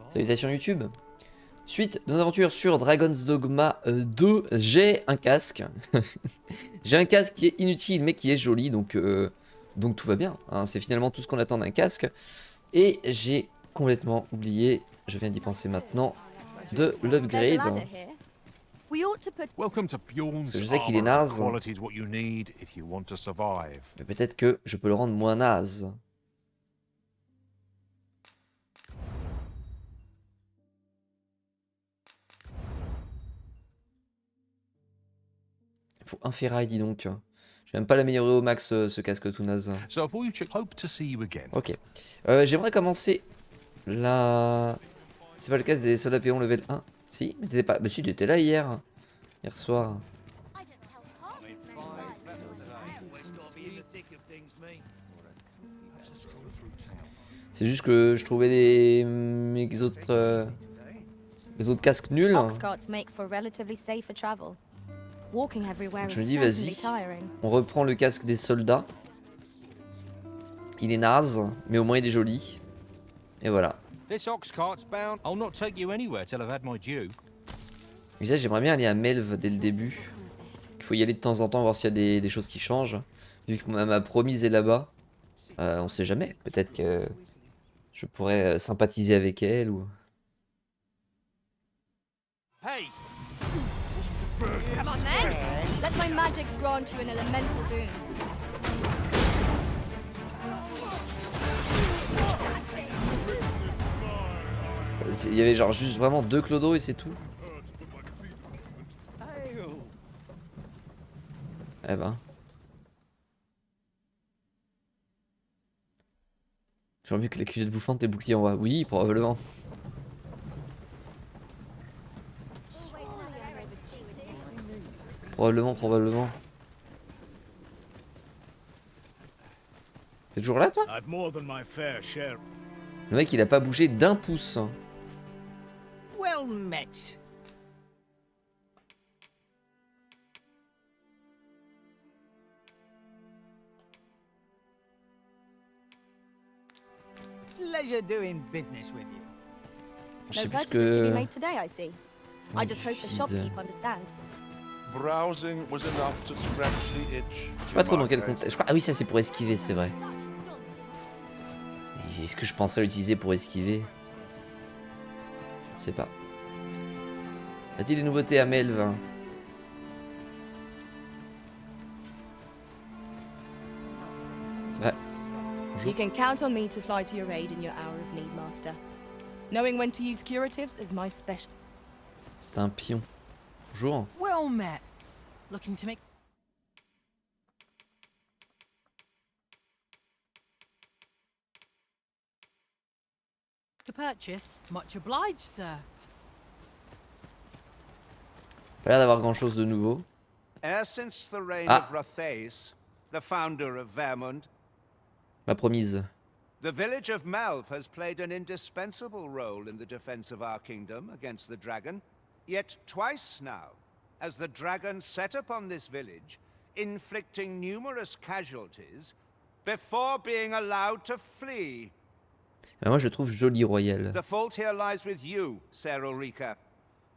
Salutations YouTube. Suite de nos aventures sur Dragon's Dogma 2, j'ai un casque. J'ai un casque qui est inutile mais qui est joli, donc tout va bien. Hein. C'est finalement tout ce qu'on attend d'un casque. Et j'ai complètement oublié, je viens d'y penser maintenant, de l'upgrade. Parce que je sais qu'il est naze. Mais peut-être que je peux le rendre moins naze. Il faut un ferraille, dis donc. Je vais même pas l'améliorer au max ce casque tout naze. Ok. J'aimerais commencer la... C'est pas le casque des soldats péons level 1? Si, mais t'étais pas... Bah si, t'étais là hier. Hier soir. C'est juste que je trouvais mes autres casques nuls. Je me dis vas-y, on reprend le casque des soldats. Il est naze, mais au moins il est joli. Et voilà. Déjà j'aimerais bien aller à Melve dès le début. Il faut y aller de temps en temps voir s'il y a des choses qui changent. Vu que ma promise est là-bas. On sait jamais, peut-être que je pourrais sympathiser avec elle ou... Hey! Come on then! Let my magics grant you an elemental boon. Il y avait genre juste vraiment 2 clodos et c'est tout. Eh ben. J'aurais mieux que la culotte bouffante et bouclier en bas. Oui, probablement. Probablement. T'es toujours là, toi? Le mec, il a pas bougé d'un pouce. Well met. Pleasure doing business with you. Je sais No plus purchases to be que... made today, I see. I just hope the shopkeep understands. Browsing was enough to scratch the itch. Je sais pas trop dans quel contexte. Je crois... Ah oui, ça c'est pour esquiver, c'est vrai. Est-ce que je penserais l'utiliser pour esquiver? Je sais pas. Y a-t-il des nouveautés à Melve? Ouais. You can count on me to fly to your aid in your hour of need, Master. Knowing when to use curatives is my special. C'est un pion. Bonjour. Well met. Looking to make... To purchase, much obliged, sir. Pas l'air d'avoir grand chose de nouveau. Ever since the reign Ah. of Raté, the founder of Vermund, Ma promise. the village of Melve has played an indispensable role in the defense of our kingdom against the dragon. Yet twice now has the dragon set upon this village, inflicting numerous casualties before being allowed to flee. Moi je le trouve joli royal. The fault here lies with you, Ser Ulrika.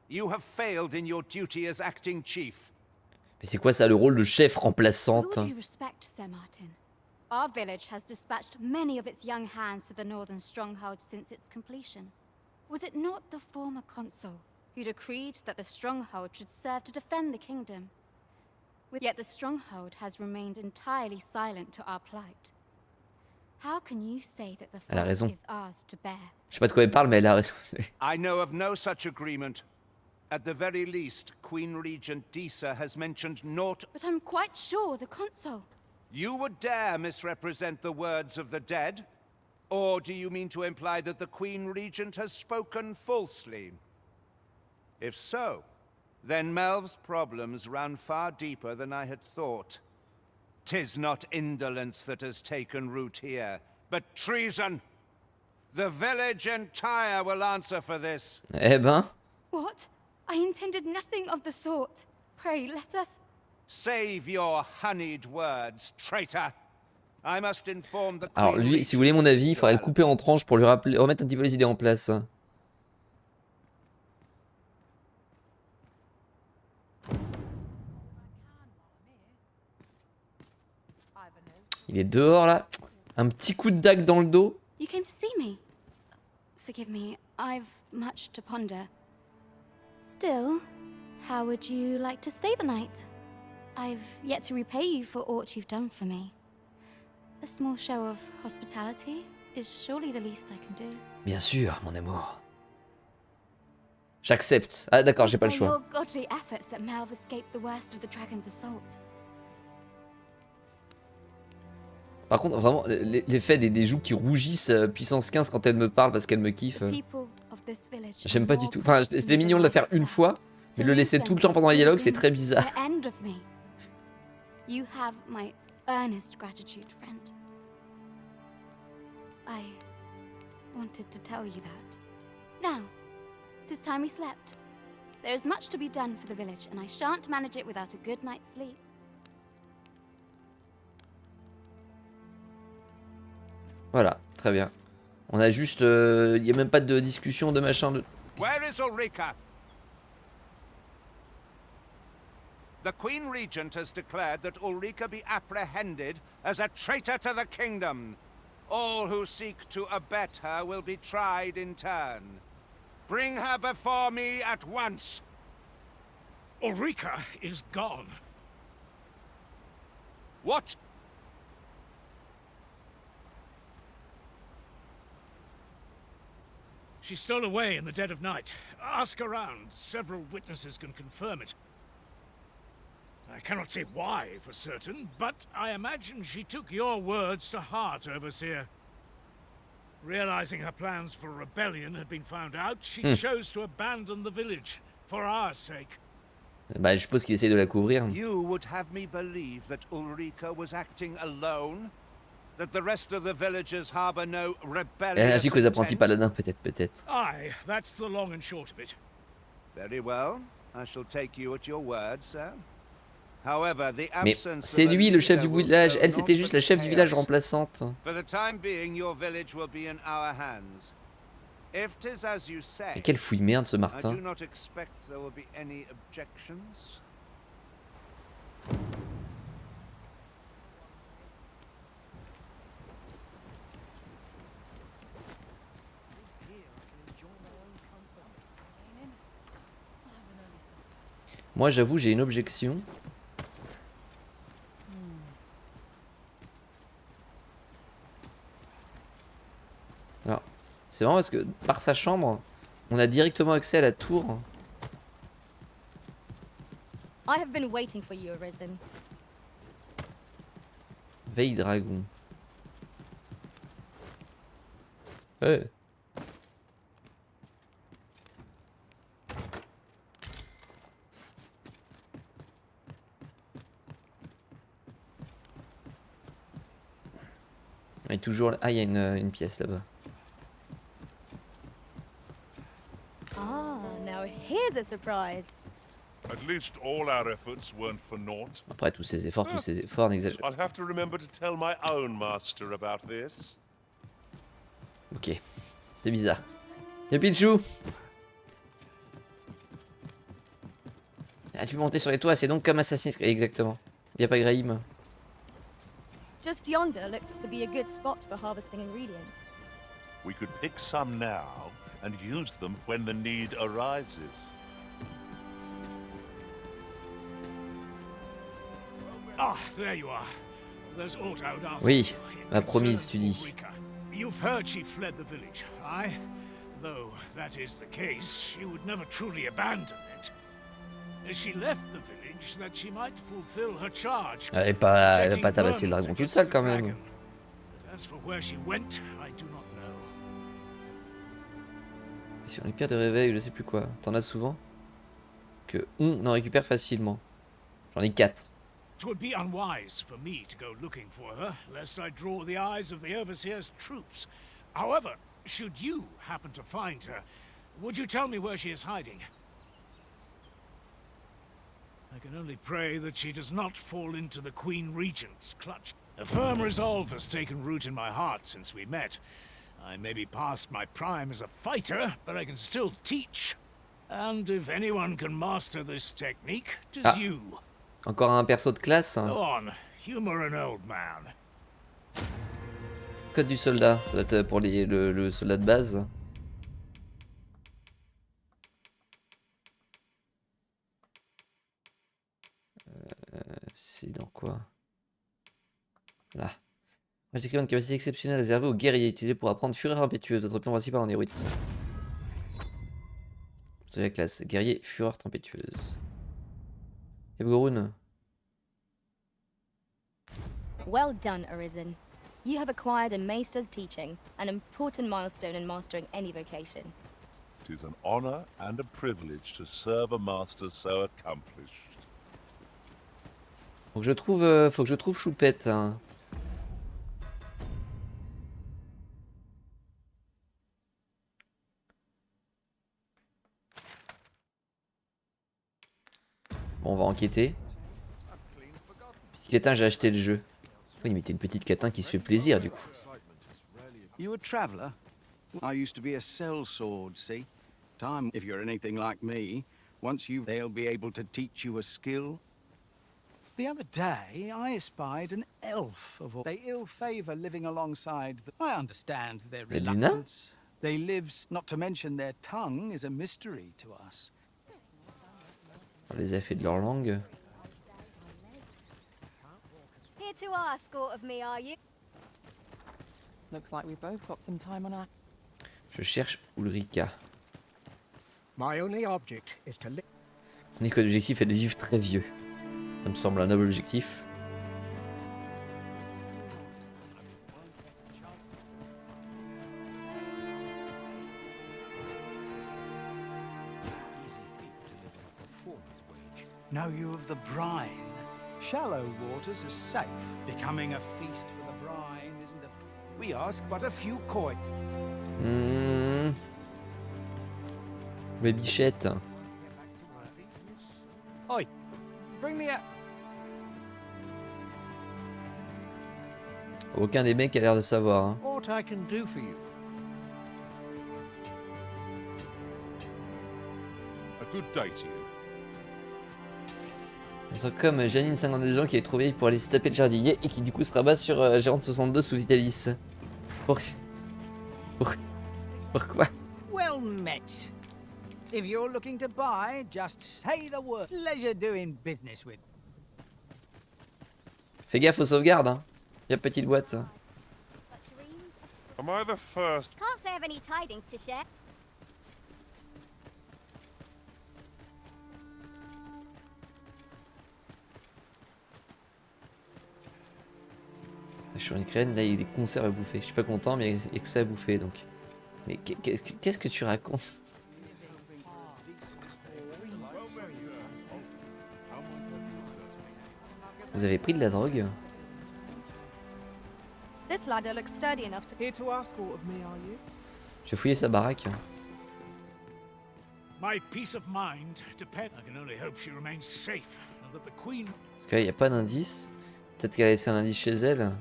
You have failed in your duty as acting chief. Mais c'est quoi ça le rôle de chef remplaçante? With all due respect, Sir Martin, our village has dispatched many of its young hands to the northern stronghold since its completion. Was it not the former consul who decreed that the stronghold should serve to defend the kingdom? Yet the stronghold has remained entirely silent to our plight. How can you say that the Elle a raison. fault is ours to bear? Je sais pas de quoi elle parle mais elle a raison. I know of no such agreement. At the very least, Queen Regent Disa has mentioned naught. But I'm quite sure the consul... You would dare misrepresent the words of the dead? Or do you mean to imply that the Queen Regent has spoken falsely? If so, then Melve's problems run far deeper than I had thought. 'Tis not indolence that has taken root here, but treason. The village entire will answer for this. Eh ben. What? I intended nothing of the sort. Pray, let us... Save your honeyed words, traitor. I must inform the Alors Queen lui, si vous voulez mon avis, il faudrait le couper en tranches pour lui rappeler, remettre un petit peu les idées en place. Il est dehors là. Un petit coup de dague dans le dos. You came to see me. Forgive me, I've much to ponder. Still, how would you like to stay the night? I've yet to repay you for aught you've done for me. A small show of hospitality is surely the least I can do. Bien sûr, mon amour. J'accepte. Ah d'accord, j'ai pas le By choix. your godly efforts that Melve escaped the worst of the dragon's assault. Par contre, vraiment, l'effet des joues qui rougissent puissance 15 quand elle me parle parce qu'elle me kiffe. J'aime pas du tout. Enfin, c'était mignon de la faire une fois, mais le laisser tout le temps pendant les dialogues, c'est très bizarre. You have my earnest gratitude, friend. I wanted to tell you that. Now, 'tis time we slept. There is much to be done for the village, and I shan't manage it without a good night's sleep. Voilà, très bien. On a juste... Il y a même pas de discussion, de machin, de... Where is Ulrika? The Queen Regent has declared that Ulrika be apprehended as a traitor to the kingdom. All who seek to abet her will be tried in turn. Bring her before me at once. Ulrika is gone. What? She stole away in the dead of night. Ask around. Several witnesses can confirm it. I cannot say why for certain, but I imagine she took your words to heart, Overseer. Realizing her plans for rebellion had been found out, she chose to abandon the village, for our sake. Bah, je suppose qu'il essaie de la couvrir. You would have me believe that Ulrika was acting alone? That the rest of the villagers harbor no rebellious Elle agit qu'aux apprentis intent? paladins, peut-être. Aye, that's the long and short of it. Very well. I shall take you at your word, sir. However, the Mais absence c'est of a lui le chef du leader will village. sow Elle, c'était juste la chef du village chaos. remplaçante. For the time being, your village will be in our hands. If 'tis as you Et say, quelle fouille merde ce I Martin. do not expect there will be any objections. Moi j'avoue j'ai une objection. Alors, c'est marrant parce que par sa chambre, on a directement accès à la tour. I have been waiting for you, Arisen. Veille dragon. Ouais. Et toujours... Ah, il y a une pièce là-bas. Ah, now here's a surprise. At least all our efforts weren't for naught. Après tous ces efforts n'exagèrent. I'll have to remember to tell my own master about this. Ok, c'était bizarre. Y'a Pichou. Ah, tu peux monter sur les toits, c'est donc comme Assassin's Creed. Exactement. Y'a pas Graham. Just yonder looks to be a good spot for harvesting ingredients. We could pick some now and use them when the need arises. Ah, there you are. There's aught I would ask Oui, you in ma concern promise, of tu dis. Ulrika. You've heard she fled the village, aye? Though that is the case, she would never truly abandon it. She left the village that she might fulfill her charge. Elle va setting pas tabasser le Vermont dragon toute against seule the quand même. dragon. But as for where she went, I do not know. Sur les pierres de réveil, je sais plus quoi. T'en as souvent? Que on en récupère facilement. J'en ai 4. It would be unwise for me to go looking for her, lest I draw the eyes of the Overseer's troops. However, should you happen to find her, would you tell me where she is hiding? I can only pray that she does not fall into the Queen Regent's clutch. A firm resolve has taken root in my heart since we met. I may be past my prime as a fighter, but I can still teach. And if anyone can master this technique, 'tis you. Encore un perso de classe. Go on, humor an old man. Code du soldat, ça doit être pour le soldat de base. C'est dans quoi? Là. Moi, j'ai décrit une capacité exceptionnelle réservée aux guerriers, utilisée pour apprendre fureur impétueuse. Notre plan principal en héroïne. C'est la classe. Guerrier, fureur tempétueuse. Ebgorun. Well done, Arisen. You have acquired a Maester's teaching, an important milestone in mastering any vocation. It is an honor and a privilege to serve a master so accomplished. Faut que je trouve Choupette. Hein. Bon, on va enquêter. Petit catin, j'ai acheté le jeu. Oui, mais t'es une petite catin qui se fait plaisir du coup. You a traveller? I used to be a sellsword, see? Time, if you're anything like me, once they'll be able to teach you a skill. The other day, I espied an elf of all. They ill favor living alongside the... I understand their Luna? reluctance. They live, not to mention their tongue is a mystery to us. On les a fait de leur langue. Here to ask aught of me, are you? Looks like we both got some time on our... Je cherche Ulrika. My only object is to live. Mon unique objectif est de vivre très vieux. Ça me semble un noble objectif. Know you of the brine? Shallow waters are safe. Becoming a feast for the brine isn't a... We ask but a few coin. Mais bichette. Oi, bring me a... Aucun des mecs a l'air de savoir. Hein. What I can do for you. A good day to you. Comme Janine, 52 ans, qui est trop vieille pour aller se taper le jardinier et qui du coup se rabat sur Gérante 62 sous Vitalis. Pourquoi? Well met. If you're looking to buy, just say the word. Pleasure doing business with. Fais gaffe aux sauvegardes. Hein. Y'a petite boîte. Ça. Am I the first? Can't say I've any tidings to share. Je suis en Ukraine, là il y a des conserves à bouffer. Je suis pas content, mais il y a que ça à bouffer donc. Mais qu'est-ce que tu racontes? Vous avez pris de la drogue? This ladder looks sturdy enough to... Here to ask aught of me, are you? Je vais fouiller sa baraque. My peace of mind depends. I can only hope she remains safe and that the Queen. Parce que là, il n'y a pas d'indice. Peut-être qu'elle a laissé un indice chez elle.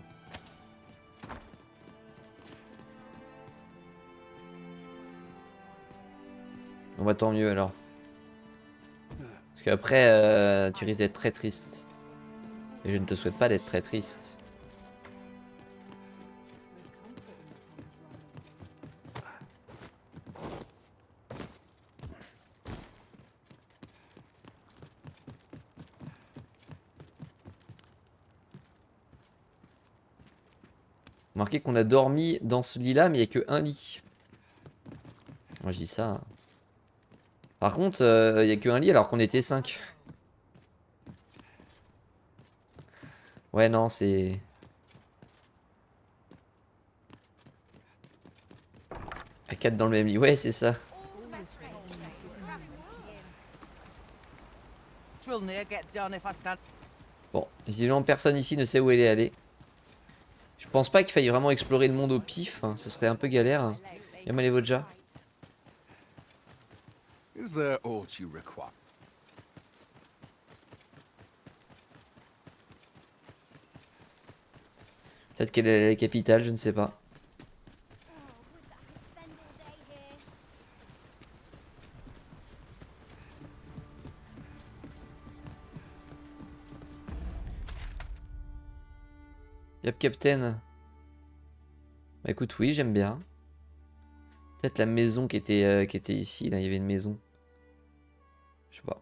On va tant mieux alors. Parce qu'après, tu risques d'être très triste. Et je ne te souhaite pas d'être très triste. Remarquez qu'on a dormi dans ce lit-là, mais il n'y a que un lit. Moi je dis ça. Par contre, il n'y a qu'un lit alors qu'on était 5. Ouais, non, c'est... À 4 dans le même lit. Ouais, c'est ça. Bon, visiblement personne ici ne sait où elle est allée. Je pense pas qu'il faille vraiment explorer le monde au pif. Hein. Ce serait un peu galère. Y'a les Vodja. Is there aught you require? Peut-être qu'elle est la capitale, je ne sais pas. Yep, Captain. Bah écoute, oui, j'aime bien. Peut-être la maison qui était ici. Là, il y avait une maison. Je sais pas.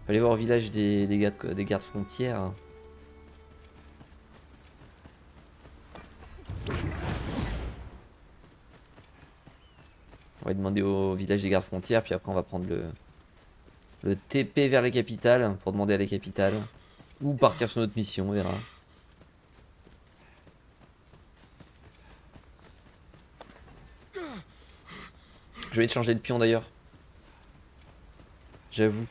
Fallait voir au village des gardes frontières. On va demander au village des gardes frontières, puis après on va prendre le TP vers la capitale pour demander à la capitale. Ou partir sur notre mission, on verra. Je vais te changer de pion d'ailleurs. J'avoue.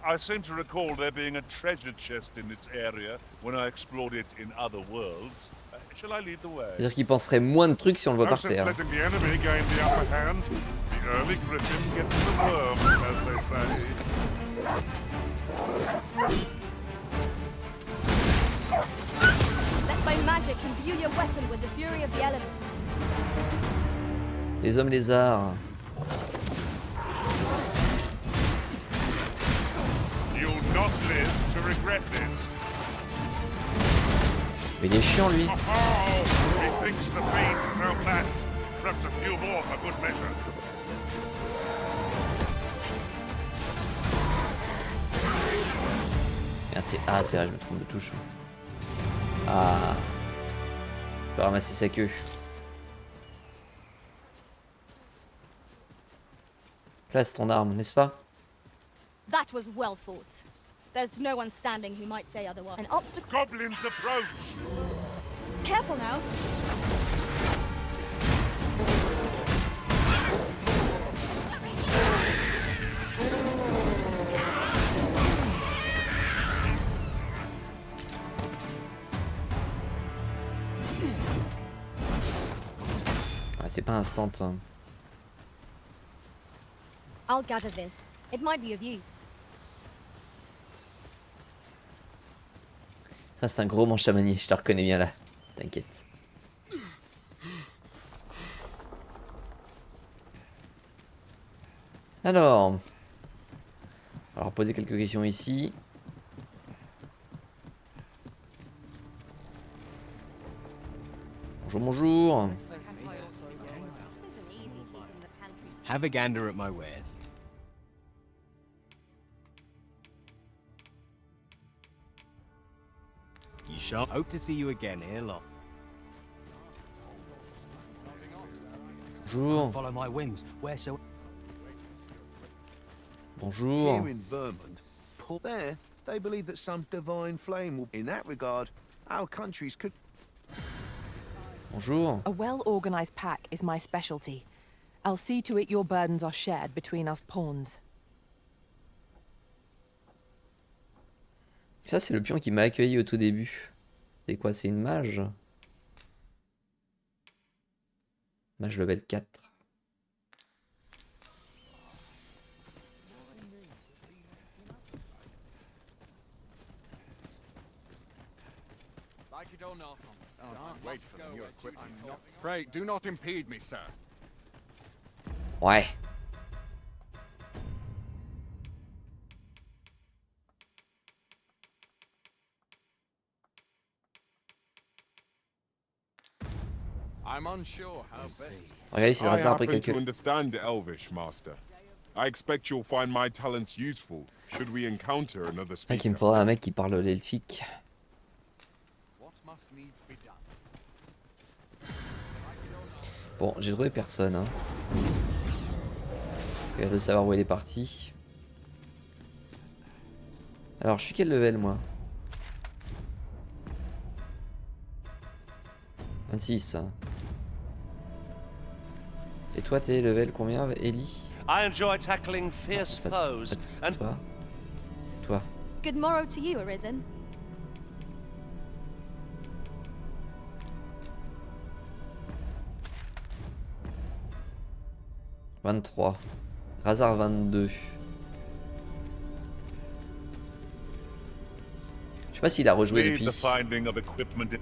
I seem to recall there being a treasure chest in this area when I explored it in other worlds. Shall I lead the way? C'est-à-dire qu'il penserait moins de trucs si on le voit par terre. Letting the enemy gain the upper hand. The early griffin gets the worm, as they say. Let my magic imbue your weapon with the fury of the elements. Les hommes lézards. You'll not live to regret this. Mais il est chiant lui. Oh, he thinks the fiend felt that. Perhaps a few more for good measure. Merde, c'est A, c'est vrai, je me trompe de touche. Ah. Je peux ramasser sa queue. Classe ton arme, n'est-ce pas? That was well fought. There's no one standing who might say otherwise. An obstacle. Goblins approach. Careful now. Ah, c'est pas instant. Hein. I'll gather this. It might be of use. Ça, c'est un gros manche à manier, je te reconnais bien là. T'inquiète. Alors, poser quelques questions ici. Bonjour, bonjour. Have a gander at my wares. You sharp. Hope to see you again here, lot. Bonjour. Follow my whims. Where so? Bonjour. Here in Vermont, there, they believe that some divine flame will. In that regard, our countries could. Bonjour. A well-organized pack is my specialty. I'll see to it your burdens are shared between us pawns. Ça, c'est le pion qui m'a accueilli au tout début. C'est quoi? C'est une mage? Mage level 4. Like it or not, wait for them. Your equipment. Pray, do not impede me, sir. Ouais. I'm unsure how best. Regardez si le I hasard après happen to quelques... understand Elvish, Master. I expect you'll find my talents useful should we encounter another Ah, qu'il speaker. me faudra un mec qui parle l'elfique. What must needs be done? Bon, j'ai trouvé personne. Hein. Je vais savoir où elle est partie. Alors, je suis quel level, moi? 26. Hein. Et toi, t'es level combien, Ellie? I enjoy tackling fierce foes and Toi. Good morrow to you, Arisen. « 23. Razar 22. Je sais pas s'il a rejoué Need depuis. the finding of equipment.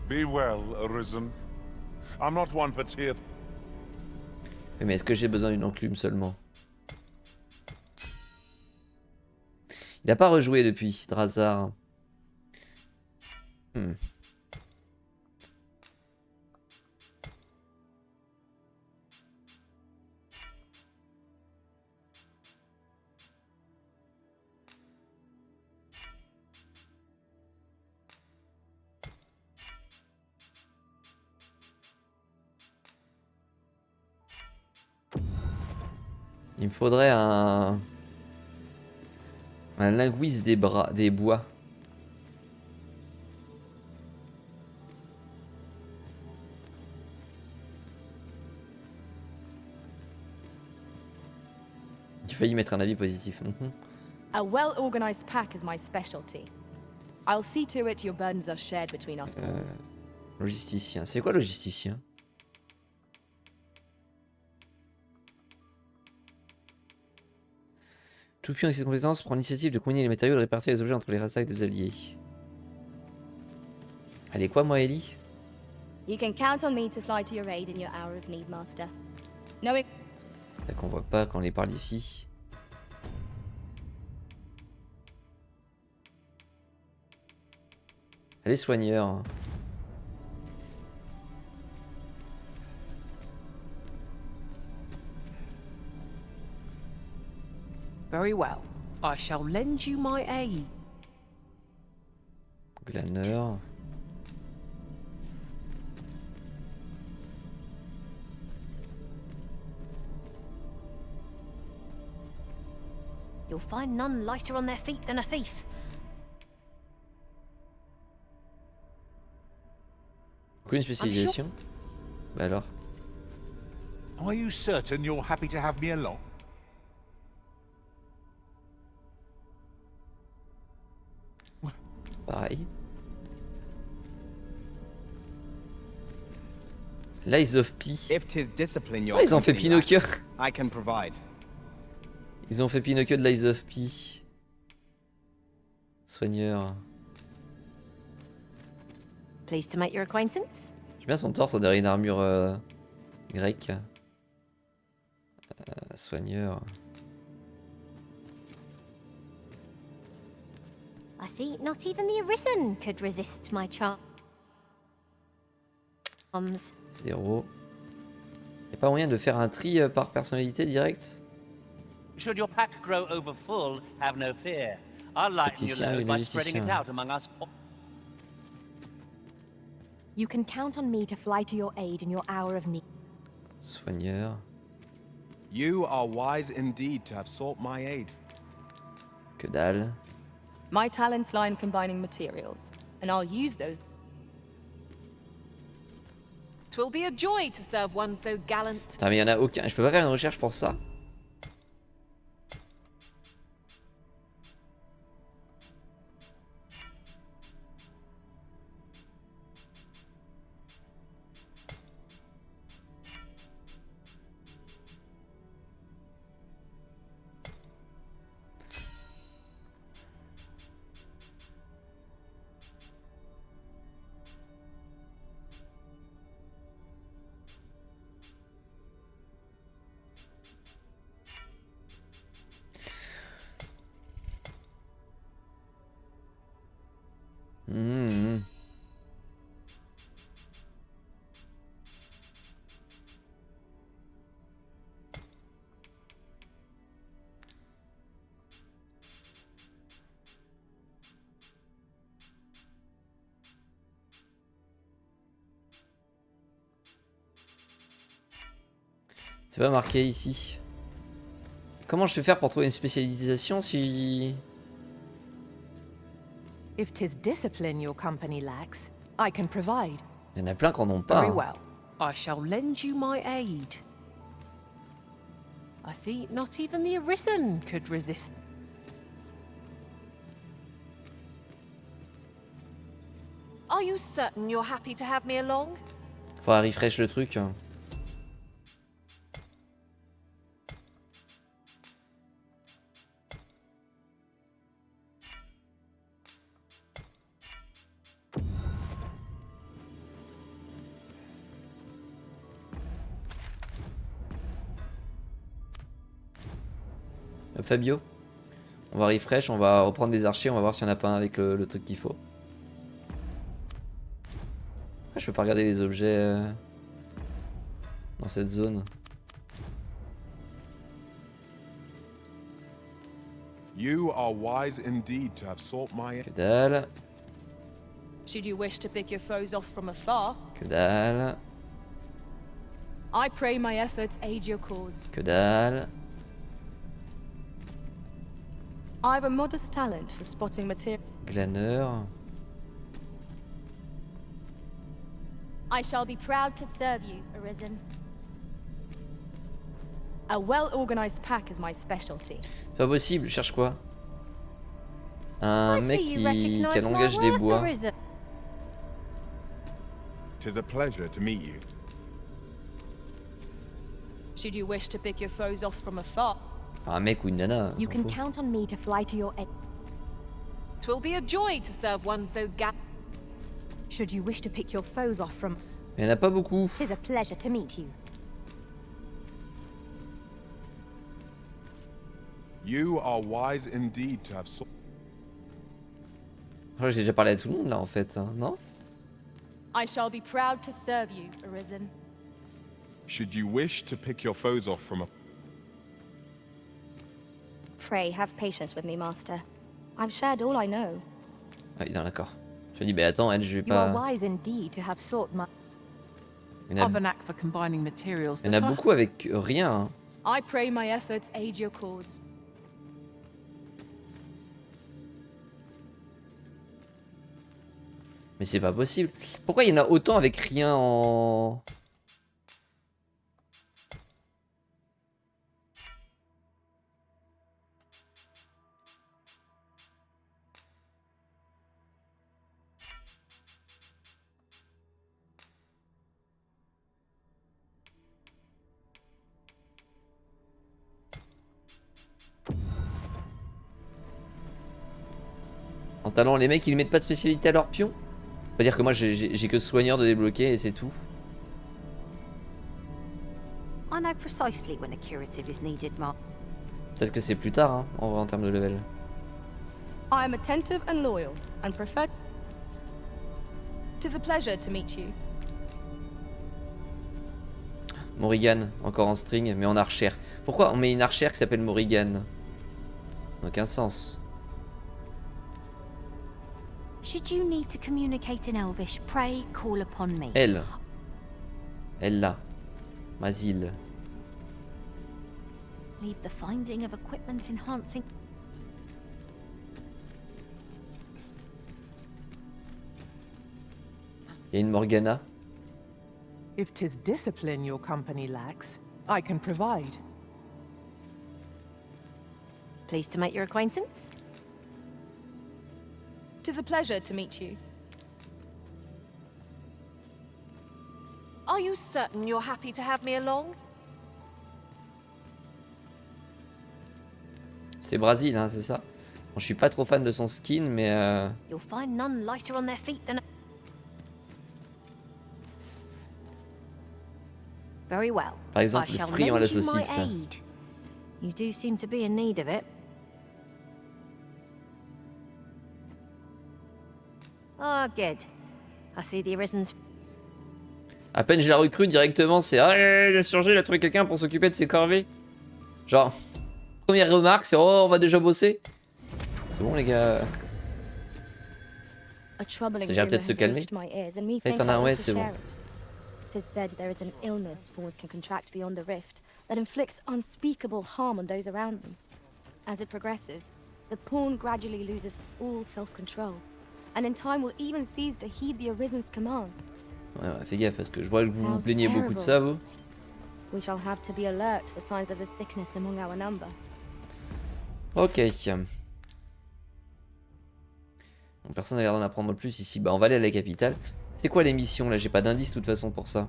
Be well, Arisen. I'm not one for tear. Mais est-ce que j'ai besoin d'une enclume seulement? Il a pas rejoué depuis, Drazar. Il me faudrait un linguiste des bois. J'ai failli mettre un avis positif. A well-organized pack is my specialty. I'll see to it your burdens are shared between us pawns. Logisticien. C'est quoi logisticien? Tout pion avec ses compétences prend l'initiative de combiner les matériaux et de répartir les objets entre les rasacs des alliés. Elle est quoi, moi, Ellie? You can count on me to fly to your aid in your hour of need, Master. Knowing... C'est qu'on voit pas quand on les parle ici. Elle est soigneur. Very well. I shall lend you my aid. Glaneur. You'll find none lighter on their feet than a thief. Aucune spécialisation. Bah alors. Are you certain you're happy to have me along? Pareil. Lies of P. If 'tis discipline your Ah, ils ont fait company Pinocchio. lacks, I can provide. Ils ont fait Pinocchio de Lies of P. Soigneur. Pleased to make your acquaintance. J'aime bien son torse derrière une armure grecque. Soigneur. I see not even the Arisen could resist my charms. 0. Y'a pas moyen de faire un tri par personnalité direct? Should your pack grow over full, have no fear. I'll lighten your Technicien, load by spreading it logisticien. out among us. You can count on me to fly to your aid in your hour of need. Soigneur. You are wise indeed to have sought my aid. Que dalle. My talents lie in combining materials, and I'll use those... Twill be a joy to serve one so gallant. Putain, mais y'en a aucun. Je peux pas faire une recherche pour ça. C'est pas marqué ici. Comment je vais faire pour trouver une spécialisation si... If 'tis discipline your company lacks, I can provide. Il y en a plein qui en ont pas. Very hein. well. I shall lend you my aid. I see not even the Arisen could resist. Are you certain you're happy to have me along? Faudra refresh le truc. hein. Hop, Fabio. On va refresh, on va reprendre des archers, on va voir s'il n'y en a pas un avec le truc qu'il faut. Je peux pas regarder les objets dans cette zone. You are wise indeed to have sought my... Que dalle. Should you wish to pick your foes off from afar, Que dalle. I pray my efforts aid your cause. Que dalle. I have a modest talent for spotting material. Glaneur. I shall be proud to serve you, Arisen. A well-organized pack is my specialty. C'est pas possible, je cherche quoi? Un mec qui a langage des bois. Tis a pleasure to meet you. Should you wish to pick your foes off from afar, Un mec ou une nana. You can count on me to fly to your aid. Twill be a joy to serve one so Should you wish to pick your foes off from... Il y en a pas beaucoup. Tis a pleasure to meet you. You are wise indeed to have sought... Oh, j'ai déjà parlé à tout le monde là en fait, hein, non? I shall be proud to serve you, Arisen. Should you wish to pick your foes off from a... Pray, have patience with me, Master. I've shared all I know. Ah, non, d'accord. Je me dis, bah attends, elle, je vais You are pas. wise indeed to have sought my... Il y en Of a, an act for combining materials. il y en a beaucoup avec rien. Hein. I pray my efforts aid your cause. Mais c'est pas possible. Pourquoi il y en a autant avec rien en... En talent, les mecs ils mettent pas de spécialité à leur pion. Faut dire que moi j'ai que soigneur de débloquer et c'est tout. I know precisely when a curative is needed, Mark. Peut-être que c'est plus tard hein, en vrai en termes de level. I am attentive and loyal, and prefer... 'Tis a pleasure to meet you. Morrigan, encore en string, mais en archère. Pourquoi on met une archère qui s'appelle Morrigan? Aucun sens. Should you need to communicate in Elvish, pray call upon me. Elle. Elle là. Mazil. Leave the finding of equipment enhancing. Il y a une Morgana. If 'tis discipline your company lacks, I can provide. Pleased to make your acquaintance. 'Tis a pleasure to meet you. Are you certain you're happy to have me along? C'est Brasil, hein, c'est ça. Bon, je suis pas trop fan de son skin, mais You'll find none lighter on their feet than... Very well. Par exemple, I le shall friand à la lend you my saucisse. aid. You do seem to be in need of it. Ah, good. I see the Arisen's... à peine je la recrute directement, c'est ah, l'insurgé, il a trouvé quelqu'un pour s'occuper de ses corvées. Genre, première remarque, c'est oh, on va déjà bosser. C'est bon, les gars. A troubling Ça gère rumor peut-être se has calmer. reached my ears, and Et methinks t'en as I un, ought ouais, to c'est bon. share it. 'Tis said there is an illness fools can contract beyond the rift that inflicts unspeakable harm on those around them. As it progresses, the pawn gradually loses all self-control, and in time will even cease to heed the Arisen's commands. Ouais, fais gaffe parce que je vois que vous How vous plaignez beaucoup de ça, vous. We shall have to be alert for signs of the sickness among our number. Ok. Bon, personne n'a l'air d'en apprendre plus ici. Bah, on va aller à la capitale. C'est quoi les missions là? J'ai pas d'indice de toute façon pour ça.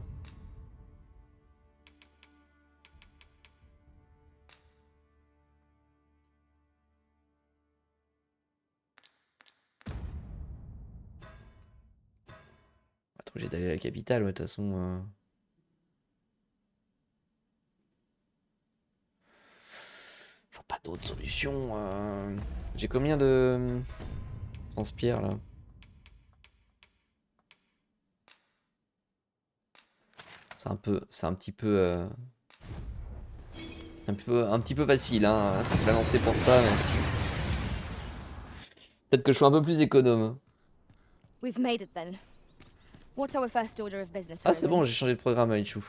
Pas trop obligé d'aller à la capitale, ouais, de toute façon. Je vois pas d'autres solutions. J'ai combien de transpire là? C'est un petit peu, un petit peu facile, hein. Faut la lancer pour ça, mais peut-être que je suis un peu plus économe. We've made it then. What's our first order of business? Ah c'est bon, j'ai changé de programme, Alichou.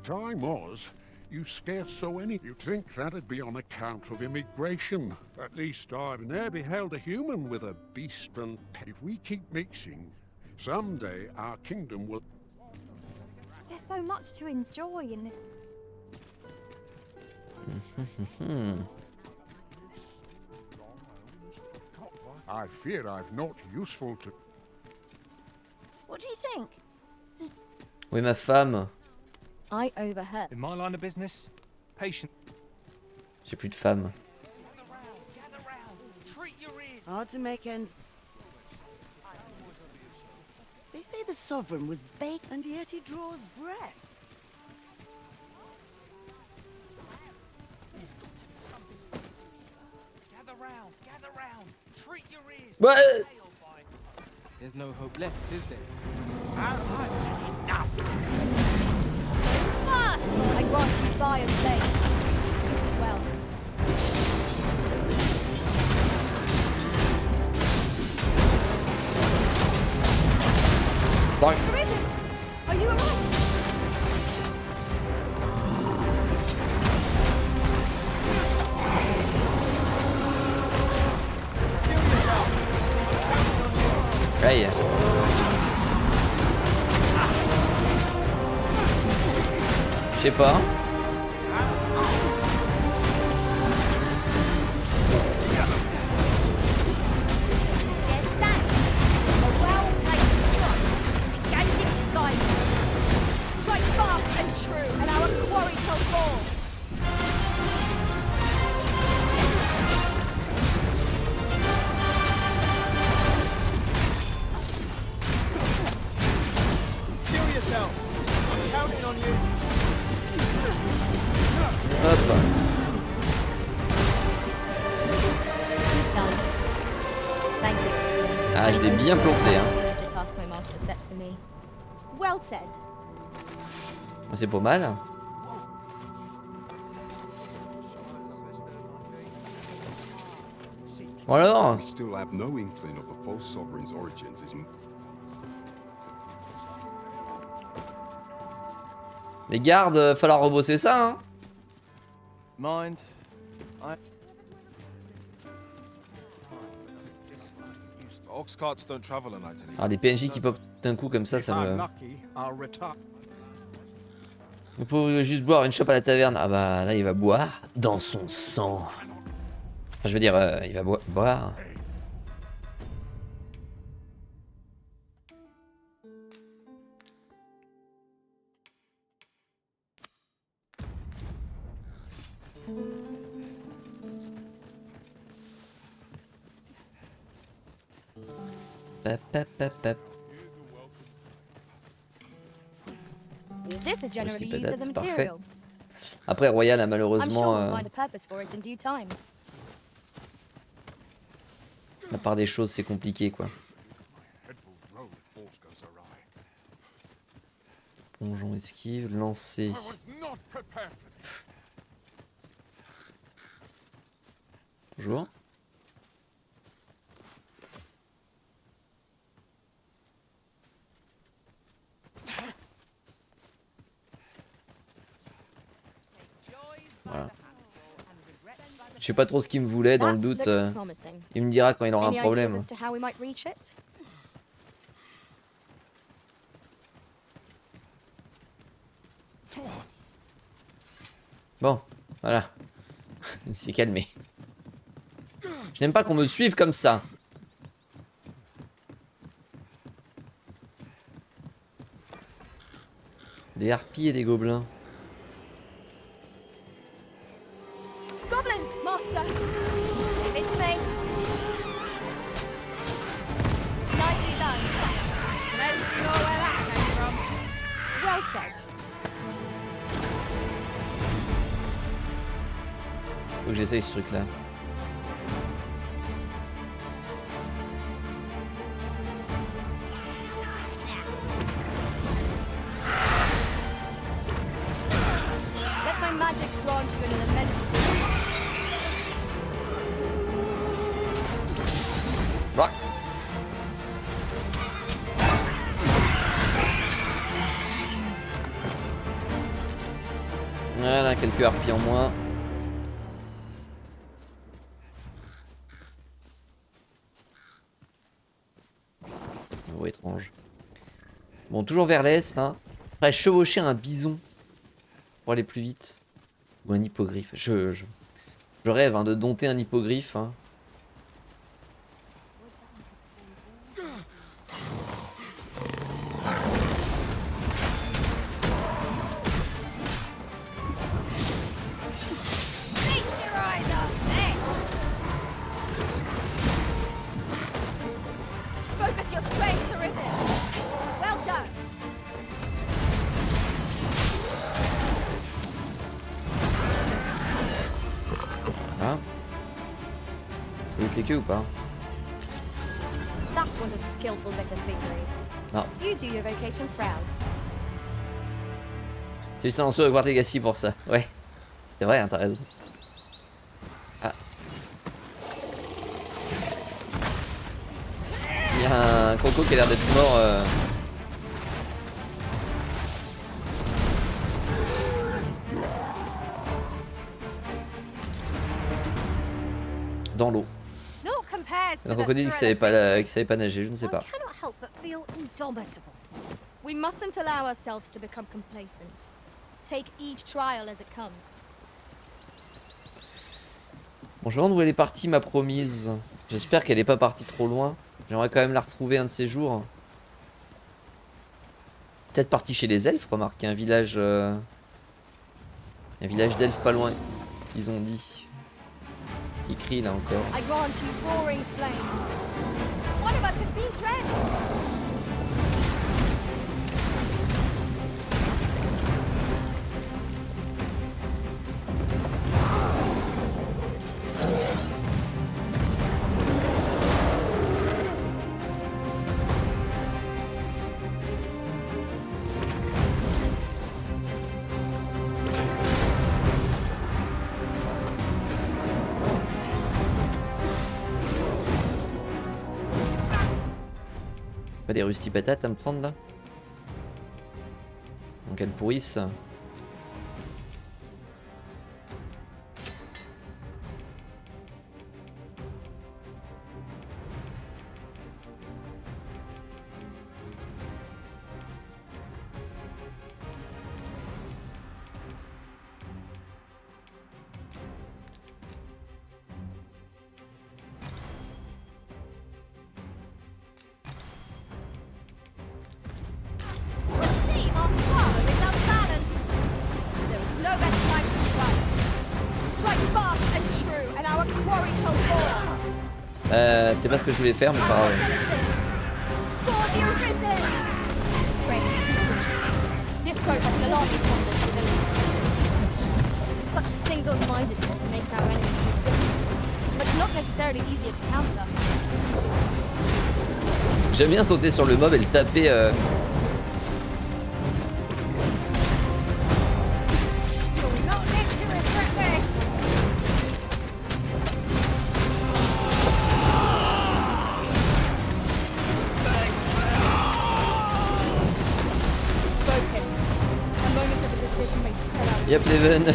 Time was, you scarce saw any. You'd think that'd be on account of immigration. At least I've never beheld a human with a beast and if we keep mixing, someday our kingdom will... There's so much to enjoy in this. I fear I've not useful to... What do you think? Oui, ma femme. I overheard. In my line of business, patient. J'ai plus de femme. Hard to make ends. They say the sovereign was baked, and yet he draws breath. Gather round. Treat your ears. Ouais. There's no hope left, is there? Enough. Fast! I grant you fire slave. Use it well. Bye. Are you alright? Hey. Je sais pas. Ah, je l'ai bien planté, hein. Well said. C'est pas mal. Bon alors. Les gardes, falloir rebosser ça, hein. Mind. Alors des PNJ qui pop d'un coup comme ça me... Vous pouvez juste boire une chope à la taverne. Ah bah là il va boire dans son sang. Enfin, je veux dire, il va boire. Peut-être, parfait. Après Royal a malheureusement la part des choses c'est compliqué quoi. Plongeon, esquive, lancer. Bonjour. Voilà. Je sais pas trop ce qu'il me voulait, dans le doute, il me dira quand il aura un problème. Bon, voilà. Il s'est calmé. Je n'aime pas qu'on me suive comme ça. Des harpies et des gobelins. Goblins, master! It's me. Nicely done. Let's know where that came from. Well said. Faut que j'essaye ce truc là. Let my magic grant you an elemental. Bah. Voilà, quelques harpies en moins. Oh, étrange. Bon, toujours vers l'est. Hein. Après, chevaucher un bison pour aller plus vite. Ou un hippogriffe. Je rêve hein, de dompter un hippogriffe. Hein. Ah. Vous êtes les queues ou pas? That was a skillful bit of thievery. Non. You do your vocation proud. C'est juste un lanceur de Guard Legacy pour ça. Ouais. C'est vrai, hein, t'as raison. Ah. Il y a un croco qui a l'air d'être mort. Dans l'eau. Un crocodile qui savait pas nager, je ne sais pas. We mustn't allow ourselves to become complacent. Take each trial as it comes. Bon, je me demande où elle est partie, ma promise. J'espère qu'elle est pas partie trop loin. J'aimerais quand même la retrouver un de ces jours. Peut-être partie chez les elfes, remarque. Il y a un village d'elfes pas loin. Ils ont dit. Qui crie là encore. I grant you roaring flame. One of us has been drenched. Pas des rustipatates à me prendre là? Donc elles pourrissent. C'était pas ce que je voulais faire, mais pas grave. Such single-mindedness makes our enemy difficult, but not necessarily easier to counter. J'aime bien sauter sur le mob et le taper. Yep, Leven.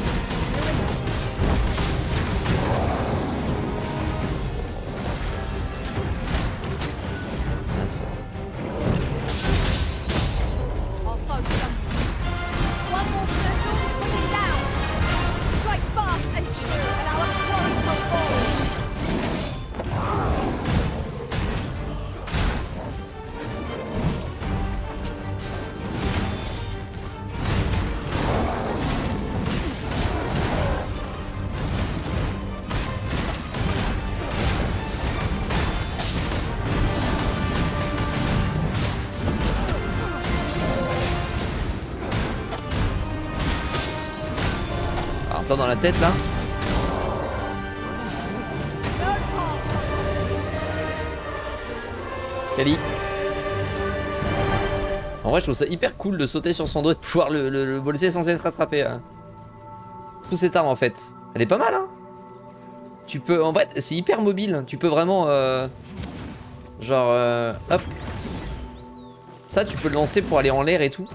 Dans la tête là. Cali. En vrai, je trouve ça hyper cool de sauter sur son dos et de pouvoir le bolosser sans être attrapé. Hein. Toute cette arme en fait. Elle est pas mal, hein. Tu peux. En fait, c'est hyper mobile. Tu peux vraiment. Genre. Hop. Ça, tu peux le lancer pour aller en l'air et tout.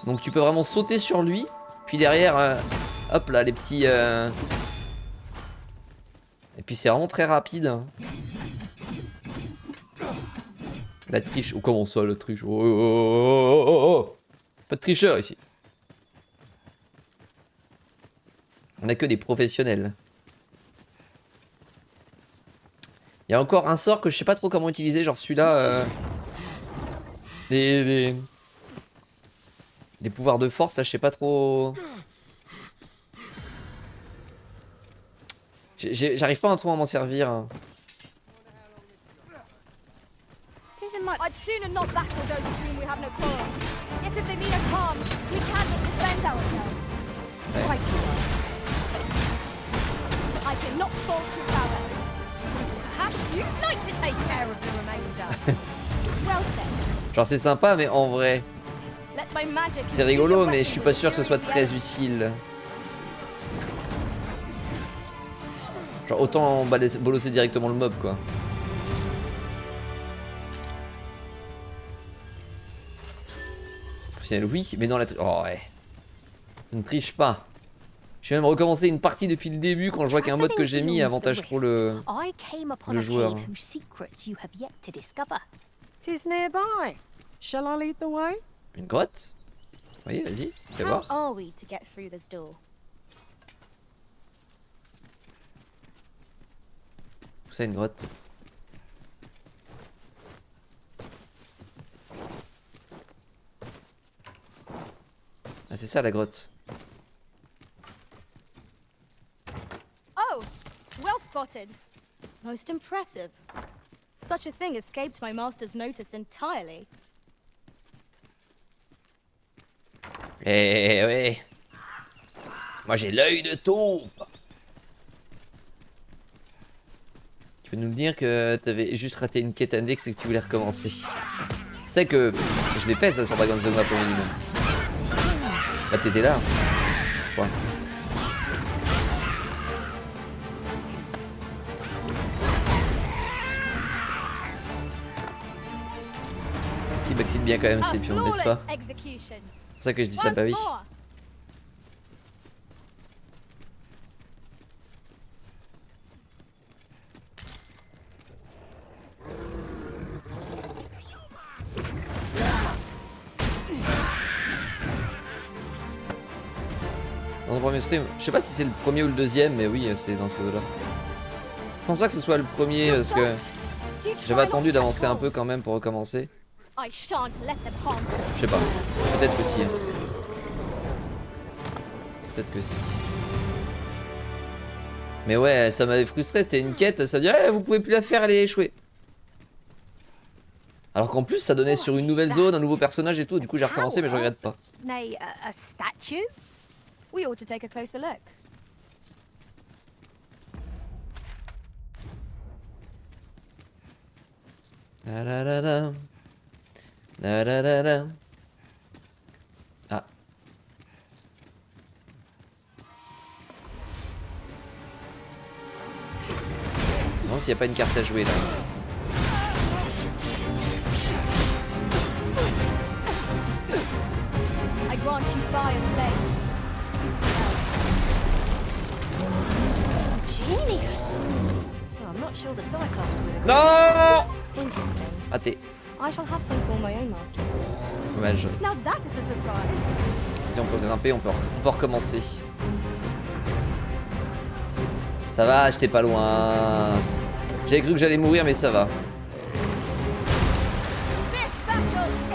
Donc, tu peux vraiment sauter sur lui. Puis derrière. Hop là, les petits. Et puis, c'est vraiment très rapide. Hein. La triche. Oh, comment ça, la triche? Oh. Pas de tricheur ici. On a que des professionnels. Il y a encore un sort que je sais pas trop comment utiliser. Genre celui-là. Les pouvoirs de force, là, je sais pas trop. J'arrive pas trop à m'en servir. Hein. I'd sooner not battle those with whom we have no quarrel. Yet if they mean us harm, we cannot defend ourselves. Right you are. I cannot fault your prowess. Perhaps you'd like to take care of the remainder. Well said. Genre c'est sympa, mais en vrai, Let my magic c'est rigolo, mais je suis pas sûr que ce soit très utile. Genre autant bolosser directement le mob, quoi. Oui, mais dans la... Oh ouais. Je ne triche pas. Je vais même recommencer une partie depuis le début quand je vois qu'un mode que j'ai mis avantage trop le joueur. Tis nearby. Shall I lead the way? Une grotte? Oui, vas-y, fais How voir. are we to get through this door? Où ça, une grotte? Ah, c'est ça la grotte. Oh, well spotted. Most impressive. Such a thing escaped my master's notice entirely. Eh ouais. Moi j'ai l'œil de taupe. Tu peux nous dire que t'avais juste raté une quête index et que tu voulais recommencer. Tu sais que je l'ai fait ça sur Dragon's Dogma pour minimum. Bah t'étais là. Ouais. Ce qui m'excite bien quand même ces pions, n'est-ce pas? C'est ça que je dis ça, bah oui. Dans le premier stream, je sais pas si c'est le premier ou le deuxième, mais oui, c'est dans ce là. Je pense pas que ce soit le premier parce que j'avais attendu d'avancer un peu quand même pour recommencer. Je sais pas, peut-être que si. Hein. Peut-être que si. Mais ouais, ça m'avait frustré, c'était une quête, ça disait vous pouvez plus la faire, elle est échouée. Alors qu'en plus ça donnait sur une nouvelle zone, un nouveau personnage et tout, du coup j'ai recommencé mais je regrette pas. Nay, a statue? We ought to take a closer look. La la la la. La la la la. Ah. Non, s'il n'y a pas une carte à jouer là. I grant you fire's blaze. Genius. Well, I'm not sure the Cyclops would agree. Non! Interesting. Raté. I shall have to inform my own master of this. Dommage. Now that is a surprise. Si on peut grimper, on peut recommencer. Ça va, j'étais pas loin. J'avais cru que j'allais mourir, mais ça va.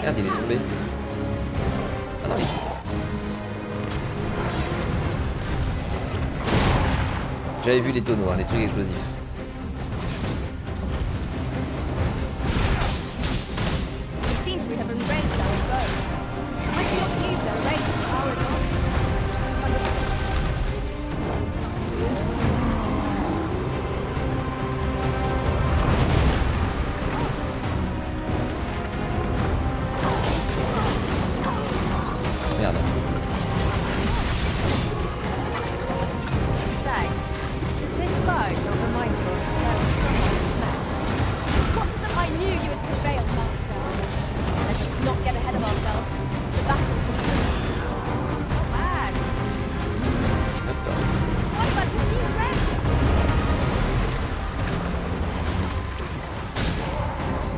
Merde, il est tombé. Ah non, il... J'avais vu les tonneaux, hein, les trucs explosifs. It seems we have embraced our foe. I cannot leave their rage to our advantage. Understood.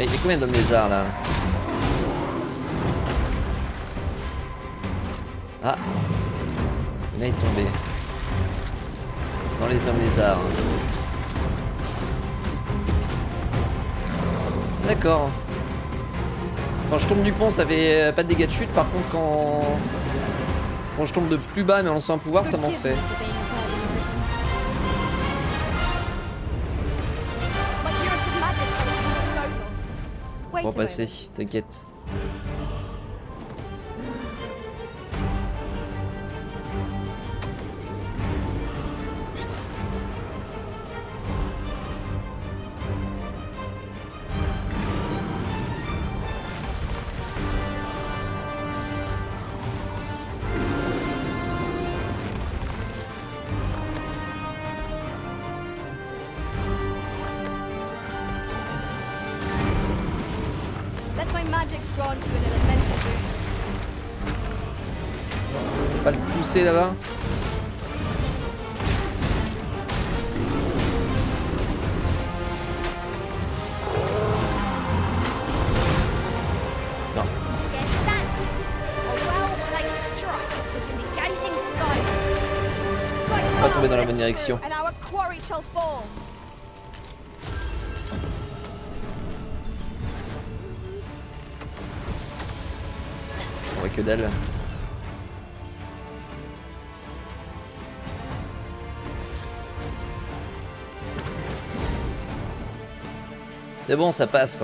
Et il y a combien d'hommes lézards là? Ah, il y en a, il est tombé. Dans les hommes lézards. D'accord. Quand je tombe du pont, ça fait pas de dégâts de chute. Par contre, quand je tombe de plus bas mais en lançant un pouvoir, ça m'en fait. On va passer, t'inquiète. Pas le pousser là-bas. Non. Pas tomber dans la bonne direction. On voit que dalle. C'est bon, ça passe.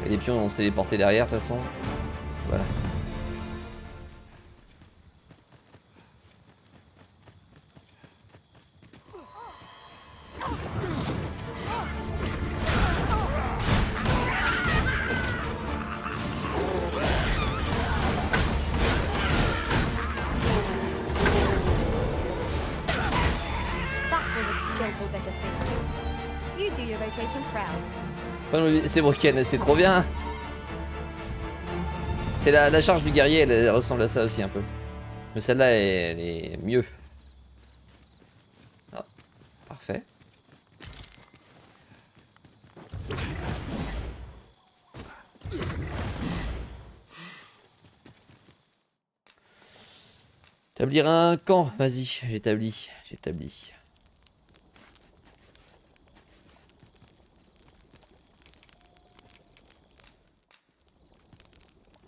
Et les pions vont se téléporter derrière de toute façon. Voilà. C'est broken, c'est trop bien. C'est la charge du guerrier, elle ressemble à ça aussi un peu. Mais celle-là, elle est mieux. Ah, parfait. Établir un camp, vas-y, j'établis.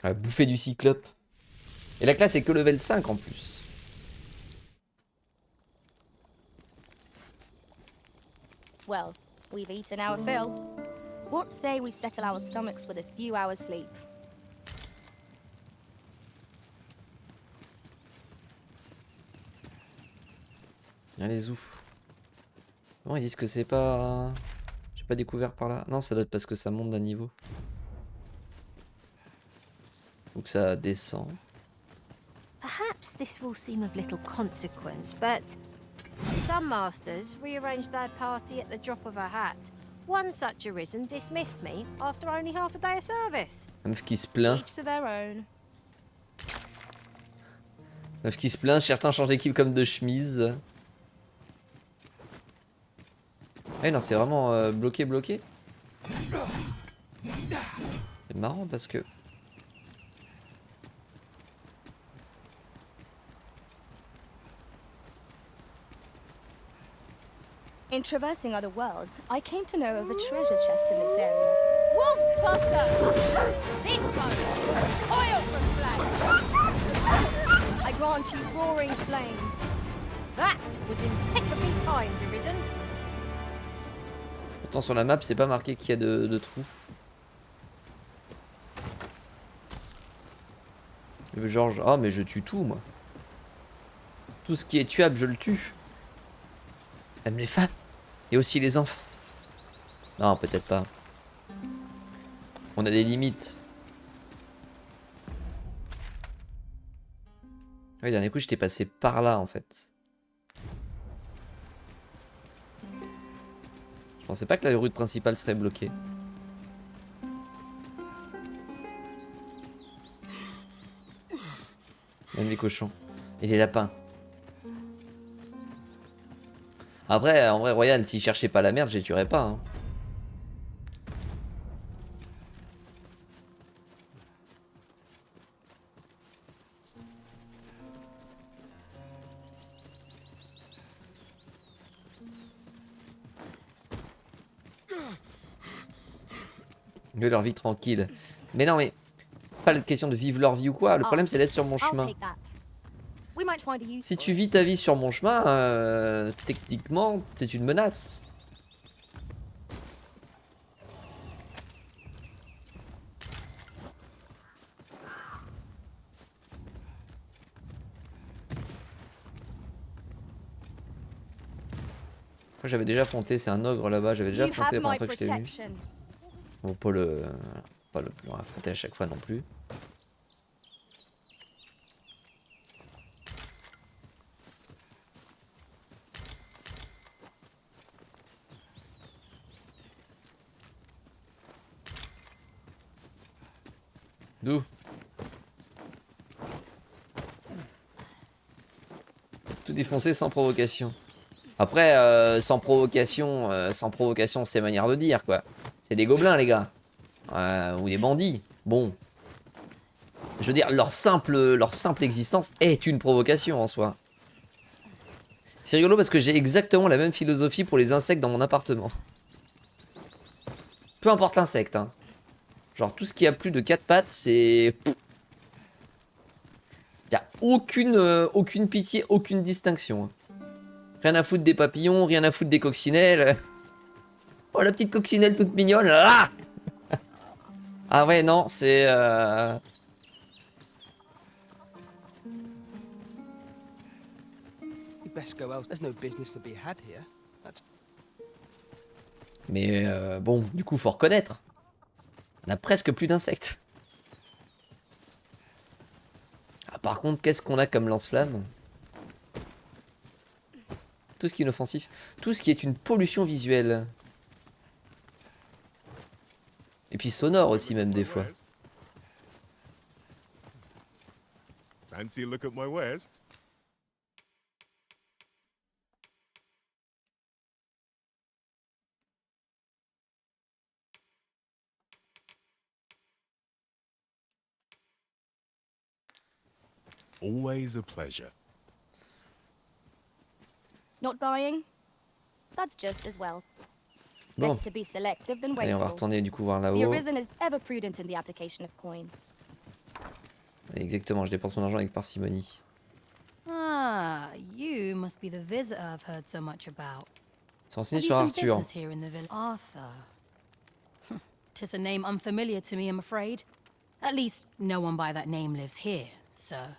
Ah, bouffer du cyclope. Et la classe est que level 5 en plus. Well, we've eaten our fill. What say we settle our stomachs with a few hours sleep? Allez, où? Bon, ils disent que c'est pas... J'ai pas découvert par là. Non, ça doit être parce que ça monte d'un niveau. Ou que ça descend. Perhaps this will seem of little consequence, but some masters rearrange their party at the drop of a hat. One such arisen dismissed me after only half a day of service. Un meuf qui se plaint. Each to their own. Meuf qui se plaint, certains changent d'équipe comme de chemise. Ah non, c'est vraiment bloqué. C'est marrant parce que... In traversing other worlds, I came to know of a treasure chest in this area. Wolves faster! This one! Oil from flame! I grant you roaring flame. That was impeccably timed, Arisen. Pourtant sur la map, c'est pas marqué qu'il y a de trous. Genre, oh mais je tue tout moi. Tout ce qui est tuable, je le tue. Même les femmes. Et aussi les enfants. Non, peut-être pas. On a des limites. Oui, dernier coup, j'étais passé par là, en fait. Je pensais pas que la route principale serait bloquée. Même les cochons. Et les lapins. Après, en vrai, Royal, s'il cherchait pas la merde, je les tuerais pas. Hein. Mieux leur vie tranquille. Mais non, mais pas la question de vivre leur vie ou quoi. Le problème, c'est d'être sur mon chemin. Si tu vis ta vie sur mon chemin, techniquement, c'est une menace. J'avais déjà affronté, c'est un ogre là-bas, j'avais déjà affronté la première fois que je t'ai vu. Bon, pas le affronter à chaque fois non plus. D'où? Tout défoncer sans provocation. Après, sans provocation, c'est manière de dire quoi. C'est des gobelins les gars. Ou des bandits. Bon. Je veux dire, leur simple existence est une provocation en soi. C'est rigolo parce que j'ai exactement la même philosophie pour les insectes dans mon appartement. Peu importe l'insecte, hein. Genre tout ce qui a plus de 4 pattes, c'est... Y a aucune pitié, aucune distinction. Hein. Rien à foutre des papillons, rien à foutre des coccinelles. Oh la petite coccinelle toute mignonne. Ah, ah ouais non, c'est... Mais bon, du coup faut reconnaître. On a presque plus d'insectes. Ah, par contre, qu'est-ce qu'on a comme lance-flamme? Tout ce qui est inoffensif. Tout ce qui est une pollution visuelle. Et puis sonore aussi même des fois. Fancy a look at my wares? Always a pleasure. Not buying? That's just as well. Bon. Better to be selective than Allez, on va wasteful. retourner du coup voir The là-haut. Arisen is ever prudent in the application of coin. Exactement, je dépense mon argent avec parcimonie. Ah, you must be the visitor I've heard so much about. Se renseigner sur Arthur. Here in the village? Arthur. 'Tis a name unfamiliar to me, I'm afraid. At least, no one by that name lives here, sir.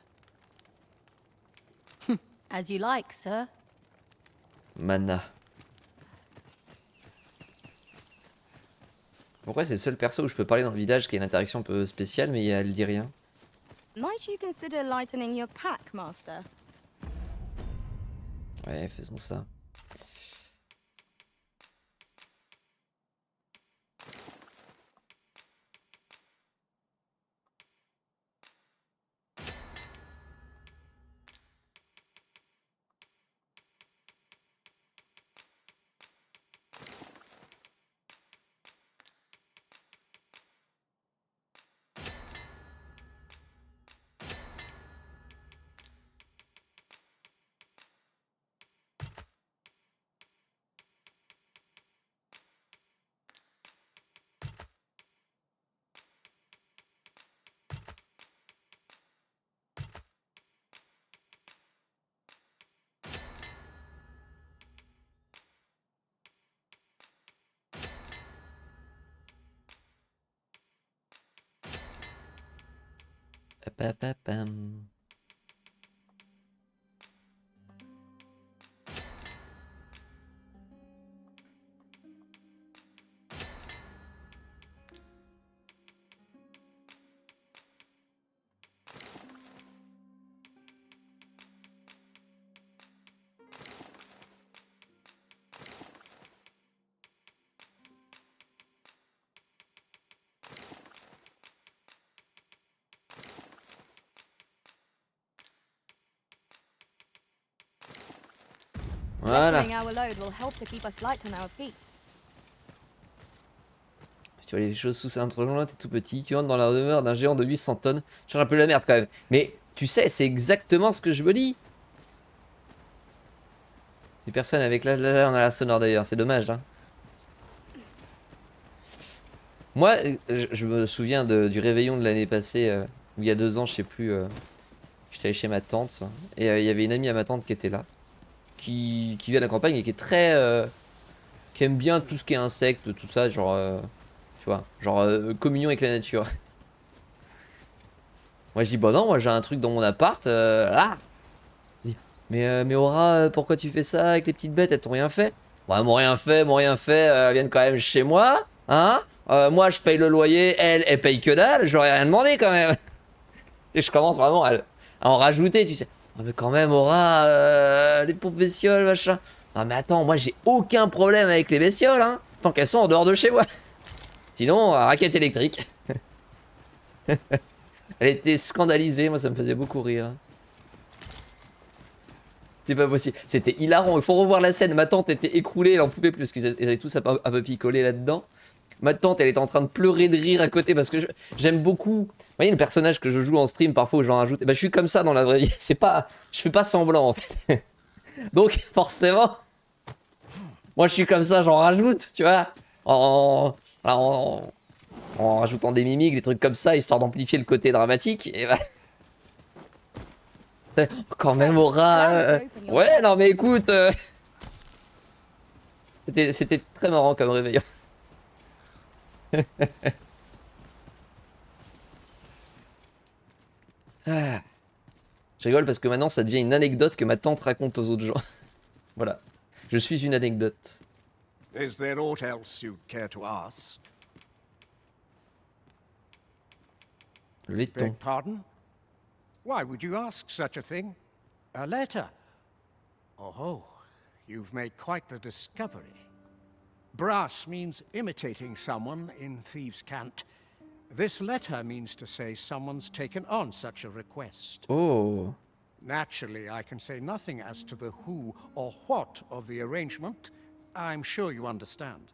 As you like, sir. Mana. Pourquoi c'est le seul perso où je peux parler dans le village qui a une interaction un peu spéciale mais elle dit rien? Might you consider lightening your pack, Master? Ouais, faisons ça. Pam. Voilà. Lessening our load will help to keep us light on our feet. Si tu vois les choses sous un loin, t'es tout petit, tu entres dans la demeure d'un géant de 800 tonnes. Je change un peu la merde quand même. Mais tu sais, c'est exactement ce que je me dis. Les personnes avec là, on a la sonore d'ailleurs, c'est dommage. Hein. Moi, je me souviens du réveillon de l'année passée, où il y a 2 ans, je sais plus. J'étais allé chez ma tante, et il y avait une amie à ma tante qui était là, qui vit à la campagne et qui est très. Qui aime bien tout ce qui est insectes, tout ça, genre. Tu vois, genre communion avec la nature. Moi je dis, bah non, moi j'ai un truc dans mon appart, là. Mais Aura, pourquoi tu fais ça avec les petites bêtes, elles t'ont rien fait? Ouais, elles m'ont rien fait, elles viennent quand même chez moi, hein. Moi je paye le loyer, elle paye que dalle, j'aurais rien demandé quand même. Et je commence vraiment à en rajouter, tu sais. Oh, mais quand même, Aura, les pauvres bestioles, machin. Non mais attends, moi j'ai aucun problème avec les bestioles, hein, tant qu'elles sont en dehors de chez moi. Sinon, raquette électrique. Elle était scandalisée, moi ça me faisait beaucoup rire. C'est pas possible, c'était hilarant, il faut revoir la scène. Ma tante était écroulée, elle en pouvait plus, parce qu'ils avaient tous un peu picolé là-dedans. Ma tante, elle était en train de pleurer de rire à côté, parce que j'aime beaucoup. Vous voyez le personnage que je joue en stream, parfois où j'en rajoute. Bah, je suis comme ça dans la vraie vie, c'est pas. Je fais pas semblant en fait. Donc forcément, moi je suis comme ça, j'en rajoute, tu vois. En rajoutant des mimiques, des trucs comme ça, histoire d'amplifier le côté dramatique. Et bah... Quand même, Aura... Ouais, non mais écoute... C'était très marrant comme réveillon. Ah. Je rigole parce que maintenant ça devient une anecdote que ma tante raconte aux autres gens. Voilà. Je suis une anecdote. Is there aught else you'd care to ask? Le laiton. Beg pardon? Why would you ask such a thing? A letter? Oh, you've made quite the discovery. Brass means imitating someone in thieves' cant. This letter means to say someone's taken on such a request. Oh. Naturally, I can say nothing as to the who or what of the arrangement. I'm sure you understand.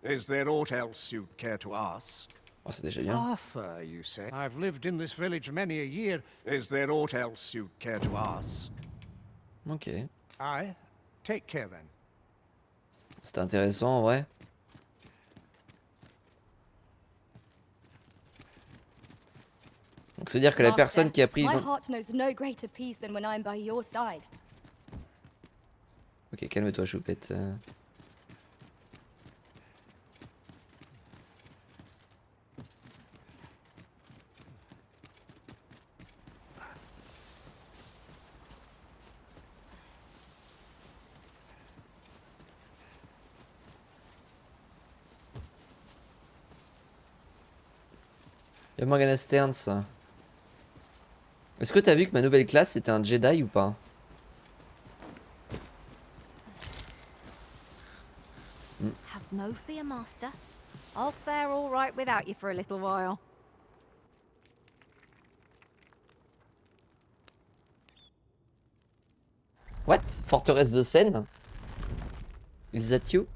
Is there aught else you'd care to ask? Oh, c'est déjà bien. Arthur, you say? I've lived in this village many a year. Is there aught else you'd care to ask? Ok. Aye. Take care then. C'était intéressant en vrai. Donc c'est à dire que la personne qui a pris... My heart knows no greater peace than when I'm by your side. Ok, calme-toi, choupette. Y'a Morgana Sterns. Est-ce que t'as vu que ma nouvelle classe c'était un Jedi ou pas? Have no fear, Master. I'll fare all right without you for a little while. What? Forteresse de Seine? Is that you?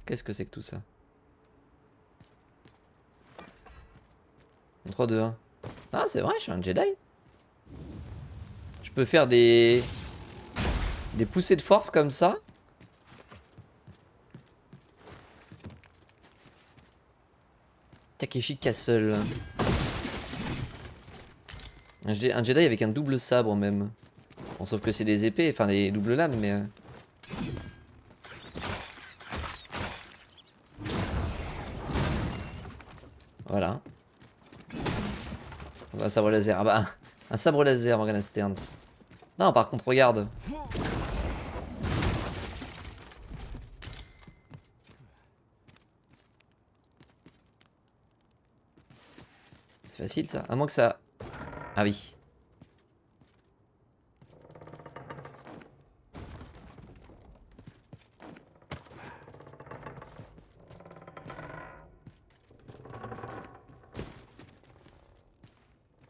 Qu'est-ce que c'est que tout ça? 3, 2, 1. Ah, c'est vrai, je suis un Jedi. Je peux faire des poussées de force comme ça. Takeshi Castle. Un Jedi avec un double sabre même. Bon, sauf que c'est des épées, enfin des doubles lames, mais... Voilà. Un sabre laser. Ah bah, un sabre laser, Morgana Sterns. Non, par contre, regarde. C'est facile ça. À moins que ça... Ah oui.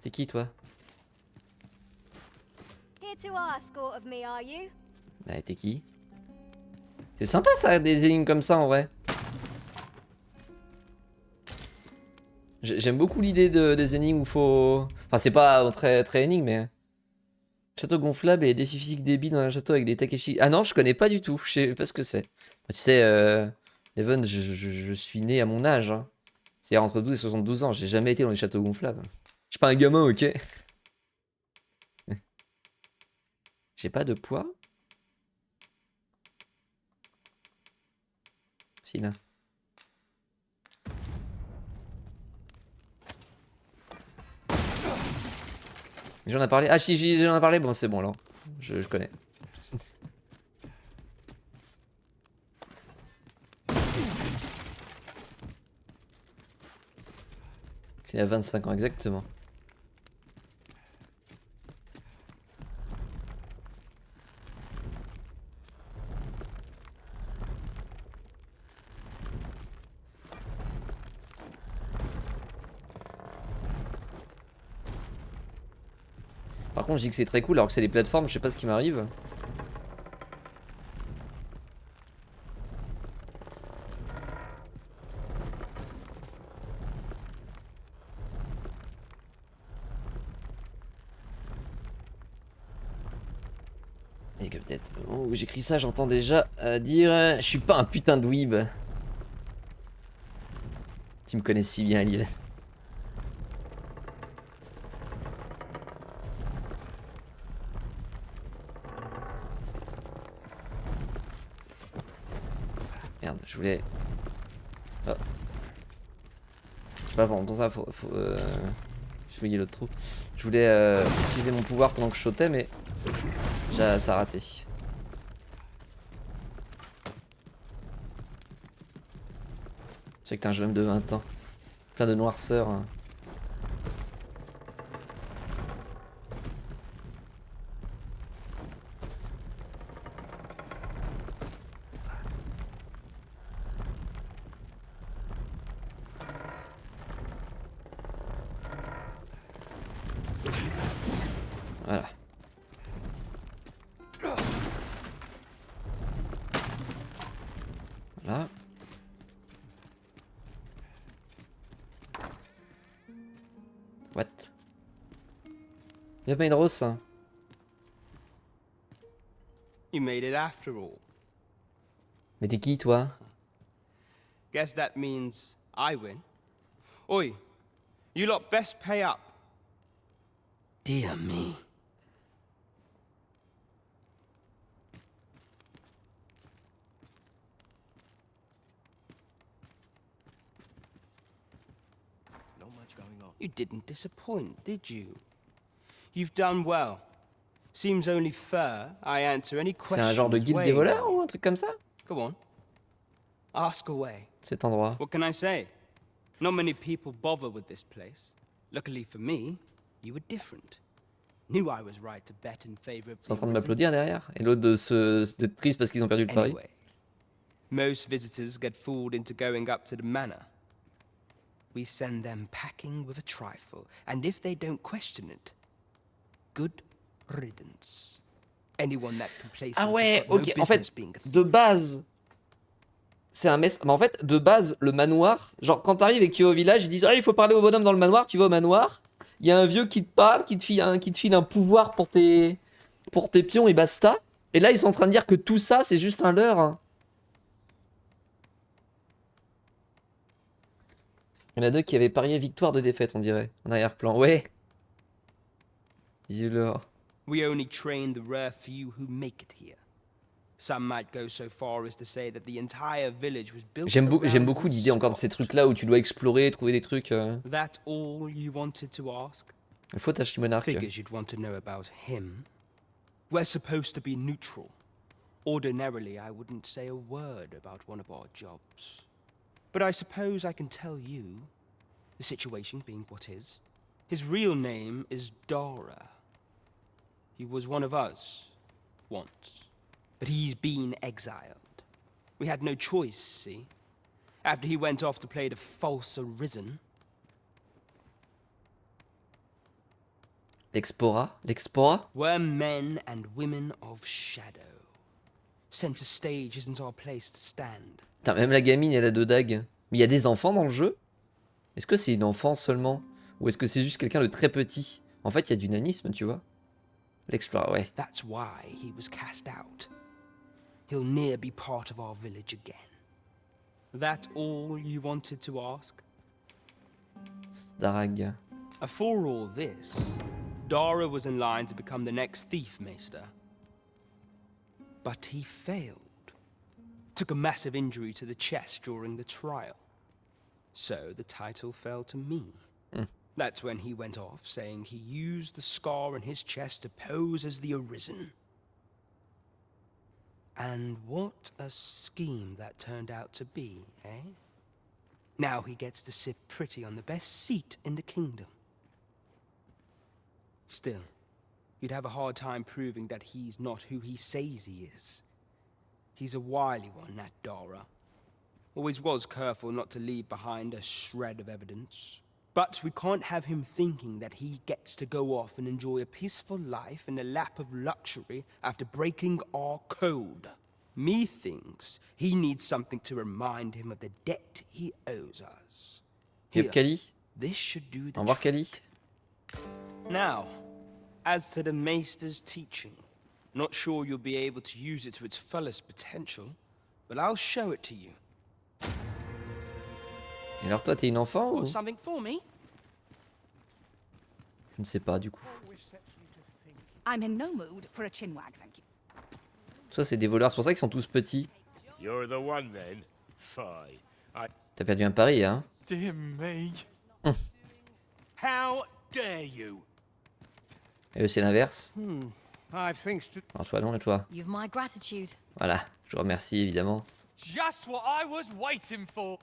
T'es qui toi? to ask aught of me, are you? Bah, t'es qui? C'est sympa ça, des énigmes comme ça en vrai. J'aime beaucoup l'idée des énigmes où faut... Enfin, c'est pas très énigme, mais... Château gonflable et les défis physiques débiles dans un château avec des Takeshi... Ah non, je connais pas du tout, je sais pas ce que c'est. Bah, tu sais, Leven, je suis né à mon âge. Hein. C'est entre 12 et 72 ans, j'ai jamais été dans les châteaux gonflables. Je suis pas un gamin, ok? J'ai pas de poids? Si, là. J'en ai parlé. Ah si, j'en ai parlé, bon c'est bon alors. Je connais. Il a 25 ans exactement. Par contre, je dis que c'est très cool alors que c'est des plateformes, je sais pas ce qui m'arrive. Et que peut-être, au moment où j'écris ça, j'entends déjà dire je suis pas un putain de weeb. Tu me connais si bien, Alias. Merde, je voulais... Oh. Je sais pas, pour ça, faut fouiller l'autre trou. Je voulais utiliser mon pouvoir pendant que je sautais, mais ça a raté. C'est que t'es un jeune homme de 20 ans. Plein de noirceur. Hein. Voilà. Voilà. What? Y'a pas une rose, hein. You made it after all. Mais t'es qui, toi? Guess that means I win. Oi, you lot best pay up. Dear me. Not much going on. You didn't disappoint, did you? You've done well. Seems only fair I answer any questions. C'est un genre de guilde des voleurs ou un truc comme ça? Go on. Ask away. Cet endroit. What can I say? Not many people bother with this place. Luckily for me, you were different. Knew I was right to bet in favor of. C'est en train de m'applaudir derrière. Et l'autre d'être triste parce qu'ils ont perdu le pari. Anyway, most visitors get fooled into going up to the manor. We send them packing with a trifle, and if they don't question it, good riddance. Anyone that complains. Ah ouais, ok. En fait, de base, c'est un mess. Mais en fait, de base, le manoir. Genre, quand t'arrives et que tu es au village, ils disent ah, il faut parler au bonhomme dans le manoir. Tu vas au manoir. Il y a un vieux qui te parle, qui te file un pouvoir pour tes pions et basta. Et là, ils sont en train de dire que tout ça, c'est juste un leurre. Hein. Il y en a deux qui avaient parié victoire de défaite, on dirait, en arrière-plan. Ouais. Dis-le. We only train the rare few who make it here. Some might go so far as to say that the entire village was built. J'aime beaucoup l'idée encore de ces trucs-là où tu dois explorer, trouver des trucs. That all you wanted to ask? Il faut t'acheter monarque. Figures you'd want to know about him. We're supposed to be neutral. Ordinarily, I wouldn't say a word about one of our jobs. But I suppose I can tell you, the situation being what is. His real name is Dara. He was one of us, once. But he's been exiled. We had no choice, see? After he went off to play the false arisen. L'expora? We're men and women of shadow. Center stage isn't our place to stand. Putain, même la gamine, elle a 2 dagues. Mais il y a des enfants dans le jeu? Est-ce que c'est une enfant seulement? Ou est-ce que c'est juste quelqu'un de très petit? En fait, il y a du nanisme, tu vois. L'explore, ouais. That's why he was cast out. He'll ne'er be part of our village again. That all you wanted to ask? Darag. For all this, Dara was in line to become the next thief, Maester. But he failed. Took a massive injury to the chest during the trial. So the title fell to me. That's when he went off, saying he used the scar on his chest to pose as the Arisen. And what a scheme that turned out to be, eh? Now he gets to sit pretty on the best seat in the kingdom. Still, you'd have a hard time proving that he's not who he says he is. He's a wily one, that Dara. Always was careful not to leave behind a shred of evidence. But we can't have him thinking that he gets to go off and enjoy a peaceful life in a lap of luxury after breaking our code. Methinks he needs something to remind him of the debt he owes us. Yep, Kali. This should do the Au revoir, Kali. Now, as to the Maester's teaching, not sure you'll be able to use it to its fullest potential, but I'll show it to you. Et alors toi, t'es une enfant ou... Something for me? Je ne sais pas, du coup. I'm in no mood for a chinwag, thank you. Ça, c'est des voleurs, c'est pour ça qu'ils sont tous petits. You're the one then. Fine. T'as perdu un pari, hein? Dear me. How dare you? Et eux, c'est l'inverse. I've things to... Alors toi, non, et toi? You've my gratitude. Voilà, je vous remercie, évidemment. Just what I was waiting for.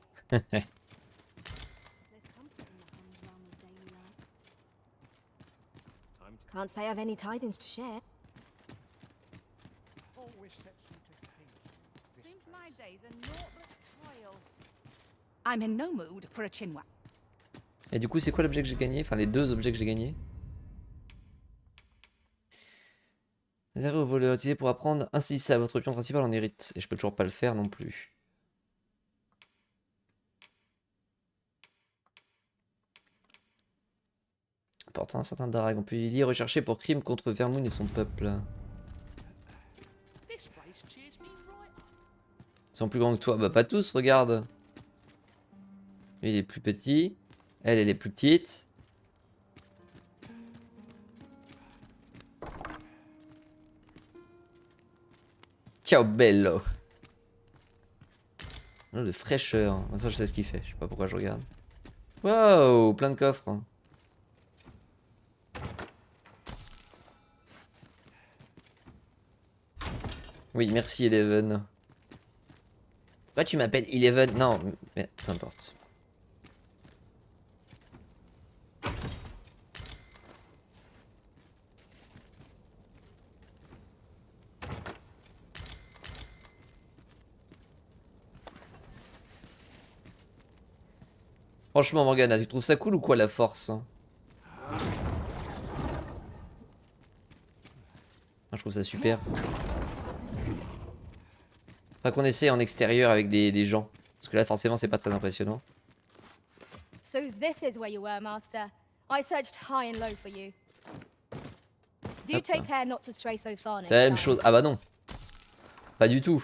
Can't say I've any tidings to share. Seems my days are naught but toil. I'm in no mood for a chinwag. Et du coup, c'est quoi l'objet que j'ai gagné? Enfin, les 2 objets que j'ai gagnés. Réservé au voleur, utilisé pour apprendre ainsi ça, votre pion principal en hérite. Et je peux toujours pas le faire non plus. Important un certain Darag. On peut y lire recherché pour crime contre Vermoon et son peuple. Ils sont plus grands que toi. Bah pas tous, regarde. Lui il est plus petit. Elle est plus petite. Ciao bello. Oh, de fraîcheur. Ça je sais ce qu'il fait. Je sais pas pourquoi je regarde. Wow, plein de coffres. Oui, merci Eleven. Pourquoi tu m'appelles Eleven? Non, mais peu importe. Franchement, Morgana, tu trouves ça cool ou quoi la force? Moi, je trouve ça super. Faudra qu'on essaie en extérieur avec des gens. Parce que là, forcément, c'est pas très impressionnant. So this is where you were, Master. I searched high and low for you. Do take care not to stray so far next C'est la même time. chose. Ah bah non. Pas du tout.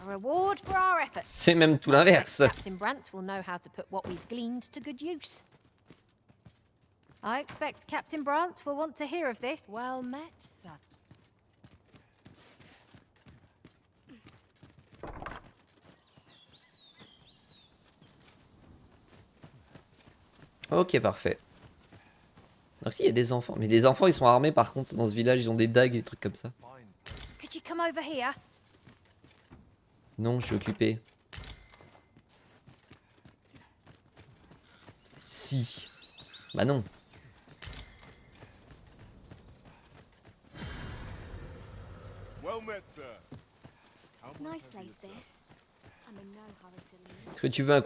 A reward for our efforts. C'est même tout l'inverse. Captain Brandt will know how to put what we've gleaned to good use. I expect Captain Brandt will want to hear of this. Well met, sir. Ok, parfait. Donc si, il y a des enfants. Mais les enfants, ils sont armés par contre dans ce village. Ils ont des dagues et des trucs comme ça. Could you come over here? Non, je suis occupé. Si. Bah non. Well met, sir. Nice place this. I'm in no hurry to leave. Est-ce que tu veux un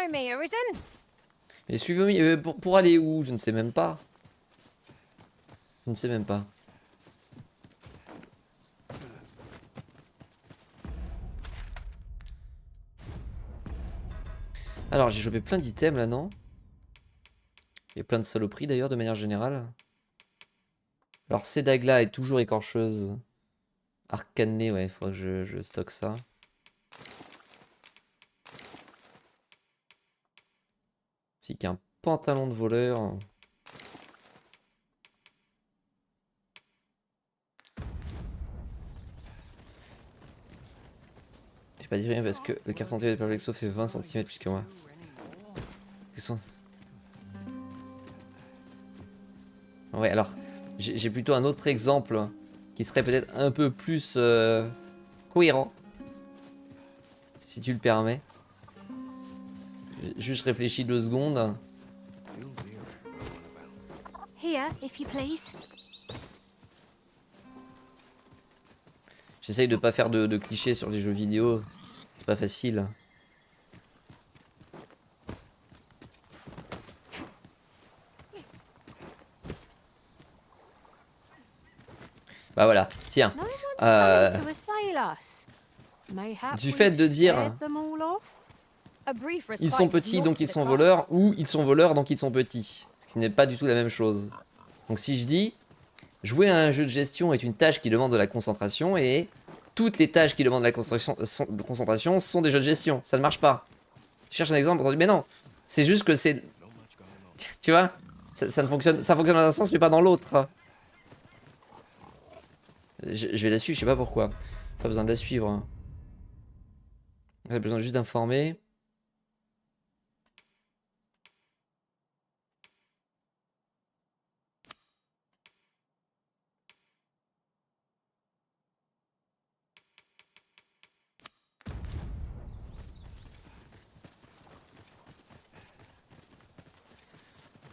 follow me, Arisen. Mais suivez-moi, pour aller où? Je ne sais même pas. Je ne sais même pas. Alors, j'ai chopé plein d'items là, non? Il y a plein de saloperies d'ailleurs, de manière générale. Alors, ces dagues-là est toujours écorcheuse. Arcanée, ouais, il faudrait que je stocke ça. Ici, qu'il y a un pantalon de voleur. J'ai pas dit rien parce que le carton de Perplexo fait 20 cm plus que moi. Ouais, alors, j'ai plutôt un autre exemple qui serait peut-être un peu plus cohérent, si tu le permets. Juste réfléchis 2 secondes. Here, if you please. J'essaye de pas faire de clichés sur les jeux vidéo, c'est pas facile. Bah voilà, tiens. Du fait de dire ils sont petits donc ils sont voleurs, ou ils sont voleurs donc ils sont petits, ce qui n'est pas du tout la même chose. Donc si je dis jouer à un jeu de gestion est une tâche qui demande de la concentration, et toutes les tâches qui demandent de la concentration sont des jeux de gestion, ça ne marche pas. Tu cherches un exemple, mais non, c'est juste que c'est, tu vois, ça ne fonctionne, ça fonctionne dans un sens mais pas dans l'autre. Je vais la suivre, je sais pas pourquoi. Pas besoin de la suivre. J'ai besoin juste d'informer.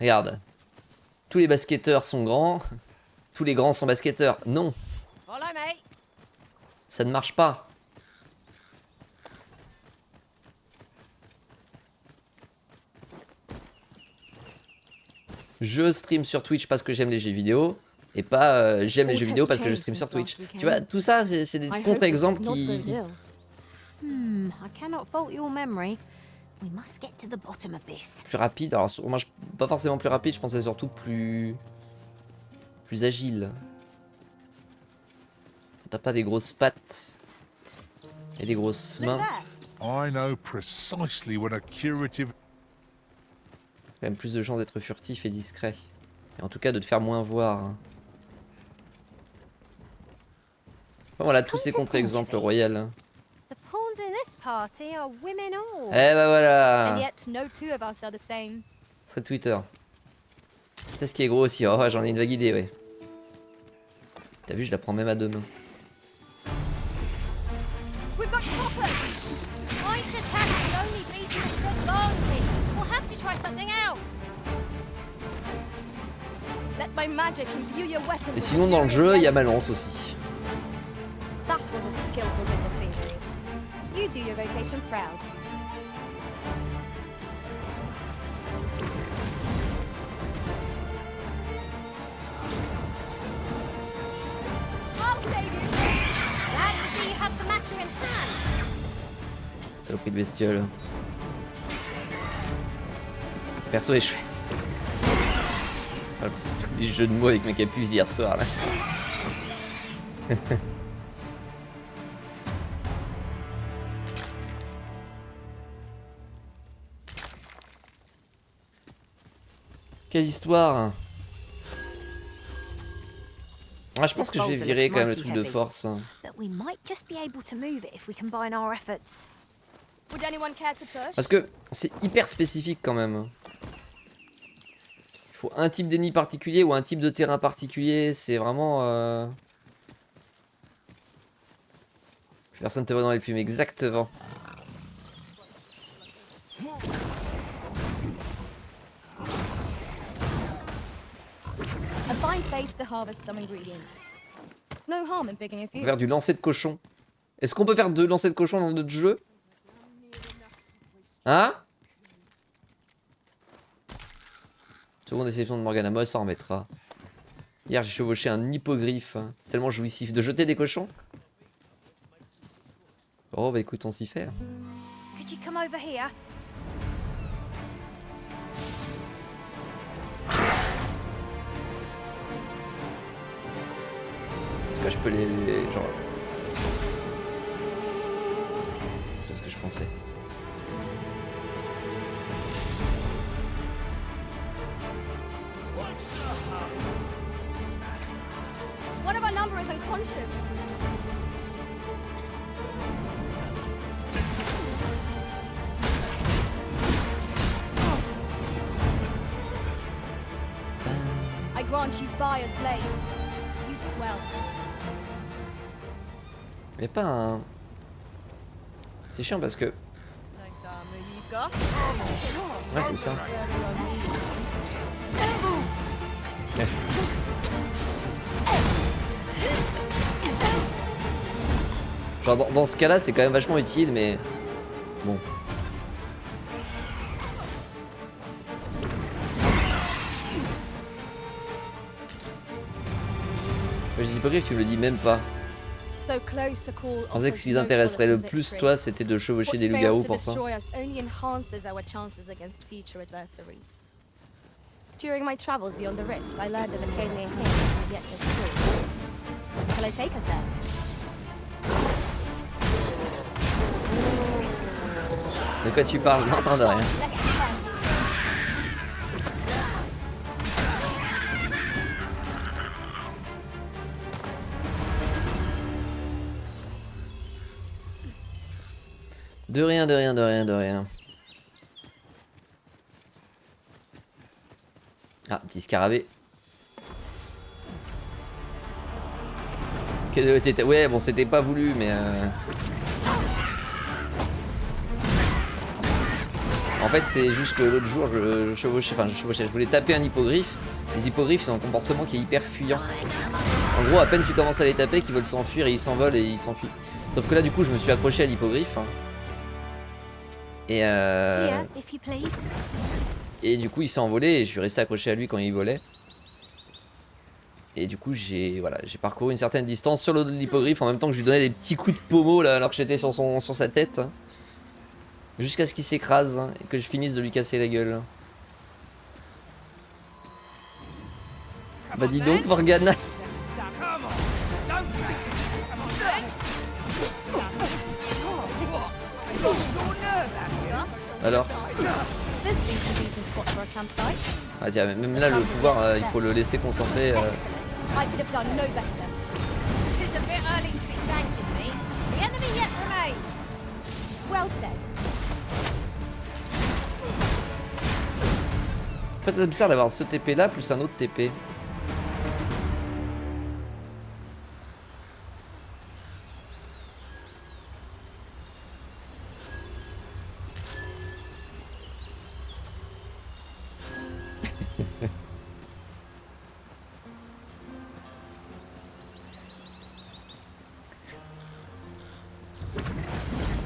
Regarde. Tous les basketteurs sont grands. Tous les grands sont basketteurs. Non. Ça ne marche pas. Je stream sur Twitch parce que j'aime les jeux vidéo, et pas j'aime les jeux vidéo parce que je stream sur Twitch. Tu vois, tout ça, c'est des contre-exemples qui... Plus rapide, alors moi, pas forcément plus rapide, je pensais surtout plus agile. T'as pas des grosses pattes et des grosses mains. I know precisely what a curative... Quand même plus de chances d'être furtif et discret. Et en tout cas de te faire moins voir. Enfin, voilà, tous ces contre-exemples royaux. Eh bah voilà. C'est Twitter. C'est ce qui est gros aussi. Oh, j'en ai une vague idée, ouais. T'as vu, je la prends même à 2 mains. Et sinon dans le jeu, il y a ma lance aussi. Saloperie de bestiole. Perso est chouette. Voilà, c'est tous les jeux de mots avec ma capuce d'hier soir là. Quelle histoire. Ah, je pense que je vais virer quand même le truc de force. Parce que c'est hyper spécifique quand même. Il faut un type d'ennemi particulier ou un type de terrain particulier. C'est vraiment... Personne ne te voit dans les plumes, exactement. On peut faire du lancer de cochon. Est-ce qu'on peut faire 2 lancers de cochon dans notre jeu? Hein? Seconde déception de Morgana, moi ça en remettra. Hier j'ai chevauché un hippogriffe. Hein. C'est tellement jouissif de jeter des cochons. Oh bah écoute, on s'y fait. Could you come over here? Est-ce que je peux les genre... C'est ce que je pensais. One of our number is unconscious. I grant you fire's blaze. Use it well. Mais pas un... C'est chiant parce que... Ouais c'est ça. Ouais. Genre dans ce cas là c'est quand même vachement utile mais... Bon. Les hippogriffes tu me le dis même pas. Je pensais que ce qui t'intéresserait le plus, toi, c'était de chevaucher des loups-garous pour ça. During my travels beyond the rift, I learned of a king near here I have yet to explore. Shall I take us there? De quoi tu parles? J'entends de rien. De rien, de rien, de rien, de rien. Ah, petit scarabée. Ouais, bon, c'était pas voulu, mais... En fait, c'est juste que l'autre jour, je chevauchais, je voulais taper un hippogriffe. Les hippogriffes, c'est un comportement qui est hyper fuyant. En gros, à peine tu commences à les taper, qu'ils veulent s'enfuir et ils s'envolent et ils s'enfuient. Sauf que là, du coup, je me suis accroché à l'hippogriffe. Et du coup il s'est envolé et je suis resté accroché à lui quand il volait. Et du coup j'ai parcouru une certaine distance sur le dos de l'hippogriffe en même temps que je lui donnais des petits coups de pommeau là, alors que j'étais sur sa tête. Hein, jusqu'à ce qu'il s'écrase hein, et que je finisse de lui casser la gueule. Bah dis donc Morgana. Alors ah tiens, même là le pouvoir il faut le laisser concentrer. En fait c'est bizarre d'avoir ce TP là plus un autre TP.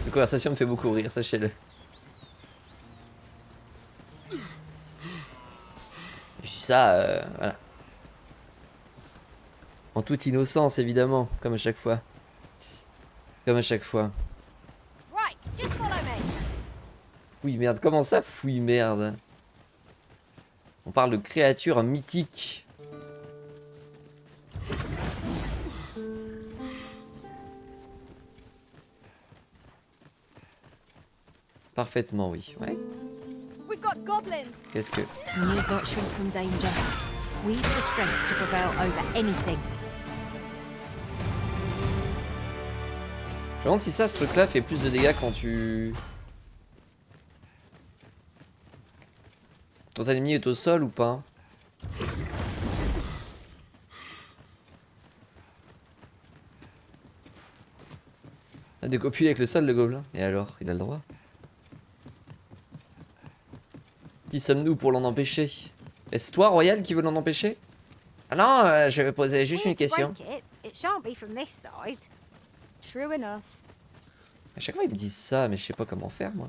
Cette conversation me fait beaucoup rire, sachez-le. Je dis ça, voilà. En toute innocence, évidemment, comme à chaque fois. Comme à chaque fois. Fouille merde, comment ça fouille merde? On parle de créatures mythiques. Parfaitement, oui. Ouais. Qu'est-ce que... You need not shrink from danger. We've the strength to prevail over anything. Je me demande si ça, ce truc-là, fait plus de dégâts quand tu... Quand ton ennemi est au sol ou pas? Il a des copules avec le sol, le gobelin. Et alors, il a le droit. Qui sommes-nous pour l'en empêcher? Est-ce toi, Royal, qui veut l'en empêcher? Ah non, je vais poser juste une question. À chaque fois, ils me disent ça, mais je sais pas comment faire, moi.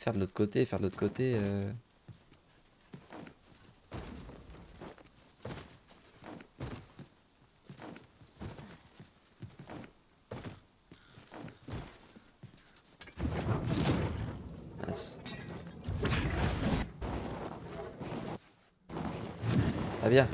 Faire de l'autre côté, faire de l'autre côté. Mince. Ah bien.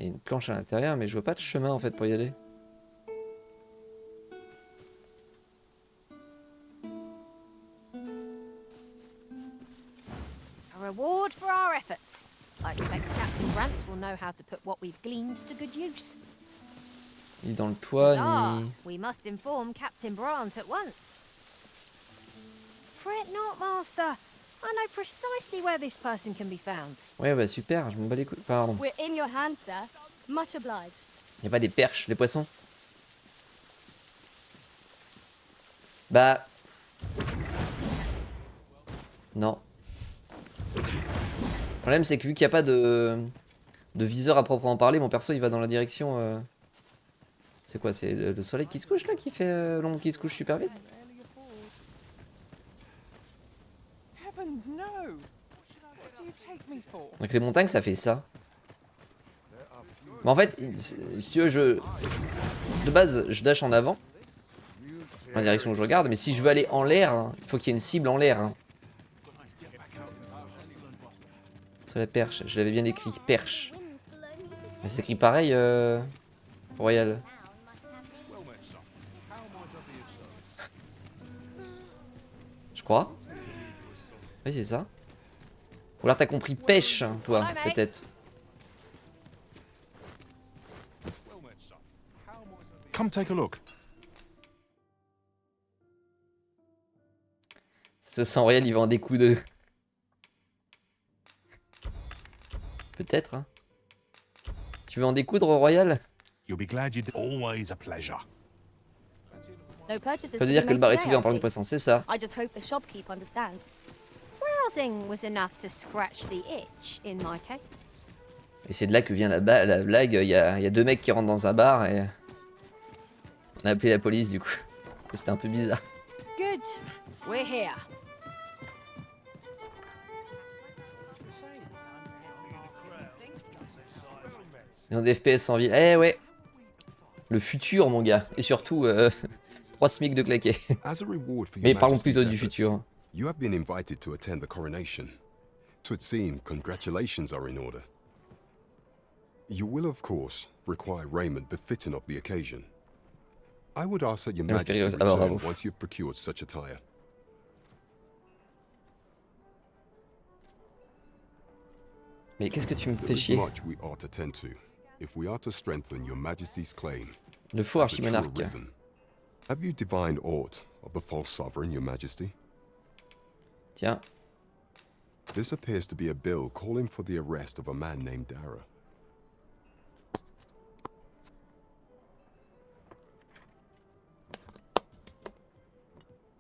Il y a une planche à l'intérieur, mais je vois pas de chemin en fait pour y aller. A reward for our efforts. I expect Captain Brant will know how to put what we've gleaned to good use. Ni dans le toit, Ah, ni... we must inform Captain Brant at once. Fret not, Master. I know precisely where this person can be found. Ouais, bah super, je m'en bats les couilles. Pardon. We're in your hands, sir. Much obliged. Y a pas des perches, des poissons? Bah... Non. Le problème c'est que vu qu'il n'y a pas de viseur à proprement parler, mon perso il va dans la direction... C'est quoi? C'est le soleil qui se couche là qui fait l'ombre qui se couche super vite? Donc les montagnes ça fait ça. Mais en fait, si tu veux, de base je dash en avant. Dans la direction où je regarde, mais si je veux aller en l'air, hein, il faut qu'il y ait une cible en l'air. Hein. Sur la perche, je l'avais bien écrit, perche. Mais c'est écrit pareil, Royal. Je crois. Oui, c'est ça. Ou alors t'as compris pêche, hein, toi, peut-être. Come take a look. Ce sang Royal, il va en des coups de... Peut-être, hein. Tu veux en découdre, Royal? You'll be glad you did. Always a pleasure. No purchases Ça veut to dire be que le made bar est today, ouvert en I parlant de see. poisson, c'est ça. I just hope the shopkeep understands. Browsing was enough to scratch the itch, in my case. Et c'est de là que vient la blague. Il y a deux mecs qui rentrent dans un bar et... On a appelé la police, du coup. C'était un peu bizarre. Good. We're here. Et en FPS en ville. Eh ouais. Le futur, mon gars. Et surtout, 3 SMIC de claquer. As a reward for Mais your parlons plutôt Majesty's du efforts, futur. You have been invited to attend the coronation. 'Twould seem congratulations are in order. You will, of course, require raiment befitting of the occasion. I would ask that your Majesty return once you've procured such attire. Mais qu'est-ce que tu me fais There is chier? much we ought to tend to, if we are to strengthen your Majesty's claim. Le faux as the true archimonarque. arisen. Have you divined aught of the false sovereign, your Majesty? Tiens. This appears to be a bill calling for the arrest of a man named Dara.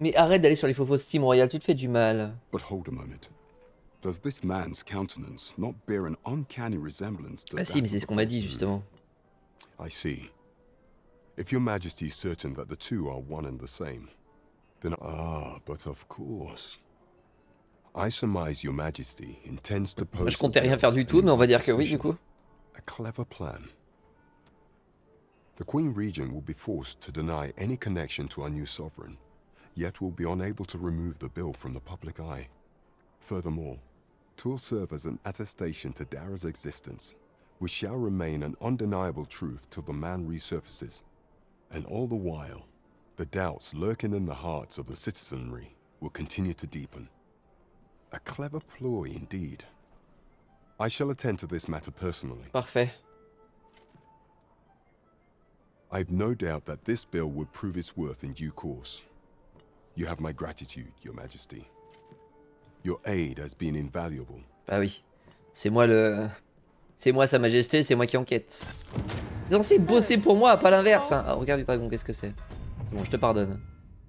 Mais arrête d'aller sur les faux Steam, Royal, tu te fais du mal. But hold a moment. Does this man's countenance not bear an uncanny resemblance to Ah si, mais c'est ce qu'on m'a dit, justement. I see. If your Majesty is certain that the two are one and the same, then but of course. I surmise your Majesty intends to post... Je comptais rien faire du tout, mais on va dire que oui, du coup. A clever plan. The Queen Regent will be forced to deny any connection to our new sovereign, yet will be unable to remove the bill from the public eye. Furthermore, 'twill serve as an attestation to Dara's existence, which shall remain an undeniable truth till the man resurfaces. And all the while, the doubts lurking in the hearts of the citizenry will continue to deepen. A clever ploy indeed. I shall attend to this matter personally. Parfait. I've no doubt that this bill would prove its worth in due course. You have my gratitude, Your Majesty. Your aid has been invaluable. Bah oui. C'est moi le... C'est moi Sa Majesté, c'est moi qui enquête. T'es censé bosser pour moi, pas l'inverse. Hein. Ah, regarde du dragon, qu'est-ce que c'est? Bon, je te pardonne.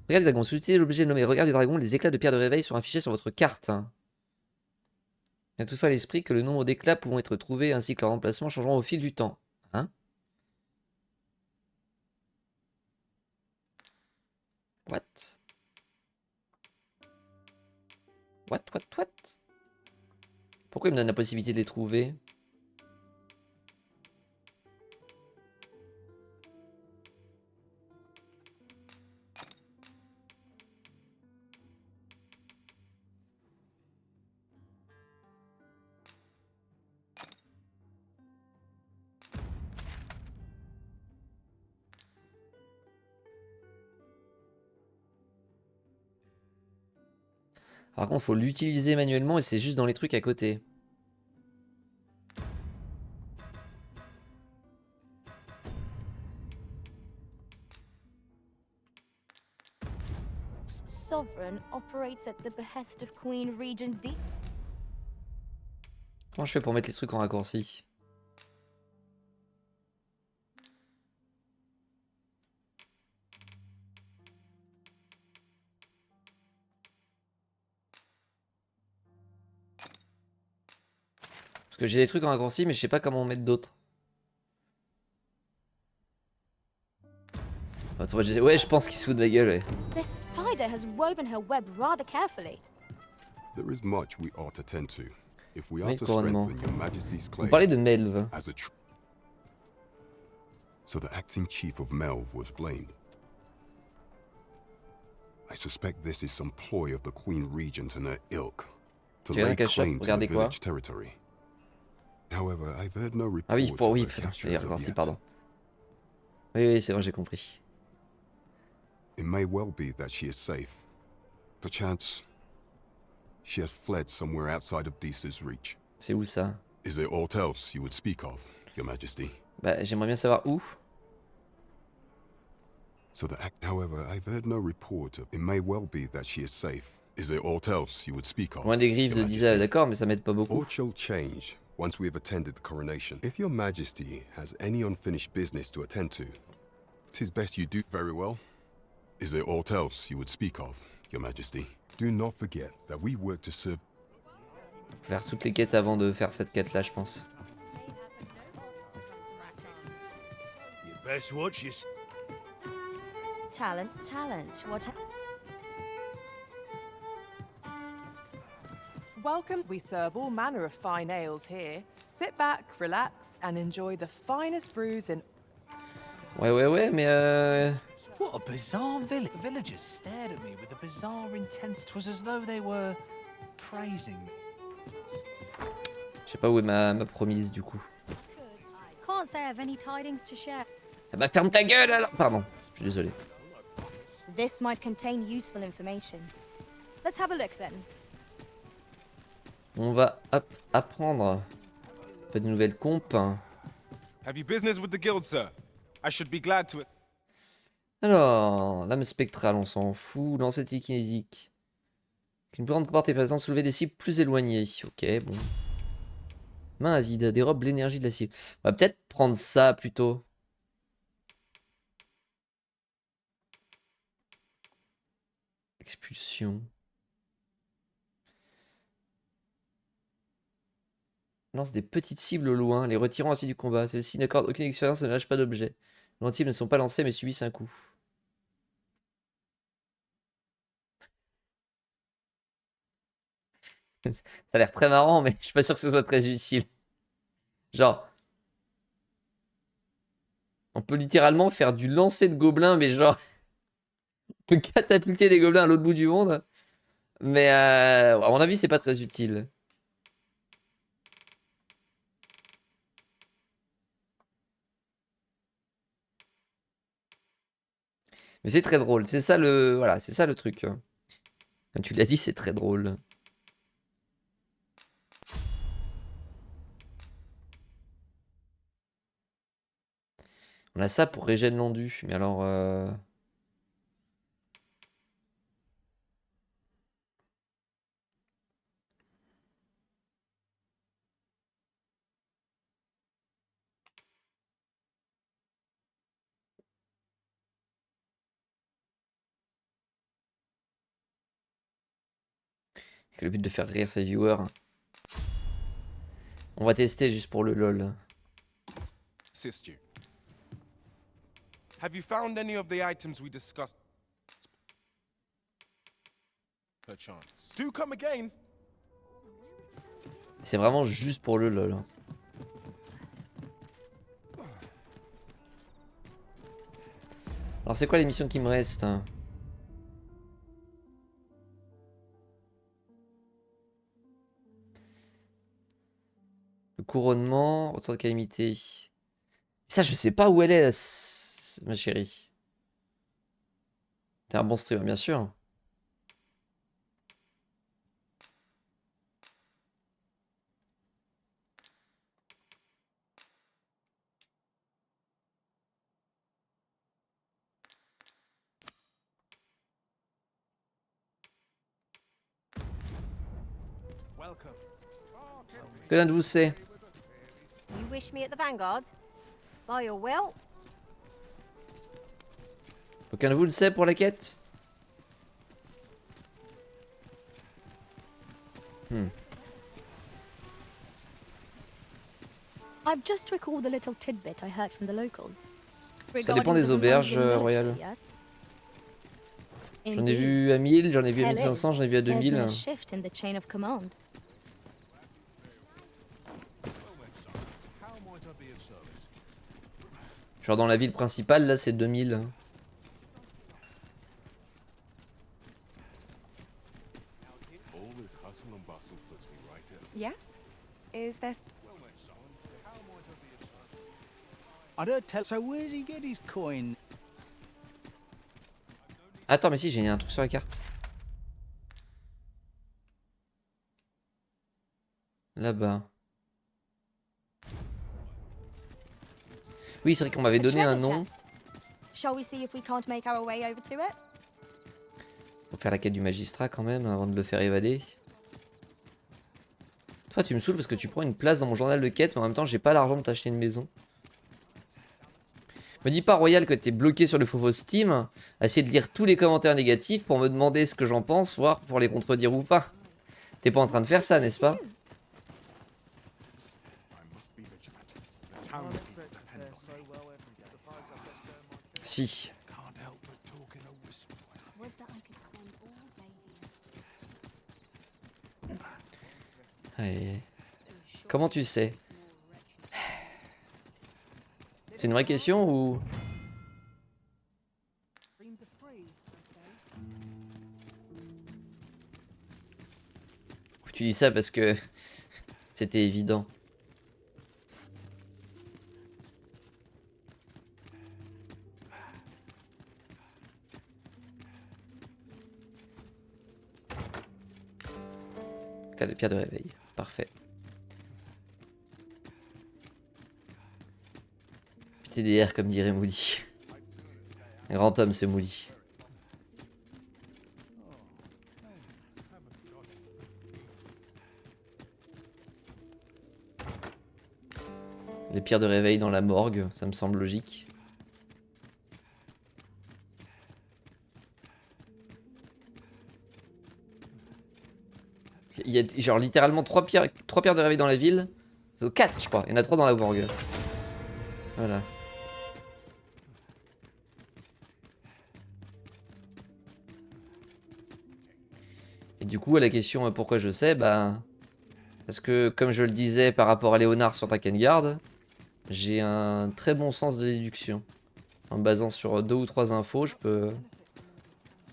Regarde du dragon, si vous utilisez l'objet nommé Regarde du dragon, les éclats de pierre de réveil seront affichés sur votre carte. Hein. Il y a toutefois à l'esprit que le nombre d'éclats pouvant être trouvés ainsi que leur emplacement changeront au fil du temps. Hein? What? What? Pourquoi il me donne la possibilité de les trouver? Par contre, il faut l'utiliser manuellement et c'est juste dans les trucs à côté. Sovereign operates at the behest of Queen Regent D. Comment je fais pour mettre les trucs en raccourci? Parce que j'ai des trucs en raccourci, mais je sais pas comment en mettre d'autres. Attends, ouais, je pense qu'il se fout de ma gueule, ouais. This spider has woven her web rather carefully. There is much we ought to tend to. If we Oui, are to couronnement. strengthen your majesty's Vous claim parlez de Melve. as a So the acting chief of Melve was blamed. I suspect this is some ploy of the Queen Regent and her ilk to Tu viens lay de cacher, claim to the regardez quoi? village territory. However, I've heard no Ah oui, report oui, of their putain, capture j'ai as of raccourci, yet. pardon. Oui, c'est bon, j'ai compris. It may well be that she is safe. Perchance, she has fled somewhere outside of Deesa's reach. C'est où ça? Is there aught else you would speak of, Your Majesty? Bah, j'aimerais bien savoir où. So the act, however, I've heard no report of. It may well be that she is safe. Is there aught else you would speak of? Loin des griffes de Your Disa, Majesty? d'accord, mais ça m'aide pas beaucoup. Aught shall change once we have attended the coronation. If Your Majesty has any unfinished business to attend to, 'tis best you do very well. Is there aught else you would speak of, Your Majesty? Do not forget that we work to serve. Faire toutes les quêtes avant de faire cette quête là, je pense. You best watch your... Talent. What? Welcome. We serve all manner of fine ales here. Sit back, relax, and enjoy the finest brews in... Ouais, mais What a bizarre village. The villagers stared at me with a bizarre intensity. It was as though they were praising me. je sais pas où est ma promise du coup. Can't say I've any tidings to share. Ah bah ferme ta gueule alors. Pardon, je suis désolé. This might contain useful information. Let's have a look then. On va apprendre. Pas de nouvelles compes. Have you business with the guild, sir? I should be glad to... Alors, lame spectrale, on s'en fout. Lancer télékinésique. Une plus grande portée permettant de soulever des cibles plus éloignées. Ok, bon. Main à vide, dérobe l'énergie de la cible. On va peut-être prendre ça plutôt. Expulsion. Lance des petites cibles au loin, les retirant ainsi du combat. Celles-ci n'accordent aucune expérience et ne lâchent pas d'objet. Les cibles ne sont pas lancées mais subissent un coup. Ça a l'air très marrant, mais je suis pas sûr que ce soit très utile. Genre, on peut littéralement faire du lancer de gobelins, mais genre, on peut catapulter les gobelins à l'autre bout du monde. Mais à mon avis, c'est pas très utile. Mais c'est très drôle, c'est ça le, voilà, c'est ça le truc. Comme tu l'as dit, c'est très drôle. On a ça pour régène l'endu, mais alors... le but de faire rire ses viewers. On va tester juste pour le lol. Assist you. Have you found any of the items we discussed? Perchance. Do come again. C'est vraiment juste pour le lol. Alors c'est quoi les missions qui me restent? Le couronnement, retour de calamité. Ça je sais pas où elle est, ma chérie. T'es un bon streamer bien sûr. Que l'un de vous sait? You wish me at the Vanguard? By your will? Aucun de vous le sait pour la quête? I've just recalled a little tidbit I heard from the locals. Ça dépend des auberges royales. J'en ai vu à 1000, j'en ai vu à 1500, j'en ai vu à 2000. Genre dans la ville principale, là c'est 2000. Yes? Is there... I don't tell. So where's he get his coin? Attends, mais si, j'ai un truc sur la carte. Là-bas. Oui, c'est vrai qu'on m'avait donné un nom. Shall we see if we can't make our way over to it? Faut faire la quête du magistrat quand même avant de le faire évader. Toi, tu me saoules parce que tu prends une place dans mon journal de quête, mais en même temps, j'ai pas l'argent de t'acheter une maison. Me dis pas, Royal, que t'es bloqué sur le faux Steam, à essayer de lire tous les commentaires négatifs pour me demander ce que j'en pense, voire pour les contredire ou pas. T'es pas en train de faire ça, n'est-ce pas? Si. Ouais. Comment tu sais? C'est une vraie question ou... Tu dis ça parce que c'était évident. Cas de pierre de réveil. Parfait. TDR comme dirait Moody. Un grand homme c'est Moody. Les pierres de réveil dans la morgue, ça me semble logique. Il y a genre littéralement 3 pierres de réveil dans la ville. 4 je crois, il y en a 3 dans la morgue. Voilà. Et du coup, à la question pourquoi je sais, bah... Parce que, comme je le disais par rapport à Léonard sur Drakengard, j'ai un très bon sens de déduction. En me basant sur 2 ou 3 infos, je peux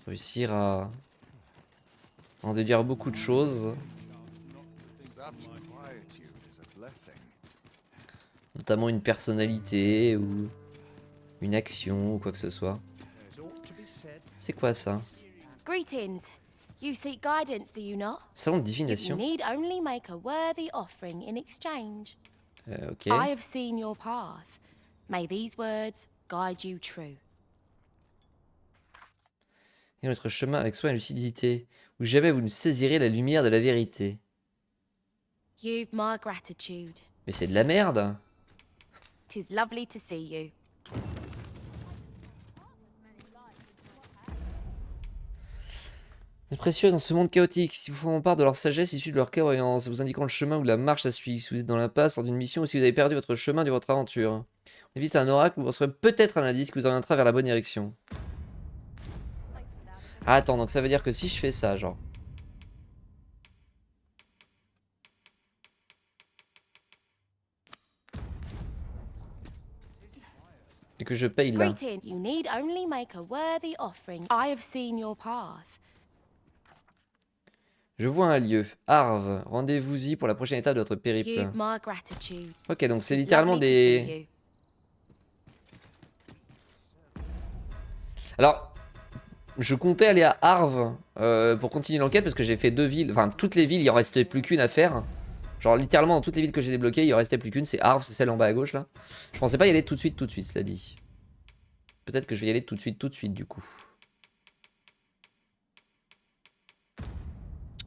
réussir à en déduire beaucoup de choses. Notamment une personnalité ou une action ou quoi que ce soit. C'est quoi ça? Greetings. You seek guidance, do you not? Salon de divination. You need only make a worthy offering in exchange. Ok. I have seen your path. May these words guide you true. Et notre chemin avec soin et lucidité, où jamais vous ne saisirez la lumière de la vérité. You've my gratitude. Mais c'est de la merde. 'Tis lovely to see you. Précieux dans ce monde chaotique, si vous font part de leur sagesse issue de leur clairvoyance, vous indiquant le chemin ou la marche à suivre, si vous êtes dans l'impasse lors d'une mission ou si vous avez perdu votre chemin de votre aventure. On évite un oracle, vous recevrez peut-être un indice qui vous orientera vers la bonne direction. Ah, attends, donc ça veut dire que si je fais ça, genre... Et que je paye là. Greeting. You need only make a worthy offering. I have seen your path. Je vois un lieu. Arve. Rendez-vous-y pour la prochaine étape de votre périple. You've my gratitude. Ok, donc c'est It's littéralement lovely to des... see you. Alors, je comptais aller à Arve pour continuer l'enquête parce que j'ai fait 2 villes. Enfin, toutes les villes, il en restait plus qu'une à faire. Genre, littéralement, dans toutes les villes que j'ai débloquées, il en restait plus qu'une. C'est Arve, c'est celle en bas à gauche là. Je pensais pas y aller tout de suite, cela dit. Peut-être que je vais y aller tout de suite, du coup.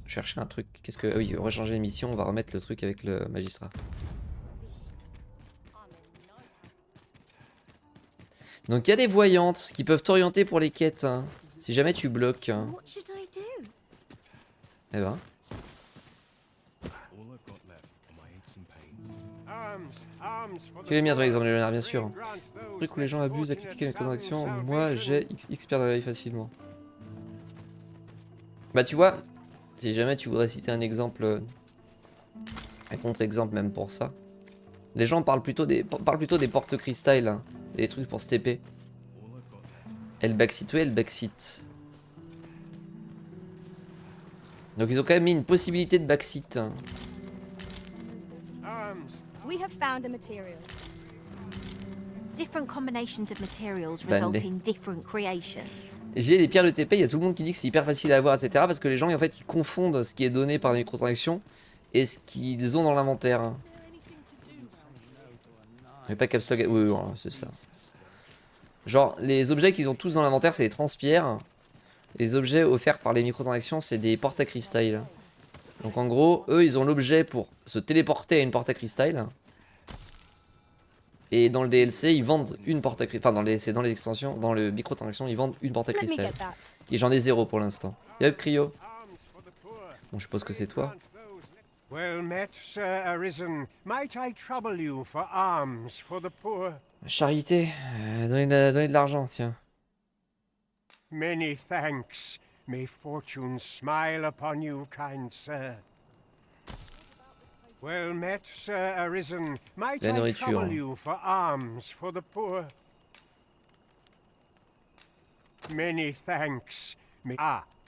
Chercher un truc. Qu'est-ce que... Ah oui, on va changer l'émission, on va remettre le truc avec le magistrat. Donc il y a des voyantes qui peuvent t'orienter pour les quêtes. Hein, si jamais tu bloques. Hein. Eh ben. Tu es bien toi l'exemple de Léonard, bien sûr. Un truc où les gens abusent à critiquer les transactions, moi j'ai XP de réveil facilement. Bah tu vois, si jamais tu voudrais citer un exemple, un contre-exemple même pour ça. Les gens parlent plutôt des portes cristal, hein, des trucs pour se TP. Elle backseat, oui elle backseat. Donc ils ont quand même mis une possibilité de backseat. Hein. We have found a material. Different combinations of materials result in different creations. J'ai les pierres de TP, il y a tout le monde qui dit que c'est hyper facile à avoir, etc. Parce que les gens en fait ils confondent ce qui est donné par les microtransactions et ce qu'ils ont dans l'inventaire. Mais pas caps lock, oui, voilà, c'est ça. Genre les objets qu'ils ont tous dans l'inventaire c'est des transpierres. Les objets offerts par les microtransactions c'est des portes à cristal. Donc en gros, eux ils ont l'objet pour se téléporter à une porte à cristal. Et dans le DLC, ils vendent une porte à cristal. Enfin, dans les extensions, dans le microtransaction, ils vendent une porte à cristal. Et j'en ai 0 pour l'instant. Yep, Cryo. Bon, je suppose que c'est toi. Well met, Sir Arisen. Might I trouble you for alms for the poor? Charité. Donnez de l'argent, tiens. Many thanks. May fortune smile upon you, kind sir. Well met, Sir Arisen. Might I trouble you for alms for the poor? Many thanks.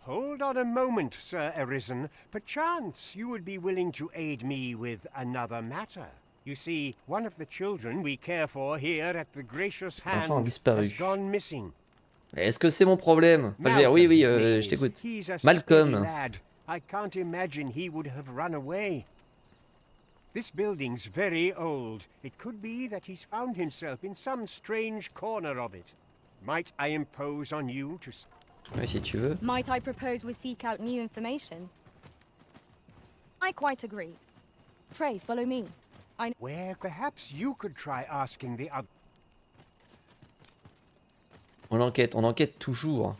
Hold on a moment, Sir Arisen. Perchance you would be willing to aid me with another matter. You see, one of the children we care for here at the gracious hand has gone missing. Est-ce que c'est mon problème? Enfin, je veux dire, oui, je t'écoute. Malcolm. I can't imagine he would have run away. This building's very old. It could be that he's found himself in some strange corner of it. Might I impose on you to... Oui, si tu veux. Might I propose we seek out new information? I quite agree. Pray, follow me. Where perhaps you could try asking the other... On enquête toujours.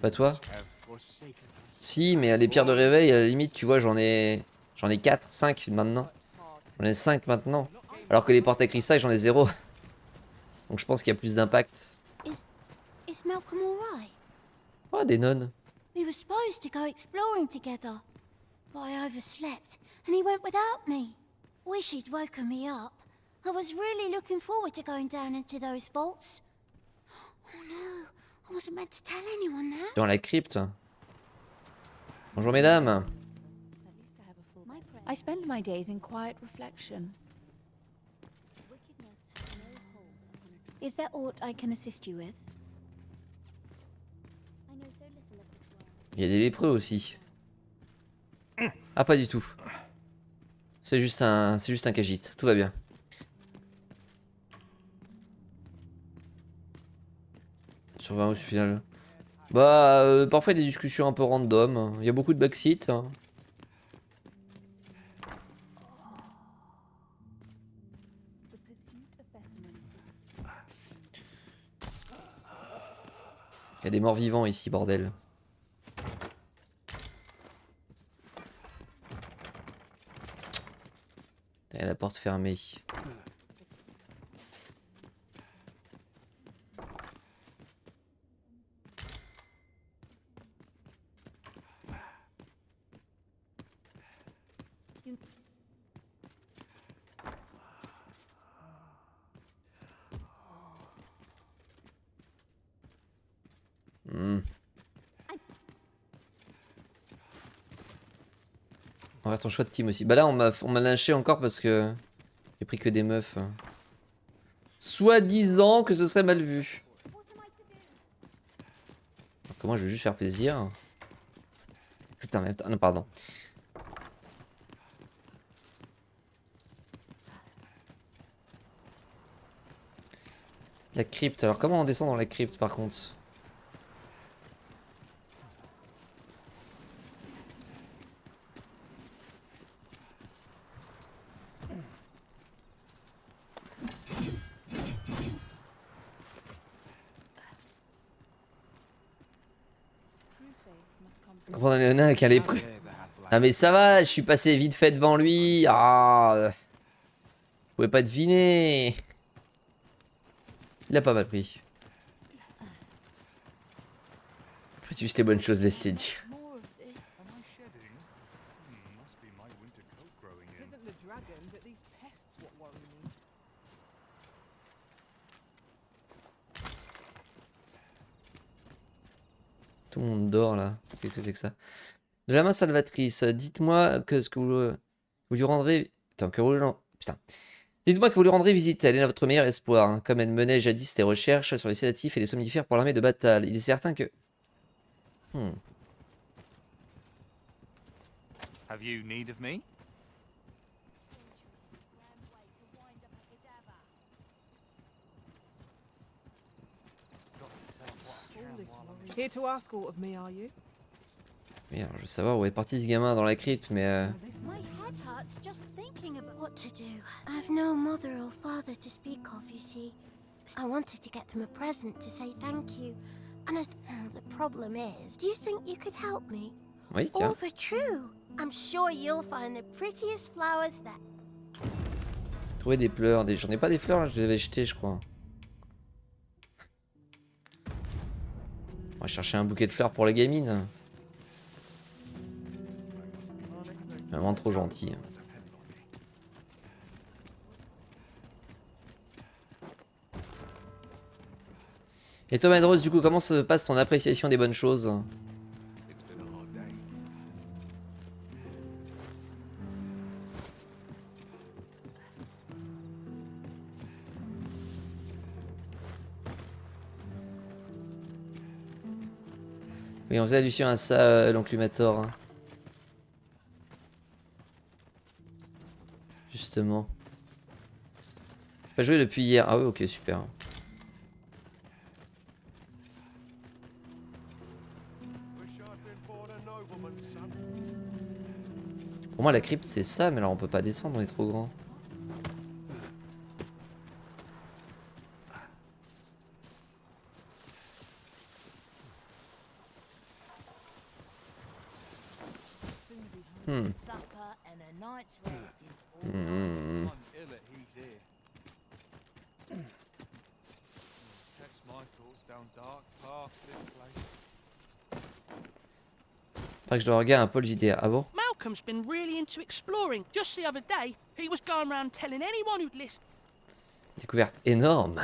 Pas toi? Si, mais les pierres de réveil, à la limite, tu vois, j'en ai 4, 5 maintenant. J'en ai 5 maintenant. Alors que les portes à cristal, j'en ai 0. Donc je pense qu'il y a plus d'impact. Is Malcolm all right? Oh, des nonnes. We were supposed to go exploring together, but I overslept and he went without me. Wish he'd woken me up. I was really looking forward to going down into those vaults. Oh no, I wasn't meant to tell anyone that. Dans la crypte. Bonjour mesdames. I spend my days in quiet reflection. Is there aught I can assist you with? Il y a des lépreux aussi. Ah, pas du tout. C'est juste un cagite. Tout va bien. Sur 20 au final. Bah, parfois des discussions un peu random. Il y a beaucoup de backseat. Hein. Il y a des morts vivants ici, bordel. Il y a la porte fermée. On va faire ton choix de team aussi. Bah là on m'a lynché encore parce que j'ai pris que des meufs. Soi-disant que ce serait mal vu. Donc moi je veux juste faire plaisir. Tout en même temps. Non pardon. La crypte. Alors comment on descend dans la crypte par contre? Comprendre le nain qui a les prix. Ah mais ça va, je suis passé vite fait devant lui. Ah, je pouvais pas deviner. Il a pas mal pris. Faites juste les bonnes choses, laissez dire. Tout le monde dort là. Qu'est-ce que c'est que ça? De la main salvatrice, dites-moi que ce que vous lui rendrez. Attends, que vous. Putain. Dites-moi que vous lui rendrez visite. Elle est votre meilleur espoir. Hein. Comme elle menait jadis des recherches sur les sédatifs et les somnifères pour l'armée de Batal. Il est certain que. Have you need of me? Here to ask aught of me, are you? Oui, alors je veux savoir où est parti ce gamin dans la crypte, mais. My head hurts just thinking about what to do. I've no mother or father to speak of, you see. I wanted to get them a present to say thank you. And the problem is, do you think you could help me? Oui, tiens. All for true. I'm sure you'll find the prettiest flowers there. Trouver des fleurs. J'en ai pas des fleurs là, je les avais jetées, je crois. On va chercher un bouquet de fleurs pour la gamine. Vraiment trop gentil. Et Tom Rose, du coup, comment se passe ton appréciation des bonnes choses? Oui, on faisait allusion à ça, l'enclumator. Hein. Justement. Pas joué depuis hier. Ah oui, ok, super. Pour moi, la crypte, c'est ça, mais alors on peut pas descendre, on est trop grand. Faudrait que je le regarde un peu le JDR. Ah bon? Malcolm's been really into exploring. Just the other day, he was going around telling anyone who'd listen. Découverte énorme.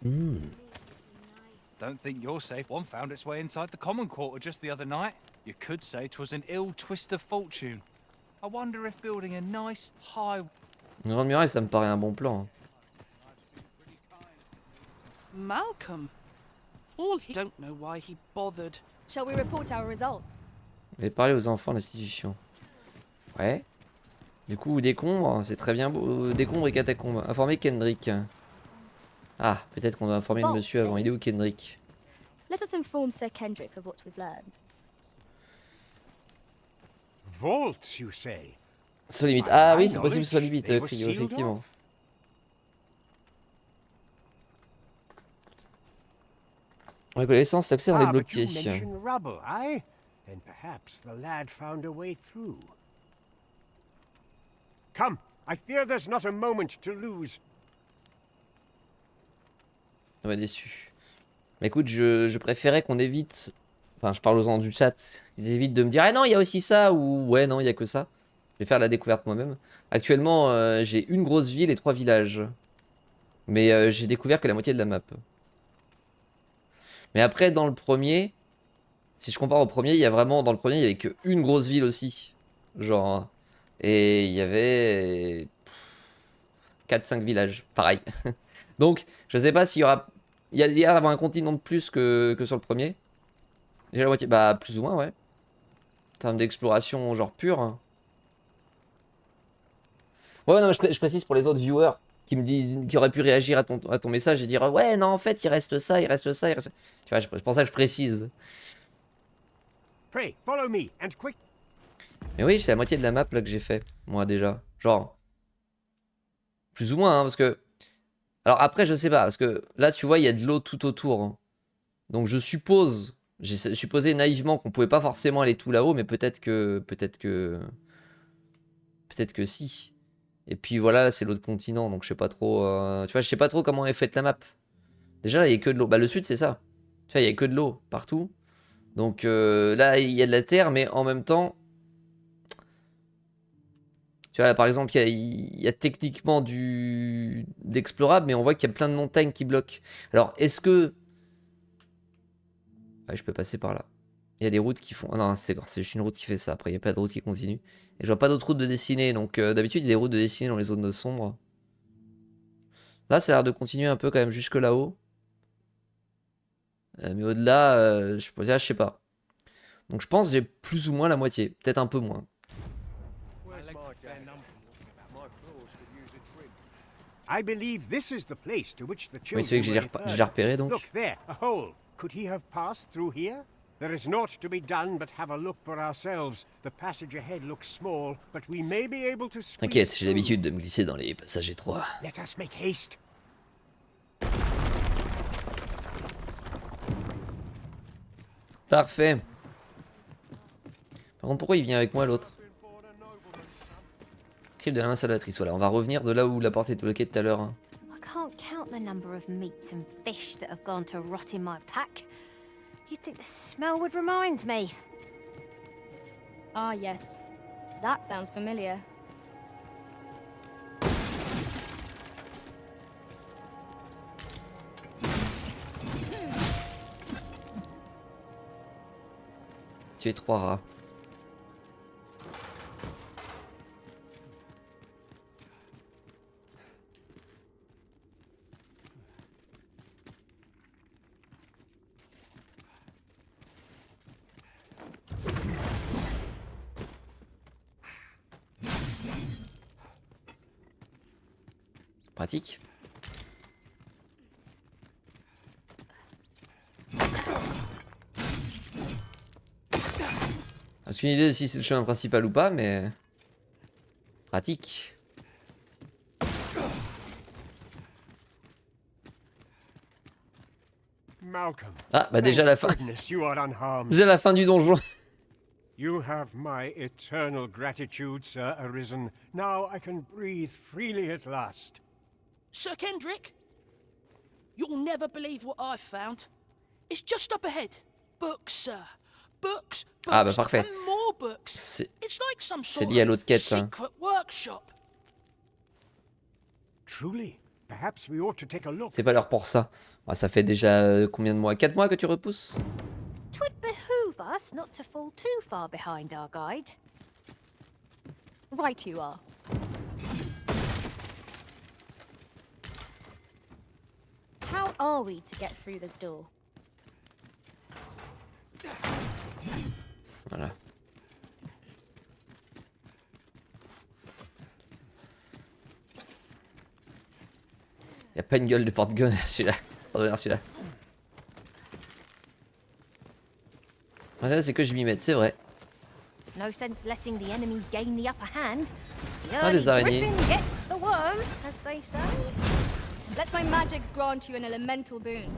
Don't think you're safe. One found its way inside the common quarter just the other night. You could say 'twas an ill twist of fortune. I wonder if building a nice high. Une grande muraille, ça me paraît un bon plan. Malcolm. All he don't know why he bothered. Shall we report our results? Vous avez parlé aux enfants de l'institution. Ouais. Du coup, décombre, c'est très bien beau. Décombre et catacombe. Informer Kendrick. Ah, peut-être qu'on doit informer le monsieur avant. Il est où Kendrick? Let us inform Sir Kendrick of what we've learned. Vaults, you say? Soit limite. Ah oui, c'est possible que ce soit limite, Cryo, effectivement. Reconnaissance, l'accès on est but bloqué. you mentioned rubble, aye? Then perhaps the lad found a way through. Come, I fear there's not a moment to lose. On va déçu. Mais écoute, je préférais qu'on évite... Enfin, je parle aux gens du chat. Ils évitent de me dire « Ah non, il y a aussi ça » ou « Ouais, non, il y a que ça ». Je vais faire la découverte moi-même. Actuellement, j'ai une grosse ville et 3 villages. Mais j'ai découvert que la moitié de la map. Mais après, dans le premier... Si je compare au premier, il y a vraiment... Dans le premier, il y avait qu'une grosse ville aussi. Genre... Et il y avait... 4-5 villages. Pareil. Donc, je sais pas s'il y aura... Il y a l'air d'avoir un continent de plus que sur le premier. Déjà la moitié... Bah, plus ou moins, ouais. En termes d'exploration, genre pure. Ouais, non, je précise pour les autres viewers qui me disent... Qui auraient pu réagir à ton message et dire... Ouais, non, en fait, il reste ça, il reste ça, il reste... Tu vois, c'est pour ça que je précise. Pray, follow me, and quick. Mais oui, c'est la moitié de la map là que j'ai fait, moi déjà. Genre... Plus ou moins, hein, parce que... Alors après, je sais pas, parce que là, tu vois, il y a de l'eau tout autour. Hein. Donc je suppose... J'ai supposé naïvement qu'on pouvait pas forcément aller tout là-haut, mais peut-être que si. Et puis voilà, c'est l'autre continent, donc je sais pas trop... Tu vois, je sais pas trop comment est faite la map. Déjà, là, il y a que de l'eau. Bah, le sud, c'est ça. Tu vois, il y a que de l'eau partout. Donc là, il y a de la terre, mais en même temps... Tu vois, là, par exemple, il y a techniquement d'explorable, mais on voit qu'il y a plein de montagnes qui bloquent. Alors, est-ce que... Ouais, je peux passer par là. Il y a des routes qui font... Ah non, c'est juste une route qui fait ça. Après, il n'y a pas de route qui continue. Et je vois pas d'autres routes de dessiner. Donc, d'habitude, il y a des routes de dessiner dans les zones sombres. Là, ça a l'air de continuer un peu quand même jusque là-haut. Mais au-delà, je sais pas. Donc, je pense que j'ai plus ou moins la moitié. Peut-être un peu moins. I believe this is the place to which the Oui, c'est vrai que j'ai repéré donc. Look there, a hole. Could he have passed through here? There is naught to be done but have a look for ourselves. The passage ahead looks small, but we may be able to squeeze. T'inquiète, j'ai l'habitude de me glisser dans les passages étroits. Let us make haste. Parfait. Par contre, pourquoi il vient avec moi l'autre? Crypte de la main salvatrice. Voilà, on va revenir de là où la porte était bloquée tout à l'heure. Hein. I can't count the number of meats and fish that have gone to rot in my pack. You'd think the smell would remind me. Ah, yes. That sounds familiar. Tu es 3 rats. Pratique. Aucune idée de si c'est le chemin principal ou pas, mais... Pratique. Ah, bah déjà la fin. Déjà la fin du donjon. You have my eternal gratitude, Sir Arisen. Now I can breathe freely at last. Sir Kendrick, you'll never believe what I've found. It's just up ahead. Books, sir. Books, books, ah bah parfait. and more books. C'est lié à l'autre quête. Hein. Truly, perhaps we ought to take a look. C'est pas l'heure pour ça. Ah, ça fait déjà combien de mois? 4 mois que tu repousses? Twould behoove us not to fall too far behind our guide. Right you are. How are we to get through this door? Voilà. Y a pas une gueule de porte-gun celui-là. Regarde celui-là. C'est que je m'y mette, c'est vrai. No sense letting the enemy gain the upper hand. Ah, des araignées. Gets the worm, as they say. Let my magics grant you an elemental boon.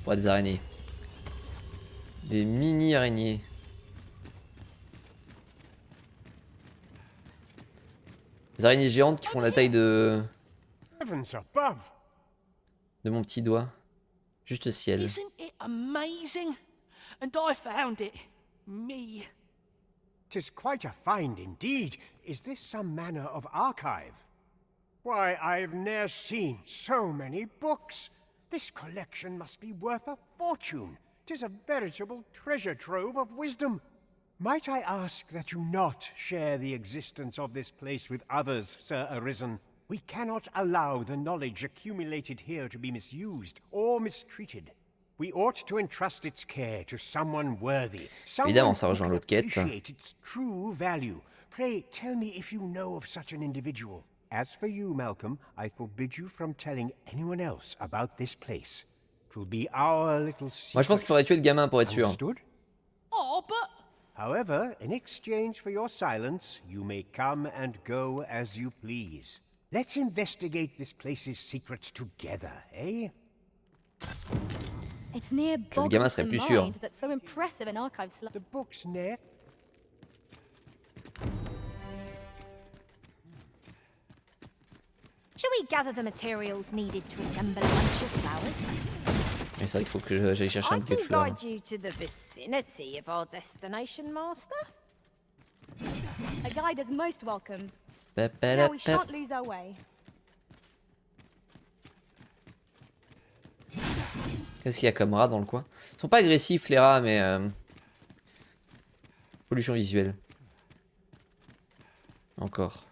Pour des araignées. Des mini araignées. Des araignées géantes qui font la taille de mon petit doigt. Juste ciel. Isn't it amazing? And I found it. Me. 'Tis quite a find indeed. Is this some manner of archive? Why, I've ne'er seen so many books. This collection must be worth a fortune. 'Tis a veritable treasure trove of wisdom. Might I ask that you not share the existence of this place with others, Sir Arisen? We cannot allow the knowledge accumulated here to be misused or mistreated. We ought to entrust its care to someone worthy. Évidemment, ça rejoint l'autre quête. Appreciate its true value. Pray tell me if you know of such an individual. As for you, Malcolm, I forbid you from telling anyone else about this place. 'Twill be our little secret. Moi, je pense qu'il faudrait tuer le gamin pour être sûr. Understood? Oh, but... However, in exchange for your silence, you may come and go as you please. Let's investigate this place's secrets together, eh? It's near Le gamin serait plus sûr. that's so impressive in archives. The book's near. Shall we gather the materials needed to assemble a bunch of flowers? Mais c'est vrai qu'il faut que j'aille chercher un I bouquet de can fleurs. guide you to the vicinity of our destination, Master. A guide is most welcome. Pa, pa, Now la, we pa. shan't lose our way. Qu'est-ce qu'il y a comme rats dans le coin? Ils sont pas agressifs les rats, mais pollution visuelle. Encore.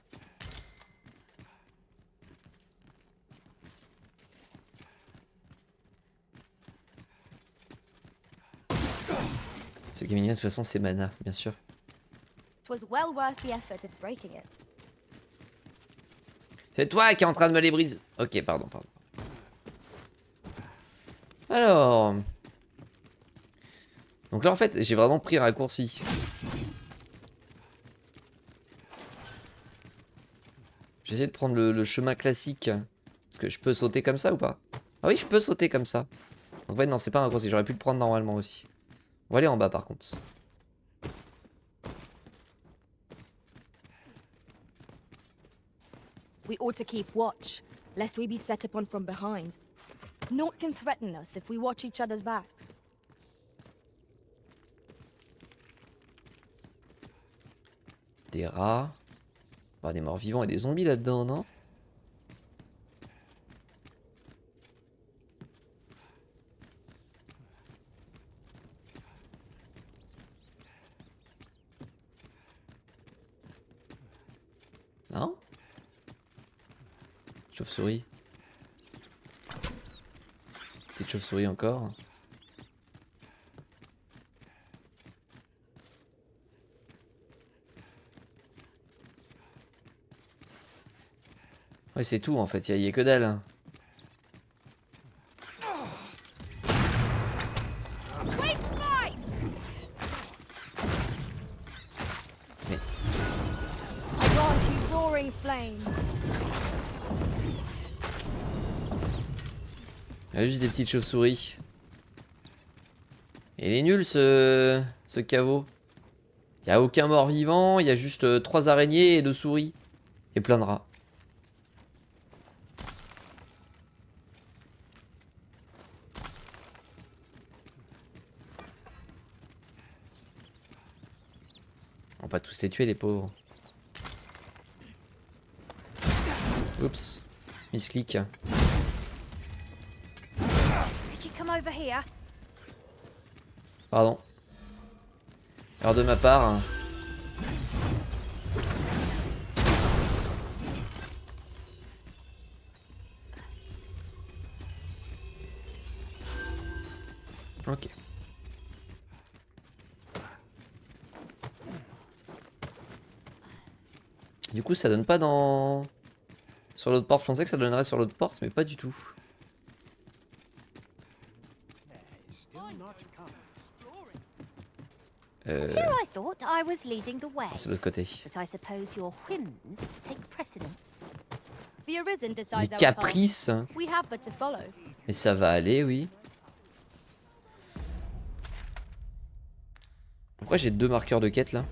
Ce qui est mignon de toute façon c'est mana, bien sûr. It was well worth the effort of breaking it. C'est toi qui es en train de me les briser. Ok, pardon. Alors... Donc là en fait j'ai vraiment pris un raccourci. J'essaie de prendre le chemin classique. Est-ce que je peux sauter comme ça ou pas? Ah oui, je peux sauter comme ça. Donc en fait non, c'est pas un raccourci, j'aurais pu le prendre normalement aussi. On va aller en bas par contre. We ought to keep watch, lest we be set upon from behind. Naught can threaten us if we watch each other's backs. Des rats. Bah, des morts vivants et des zombies là-dedans, non? Non? Chauve-souris. Petite chauve-souris encore. Ouais, c'est tout en fait, il y a que dalle. Hein. Mais... I grant you roaring flame. Il y a juste des petites chauves-souris. Et il est nul ce caveau. Il n'y a aucun mort vivant, il y a juste 3 araignées et 2 souris. Et plein de rats. On va pas tous les tuer les pauvres. Oups. Misclick. Did you come over here? Pardon. Alors de ma part. Ok. Du coup ça donne pas dans... Sur l'autre porte, je pensais que ça donnerait sur l'autre porte, mais pas du tout. Here I thought I was leading the way. C'est de l'autre côté. But I suppose your whims take precedence. The Arisen Les decides our caprices. path. We have but to follow. Et ça va aller, oui. Pourquoi j'ai 2 marqueurs de quête là?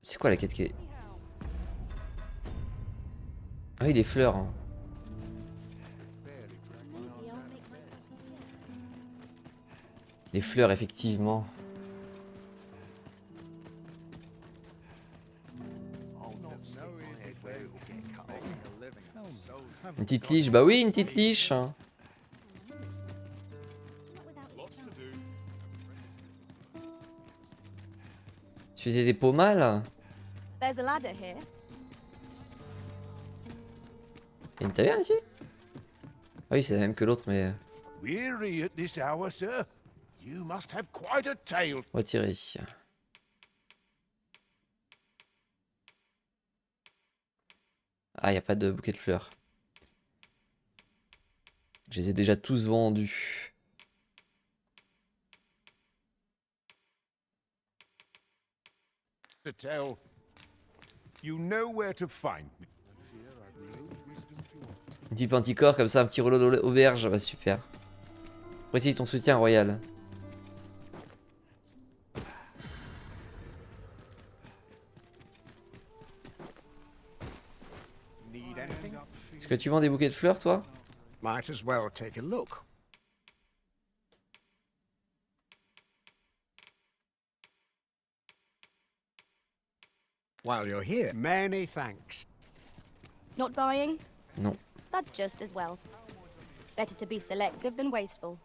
C'est quoi la quête qui est... Ah oui, les fleurs. Hein. Les fleurs, effectivement. Une petite liche, bah oui, une petite liche. Tu faisais des pommades? There's a ladder here. Il y a une taverne ici? Ah oui, c'est la même que l'autre, mais... Weary at this hour, sir? You must have quite a tale. Retirer. Ah, il n'y a pas de bouquet de fleurs. Je les ai déjà tous vendus. To tell. You know where to find me. Un type anticorps comme ça, un petit rouleau d'auberge, bah super. Voici ton soutien royal. Est-ce que tu vends des bouquets de fleurs, toi? Might as well take a look. While you're here, many thanks. Not buying? Non. That's just as well. Better to be selective than wasteful.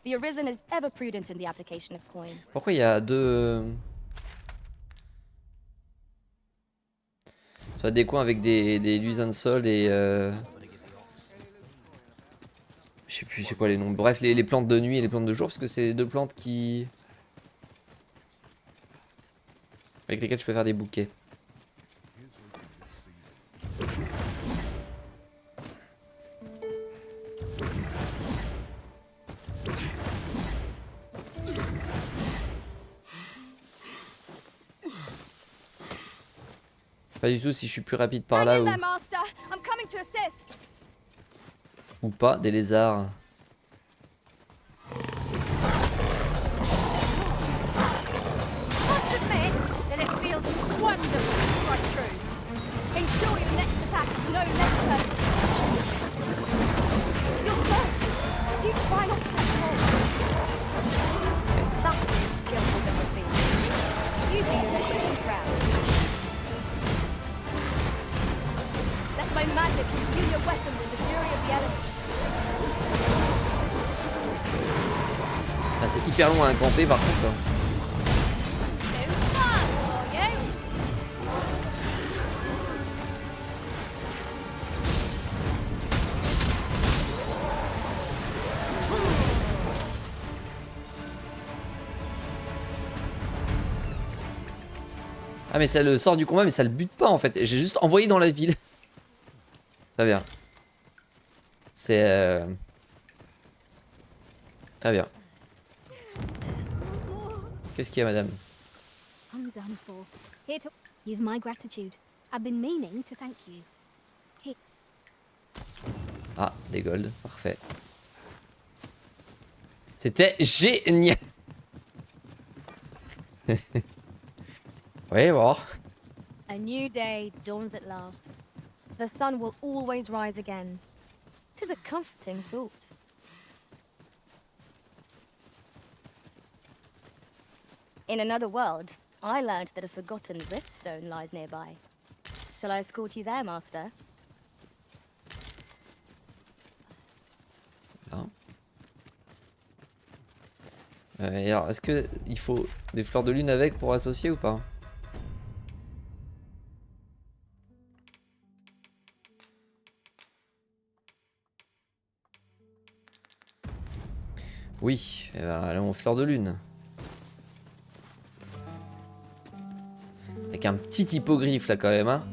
The Arisen is ever prudent in the application of coin. Pourquoi il y a deux... Soit des coins avec des luisants de sol et... Je sais plus c'est quoi les noms. Bref, les plantes de nuit et les plantes de jour, parce que c'est deux plantes qui... avec lesquelles je peux faire des bouquets. Pas du tout si je suis plus rapide par là ou pas, des lézards. Ah, c'est hyper long à camper par contre. Ah mais ça le sort du combat mais ça le bute pas en fait. J'ai juste envoyé dans la ville. Très bien. C'est... Très bien. Qu'est-ce qu'il y a, madame? I'm done for. Here to... You've my gratitude. I've been meaning to thank you. Here. Ah, des golds. Parfait. C'était génial. Oui, bon. A new day dawns at last. The sun will always rise again. 'Tis a comforting thought. In another world, I learned that a forgotten riftstone lies nearby. Shall I escort you there, Master? Non. Et alors, est-ce que il faut des fleurs de lune avec pour associer ou pas? Oui, eh ben, allons aux fleurs de lune. Avec un petit hippogriffe là quand même, hein.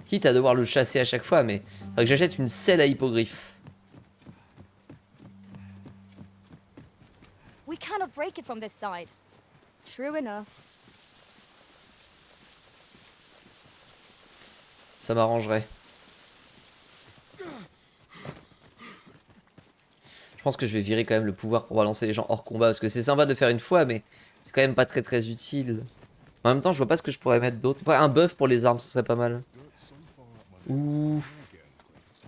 Quitte à devoir le chasser à chaque fois, mais faudrait que j'achète une selle à hippogriffe. We cannot break it from this side. True enough. Ça m'arrangerait. Je pense que je vais virer quand même le pouvoir pour balancer les gens hors combat. Parce que c'est sympa de le faire une fois, mais c'est quand même pas très utile. En même temps, je vois pas ce que je pourrais mettre d'autre. Ouais, un buff pour les armes, ce serait pas mal. Ouf.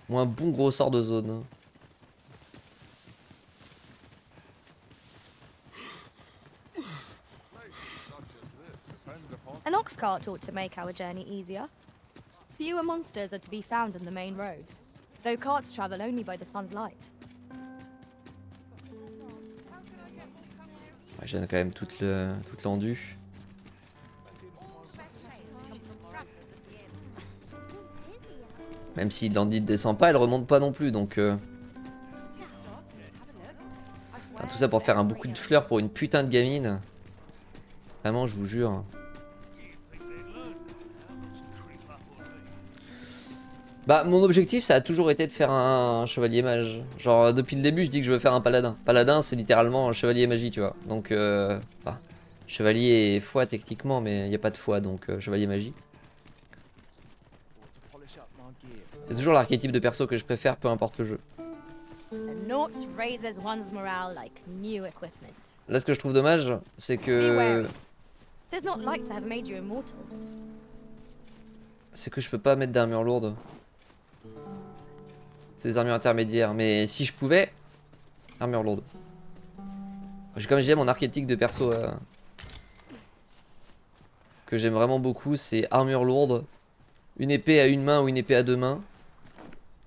Ou un bon gros sort de zone. An ox cart ought to make our journey easier. Fewer monsters are to be found on the main road, though carts travel only by the sun's light. Ouais, j'ai quand même toute l'endu. Même si l'endu ne descend pas, elle remonte pas non plus, donc... Enfin, tout ça pour faire un beaucoup de fleurs pour une putain de gamine. Vraiment, je vous jure. Bah, mon objectif, ça a toujours été de faire un chevalier mage. Genre, depuis le début, je dis que je veux faire un paladin. Paladin, c'est littéralement un chevalier magie, tu vois. Donc, bah, chevalier et foi, techniquement, mais il n'y a pas de foi, donc chevalier magie. C'est toujours l'archétype de perso que je préfère, peu importe le jeu. Là, ce que je trouve dommage, c'est que... C'est que je peux pas mettre d'armure lourde. C'est des armures intermédiaires, mais si je pouvais... Armure lourde. Comme je disais, mon archétype de perso que j'aime vraiment beaucoup, c'est armure lourde, une épée à une main ou une épée à deux mains,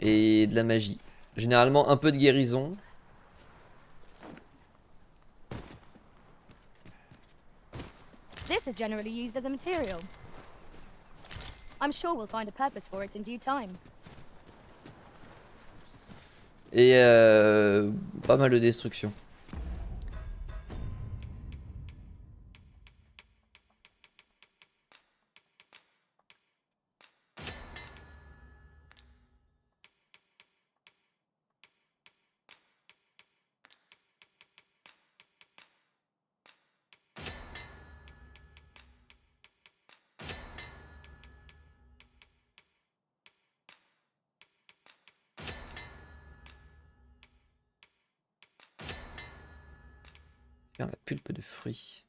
et de la magie. Généralement un peu de guérison. This is generally used as a material. I'm sure we'll find a purpose for it in due time. Et pas mal de destruction. La pulpe de fruits.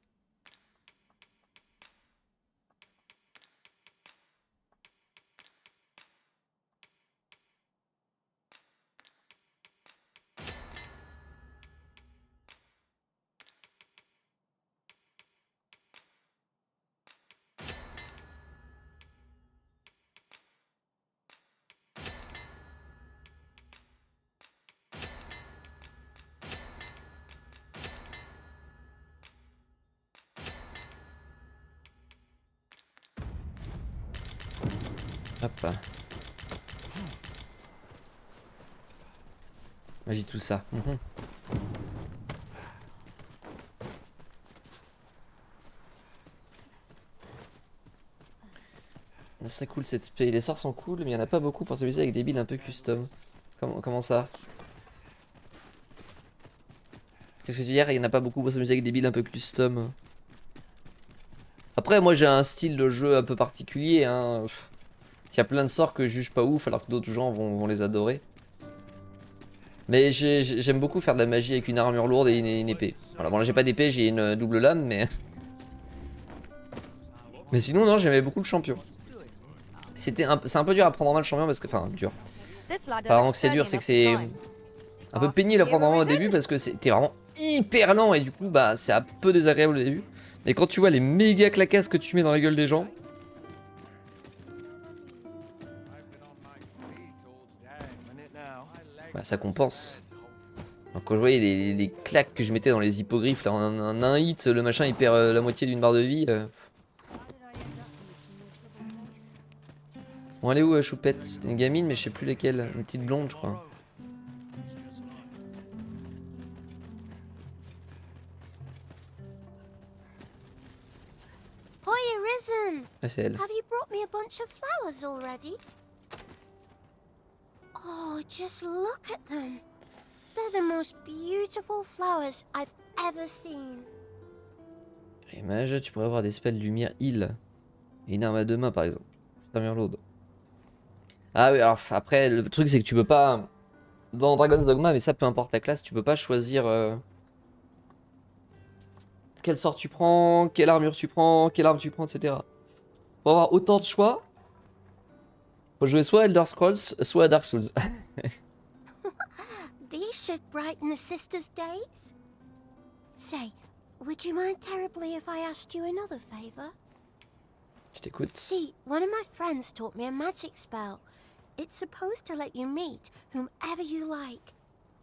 Hop. Magie tout ça. C'est cool cette spé. Les sorts sont cool, mais il n'y en a pas beaucoup pour s'amuser avec des builds un peu custom. Comment ça? Qu'est-ce que tu veux dire? Il n'y en a pas beaucoup pour s'amuser avec des builds un peu custom. Après, moi j'ai un style de jeu un peu particulier. Hein. Il y a plein de sorts que je juge pas ouf, alors que d'autres gens vont les adorer. Mais j'aime beaucoup faire de la magie avec une armure lourde et une épée. Voilà, bon là j'ai pas d'épée, j'ai une double lame, mais... Mais sinon, non, j'aimais beaucoup le champion. C'est un peu dur à prendre en main le champion parce que... Enfin, dur. Pas vraiment que c'est dur, c'est que c'est... Un peu pénible à prendre en main au début parce que t'es vraiment hyper lent et du coup, bah, c'est un peu désagréable au début. Mais quand tu vois les méga claquasses que tu mets dans la gueule des gens... Bah ça compense. Alors, quand je voyais les claques que je mettais dans les hippogriffes, là, en un hit, le machin il perd la moitié d'une barre de vie. Bon, elle est où, Choupette? C'était une gamine, mais je sais plus laquelle. Une petite blonde, je crois. Hiya, Risen. Ah, c'est elle. Have you brought me a bunch of flowers already? Oh, just look at them. They're the most beautiful flowers I've ever seen. Et mage, tu pourrais avoir des spells lumière heal. Et une arme à deux mains, par exemple. Armure lourde. Ah oui, alors après, le truc c'est que tu peux pas... dans Dragon's Dogma, mais ça peu importe la classe, tu peux pas choisir quel sort tu prends, quelle armure tu prends, quelle arme tu prends, etc. Pour avoir autant de choix, faut jouer soit à Elder Scrolls, soit à Dark Souls. These should brighten the sisters' days. Say, would you mind terribly if I asked you another favor? Je t'écoute. See, one of my friends taught me a magic spell. It's supposed to let you meet whomever you like.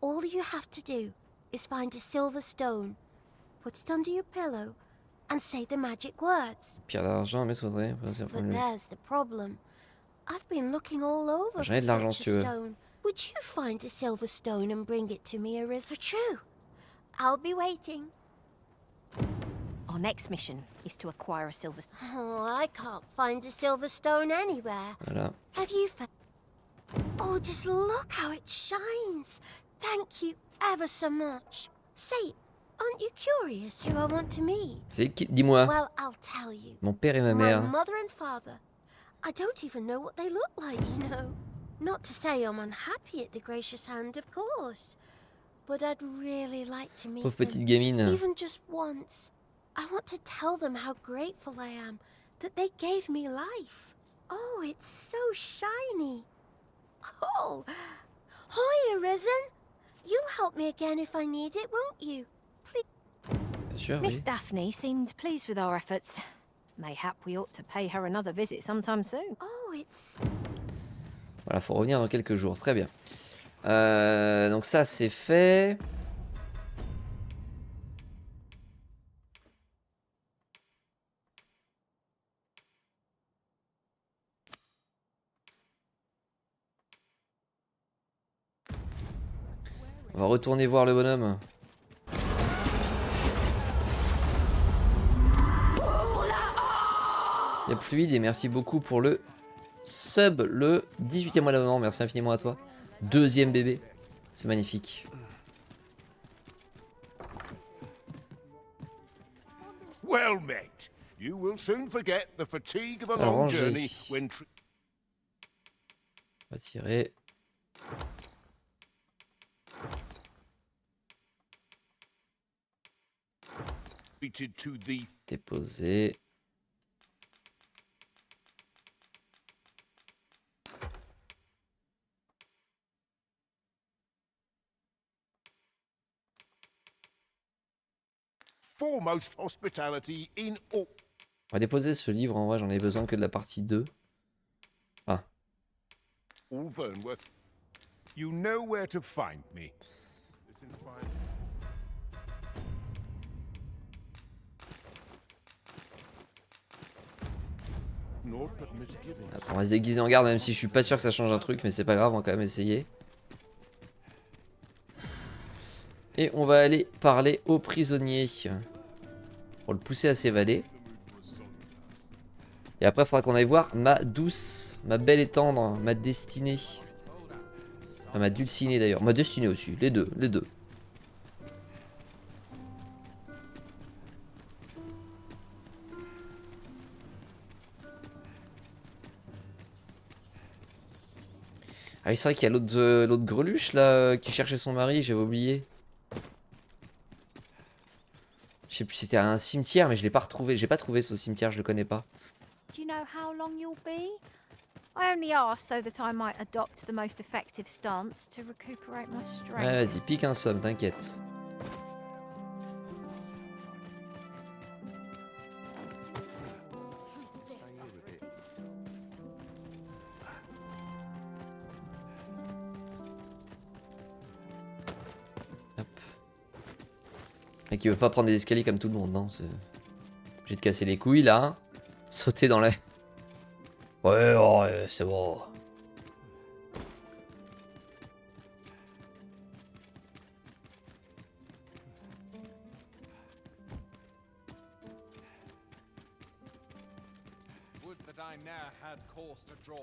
All you have to do is find a silver stone, put it under your pillow, and say the magic words. Pierre d'argent, mais faudrait. But there's the problem. I've been looking all over J'en ai for de l'argent such si tu a veux. stone. Would you find a silver stone and bring it to me, Aris? For true. I'll be waiting. Our next mission is to acquire a silver stone. Oh, I can't find a silver stone anywhere. Voilà. Have you found? Oh, just look how it shines. Thank you ever so much. Say, aren't you curious who I want to meet? C'est qui? Dis-moi. Well, I'll tell you. Mon père et ma My mère. mother and father. I don't even know what they look like, you know. Not to say I'm unhappy at the gracious hand, of course. But I'd really like to meet Pauvre them, petite gamine. even just once. I want to tell them how grateful I am that they gave me life. Oh, it's so shiny. Oh, hi, Arisen. You'll help me again if I need it, won't you? Please. Bien sûr, Miss oui. Daphne seemed pleased with our efforts. Mayhap we ought to pay her another visit sometime soon. Oh, it's... Voilà, faut revenir dans quelques jours. Très bien. Donc ça, c'est fait. On va retourner voir le bonhomme. Yep fluide et merci beaucoup pour le sub, le 18e mois d'abonnement. Merci infiniment à toi. Deuxième bébé. C'est magnifique. Well met. You will soon forget the fatigue of a Alors, long ranger. journey when On va tirer. treated to the Déposer. foremost hospitality in all. On va déposer ce livre. En vrai, j'en ai besoin que de la partie 2. Ah. All Vernworth. You know where to find me. This inspires... Naught but misgivings. On va se déguiser en garde, même si je suis pas sûr que ça change un truc, mais c'est pas grave, on va quand même essayer. Et on va aller parler au prisonnier pour le pousser à s'évader. Et après, il faudra qu'on aille voir ma douce, ma belle et tendre, ma destinée. Enfin, ma dulcinée d'ailleurs, ma destinée aussi, les deux, les deux. Ah oui, c'est vrai qu'il y a l'autre greluche là qui cherchait son mari, j'avais oublié. Je sais plus, c'était un cimetière, mais je l'ai pas retrouvé. J'ai pas trouvé ce cimetière, je le connais pas. Do you know how long you'll be? I only asked so that I might adopt the most effective stance to recuperate my strength. Ouais, vas-y, pique un somme, t'inquiète. Mec, il veut pas prendre des escaliers comme tout le monde, non. J'ai de casser les couilles là. Sauter dans la. Ouais, ouais, c'est bon.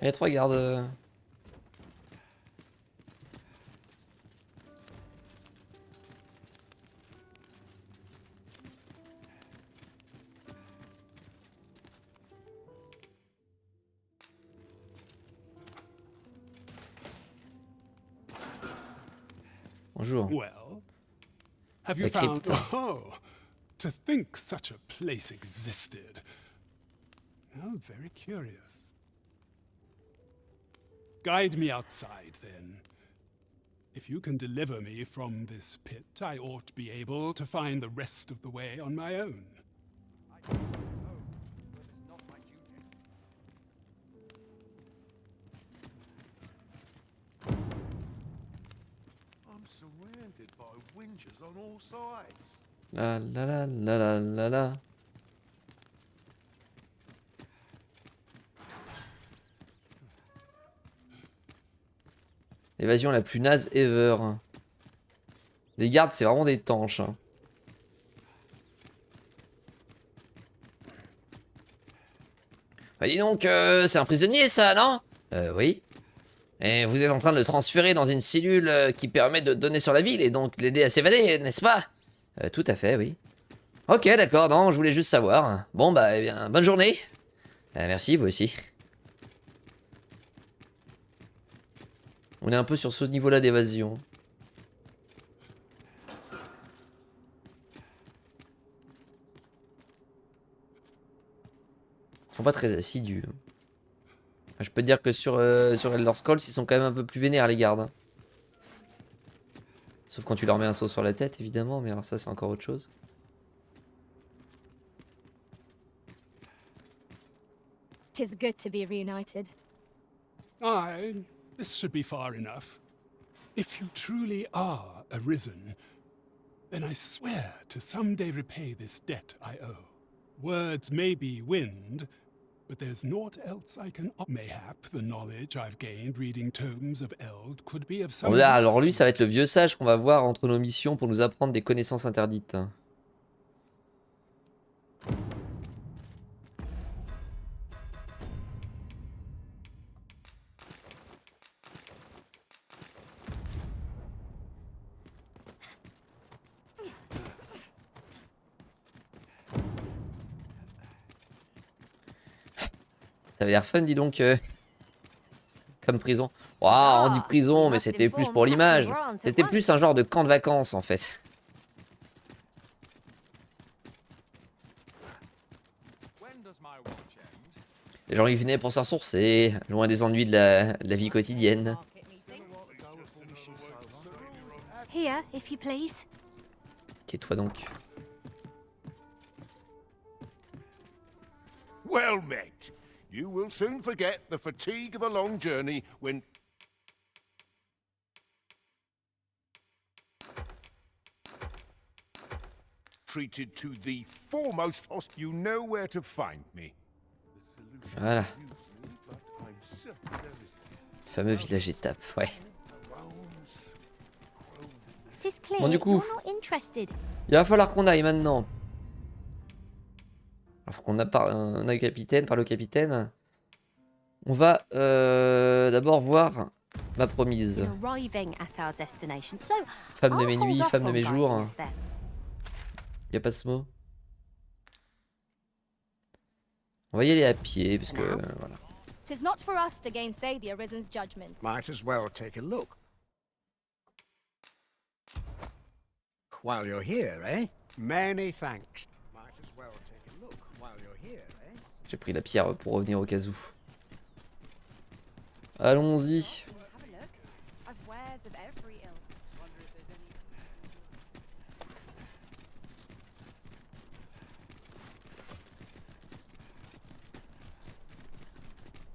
Il y a 3 gardes. Bonjour. Well, have you La found... crypte. Oh, to think such a place existed. Oh, very curious. Guide me outside, then. If you can deliver me from this pit, I ought to be able to find the rest of the way on my own. I'm surrounded by whingers on all sides. La la la la la la la. Évasion la plus naze ever. Les gardes, c'est vraiment des tanches. Hein. Bah dis donc, c'est un prisonnier ça, non? Oui. Et vous êtes en train de le transférer dans une cellule qui permet de donner sur la ville et donc l'aider à s'évader, n'est-ce pas? Tout à fait, oui. Ok, d'accord, non, je voulais juste savoir. Bon, bah, eh bien, bonne journée. Merci, vous aussi. On est un peu sur ce niveau-là d'évasion. Ils sont pas très assidus. Je peux te dire que sur Elder Scrolls, ils sont quand même un peu plus vénères, les gardes. Sauf quand tu leur mets un saut sur la tête, évidemment, mais alors ça, c'est encore autre chose. Tis good to be reunited. Aye, this should be far enough. If you truly are arisen, then I swear to someday repay this debt I owe. Words may be wind, but there's naught else I can... Mayhap the knowledge I've gained reading tomes of Eld could be of some... Bon, là, alors lui, ça va être le vieux sage qu'on va voir entre nos missions pour nous apprendre des connaissances interdites. Ça avait l'air fun, dis donc. Comme prison. Waouh, on dit prison, mais c'était plus pour l'image. C'était plus un genre de camp de vacances, en fait. Les gens y venaient pour se ressourcer, loin des ennuis de la vie quotidienne. Here, if you please. Tais-toi donc. Well met. You will soon forget the fatigue of a long journey when... treated to the foremost host. You know where to find me. Voilà. Fameux village étape, ouais. Bon, du coup, il va falloir qu'on aille maintenant. Alors, faut qu'on aille au capitaine, parle au capitaine. On va d'abord voir ma promise. Femme de mes nuits, femme de mes jours. Y a pas ce mot. On va y aller à pied, parce que voilà. 'Tis not for us to gainsay the Arisen's judgment. Might as well take a look. While you're here, eh? Many thanks. Might as well take a look while you're here, eh? J'ai pris la pierre pour revenir au cas où. Allons-y.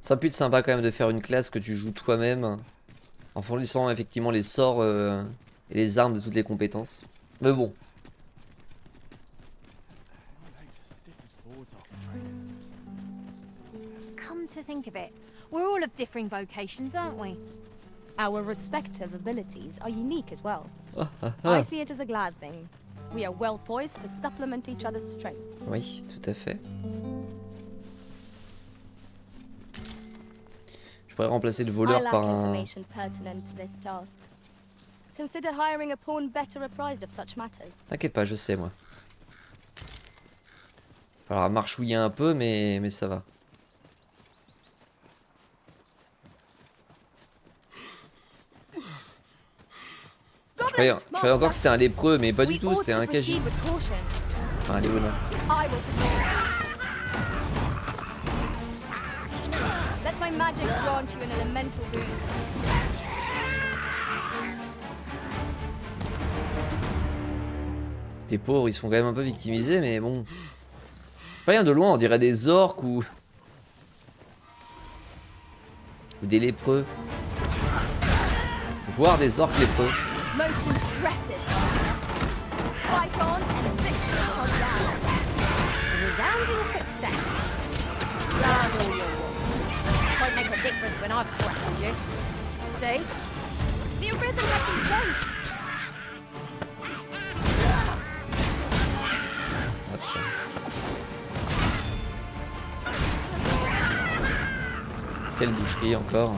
Ça peut être sympa quand même de faire une classe que tu joues toi-même en fournissant effectivement les sorts et les armes de toutes les compétences. Mais bon. Come to think of it, we're all of differing vocations, aren't we? Our respective abilities are unique as well. Ah. I see it as a glad thing. We are well poised to supplement each other's strengths. Oui, tout à fait. Je pourrais remplacer le voleur par un... Consider hiring a pawn better apprised of such matters. T'inquiète pas, je sais moi. Il va falloir marchouiller un peu, mais ça va. Je croyais encore que c'était un lépreux, mais pas du tout, c'était un cagite. Enfin, Léona. Let my magic grant you an elemental boon. Les pauvres, ils se font quand même un peu victimiser, mais bon. Rien de loin, on dirait des orques ou des lépreux. Voire des orques lépreux. Most impressive, Master. Fight on and victory shall be ours. Resounding success. Guard all your wants. Won't make a difference when I've grappled you. See? The arisen has been changed. Quelle boucherie encore.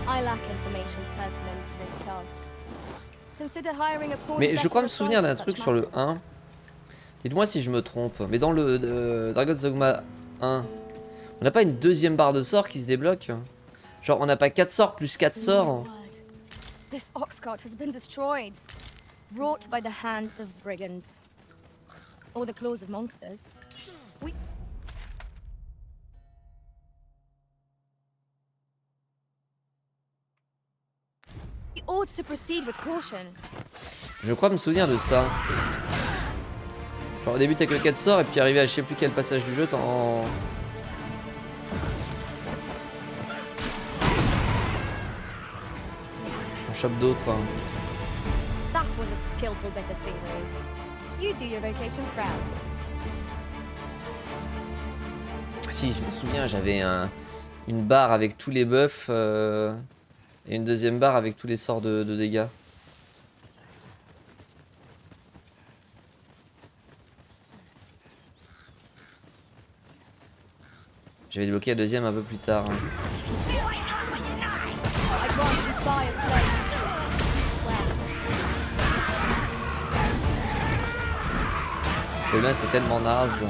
I lack information pertinent to this task. Consider hiring a pawn. Mais je crois me souvenir d'un truc sur le 1. Dites-moi si je me trompe. Mais dans le Dragon's Dogma 1, on n'a pas une deuxième barre de sort qui se débloque? Genre on n'a pas 4 sorts plus 4 sorts? This ox cart has been destroyed, wrought by the hands of brigands, or the claws of monsters. We ought to proceed with caution. Je crois me souvenir de ça. Genre on débute avec le 4 sorts et puis arriver à je sais plus quel passage du jeu on chope d'autres. That was a skillful bit of theory. You do your vocation proud. Si, je me souviens, j'avais une barre avec tous les buffs et une deuxième barre avec tous les sorts de dégâts. J'avais débloqué la deuxième un peu plus tard. Le là c'est tellement naze.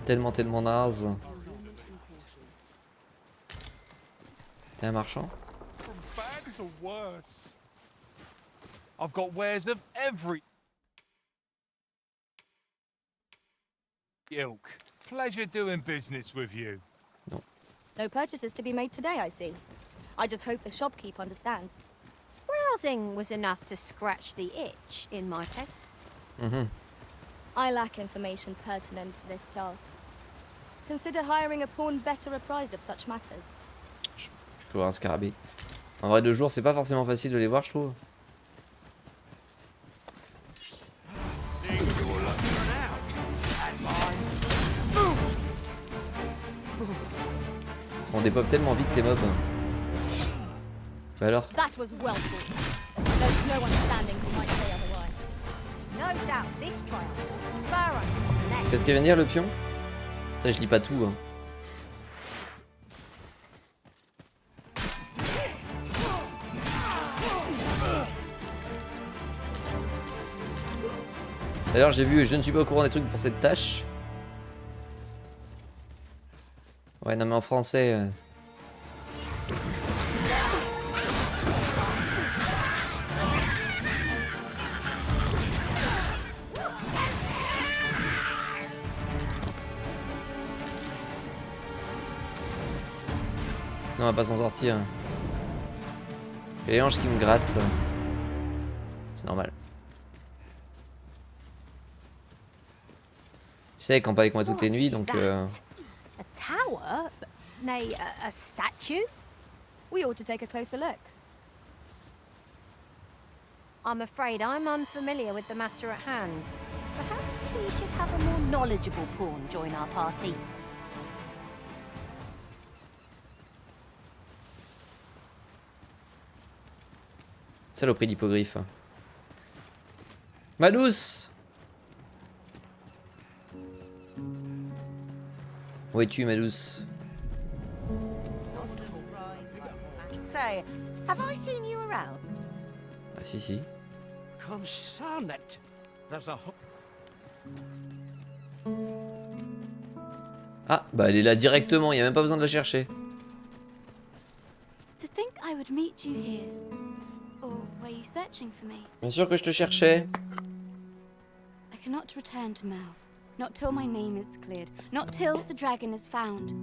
Tellement naze. T'es un marchand? Bags or worse. I've got wares of every ilk. Pleasure doing business with you. No purchases to be made today, I see. I just hope the shopkeep understands. Browsing was enough to scratch the itch in my case. I lack information pertinent to this task. Consider hiring a pawn better apprised of such matters. Je peux voir un scarabée. En vrai, de jour, c'est pas forcément facile de les voir, je trouve. On dépop tellement vite les mobs. Bah alors. That was well fought. There's no one standing who might say otherwise. No doubt this trial will spur us into the next. Qu'est-ce qu'il vient de dire le pion? Ça je lis pas tout. Hein. D'ailleurs j'ai vu, je ne suis pas au courant des trucs pour cette tâche. Ouais non mais en français... Non, on va pas s'en sortir. J'ai les hanches qui me grattent. C'est normal. Tu sais, elle campe avec moi toutes les nuits, donc... A tower? Nay, a statue? We ought to take a closer look. I'm afraid I'm unfamiliar with the matter at hand. Perhaps we should have a more knowledgeable pawn join our party. Saloperie d'hippogriffe. Malous! Où es-tu, Malous? Say, have I seen you around? Ah si si. Consonant. There's a Ah, bah elle est là directement, il n'y a même pas besoin de la chercher. To think I would meet you here. Or were you searching for me? Bien sûr que je te cherchais. I cannot return to Melve. Not till my name is cleared. Not till the dragon is found.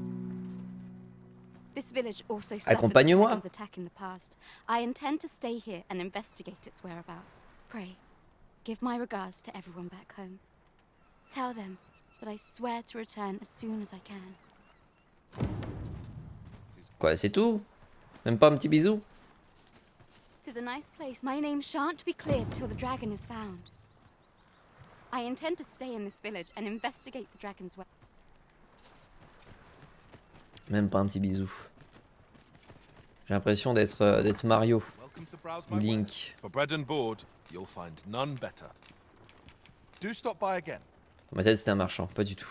This village also suffered the dragon's attack in the past. I intend to stay here and investigate its whereabouts. Pray, give my regards to everyone back home. Tell them that I swear to return as soon as I can. Quoi, c'est tout? Même pas un petit bisou? 'Tis a nice place. My name shan't be cleared till the dragon is found. I intend to stay in this village and investigate the dragon's way. Même pas un petit bisou. J'ai l'impression d'être Mario ou Link. For bread and board, you'll find none better. Do stop by again. Dans ma tête c'était un marchand, pas du tout.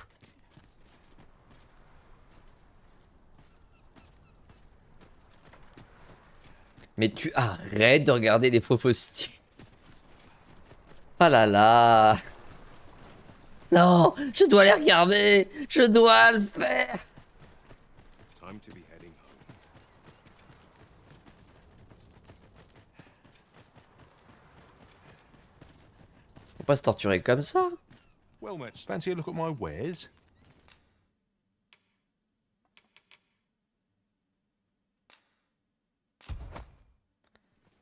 Mais tu arrêtes de regarder les faux postiers. Ah là là. Non, je dois les regarder. Je dois le faire. Time to be heading home. Faut pas se torturer comme ça. Well, mates, fancy a look at my wares?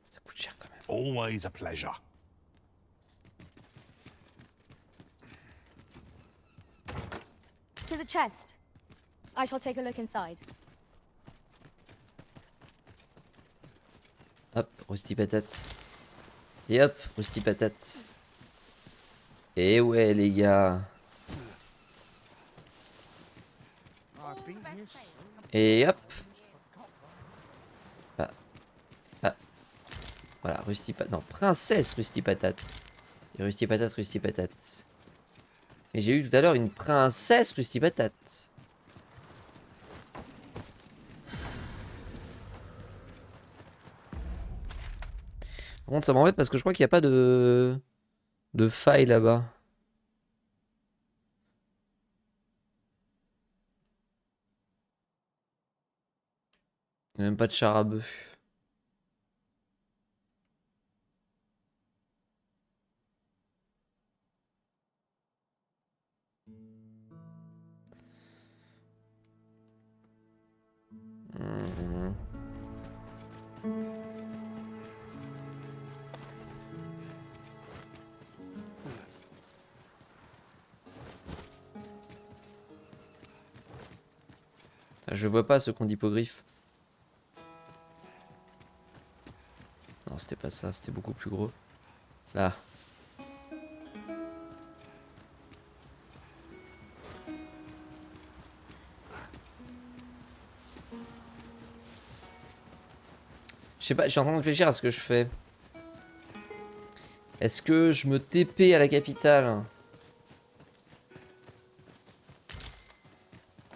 Ça coûte cher quand même. Always a pleasure. To the chest. I shall take a look inside. Hop, Rusty patate. Et hop, Rusty patate. Et ouais les gars. Et hop. Voilà, Rusty patate. Non, princesse Rusty patate. Et Rusty patate, Rusty patate. Et j'ai eu tout à l'heure une princesse Rusty patate. Par contre, ça m'embête parce que je crois qu'il n'y a pas de faille là-bas. Il n'y a même pas de char à bœuf. Je vois pas ce qu'on dit hippogriffe. Non, c'était pas ça, c'était beaucoup plus gros. Là. Je sais pas, je suis en train de réfléchir à ce que je fais. Est-ce que je me TP à la capitale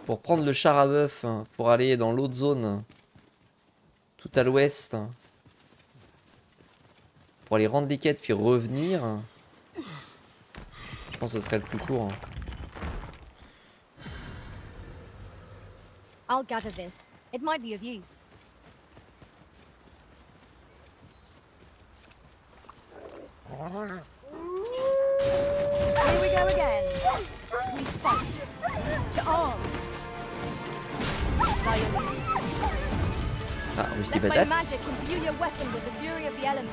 pour prendre le char à bœuf, pour aller dans l'autre zone, tout à l'ouest, pour aller rendre les quêtes puis revenir? Je pense que ce serait le plus court. I'll gather this. It might be of use. Here we go again. We fight. To arms. Ah, Rusty patate. Magic imbue your weapon with the fury of the elements.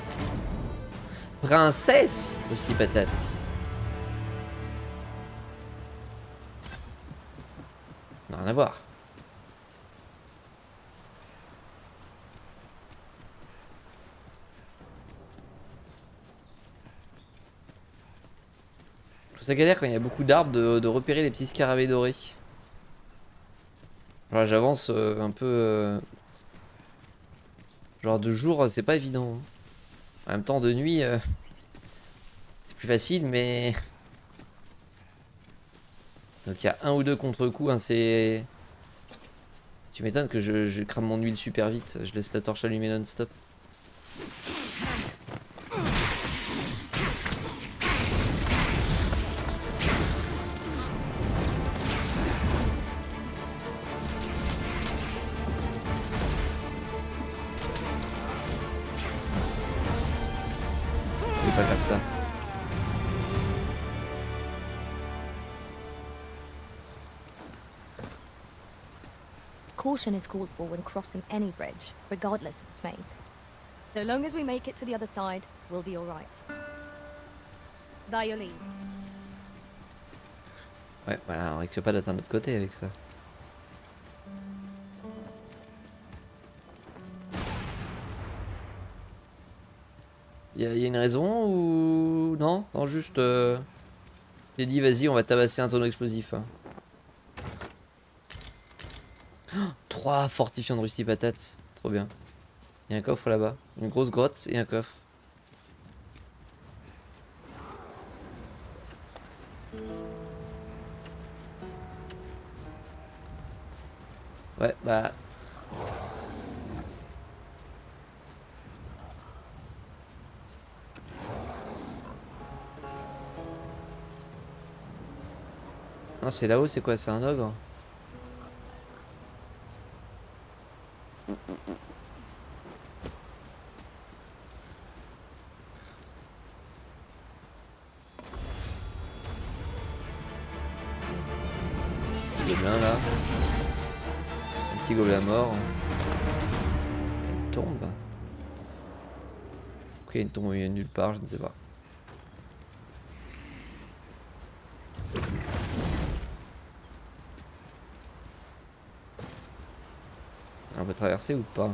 Princesse Rusty patate. Non, rien à voir. Je trouve ça galère quand il y a beaucoup d'arbres de repérer les petits scarabées dorés. Voilà, j'avance un peu... genre de jour, c'est pas évident. En même temps, de nuit, c'est plus facile, mais... Donc il y a un ou deux contre-coups, hein, c'est... Tu m'étonnes que je crame mon huile super vite, je laisse la torche allumée non-stop. Caution is called for when crossing any bridge, regardless of its make. So long as we make it to the other side, we'll be all right. By your leave. Ouais, bah on risque pas d'atteindre l'autre côté avec ça. Y a une raison ou... Non, non, juste... J'ai dit vas-y, on va tabasser un tonneau explosif. Hein. Oh, 3 fortifiants de rusty patates. Trop bien. Il y a un coffre là-bas. Une grosse grotte et un coffre. Ouais, bah... Non, c'est là-haut, c'est quoi? C'est un ogre? Il est bien là. Un petit gobelin mort. Il y a une tombe. Ok, une tombe il y a nulle part, je ne sais pas. On peut traverser ou pas?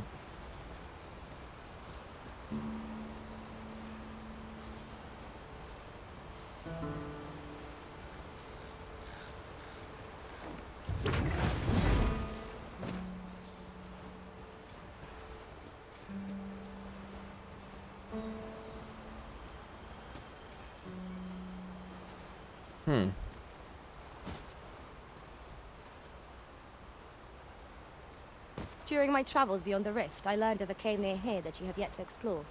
During my travels beyond the rift, I learned of a cave near here that you have yet to explore.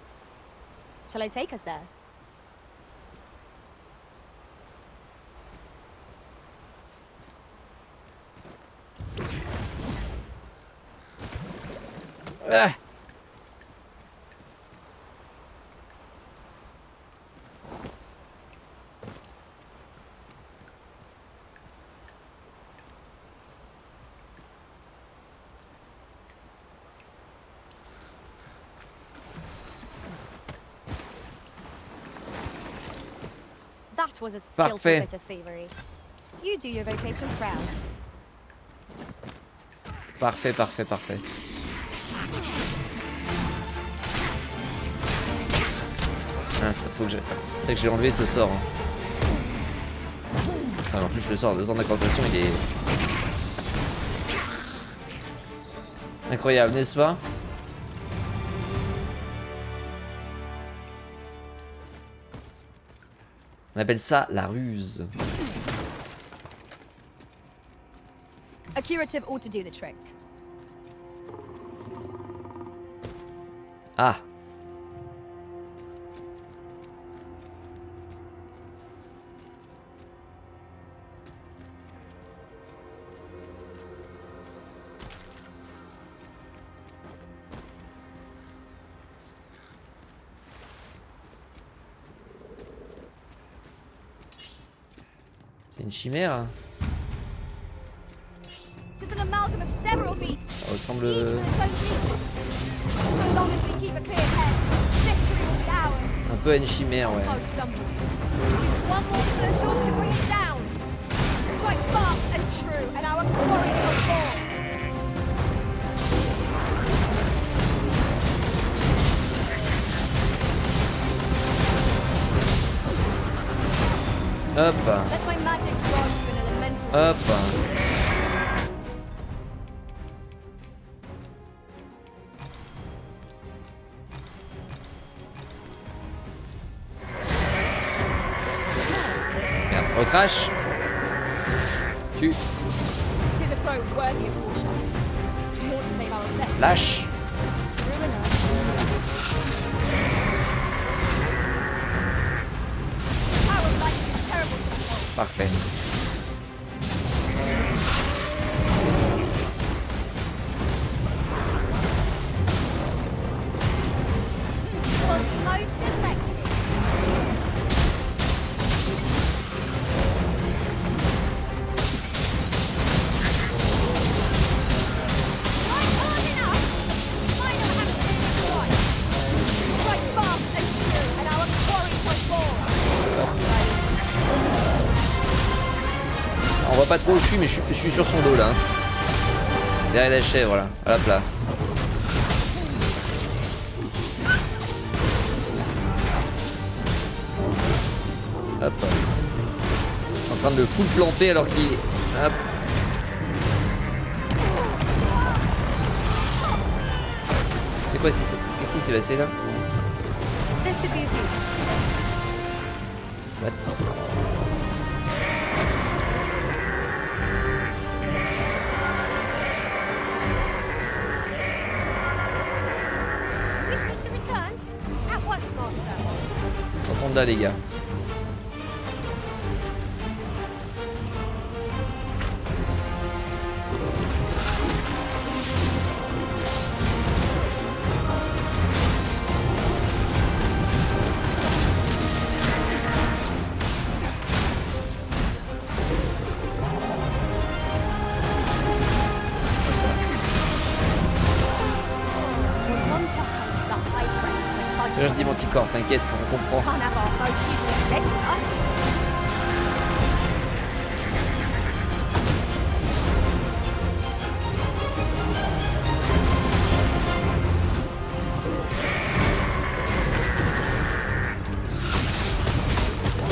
Shall I take us there? Ah! That was a skillful Parfait. bit of thievery. You do your vocation proud. Parfait, parfait, parfait. Ah, ça faut que j'ai enlevé ce sort. Hein. Ah, en plus, le sort de temps d'incantation, il est incroyable, n'est-ce pas? On appelle ça la ruse. A curative ought to do the trick. Ah. C'est une chimère. It is an amalgam of several beasts. Ça ressemble. Each with its own weakness. So long as we keep a clear head, victory will be ours. Un peu à une chimère, ouais. Foe stumbles. Just one more push on to bring it down. Strike fast and true, and our quarry shall fall. Hop. Let my magic grant you an elemental. Hop. Merde, recrache. Tu. It is a foe worthy of caution. We ought to save our best. Lâche. True enough. Power of lightning is terrible to behold. Parfait. Was most effective. voit pas trop où je suis, mais je suis sur son dos là. Hein. Derrière la chèvre là, à la plat. Hop. En train de le full planter alors qu'il... Hop. C'est quoi qu'est-ce qui s'est passé là? What? Wish me to return? At once, master. T'entends là les gars. Je dis Manticore, t'inquiète, on comprend. Can't have our folks using it against us.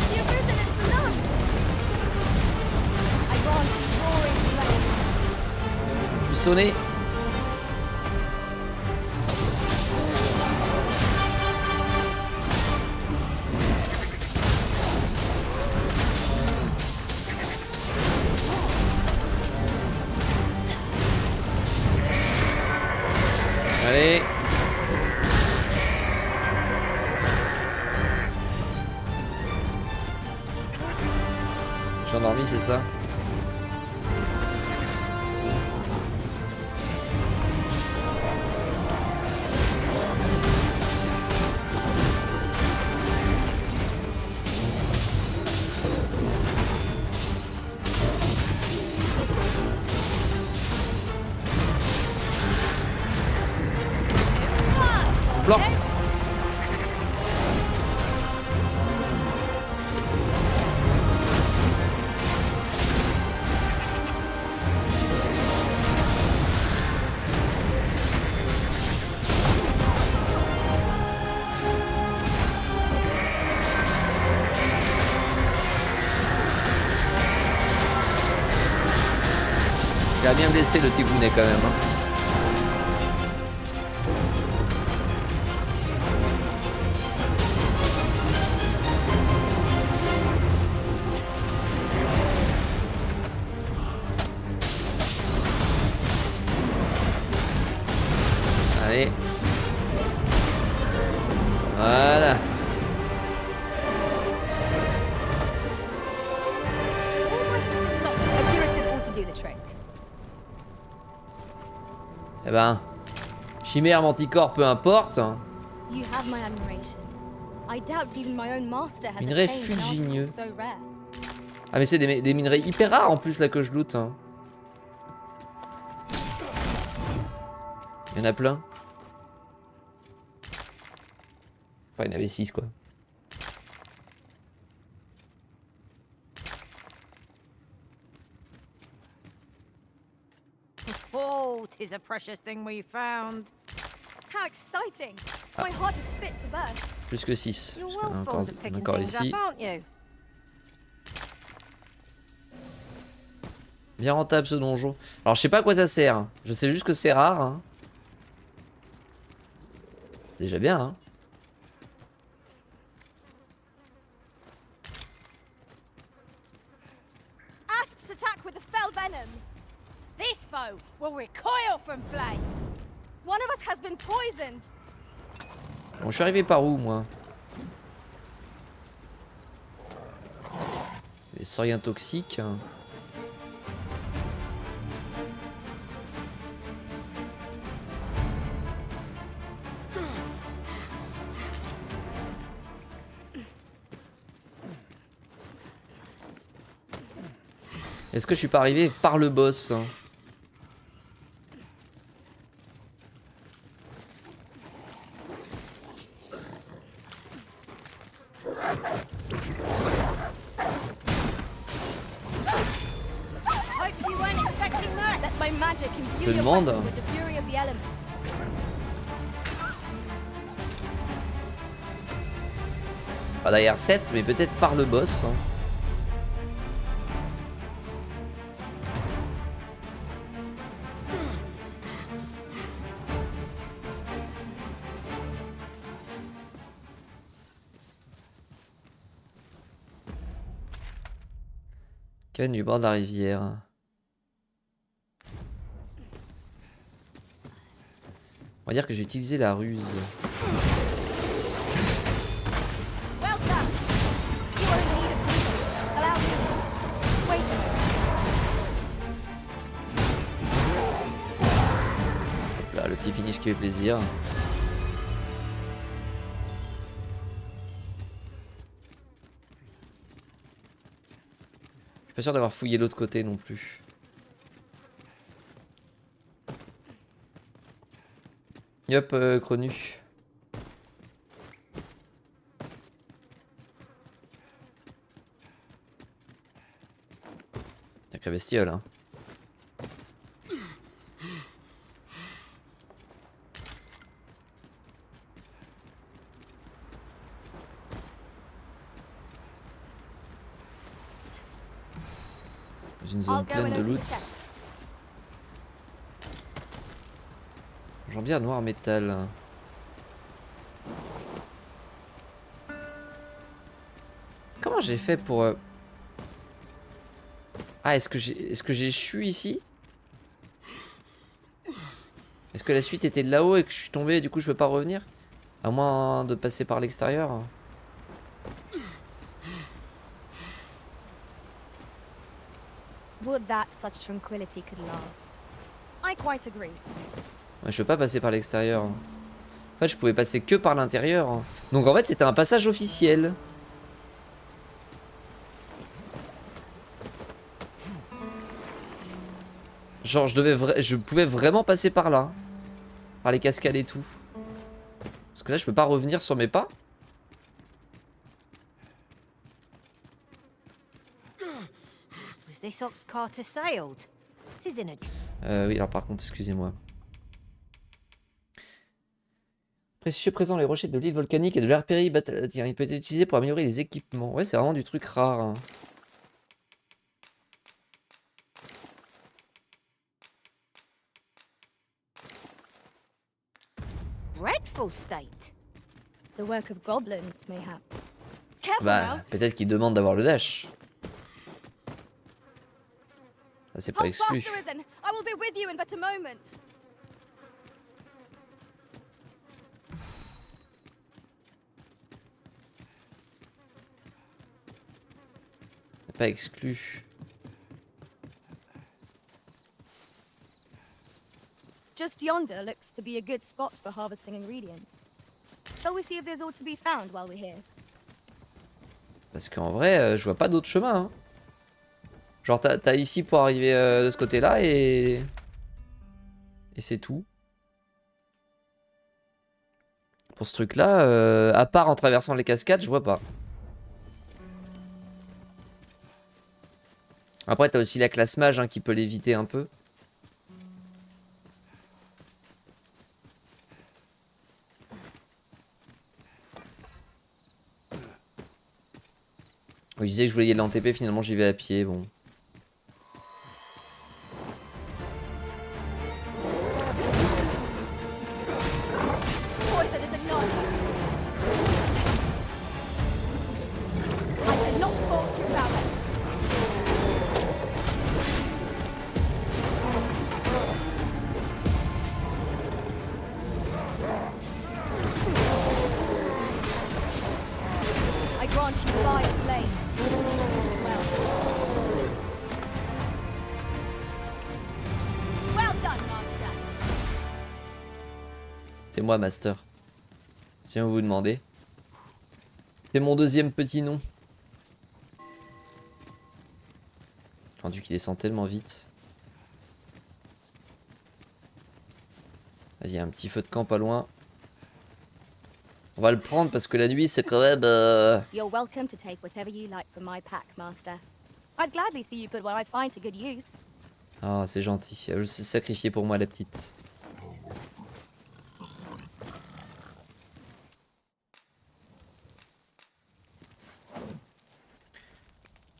The arisen is none. I grant you roaring flame. Je suis sonné. Allez. Je suis endormi, c'est ça? Blanc. Il a bien blessé le tigounet quand même. Hein. Allez. Voilà. A curative ought to do the trick. Eh ben, chimère, manticore, peu importe. You have my admiration. I doubt even my own master has Minerai obtained an fulgineux. article so rare. Ah mais c'est des minerais hyper rares en plus là que je loot. Hein. Il y en a plein. Enfin, il y en avait 6 quoi. Oh, 'tis a precious thing we found. How exciting! My heart is fit to burst. Plus que 6. You're Parce qu'il y en a well encore, fond of picking encore things ici. up, aren't you? Bien rentable ce donjon. Alors je sais pas à quoi ça sert. Je sais juste que c'est rare. Hein. C'est déjà bien. Hein. Asps attack with a fell venom. This bow will recoil from flame. One of us has been poisoned. Bon, je suis arrivé par où moi? Les sauriens toxiques. Est-ce que je suis pas arrivé par le boss? peu de monde. With the fury of the elements. Pas d'ailleurs 7, mais peut-être par le boss. Hein. Cabane du bord de la rivière. On va dire que j'ai utilisé la ruse. Là, le petit finish qui fait plaisir. Je suis pas sûr d'avoir fouillé l'autre côté non plus. Yop, Cronu. Sacré bestiole, hein. Dans une zone pleine de loot. J'en bien noir métal. Comment j'ai fait pour... Ah, est-ce que j'ai échu ici? Est-ce que la suite était là-haut et que je suis tombé et du coup je peux pas revenir? À moins de passer par l'extérieur. Would that such tranquility could last. I quite agree. Ouais, je peux pas passer par l'extérieur. En fait, je pouvais passer que par l'intérieur. Donc en fait, c'était un passage officiel. Genre, je pouvais vraiment passer par là. Par les cascades et tout. Parce que là, je peux pas revenir sur mes pas. Was this ox cart assailed? Tis in a... Oui, alors par contre, excusez-moi. Précieux présent les rochers de l'île volcanique et de l'air péribatalien. Il peut être utilisé pour améliorer les équipements. Ouais, c'est vraiment du truc rare. Hein. Dreadful state. The work of goblins, mayhap. Bah, peut-être qu'il demande d'avoir le dash. Ça, c'est pas Hold exclu. fast, Arisen. I will be with you in but a moment. C'est pas exclu. Just yonder looks to be a good spot for harvesting ingredients. Shall we see if there's aught to be found while we're here? Parce qu'en vrai, je vois pas d'autre chemin. Hein. Genre, t'as ici pour arriver de ce côté-là et c'est tout. Pour ce truc-là, à part en traversant les cascades, je vois pas. Après, t'as aussi la classe mage hein, qui peut l'éviter un peu. Je disais que je voulais y aller en TP, finalement j'y vais à pied, bon. Poison is a nasty. I cannot fault your balance. I grant you fire flame. Use it well. Well done, Master. C'est moi, Master. Si vous vous demandez. C'est mon deuxième petit nom. Rendu qu'il descend tellement vite. Vas-y, un petit feu de camp pas loin. On va le prendre parce que la nuit, c'est quand même... You're welcome to take whatever you like from my pack, Master. I'd gladly see you put what I find to good use. Ah, c'est gentil. Elle s'est sacrifiée pour moi, la petite.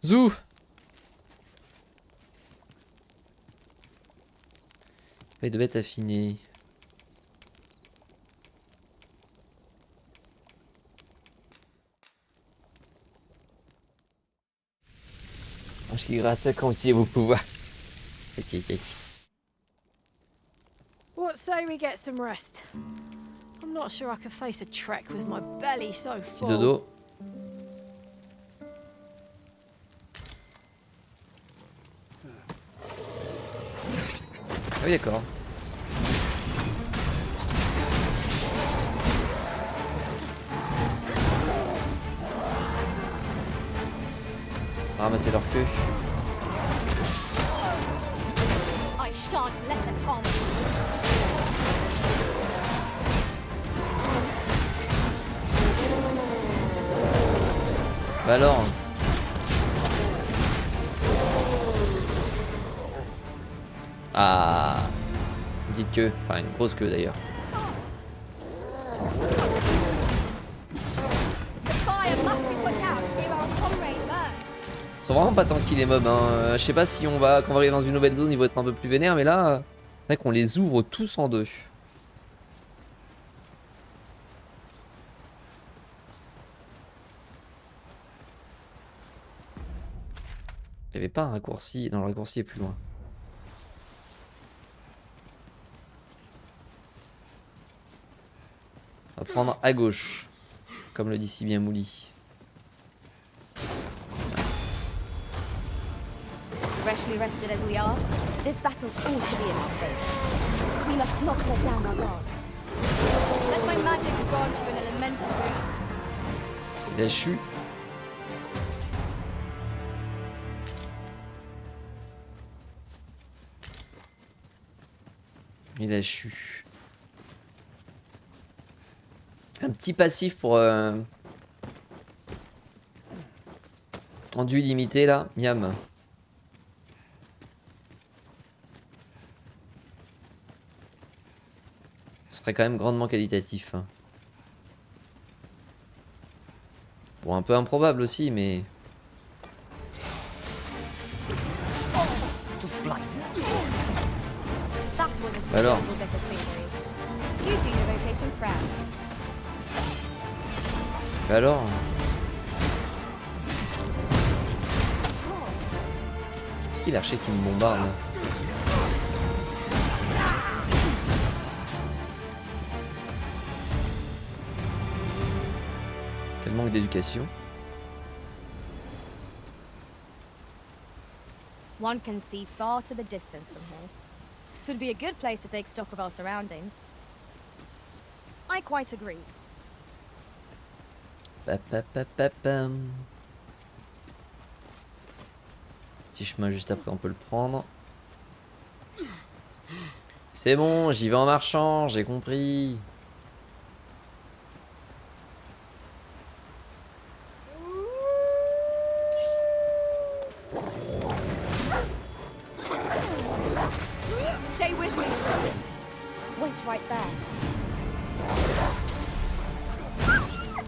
Zou! Feuille de bête affinée. Je qui gratte quand il vos pouvoirs. Ok. What say we get some rest? I'm not sure I can face a trek with my belly so Petit full. dodo. Ah oui, d'accord. Ramasser leur queue. I shan't let them harm me. Bah alors. Ah. Une petite queue. Enfin, une grosse queue d'ailleurs. The fire must be put out ere our comrade burns. Ils sont vraiment pas tranquilles les mobs. Hein. Je sais pas si on va, quand on va arriver dans une nouvelle zone, ils vont être un peu plus vénères, mais là, c'est vrai qu'on les ouvre tous en deux. Il n'y avait pas un raccourci. Non, le raccourci est plus loin. On va prendre à gauche, comme le dit si bien Mouli. Nice. Freshly rested as we are, this battle ought to be in our favor. We must not let down our guard. Let my magic grant you an elemental boon. Il a chu. Il a chu. Un petit passif pour enduit limité là, miam. Ce serait quand même grandement qualitatif. Hein. Bon, un peu improbable aussi, mais... Alors. Alors. Est-ce qu'il a l'archer qui me bombarde là? Quel manque d'éducation. One can see far to the distance from here. It would be a good place to take stock of our surroundings. I quite agree. Petit chemin juste après, on peut le prendre. C'est bon, j'y vais en marchant, j'ai compris. Stay with me. Wait right there.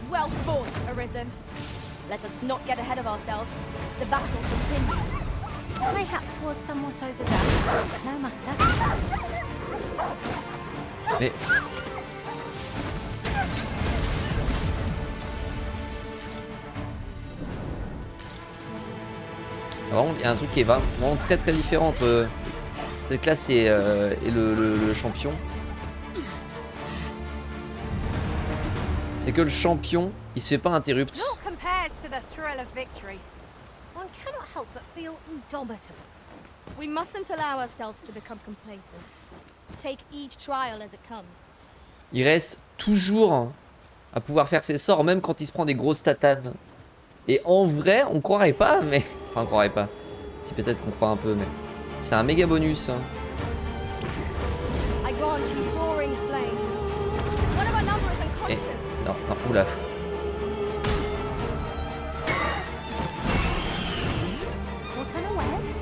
Well fought, Arisen. Let us not get ahead of ourselves. The battle continues. Mayhap 'twas somewhat overdone, but no matter. Mais... Alors, il y a un truc qui est vraiment très très différent entre cette classe et le champion. C'est que le champion, il se fait pas interrupt. Not compares to the thrill of victory. One cannot help but feel indomitable. We mustn't allow ourselves to become complacent. Take each trial as it comes. Il reste toujours à pouvoir faire ses sorts, même quand il se prend des grosses tatanes. Et en vrai, on croirait pas, mais... Enfin, on croirait pas. Si peut-être qu'on croit un peu, mais... C'est un méga bonus. Hein. I grant you roaring flame. One of our number is unconscious. Non, oula. Caught unawares?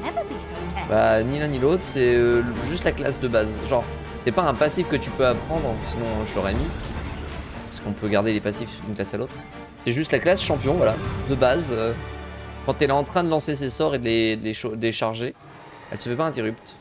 Never be so careless. Bah, ni l'un ni l'autre, c'est juste la classe de base. Genre, c'est pas un passif que tu peux apprendre, sinon je l'aurais mis. Parce qu'on peut garder les passifs d'une classe à l'autre. C'est juste la classe champion, voilà, de base. Quand elle est en train de lancer ses sorts et de les charger, elle se fait pas interrupt.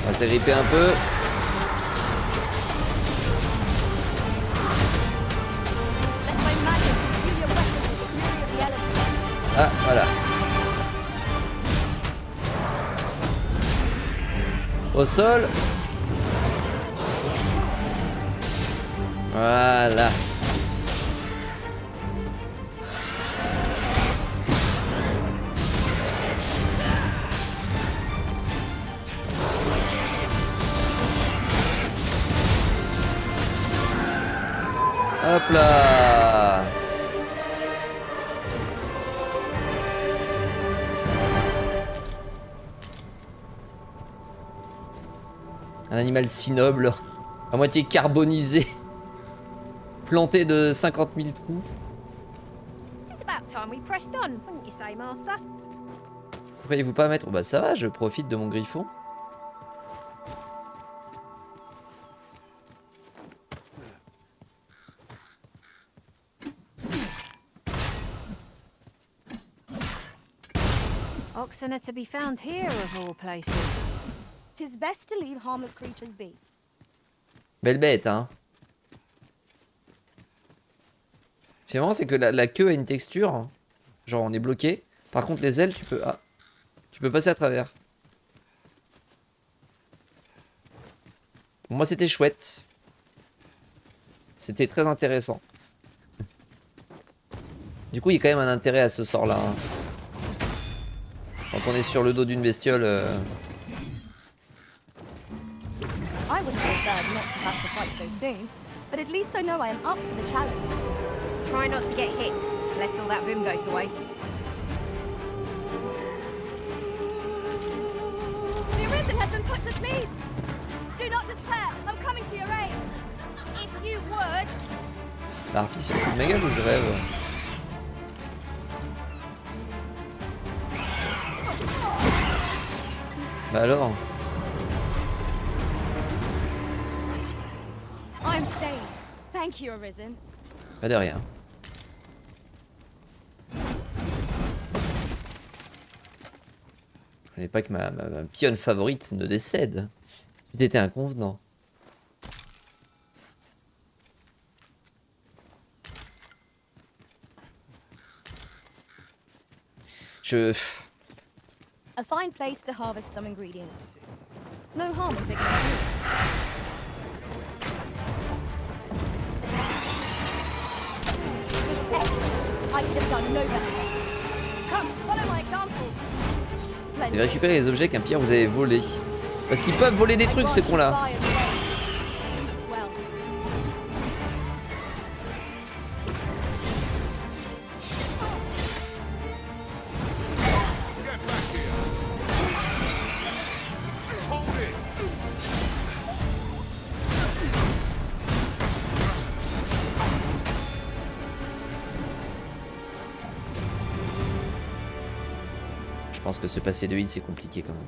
On va s'agripper un peu. Ah, voilà. Au sol. Voilà. Hop là. Un animal si noble, à moitié carbonisé, planté de 50 000 trous. It's about time we pressed on, wouldn't you say, Master? Pourriez-vous pas mettre... Oh bah ça va, je profite de mon griffon. Oxen are to be found here of all places. 'Tis best to leave harmless creatures be. Belle bête, hein. C'est marrant, c'est que la queue a une texture. Genre, on est bloqué. Par contre, les ailes, tu peux... Ah. Tu peux passer à travers. Pour moi, c'était chouette. C'était très intéressant. Du coup, il y a quand même un intérêt à ce sort-là. Hein. Quand on est sur le dos d'une bestiole... I would prefer not to have to fight so soon, but at least I know I am up to the challenge. Try not to get hit, lest all that vim go to waste. The Arisen has been put to sleep! Do not despair! I'm coming to your aid! If you would... La harpie se fout de ma gueule ou je rêve? Bah alors? I'm saved. Thank you, Arisen. Pas de rien. Je voulais pas que ma pionne favorite ne décède. C'était inconvenant. A fine place to harvest some ingredients. No harm in picking up. Excellent. I could have done no better. Come, follow my example. Vous avez récupéré les objets qu'un pire vous avez volés. Parce qu'ils peuvent voler des trucs, ces cons-là. Je pense que se passer de heal, c'est compliqué quand même.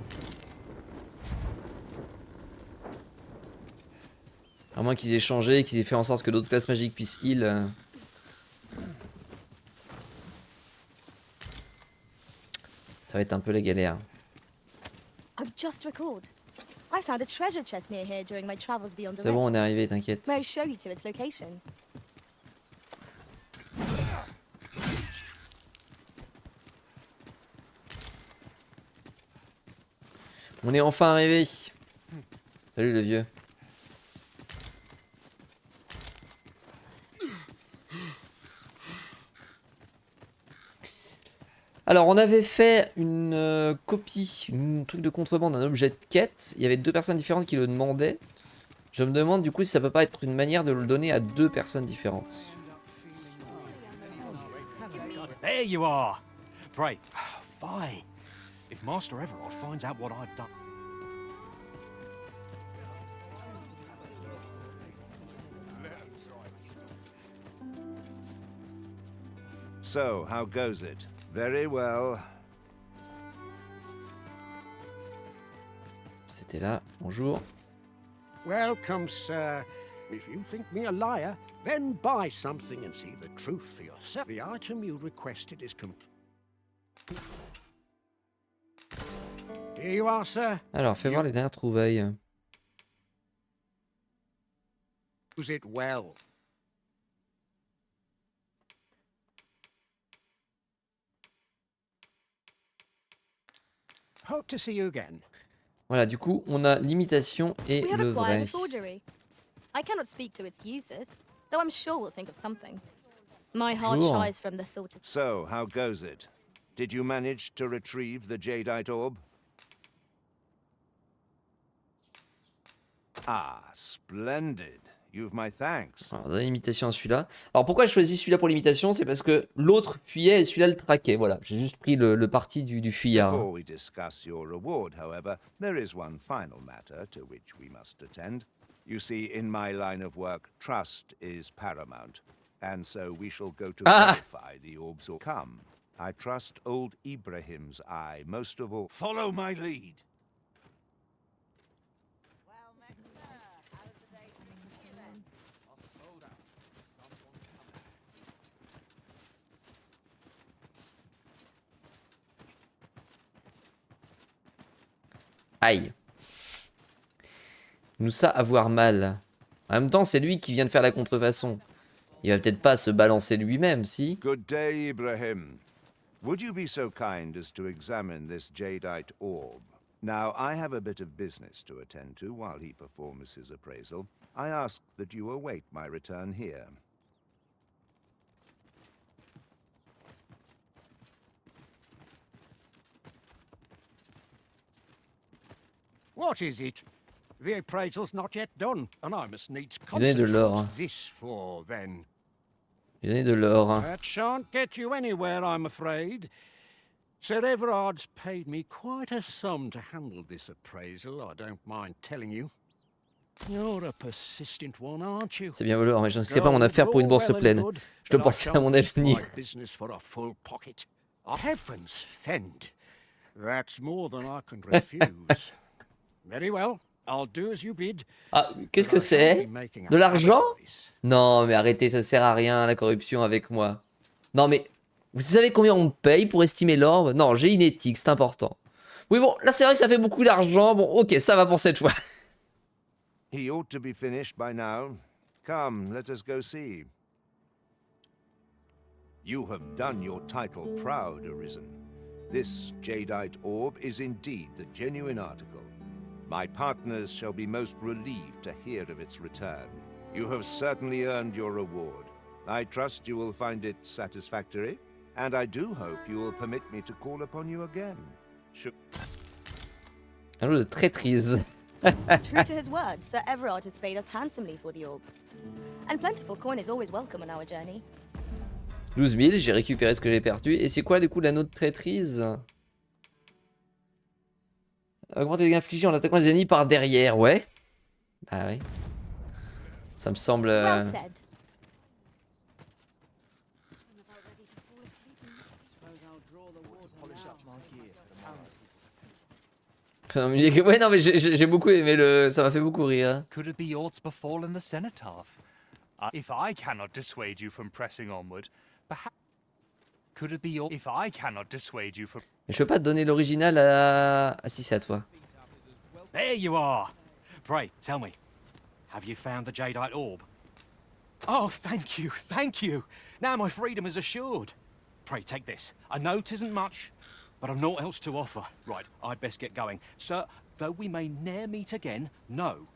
À moins qu'ils aient changé, qu'ils aient fait en sorte que d'autres classes magiques puissent heal. Ça va être un peu la galère. I've just recalled. I found a treasure chest near here during my travels beyond the C'est bon, on est arrivé, t'inquiète. May I show you to its location? On est enfin arrivé. Salut le vieux. Alors on avait fait une copie, un truc de contrebande d'un objet de quête. Il y avait 2 personnes différentes qui le demandaient. Je me demande du coup si ça peut pas être une manière de le donner à 2 personnes différentes. There you are. Pray, fie. If Master Everard finds out what I've done. So, how goes it? Very well. C'était là, bonjour. Welcome, sir. If you think me a liar, then buy something and see the truth for yourself. The item you requested is complete. Here you are, sir. Alors, fais voir les dernières trouvailles. Use it well. Hope to see you again. Voilà, du coup, on a l'imitation et We have le acquired vrai. a forgery. I cannot speak to its users, though I'm sure we'll think of something. My heart Sure. shies from the thought of... So, how goes it? Did you manage to retrieve the jadeite orb? Ah, splendid. You've my thanks. Alors, on a l'imitation à celui-là. Alors pourquoi je choisis celui-là pour l'imitation? C'est parce que l'autre fuyait et celui-là le traquait. Voilà, j'ai juste pris le parti du fuyard. Before we discuss your reward, however, there is one final matter to which we must attend. You see, in my line of work, trust is paramount, and so we shall go to verify the orbs will come. I trust old Ibrahim's eye most of all. Follow my lead. Aïe. Nous ça avoir mal. En même temps, c'est lui qui vient de faire la contrefaçon. Il va peut-être pas se balancer lui-même, si? Good day, Ibrahim. Would you be so kind as to examine this jadeite orb? Now, I have a bit of business to attend to while he performs his appraisal. I ask that you await my return here. What is it? The appraisal's not yet done, and I must needs Donnez de l'or. concentrate. What's this for, then? Donnez de l'or. That shan't get you anywhere, I'm afraid. Sir Everard's paid me quite a sum to handle this appraisal, I don't mind telling you. You're a persistent one, aren't you? C'est bien voleur, mais je ne risquerai pas mon affaire pour une bourse pleine. Je dois penser à mon avenir. My business for a full pocket. Heavens fend. That's more than I can refuse. Very well, I'll do as you bid. Ah, qu'est-ce que c'est? De l'argent? Non, mais arrêtez, ça sert à rien, la corruption avec moi. Non, mais vous savez combien on me paye pour estimer l'orbe? Non, j'ai une éthique, c'est important. Oui, bon, là c'est vrai que ça fait beaucoup d'argent. Bon, ok, ça va pour cette fois. He ought to be finished by now. Come, let us go see. You have done your title proud, Arisen. This jadeite orb is indeed the genuine article. My partners shall be most relieved to hear of its return. You have certainly earned your reward. I trust you will find it satisfactory, and I do hope you will permit me to call upon you again. Un jeu de traîtrise. True to his word, Sir Everard has paid us handsomely for the orb. And plentiful coin is always welcome on our journey. 12 000, j'ai récupéré ce que j'ai perdu. Et c'est quoi du coup l'anneau de traîtrise? Augmenter les dégâts infligés en attaquant les ennemis par derrière, ouais. Bah ouais. Ça me semble... Well said. Ouais, non, mais j'ai beaucoup aimé le... Ça m'a fait beaucoup rire. Could it be aught befallen the cenotaph? If I cannot dissuade you from pressing onward, perhaps... Could it be aught... If I cannot dissuade you from... Mais je peux pas te donner l'original à... Ah si, c'est à toi. There you are! Pray, tell me, have you found the jadeite orb? Oh, thank you, thank you! Now my freedom is assured. Pray, take this. A note isn't much, but I've naught else to offer. Right, I'd best get going. Sir, though we may ne'er meet again, know.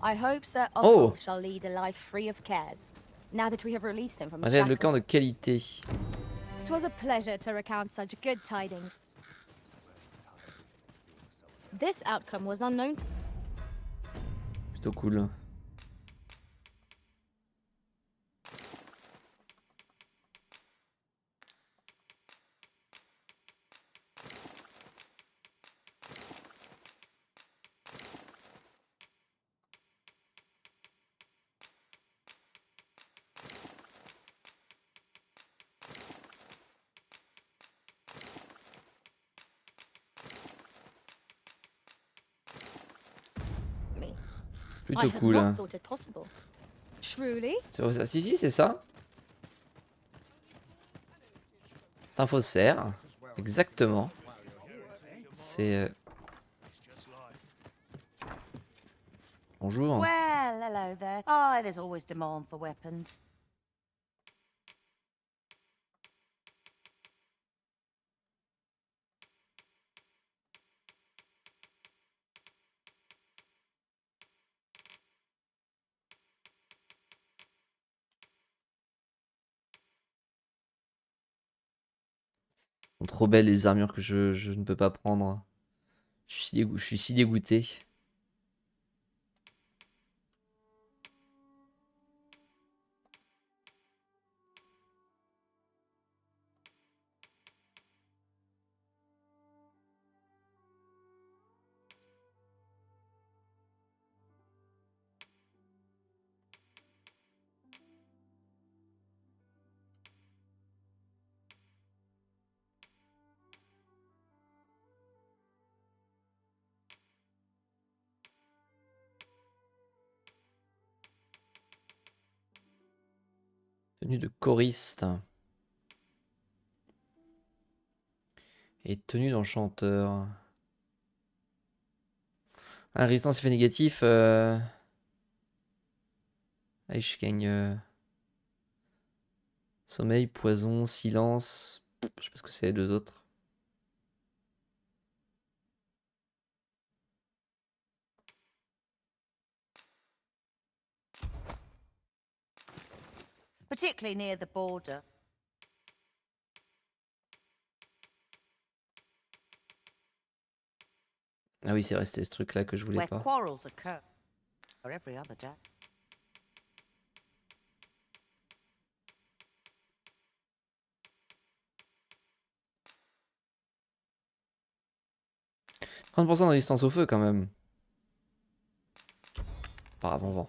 I hope Sir Offal shall lead a life free of cares, now that we have released him from his le camp de qualité. 'Twas a pleasure to recount such good tidings. This outcome was unknown to... Plutôt cool. Plutôt cool. C'est vrai ça. Si, c'est ça. C'est un faussaire. Exactement. C'est... Bonjour. Well, hello there. Oh, there's always demand for weapons. Sont trop belles les armures que je ne peux pas prendre. Je suis si dégoûté. Tenue de choriste. Et tenue d'enchanteur. Ah, résistance effet négatif. Ah, je gagne... Sommeil, poison, silence. Je sais pas ce que c'est les deux autres. Particularly near the border. Ah oui, c'est resté ce truc-là que je voulais Where pas. quarrels occur. Or every other day. « 30% de résistance au feu quand même. » Par avant-vent.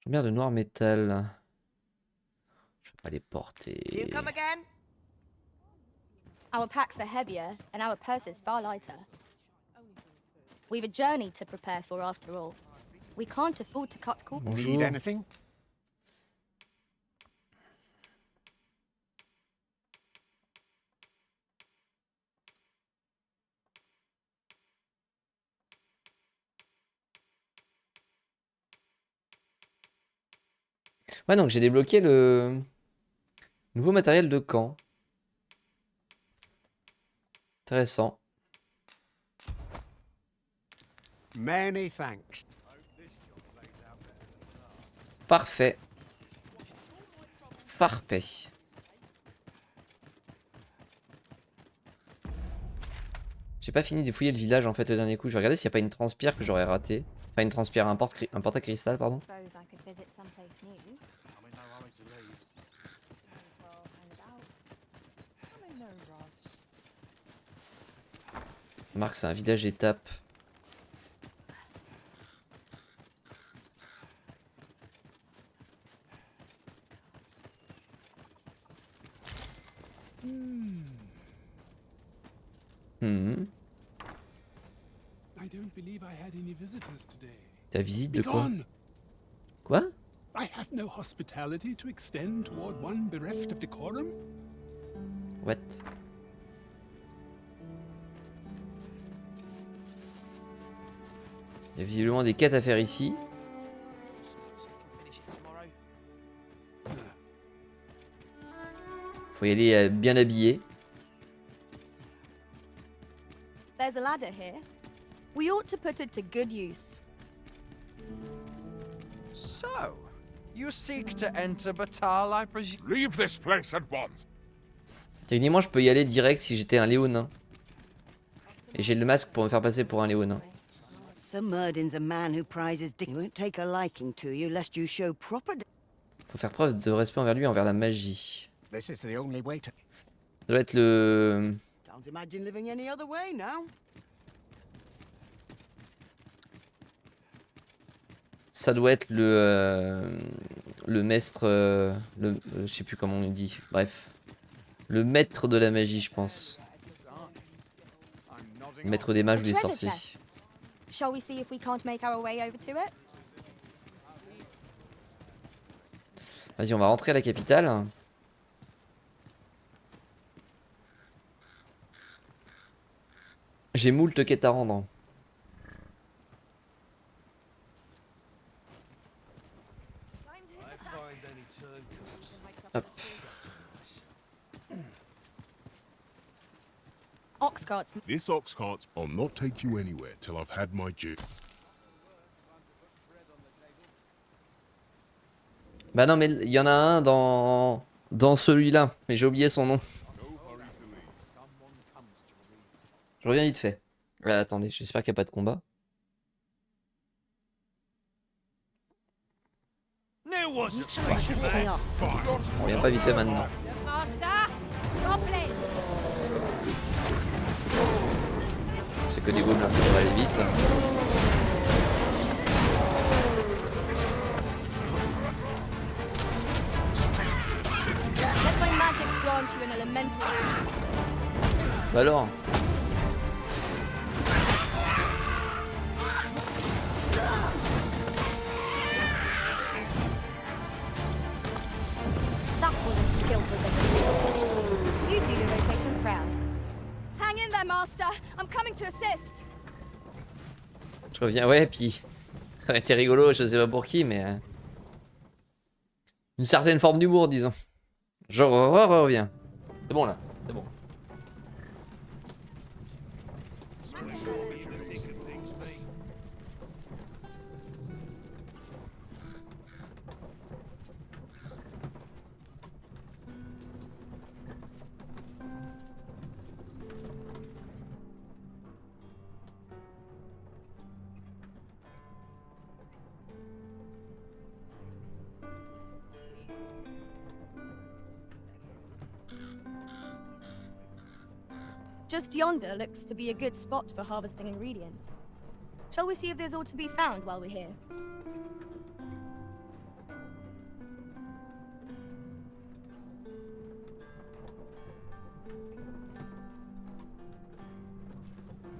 Combien de noir métal? Je vais pas les porter. Do you come again? Our packs are heavier and our purses far lighter. We've a journey to prepare for after all. We can't afford to cut corners. Need anything? Ouais, donc j'ai débloqué le nouveau matériel de camp. Intéressant. Many thanks. Parfait. Parfait. J'ai pas fini de fouiller le village en fait le dernier coup. Je vais regarder s'il n'y a pas une transpire que j'aurais raté. Enfin une transpire, un porte-cristal, pardon. Remarque, c'est un village étape. Ta visite de quoi? Quoi? I have no hospitality to extend toward one bereft of decorum. What? Il y a visiblement des quêtes à faire ici. Faut y aller bien habillé. There's a ladder here. We ought to put it to good use. So, you seek to enter Batal, I presume? Leave this place at once. Techniquement, je peux y aller direct si j'étais un léonin. Et j'ai le masque pour me faire passer pour un léonin. Sir Murden's a man who prizes he won't take a liking to you lest you show proper. Faut faire preuve de respect envers lui, envers la magie. This is the only way to... Ça doit être le... Can't imagine living any other way now. Ça doit être le maître... je sais plus comment on dit. Bref. Le maître de la magie, je pense. Le maître des mages ou des sorciers. Shall we see if we can't make our way over to it? Vas-y, on va rentrer à la capitale. J'ai moult quêtes à rendre. Hop. This ox cart will not take you anywhere till I've had my due. Bah non, mais il y en a un dans celui-là, mais j'ai oublié son nom. Je reviens vite fait. Attendez, j'espère qu'il n'y a pas de combat. On revient pas vite fait maintenant. C'est que des gobelins, ça devrait aller vite. Bah alors. That was a skillful bit of you do your vocation proud. Hang in there, master. I'm coming to assist. Je reviens, ouais, puis ça aurait été rigolo, je sais pas pour qui, mais une certaine forme d'humour, disons. Je reviens. C'est bon là, c'est bon. Just yonder looks to be a good spot for harvesting ingredients. Shall we see if there's aught to be found while we're here?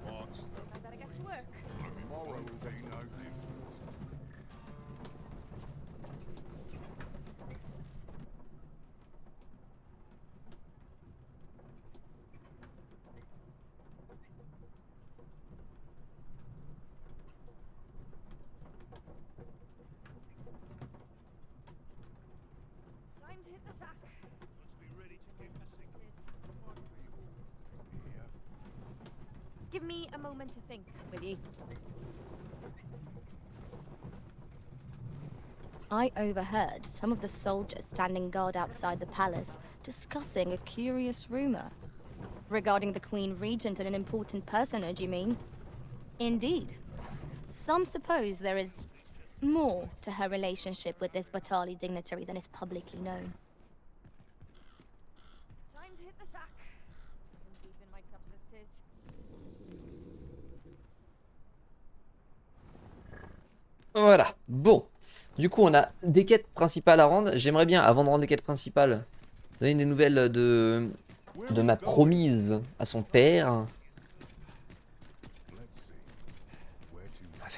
I better get to work. Tomorrow will be no different. Give me a moment to think, will you? I overheard some of the soldiers standing guard outside the palace discussing a curious rumor. Regarding the Queen Regent and an important personage, you mean? Indeed. Some suppose there is more to her relationship with this Batali dignitary than is publicly known. Time to hit the sack. Deep in my cups as 'tis. Voilà, bon. Du coup, on a des quêtes principales à rendre. J'aimerais bien, avant de rendre les quêtes principales, donner des nouvelles de ma promise à son père.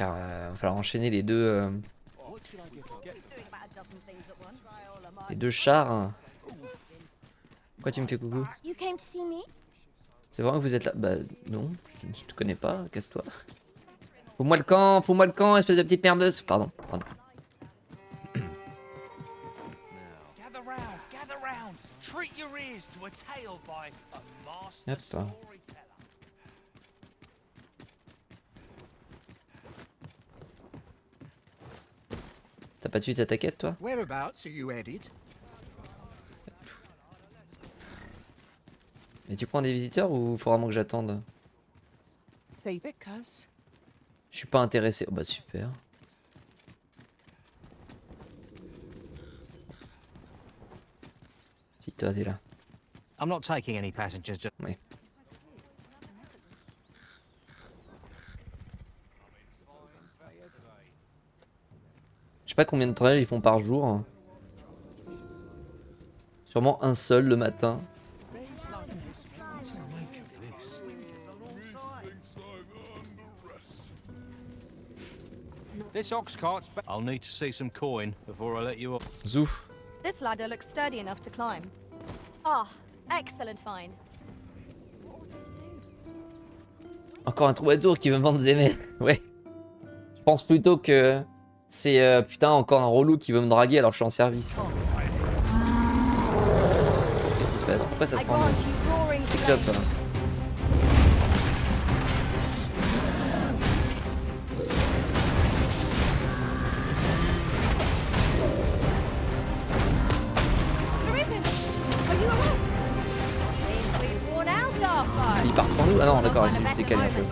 Va falloir enchaîner les deux chars. Pourquoi tu me fais coucou? C'est vrai que vous êtes là? Bah non, je te connais pas, casse-toi. Fous-moi le camp, espèce de petite merdeuse. Pardon. Hop. T'as pas de suite à ta quête, toi? Mais tu prends des visiteurs ou faut vraiment que j'attende? Save it, cuz. Je suis pas intéressé. Oh bah super. Si toi t'es là. I'm not taking any passengers. Oui. Je sais pas combien de trails ils font par jour. Sûrement un seul le matin. This ox cart's I'll need to see some coin before I let you up. Zouf. This ladder looks sturdy enough to climb. Ah, excellent find. Encore un troubadour qui veut me vendre des mers. Ouais. Je pense plutôt que c'est putain encore un relou qui veut me draguer alors que je suis en service. Qu'est-ce qui se passe? Pourquoi ça se prend? Cyclope. Il part sans nous? Ah non, d'accord, il s'est juste décalé un peu.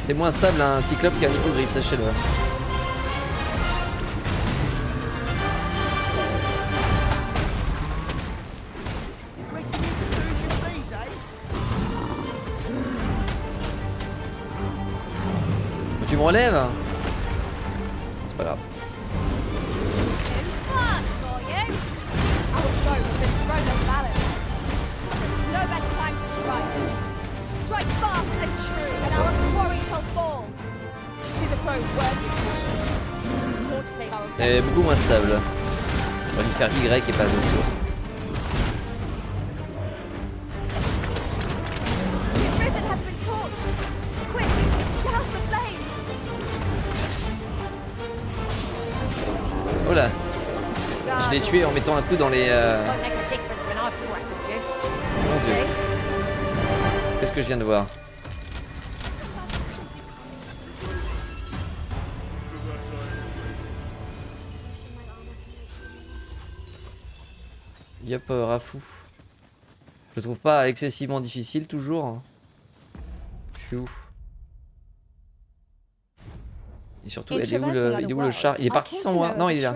C'est moins stable un cyclope qu'un hippogriffe, sachez-le. Tu me relèves? C'est pas grave. Elle est beaucoup moins stable. On va lui faire Y et pas de saut. Oh là! Je l'ai tué en mettant un coup dans les... Mon Dieu. Qu'est-ce que je viens de voir? Yop, Rafou. Je le trouve pas excessivement difficile toujours. Je suis ouf. Et surtout, il est où le char? Il est parti sans moi. Non, il est là.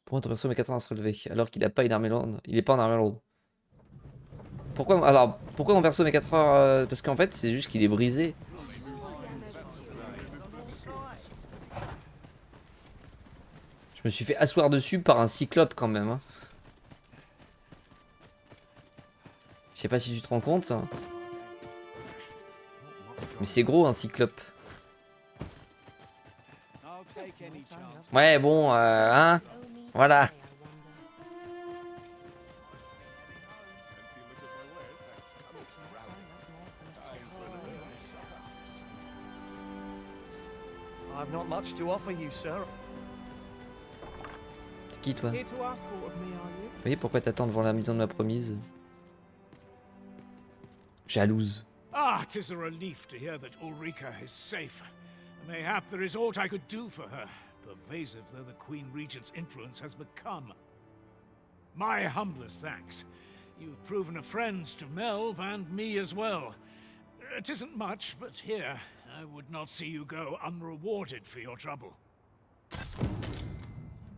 Pour un traverser mes 4 ans à se relever, alors qu'il n'a pas une armée lourde. Il est pas en armée lourde. pourquoi mon perso met 4 heures parce qu'en fait, c'est juste qu'il est brisé. Je me suis fait asseoir dessus par un cyclope quand même. Hein. Je sais pas si tu te rends compte. Hein. Mais c'est gros un cyclope. Ouais, bon, hein. Voilà. I've not much to offer you, sir. C'est qui toi? Here to ask aught of me, are you? Vous voyez pourquoi t'attends devant la maison de ma promise? Jalouse. Ah, 'tis a relief to hear that Ulrika is safe. Mayhap there is aught I could do for her, pervasive though the Queen Regent's influence has become. My humblest thanks. You've proven a friend to Melve and me as well. It isn't much, but here, I would not see you go unrewarded for your trouble.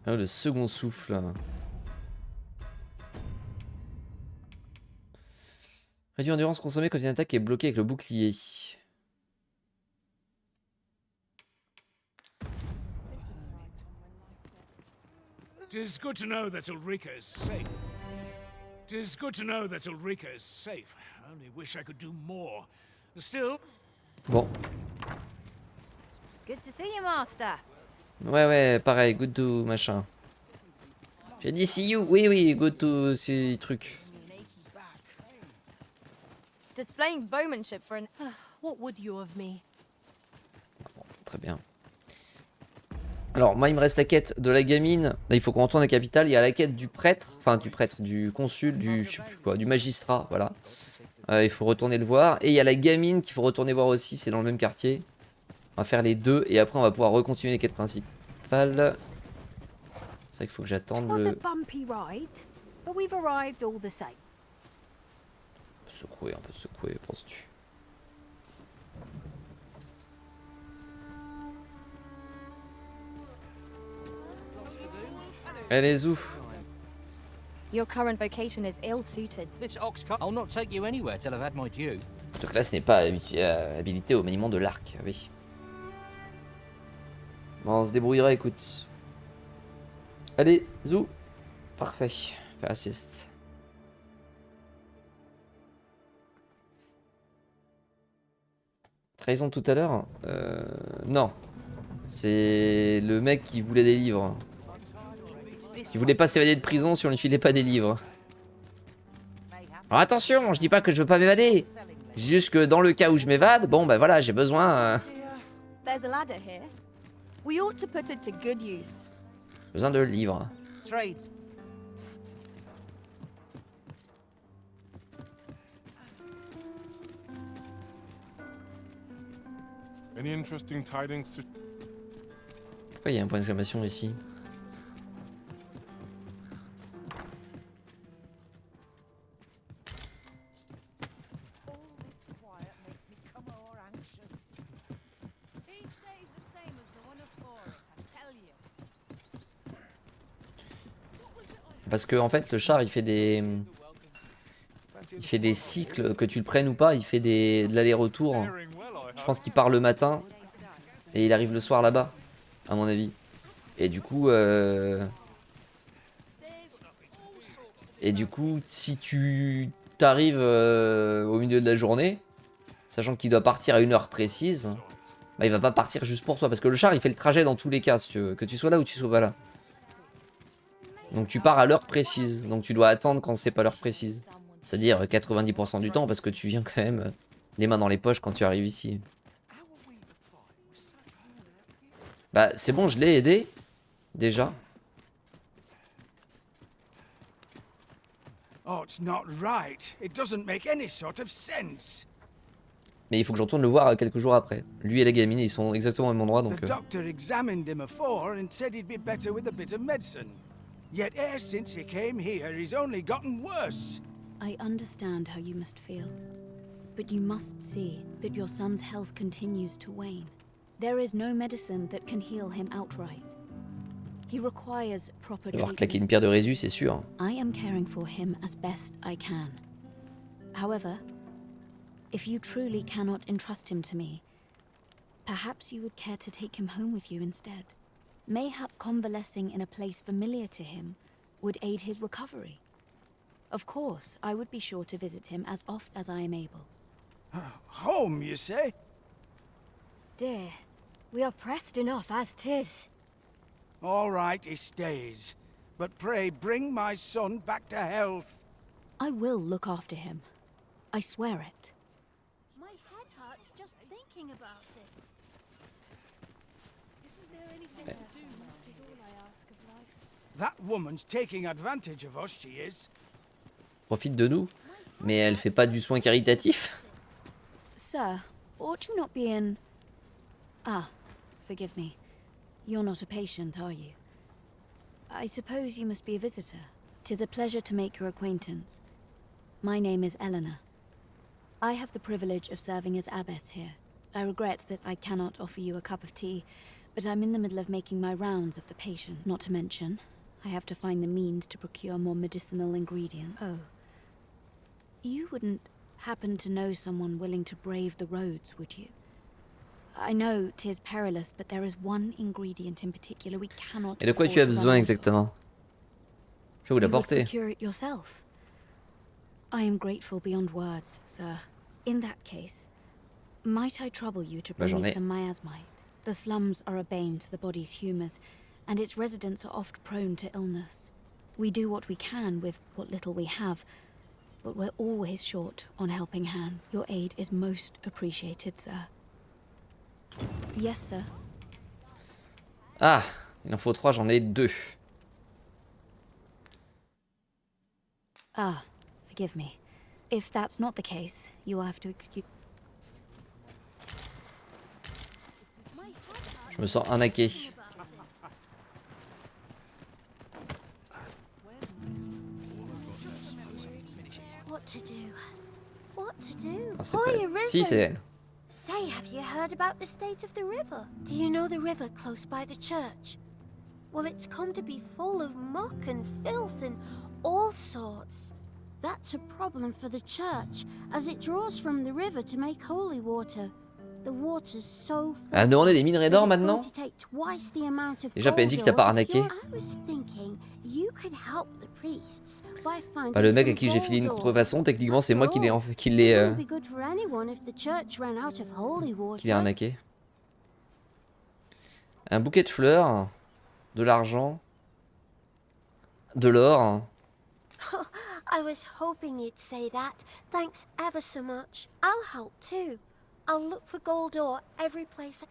Ah, le second souffle. Réduit endurance consommée quand une attaque est bloquée avec le bouclier. Tis good to know that Ulrika is safe. Tis good to know that Ulrika is safe. I only wish I could do more. Still. Bon. Good to see you, master. Ouais, pareil, good to machin. J'ai dit see you, oui, good to ces trucs. Displaying bowmanship for an... What would you of me? Bon, très bien. Alors, moi, il me reste la quête de la gamine. Là, il faut qu'on retourne à la capitale. Il y a la quête du prêtre, enfin du prêtre, du consul, du, je sais plus quoi, du magistrat, voilà. Il faut retourner le voir. Et il y a la gamine qu'il faut retourner voir aussi, c'est dans le même quartier. On va faire les deux et après on va pouvoir recontinuer les quêtes principales. C'est vrai qu'il faut que j'attende le... Un peu secoué, penses-tu? Allez, Zou. Your current vocation is ill-suited. This ox cart, I'll not take you anywhere till I've had my due. Cette classe n'est pas habilitée au maniement de l'arc, oui. Bon, on se débrouillera, écoute. Allez, Zou. Parfait. Faire la sieste. Trahison tout à l'heure non. C'est le mec qui voulait des livres. Il voulait pas s'évader de prison si on lui filait pas des livres. Alors attention, je dis pas que je veux pas m'évader. Je dis juste que dans le cas où je m'évade, bon bah voilà, j'ai besoin... There's a ladder here. We ought to put it to good use. besoin de livres. Trades. Any interesting tidings to... Pourquoi il y a un point d'exclamation ici? Parce que en fait le char il fait des cycles, que tu le prennes ou pas, il fait de l'aller-retour. Je pense qu'il part le matin et il arrive le soir là-bas, à mon avis. Et du coup si tu t'arrives au milieu de la journée, sachant qu'il doit partir à une heure précise, bah il va pas partir juste pour toi, parce que le char il fait le trajet dans tous les cas, si tu veux, que tu sois là ou tu sois pas là. Donc tu pars à l'heure précise, donc tu dois attendre quand c'est pas l'heure précise. C'est-à-dire 90% du temps, parce que tu viens quand même les mains dans les poches quand tu arrives ici. Bah c'est bon, je l'ai aidé, déjà. Oh, it's not right. It doesn't make any sort of sense. Mais il faut que je retourne le voir quelques jours après. Lui et la gamine, ils sont exactement au même endroit, donc... The doctor examined him afore and said he'd be better with a bit of medicine. Yet ever since he came here, he's only gotten worse. I understand how you must feel, but you must see that your son's health continues to wane. There is no medicine that can heal him outright. He requires proper devoir treatment. claquer une pierre de Résus, c'est sûr. I am caring for him as best I can. However, if you truly cannot entrust him to me, perhaps you would care to take him home with you instead. Mayhap convalescing in a place familiar to him would aid his recovery. Of course, I would be sure to visit him as oft as I am able. Home, you say? Dear, we are pressed enough as 'tis. All right, he stays. But pray bring my son back to health. I will look after him. I swear it. My head hurts just thinking about it. Isn't there anything to do? This is all I ask of life. That woman's taking advantage of us, she is. Profite de nous. Mais elle fait pas du soin caritatif. Sir, ought you not be in... Ah, forgive me. You're not a patient, are you? I suppose you must be a visitor. 'Tis a pleasure to make your acquaintance. My name is Eleanor. I have the privilege of serving as abbess here. I regret that I cannot offer you a cup of tea, but I'm in the middle of making my rounds of the patient. Not to mention, I have to find the means to procure more medicinal ingredients. Oh. You wouldn't happen to know someone willing to brave the roads, would you? I know 'tis perilous, but there is one ingredient in particular we cannot. Et de quoi tu as besoin exactement? Je vais vous You would l'apporter. procure it yourself. I am grateful beyond words, sir. In that case, might I trouble you to bring me some miasmite? The slums are a bane to the body's humours, and its residents are oft prone to illness. We do what we can with what little we have, but we're always short on helping hands. Your aid is most appreciated, sir. Yes, sir. Ah, il en faut 3, j'en ai 2. Ah, forgive me. If that's not the case, you will have to excuse... Je me sens arnaqué. What to do? What to do? Ah, c'est pas elle. Si, c'est elle. Say, have you heard about the state of the river? Do you know the river close by the church? Well, it's come to be full of muck and filth and all sorts. That's a problem for the church, as it draws from the river to make holy water. The water's so filthy. Elle a demandé des minerais d'or maintenant. Déjà, PNJ qui t'a pas arnaqué. Bah, le mec à qui j'ai filé une contrefaçon, techniquement, c'est moi qui l'ai arnaqué. Un bouquet de fleurs, de l'argent, de l'or. I was hoping you'd say that. Thanks ever so much. I'll help too. I'll look for gold ore every place.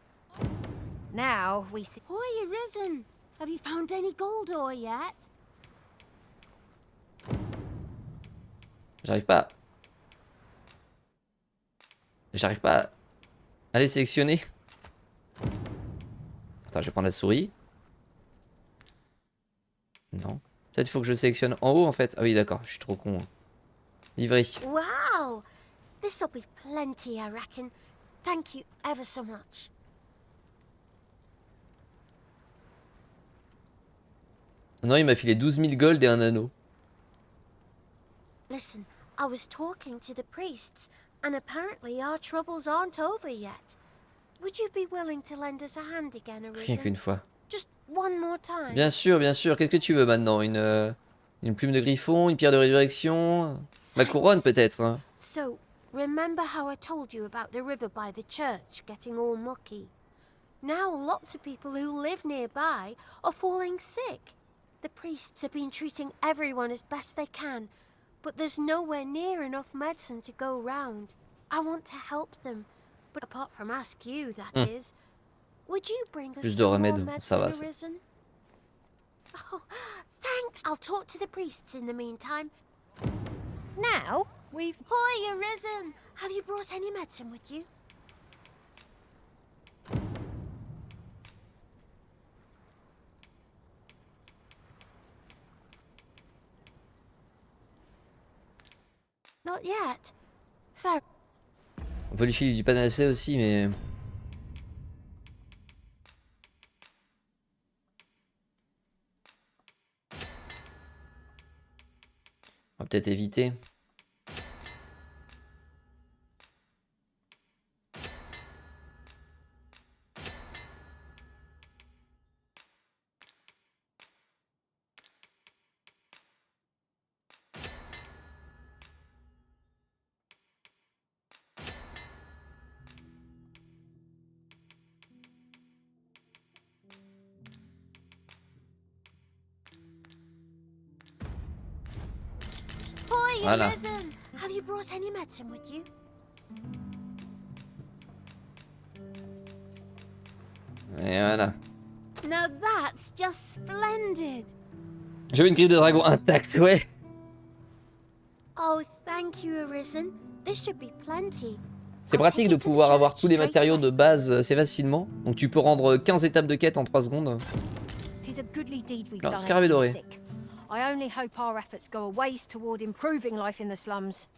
Now we see. Hoy, Risen! Have you found any gold ore yet? J'arrive pas. J'arrive pas à les sélectionner. Attends, je vais prendre la souris. Non. Peut-être il faut que je sélectionne en haut en fait. Ah oui, d'accord, je suis trop con. Livrerie. Wow! This'll be plenty, I reckon. Thank you ever so much. Non, il m'a filé 12 000 gold et un anneau. Listen, I was talking to the priests, and apparently our troubles aren't over yet. Would you be willing to lend us a hand again, Arisen? Rien qu'une fois. Just one more time. Bien sûr, bien sûr. Qu'est-ce que tu veux maintenant? Une plume de griffon, une pierre de résurrection, ma couronne peut-être. So, remember how I told you about the river by the church getting all mucky? Now lots of people who live nearby are falling sick. The priests have been treating everyone as best they can, but there's nowhere near enough medicine to go round. I want to help them, but apart from ask you, that is, would you bring us Plus de some more remèdes, ça va. medicine, Arisen? Oh, thanks. I'll talk to the priests in the meantime. Now we've. Hoy, Arisen! Have you brought any medicine with you? Not yet. Fair. On peut lui filer du panacée aussi, mais... On va peut-être éviter. Voilà. Arisen! Have you brought any medicine with you? Et voilà. Now that's just splendid. J'avais une griffe de dragon intacte, ouais. Oh, thank you, Arisen. This should be plenty. C'est pratique de pouvoir avoir tous les matériaux de base assez facilement. Donc tu peux rendre 15 étapes de quête en 3 secondes. Alors, scarabée doré. I only hope our efforts go a ways toward improving life in the slums.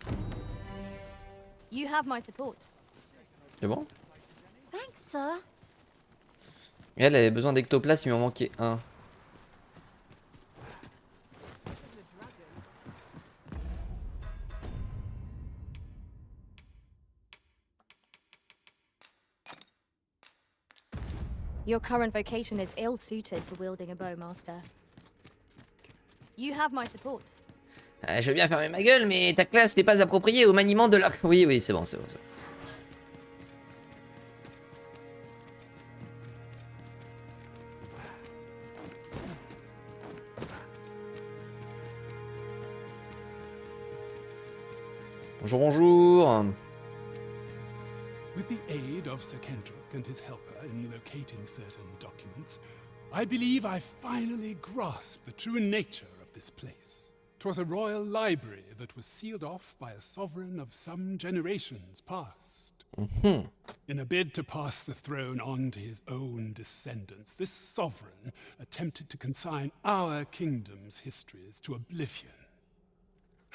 You have my support. C'est bon? Thanks, sir. Et elle avait besoin d'ectoplasme, il m'en manquait un. Your current vocation is ill-suited to wielding a bow, Master. You have my support. Je veux bien fermer ma gueule, mais ta classe n'est pas appropriée au maniement de l'arc. Oui, oui, c'est bon, c'est bon, c'est bon. Bonjour, bonjour. With the aid of Sir Kendrick and his helper in locating certain documents, I believe I finally grasped the true nature of this place. 'Twas a royal library that was sealed off by a sovereign of some generations past. In a bid to pass the throne on to his own descendants, this sovereign attempted to consign our kingdom's histories to oblivion.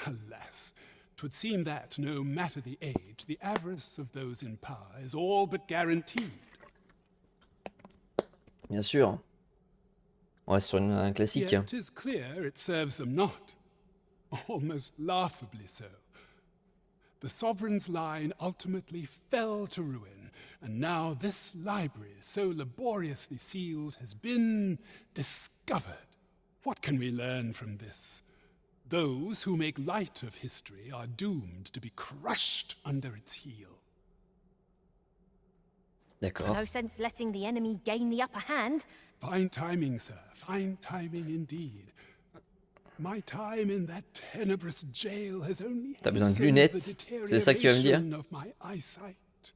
Alas, 'twould seem that, no matter the age, the avarice of those in power is all but guaranteed. Bien sûr. On reste sur un classique. Yet 'tis clear it serves them not. Almost laughably so. The sovereign's line ultimately fell to ruin, and now this library, so laboriously sealed, has been discovered. What can we learn from this? Those who make light of history are doomed to be crushed under its heel. D'accord. No sense letting the enemy gain the upper hand. Fine timing, sir. Fine timing indeed. My time in that tenebrous jail has only T'as besoin de lunettes? C'est ça que tu vas me dire? of my eyesight.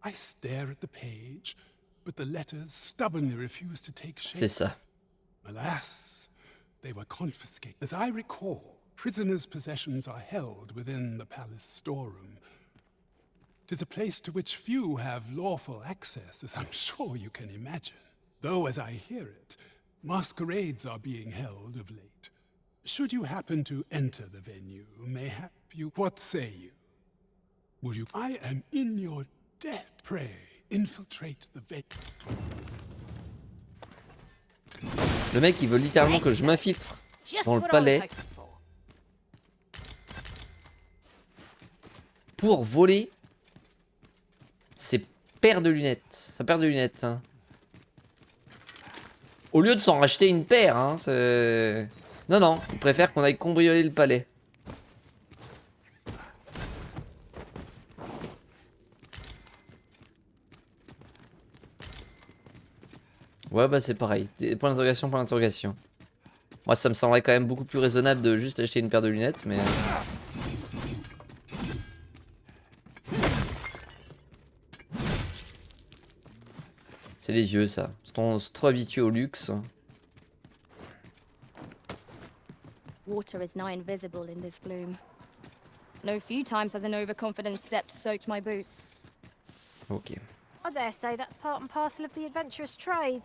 I stare at the page, but the letters stubbornly refuse to take shape. C'est ça. Alas, they were confiscated. As I recall, prisoners' possessions are held within the palace storeroom. 'Tis a place to which few have lawful access, as I'm sure you can imagine. Though, as I hear it, masquerades are being held of late. Should you happen to enter the venue, mayhap you... What say you? Would you... I am in your debt. Pray, infiltrate the venue. Le mec, il veut littéralement que je m'infiltre dans le palais pour voler ses paires de lunettes. Sa paire de lunettes. Hein. Au lieu de s'en racheter une paire, hein, c'est... Non, non, il préfère qu'on aille cambrioler le palais. Ouais, bah c'est pareil. Point d'interrogation, point d'interrogation. Moi, ça me semblerait quand même beaucoup plus raisonnable de juste acheter une paire de lunettes, mais... C'est les yeux, ça. On est trop habitué au luxe. Water is nigh invisible in this gloom. No few times has an overconfident step soaked my boots. Ok. I dare say that's part and parcel of the adventurous trade.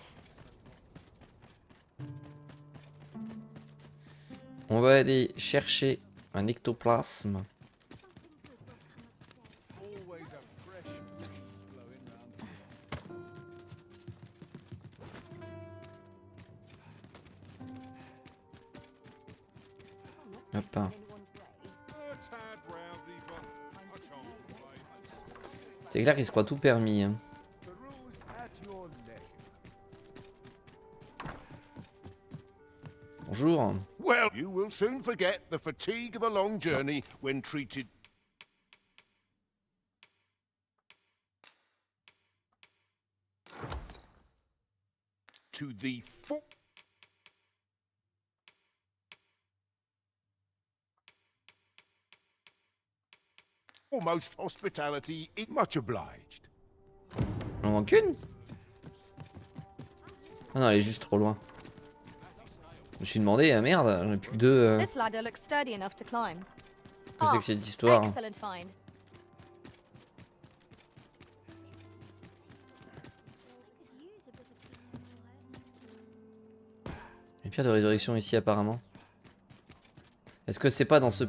On va aller chercher un ectoplasme. Hop. C'est clair qu'il se croit tout permis. Hein. Bonjour. Well, you will soon forget the fatigue of a long journey when treated to the full. foremost hospitality. Much obliged. On en manque une? Ah non, elle est juste trop loin. Je me suis demandé, ah merde, j'en ai plus que deux. This ladder looks sturdy enough to climb. Que c'est que cette histoire? Excellent find. Une pierre de résurrection ici apparemment. Est-ce que c'est pas dans ce...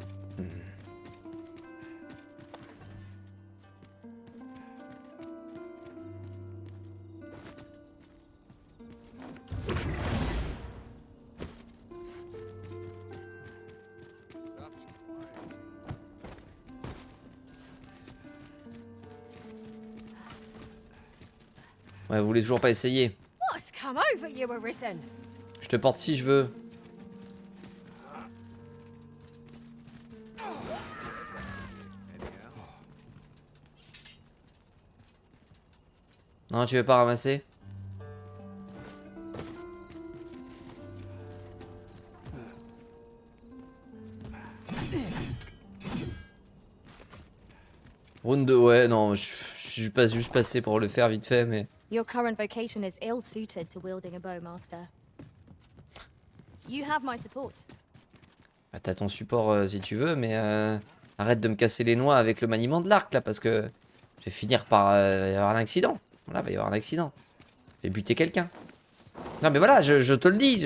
Ouais, vous voulez toujours pas essayer. What's come over you, Arisen? Je te porte si je veux. Non, tu veux pas ramasser? Round 2, ouais, non, je suis pas juste passé pour le faire vite fait, mais... Your current vocation is ill-suited to wielding a bow, Master. You have my support. Bah, t'as ton support si tu veux, mais arrête de me casser les noix avec le maniement de l'arc là, parce que je vais finir par y avoir un accident. Voilà, va y avoir un accident. Je vais buter quelqu'un. Non mais voilà, je te le dis.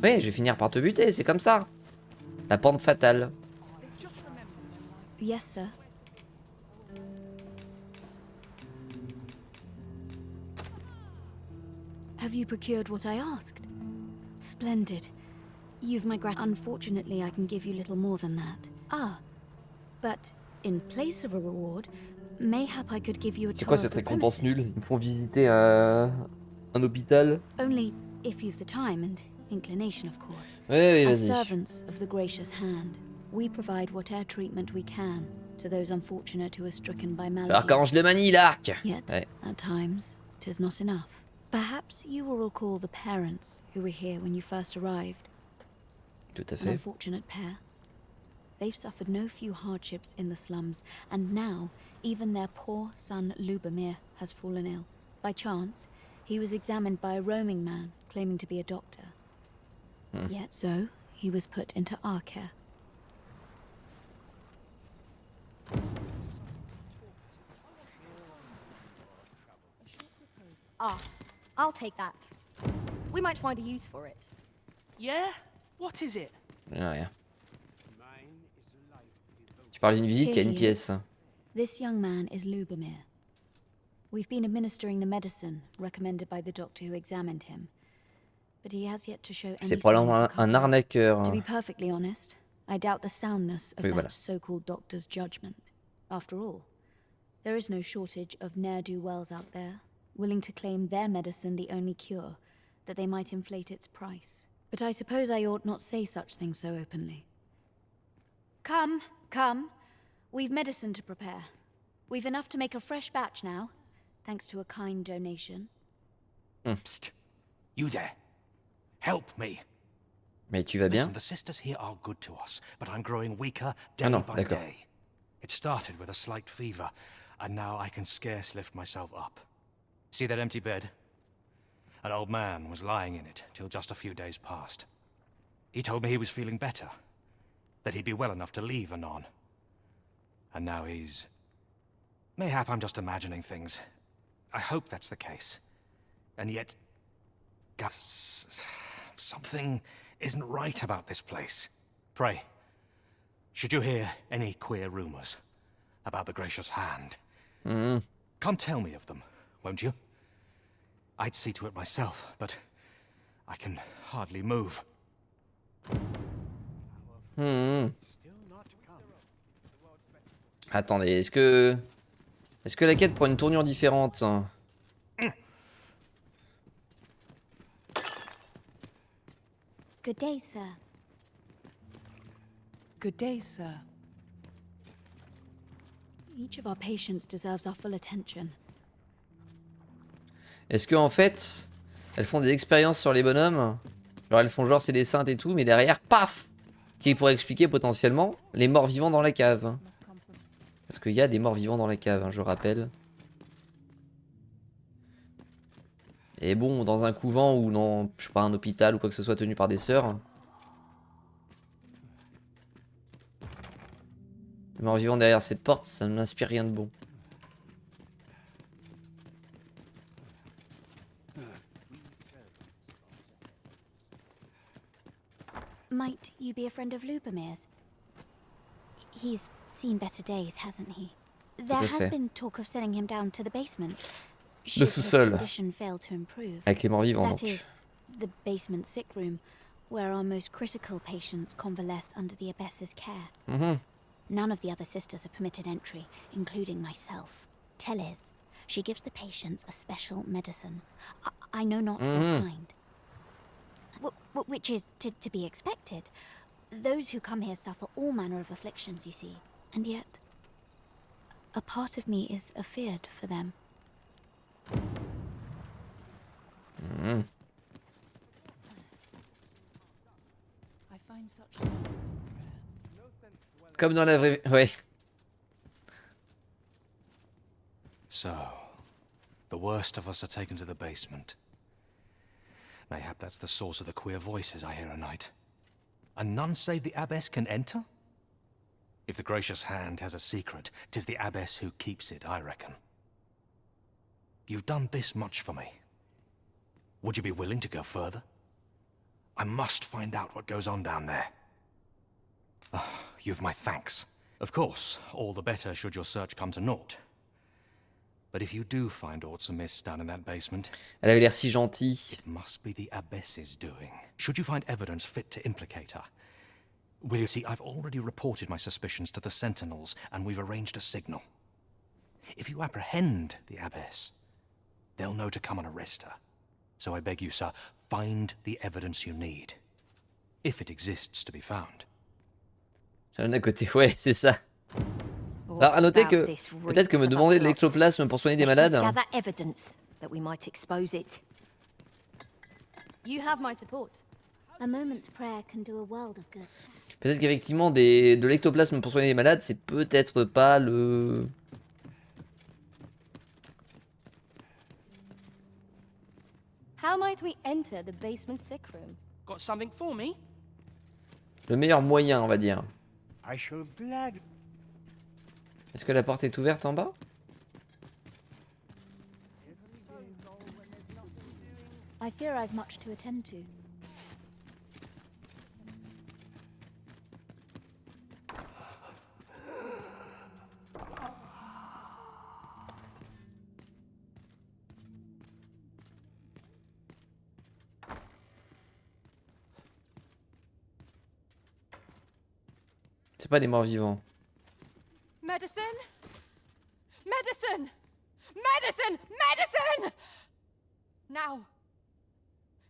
Ouais, je vais finir par te buter, c'est comme ça. La pente fatale. Yes, sir. Have you procured what I asked? Splendid. You've my Unfortunately, I can give you little more than that. Ah, but in place of a reward, mayhap I could give you a C'est tour quoi of cette the récompense premises. nulle? Ils me font visiter un hôpital. Only if you've the time and inclination, of course. Oui, As vas-y. servants of the gracious hand, we provide whatever treatment we can to those unfortunate who are stricken by maladies. Alors qu'arrange le manie l'arc. Yet, Ouais. at times, 'tis not enough. Perhaps you will recall the parents who were here when you first arrived. Tout à An fait. unfortunate pair. They've suffered no few hardships in the slums, and now even their poor son Lubomir has fallen ill. By chance, he was examined by a roaming man claiming to be a doctor. Yet so, he was put into our care. Ah, I'll take that. We might find a use for it. Yeah? What is it? Rien. Tu parles d'une visite, il y a une pièce. This young man is Lubomir. We've been administering the medicine recommended by the doctor who examined him, but he has yet to show any C'est sign probablement of un recovery. arnaqueur. To be perfectly honest, I doubt the soundness of Oui, that voilà. so-called doctor's judgment. After all, there is no shortage of ne'er-do-wells out there, willing to claim their medicine the only cure, that they might inflate its price. But I suppose I ought not say such things so openly. Come, come. We've medicine to prepare. We've enough to make a fresh batch now, thanks to a kind donation. Psst. You there. Help me. Mais tu vas bien? Listen, the sisters here are good to us, but I'm growing weaker day non, by d'accord. day. It started with a slight fever, and now I can scarce lift myself up. See that empty bed? An old man was lying in it till just a few days past. He told me he was feeling better, that he'd be well enough to leave anon. And now he's... Mayhap I'm just imagining things. I hope that's the case. And yet... Gus... Something isn't right about this place. Pray, should you hear any queer rumors about the gracious hand, come tell me of them, won't you? I'd see to it myself, but I can hardly move. Attendez, est-ce que la quête prend une tournure différente? Good day, sir. Good day, sir. Each of our patients deserves our full attention. Est-ce que en fait, elles font des expériences sur les bonhommes? Genre elles font genre c'est des saintes et tout, mais derrière, paf! Qui pourrait expliquer potentiellement les morts vivants dans la cave. Parce qu'il y a des morts vivants dans la cave, hein, je rappelle. Et bon, dans un couvent ou non, je sais pas, un hôpital ou quoi que ce soit tenu par des sœurs. Les morts vivants derrière cette porte, ça ne m'inspire rien de bon. Might you be a friend of Lubomir's? He's seen better days, hasn't he? There has been talk of sending him down to the basement. Le sous-sol. Avec les morts vivants, That donc. is, the basement sick room, where our most critical patients convalesce under the abbess's care. None of the other sisters are permitted entry, including myself. Teles, she gives the patients a special medicine. I know not what kind. Which is to be expected. Those who come here suffer all manner of afflictions, you see. And yet, a part of me is afeared for them. Comme dans la vraie... Ouais. So, the worst of us are taken to the basement. Mayhap that's the source of the queer voices I hear at night. And none save the abbess can enter? If the gracious hand has a secret, 'tis the abbess who keeps it, I reckon. You've done this much for me. Would you be willing to go further? I must find out what goes on down there. You've my thanks. Of course, all the better should your search come to naught. But if you do find aught amiss down in that basement, Elle avait l'air si gentille. It must be the abbess's doing. Should you find evidence fit to implicate her, will you see, I've already reported my suspicions to the sentinels, and we've arranged a signal. If you apprehend the abbess, they'll know to come and arrest her. So I beg you, sir, find the evidence you need, if it exists to be found. J'en ai à côté, ouais, c'est ça. Alors, à noter que peut-être que me demander de l'ectoplasme pour soigner des malades. Peut-être qu'effectivement, de l'ectoplasme pour soigner des malades, c'est peut-être pas le. How might we enter the basement sick room? Got something for me? Le meilleur moyen, on va dire. I shall glad. Est-ce que la porte est ouverte en bas? I fear I've much to attend to. C'est pas des morts vivants. Medicine? Medicine! Medicine! Medicine! Now!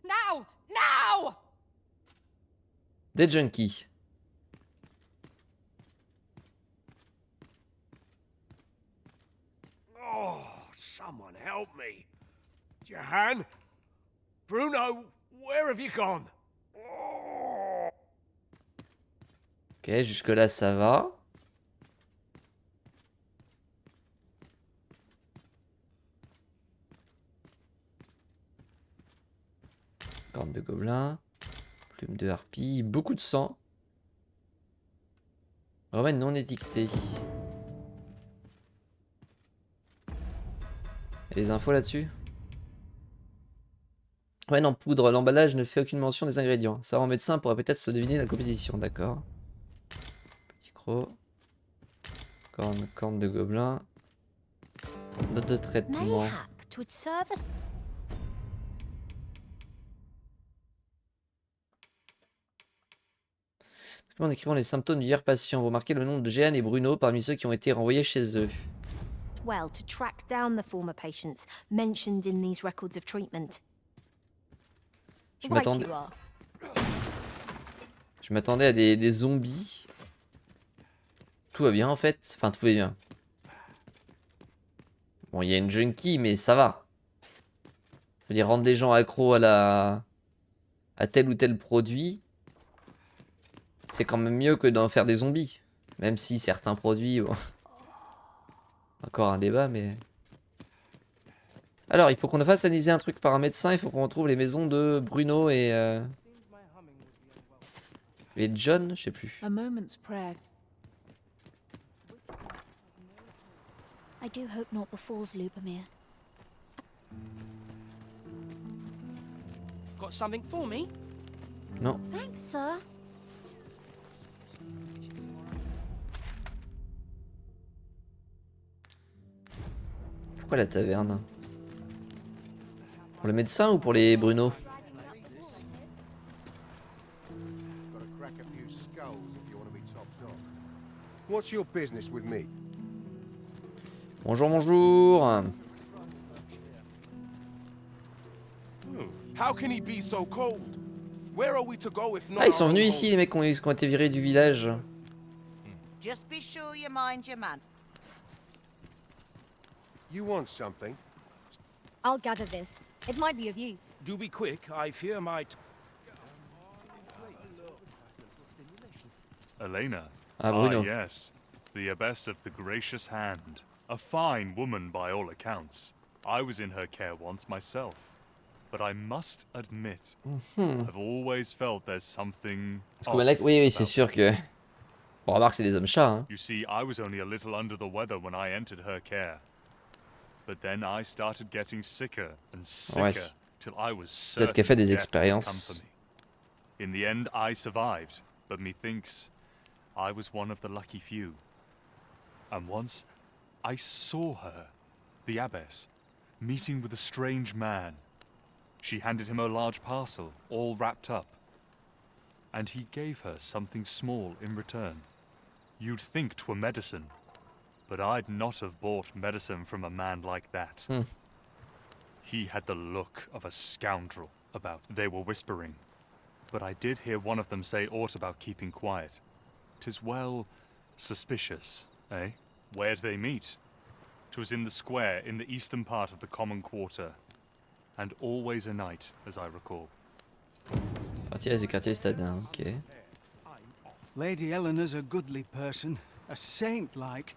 Now! Now! Des junkies. Oh, someone help me. Jahan? Bruno, where have you gone? Ok, jusque là ça va. Corne de gobelin. Plume de harpie. Beaucoup de sang. Remède non étiqueté. Et des infos là-dessus? Ouais, non, poudre. L'emballage ne fait aucune mention des ingrédients. Savant médecin pourrait peut-être se deviner la composition, d'accord. Petit croc. Corne de gobelin. Note de traitement. En décrivant les symptômes du divers patient, vous remarquez le nom de Jeanne et Bruno parmi ceux qui ont été renvoyés chez eux. Well, to track down the former patients mentioned in these records of treatment. Je m'attendais à des zombies. Tout va bien en fait. Enfin, tout va bien. Bon, il y a une junkie, mais ça va. Je veux dire, rendre des gens accros à tel ou tel produit, c'est quand même mieux que d'en faire des zombies. Même si certains produits... Bon. Encore un débat, mais... Alors, il faut qu'on fasse analyser un truc par un médecin. Il faut qu'on retrouve les maisons de Bruno et John, je sais plus. A moment's prayer. I do hope naught befalls Lubomir. Got something for me? Non. Thanks, sir. Pourquoi la taverne? Pour le médecin ou pour les Bruno? What's your business with me? Bonjour, bonjour. How can he be so cold? Where are we to go if not? Ah, ils sont venus ici, les mecs qui ont été virés du village. Just be sure you mind your man. You want something? I'll gather this. It might be of use. Do be quick. I fear my... Elena. Ah, Bruno. Yes. The abbess of the gracious hand. A fine woman by all accounts. I was in her care once myself. But I must admit, I've always felt there's something Parce que Malek, oui, c'est sûr que... Bon, remarque, c'est des hommes chats, hein. You see, I was only a little under the weather when I entered her care. But then I started getting sicker and sicker till I was certain Peut-être qu'elle fait des death would expériences. come for me. In the end, I survived, but methinks I was one of the lucky few. And once, I saw her, the abbess, meeting with a strange man. She handed him a large parcel, all wrapped up. And he gave her something small in return. You'd think 'twere medicine, but I'd not have bought medicine from a man like that. He had the look of a scoundrel about. They were whispering, but I did hear one of them say aught about keeping quiet. 'Tis well suspicious, eh? Where'd they meet? 'Twas in the square in the eastern part of the common quarter, and always a night, as I recall. Partie du quartier citadin, ok. Lady Eleanor's a goodly person, a saint-like.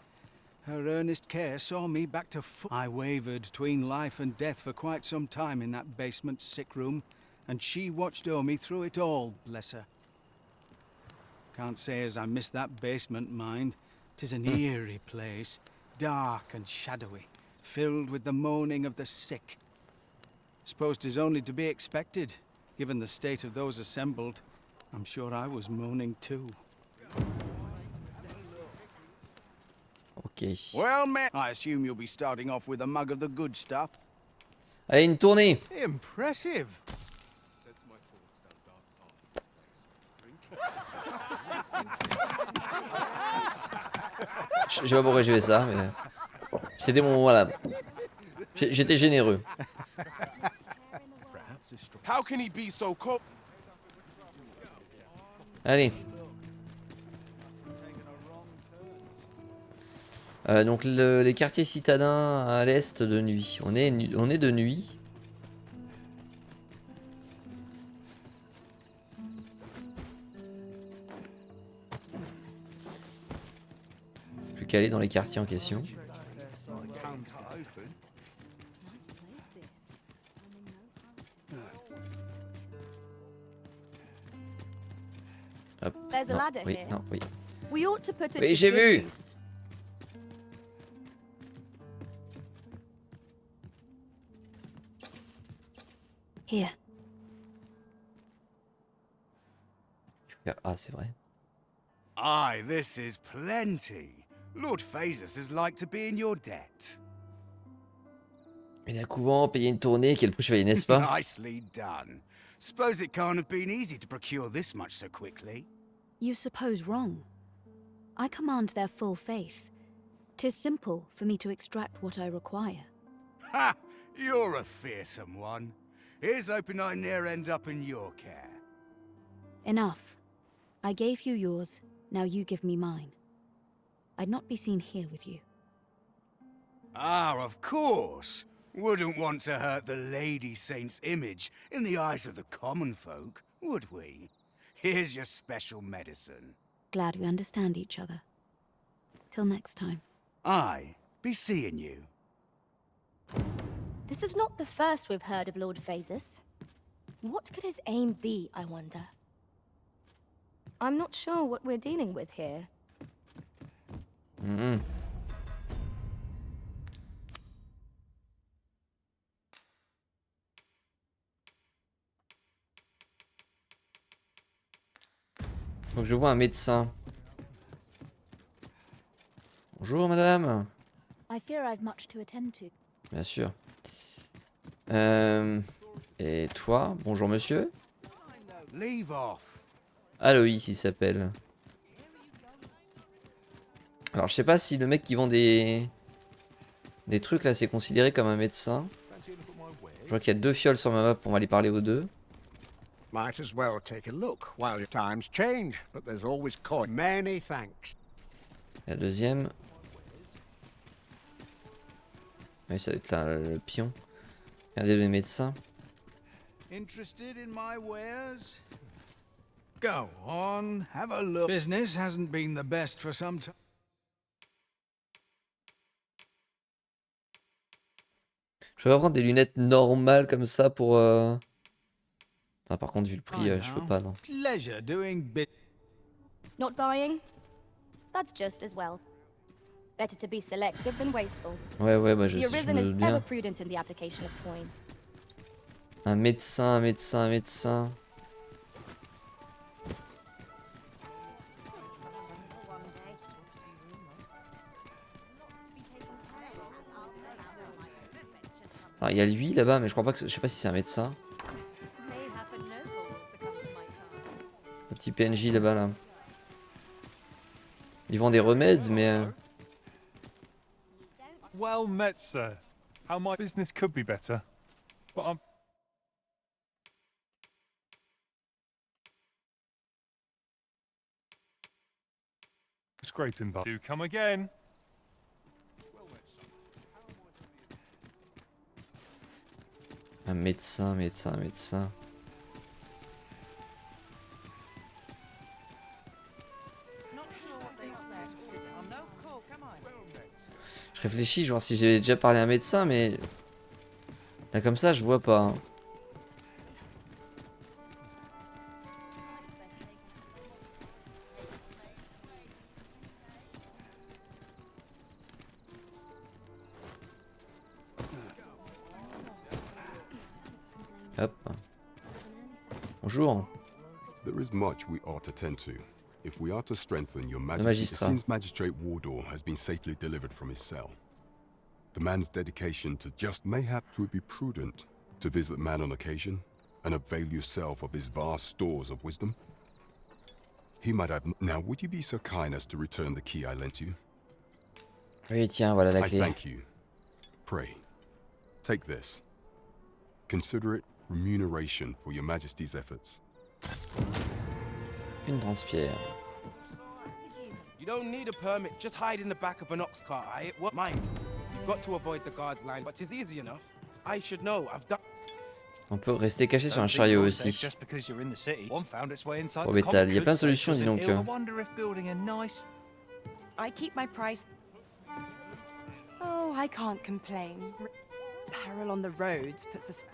Her earnest care saw me back to full. I wavered between life and death for quite some time in that basement sick room, and she watched o'er me through it all, bless her. Can't say as I miss that basement, mind. 'Tis an eerie place, dark and shadowy, filled with the moaning of the sick. Suppose 'tis only to be expected, given the state of those assembled. I'm sure I was moaning too. Ok. Well, man, I assume you'll be starting off with a mug of the good stuff. Allez, une tournée. Impressive. Je sais pas pourquoi j'ai fait ça, mais... C'était mon... Voilà. J'étais généreux. How can he be so cold? Allez. Donc les quartiers citadins à l'est de nuit. On est de nuit. Plus qu'à aller dans les quartiers en question. Hop. There's a Non, ladder oui, here. non, oui. We ought to put it Oui, to j'ai good vu. use. Here. Ah, c'est vrai. Aye, this is plenty. Lord Phasus is like to be in your debt. Et d'un couvent, payer une tournée, quel prix chevalier, n'est-ce pas? Nicely done. Suppose it can't have been easy to procure this much so quickly. You suppose wrong. I command their full faith. 'Tis simple for me to extract what I require. Ha! You're a fearsome one. Here's hoping I ne'er end up in your care. Enough. I gave you yours, now you give me mine. I'd not be seen here with you. Ah, of course. Wouldn't want to hurt the Lady Saint's image in the eyes of the common folk, would we? Here's your special medicine. Glad we understand each other. Till next time. Aye. be seeing you. This is not the first we've heard of Lord Phasis. What could his aim be, I wonder? I'm not sure what we're dealing with here. Donc je vois un médecin. Bonjour madame. I fear I've much to attend to. Bien sûr. Et toi, bonjour monsieur. Leave off. Aloïs il s'appelle. Alors je sais pas si le mec qui vend des trucs là c'est considéré comme un médecin. Je vois qu'il y a 2 fioles sur ma map, on va aller parler aux 2. Might as well take a look while your times change, but there's always coin. Many thanks. La deuxième. Oui, ça doit être là, le pion. Regardez le médecin. Interested in my wares? Go on, have a look. Business hasn't been the best for some time. Je vais prendre des lunettes normales comme ça pour... Ah, par contre, vu le prix, je peux pas, non. Pleasure doing bit. Not buying? That's just as well. Better to be selective than wasteful. Ouais, bah je The sais, je Arisen me is doute ever bien. prudent in the application of coin. Un médecin, un médecin, un médecin. Alors, il y a lui là-bas, mais je crois pas que... Je sais pas si c'est un médecin. Le petit PNJ là-bas, là. Ils vendent des remèdes, mais... Well met, sir. How my business could be better, but I'm... Scraping by. Do come again. Un médecin, médecin, médecin. Je réfléchis, genre si j'ai déjà parlé à un médecin, mais... Là comme ça, je vois pas. Hein. Hop. Bonjour. There is much we ought to tend to. If we are to strengthen your Le majesty, magistrat. since Magistrate Wardor has been safely delivered from his cell. The man's dedication to just mayhap 'twould be prudent to visit the man on occasion and avail yourself of his vast stores of wisdom. He might have... Now, would you be so kind as to return the key I lent you? Oui, tiens, voilà la I clé. thank you. Pray, take this. Consider it remuneration for your majesty's efforts. Une transpierre. You don't need a permit, just hide in the back of an ox cart, What mind? You've got to avoid the guards line, but it's easy enough. I should know, I've done... On peut rester caché sur un chariot aussi. Au bétal, il y a plein de solutions, dis donc. I keep my price. Oh, I can't complain. Peril on the roads puts us...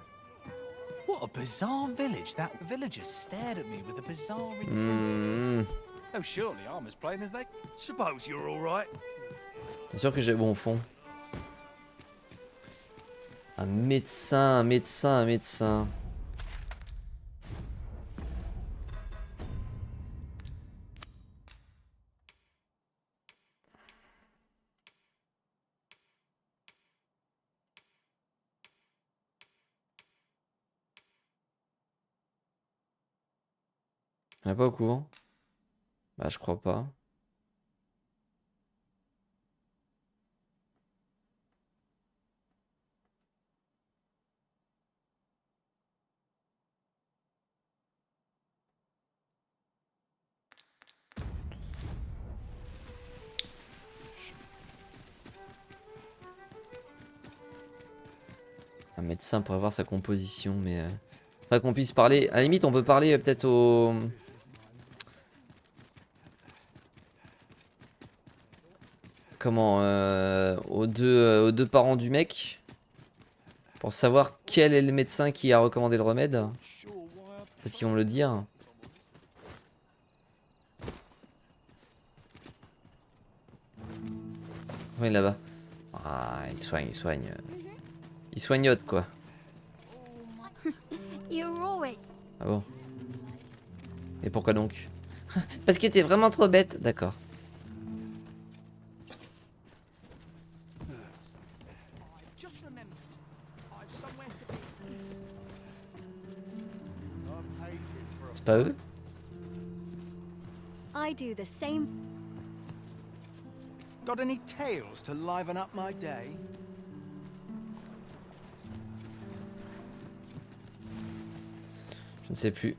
What a bizarre village. That villager stared at me with a bizarre intensity. Oh, surely I'm as plain as they... Suppose you're all right. Bien sûr que j'ai bon fond. Un médecin, un médecin, un médecin. Il n'y en a pas au couvent? Bah je crois pas. Un médecin pour avoir sa composition, mais... Faudrait qu'on puisse parler... À la limite, on peut parler peut-être au... comment aux deux parents du mec pour savoir quel est le médecin qui a recommandé le remède. Peut-être qu'ils vont me le dire. Oui, là-bas. Ah, il soigne, il soigne. Il soignote, quoi. Ah bon? Et pourquoi donc? Parce que t'es vraiment trop bête. D'accord. C'est pas eux? I do the same. Got any tales to liven up my day? Je ne sais plus.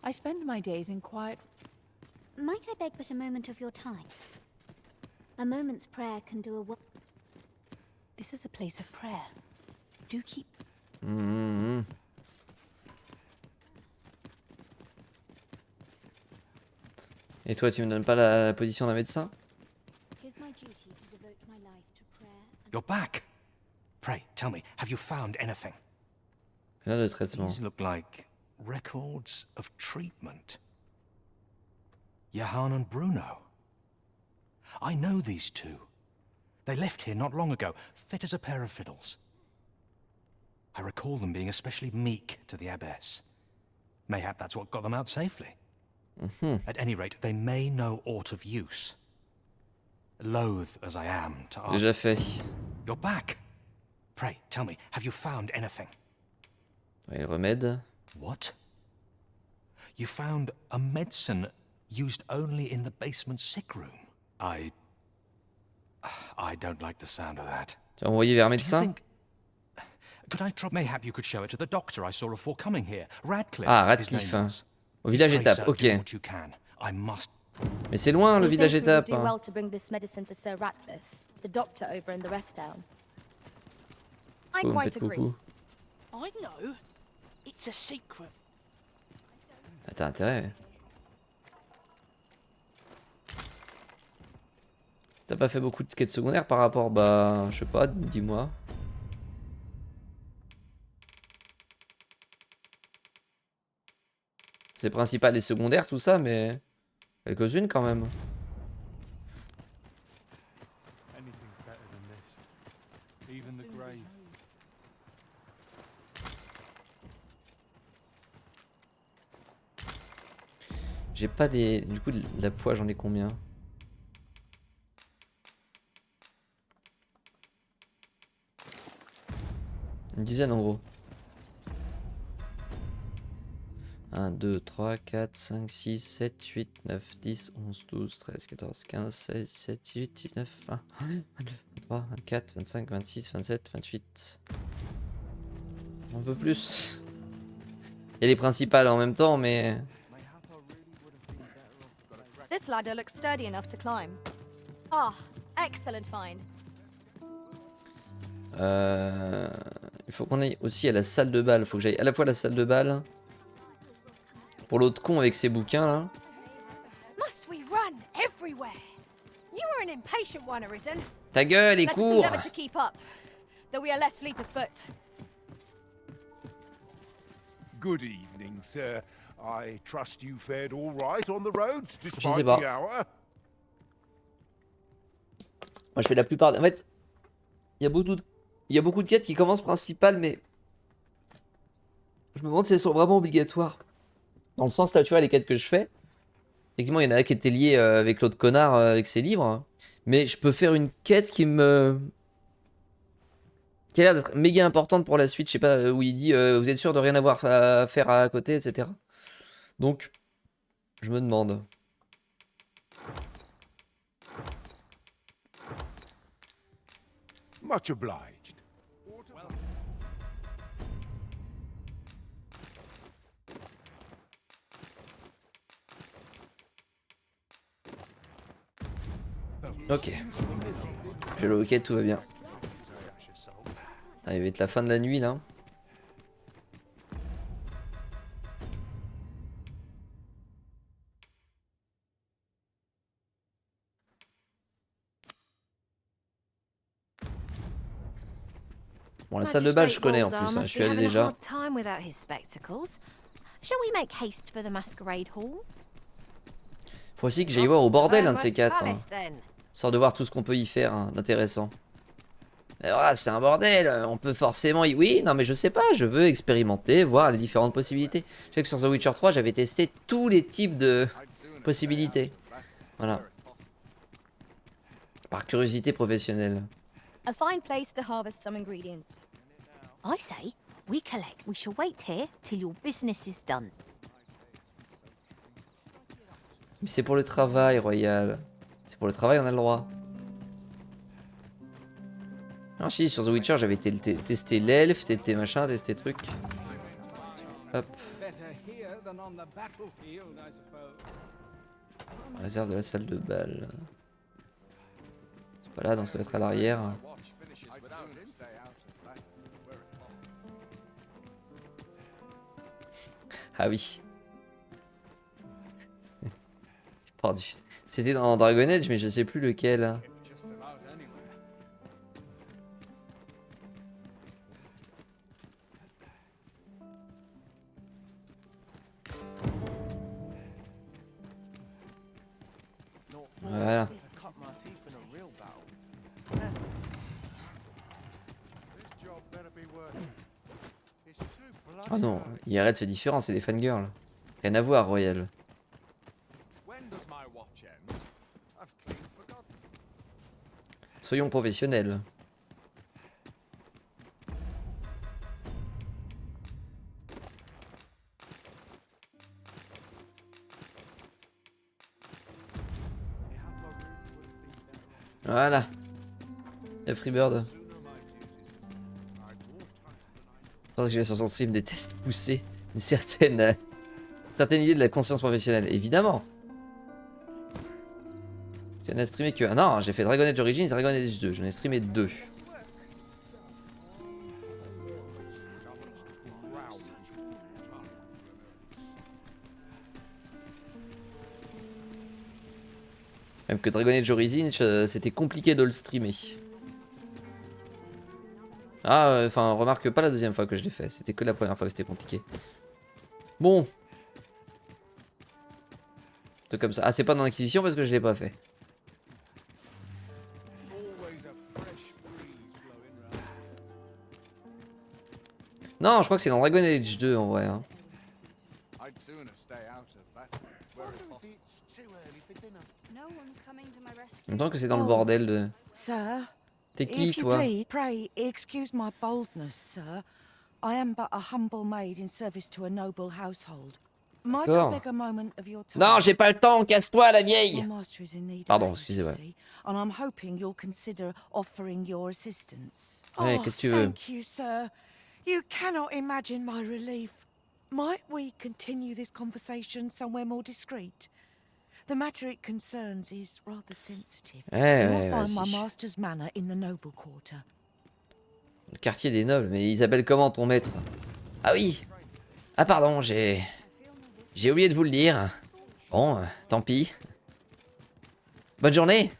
I spend my days in quiet. Might I beg but a moment of your time? A moment's prayer can do a wo- This is a place of prayer. Do keep. Et toi, tu me donnes pas la position d'un médecin? You're back. Pray, tell me, have you found anything? Là, le traitement. These look like records of treatment. Johan and Bruno. I know these two. They left here not long ago, fit as a pair of fiddles. I recall them being especially meek to the abbess. Mayhap that's what got them out safely. At any rate, they may know aught of use. Loath as I am to ask. Déjà fait. You're back. Pray, tell me, have you found anything? Ouais, le remède. What? You found a medicine used only in the basement sick room. I don't like the sound of that. Tu as envoyé vers un médecin? Could I try? Mayhap you could show it to the doctor I saw before coming here. Radcliffe. Ah, Radcliffe. Au village étape, ok. Mais c'est loin le village étape. Do well to bring this medicine to Sir Ratcliffe, the doctor over in the rest town. I quite agree. I know. It's a secret. Ah, t'as intérêt. T'as pas fait beaucoup de quêtes secondaires par rapport, bah, je sais pas, dis-moi. C'est principal et secondaire tout ça, mais quelques-unes quand même. J'ai pas des... Du coup, de la poix, j'en ai combien? Une dizaine en gros. 1, 2, 3, 4, 5, 6, 7, 8, 9, 10, 11, 12, 13, 14, 15, 16, 17, 18, 19, 20, 22, 23, 24, 25, 26, 27, 28. Un peu plus. Il y a les principales en même temps, mais... This ladder looks sturdy enough to climb. Ah, excellent find. Il faut qu'on aille aussi à la salle de bal. Il faut que j'aille à la fois à la salle de bal... Pour l'autre con avec ses bouquins là. Must we run everywhere? You are an impatient one, Arisen. Ta gueule et cours. Let's endeavour to keep up, though we are less fleet of foot. Good evening, sir. I trust you fared all right on the roads Je sais despite pas. the hour. Moi je fais la plupart. En fait, il y a beaucoup de quêtes qui commencent principales, mais je me demande si elles sont vraiment obligatoires. Dans le sens là, tu vois, les quêtes que je fais, effectivement, il y en a qui étaient liées avec l'autre connard avec ses livres, hein. Mais je peux faire une quête qui a l'air d'être méga importante pour la suite. Je sais pas, où il dit vous êtes sûr de rien avoir à faire à côté, etc. Donc, je me demande. Much obliged. Ok. J'ai le hockey, tout va bien. Ah, il va être la fin de la nuit là. Bon, la salle de bal, je connais en plus, hein, je suis allé déjà. Time without his spectacles. Shall we make haste for the masquerade hall? Faut aussi que j'aille voir au bordel, un de ces quatre. Hein. Histoire de voir tout ce qu'on peut y faire hein, d'intéressant. Voilà, c'est un bordel, on peut forcément y... Oui, non mais je sais pas, je veux expérimenter, voir les différentes possibilités. Je sais que sur The Witcher 3, j'avais testé tous les types de possibilités. Voilà. Par curiosité professionnelle. A fine place to harvest some ingredients. I say, we collect. We shall wait here till your business is done. Mais c'est pour le travail, Royal. C'est pour le travail, on a le droit. Non, si, sur The Witcher, j'avais testé l'elfe, testé machin, testé truc. Hop. Réserve de la salle de bal. C'est pas là, donc ça va être à l'arrière. Ah oui. C'était dans Dragon Age, mais je sais plus lequel. Voilà. Oh non, IRL c'est différent, c'est des fangirls. Rien à voir, Royal. Soyons professionnels. Voilà. La Freebird. Je pense que je vais sur son stream des tests poussés. Une certaine idée de la conscience professionnelle. Évidemment. Tu en as streamé que... Ah non, j'ai fait Dragon Age Origins et Dragon Age 2. J'en ai streamé 2. Même que Dragon Age Origins, c'était compliqué de le streamer. Ah, enfin, remarque pas la deuxième fois que je l'ai fait. C'était que la première fois que c'était compliqué. Bon. C'est comme ça. Ah, c'est pas dans l'Inquisition parce que je l'ai pas fait. Non, je crois que c'est dans Dragon Age 2 en vrai. Hein. En même temps que c'est dans le bordel de... T'es qui, toi? Pray excuse my boldness, sir. I am but a humble maid in service to a noble household. Might I beg a moment of your time? Non, j'ai pas le temps, casse-toi la vieille. Pardon, excusez-moi. And I'm hoping you'll consider offering your assistance. Ouais, qu'est-ce que tu veux? Thank you, sir. You cannot imagine my relief. Might we continue this conversation somewhere more discreet? The matter it concerns is rather sensitive. You'll find my master's manor in the noble quarter. Le quartier des nobles, mais il s'appelle comment ton maître? Ah oui. Ah pardon, j'ai oublié de vous le dire. Bon, tant pis. Bonne journée.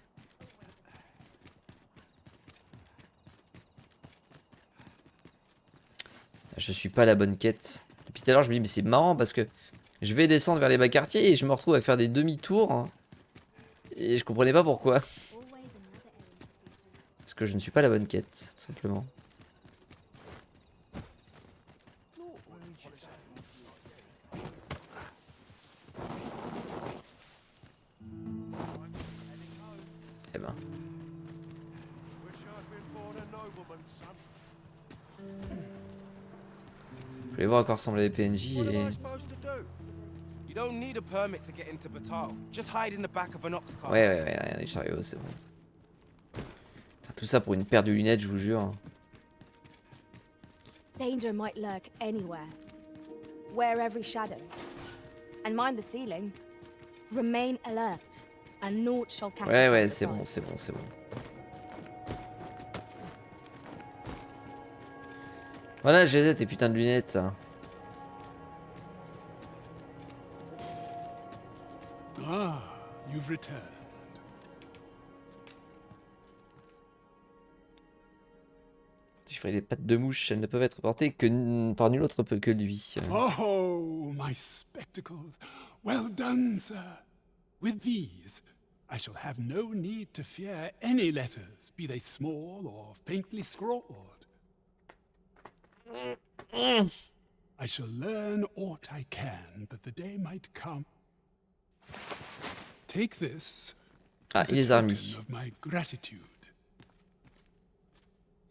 Je suis pas à la bonne quête. Depuis tout à l'heure, je me dis mais c'est marrant parce que je vais descendre vers les bas quartiers et je me retrouve à faire des demi-tours. Hein. Et je comprenais pas pourquoi. Parce que je ne suis pas à la bonne quête, tout simplement. Eh ben. Je vais voir à quoi ressemblent les PNJ et... Ouais, rien des chariots, c'est bon. Enfin, tout ça pour une paire de lunettes, je vous jure. Danger might lurk anywhere. Wear every shadow. And mind the ceiling. Remain alert. And naught shall catch us. Ouais, c'est bon, c'est bon, c'est bon. Voilà, je les ai, tes putains de lunettes. Ah, you've returned. chiffres et les pattes de mouche, elles ne peuvent être portées que par nul autre que lui. Oh, my spectacles. Well done, sir. With these, I shall have no need to fear any letters, be they small or faintly scrawled. I shall learn aught I can, but the day might come. Take this as il les a a token remis. of my gratitude.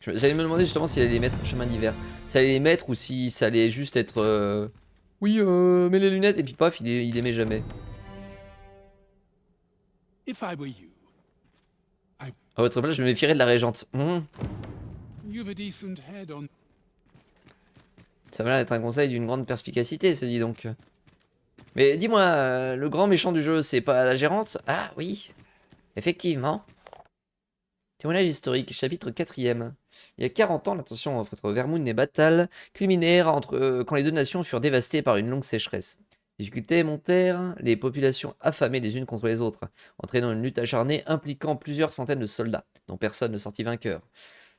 J'allais me demander justement s'il allait les mettre en chemin d'hiver. Si ça allait les mettre ou si ça allait juste être... Oui, mets les lunettes et puis paf, il les met jamais. If I were you, À votre place, je me méfierais de la régente. you've a decent head on. Ça m'a l'air d'être un conseil d'une grande perspicacité, ça dit donc. Mais dis-moi, le grand méchant du jeu, c'est pas la gérante? Ah oui, effectivement. Témoignage historique, chapitre 4e. Il y a 40 ans, la tension entre Vermund et Batal culminèrent quand les deux nations furent dévastées par une longue sécheresse. Les difficultés montèrent, les populations affamées les unes contre les autres, entraînant une lutte acharnée impliquant plusieurs centaines de soldats, dont personne ne sortit vainqueur.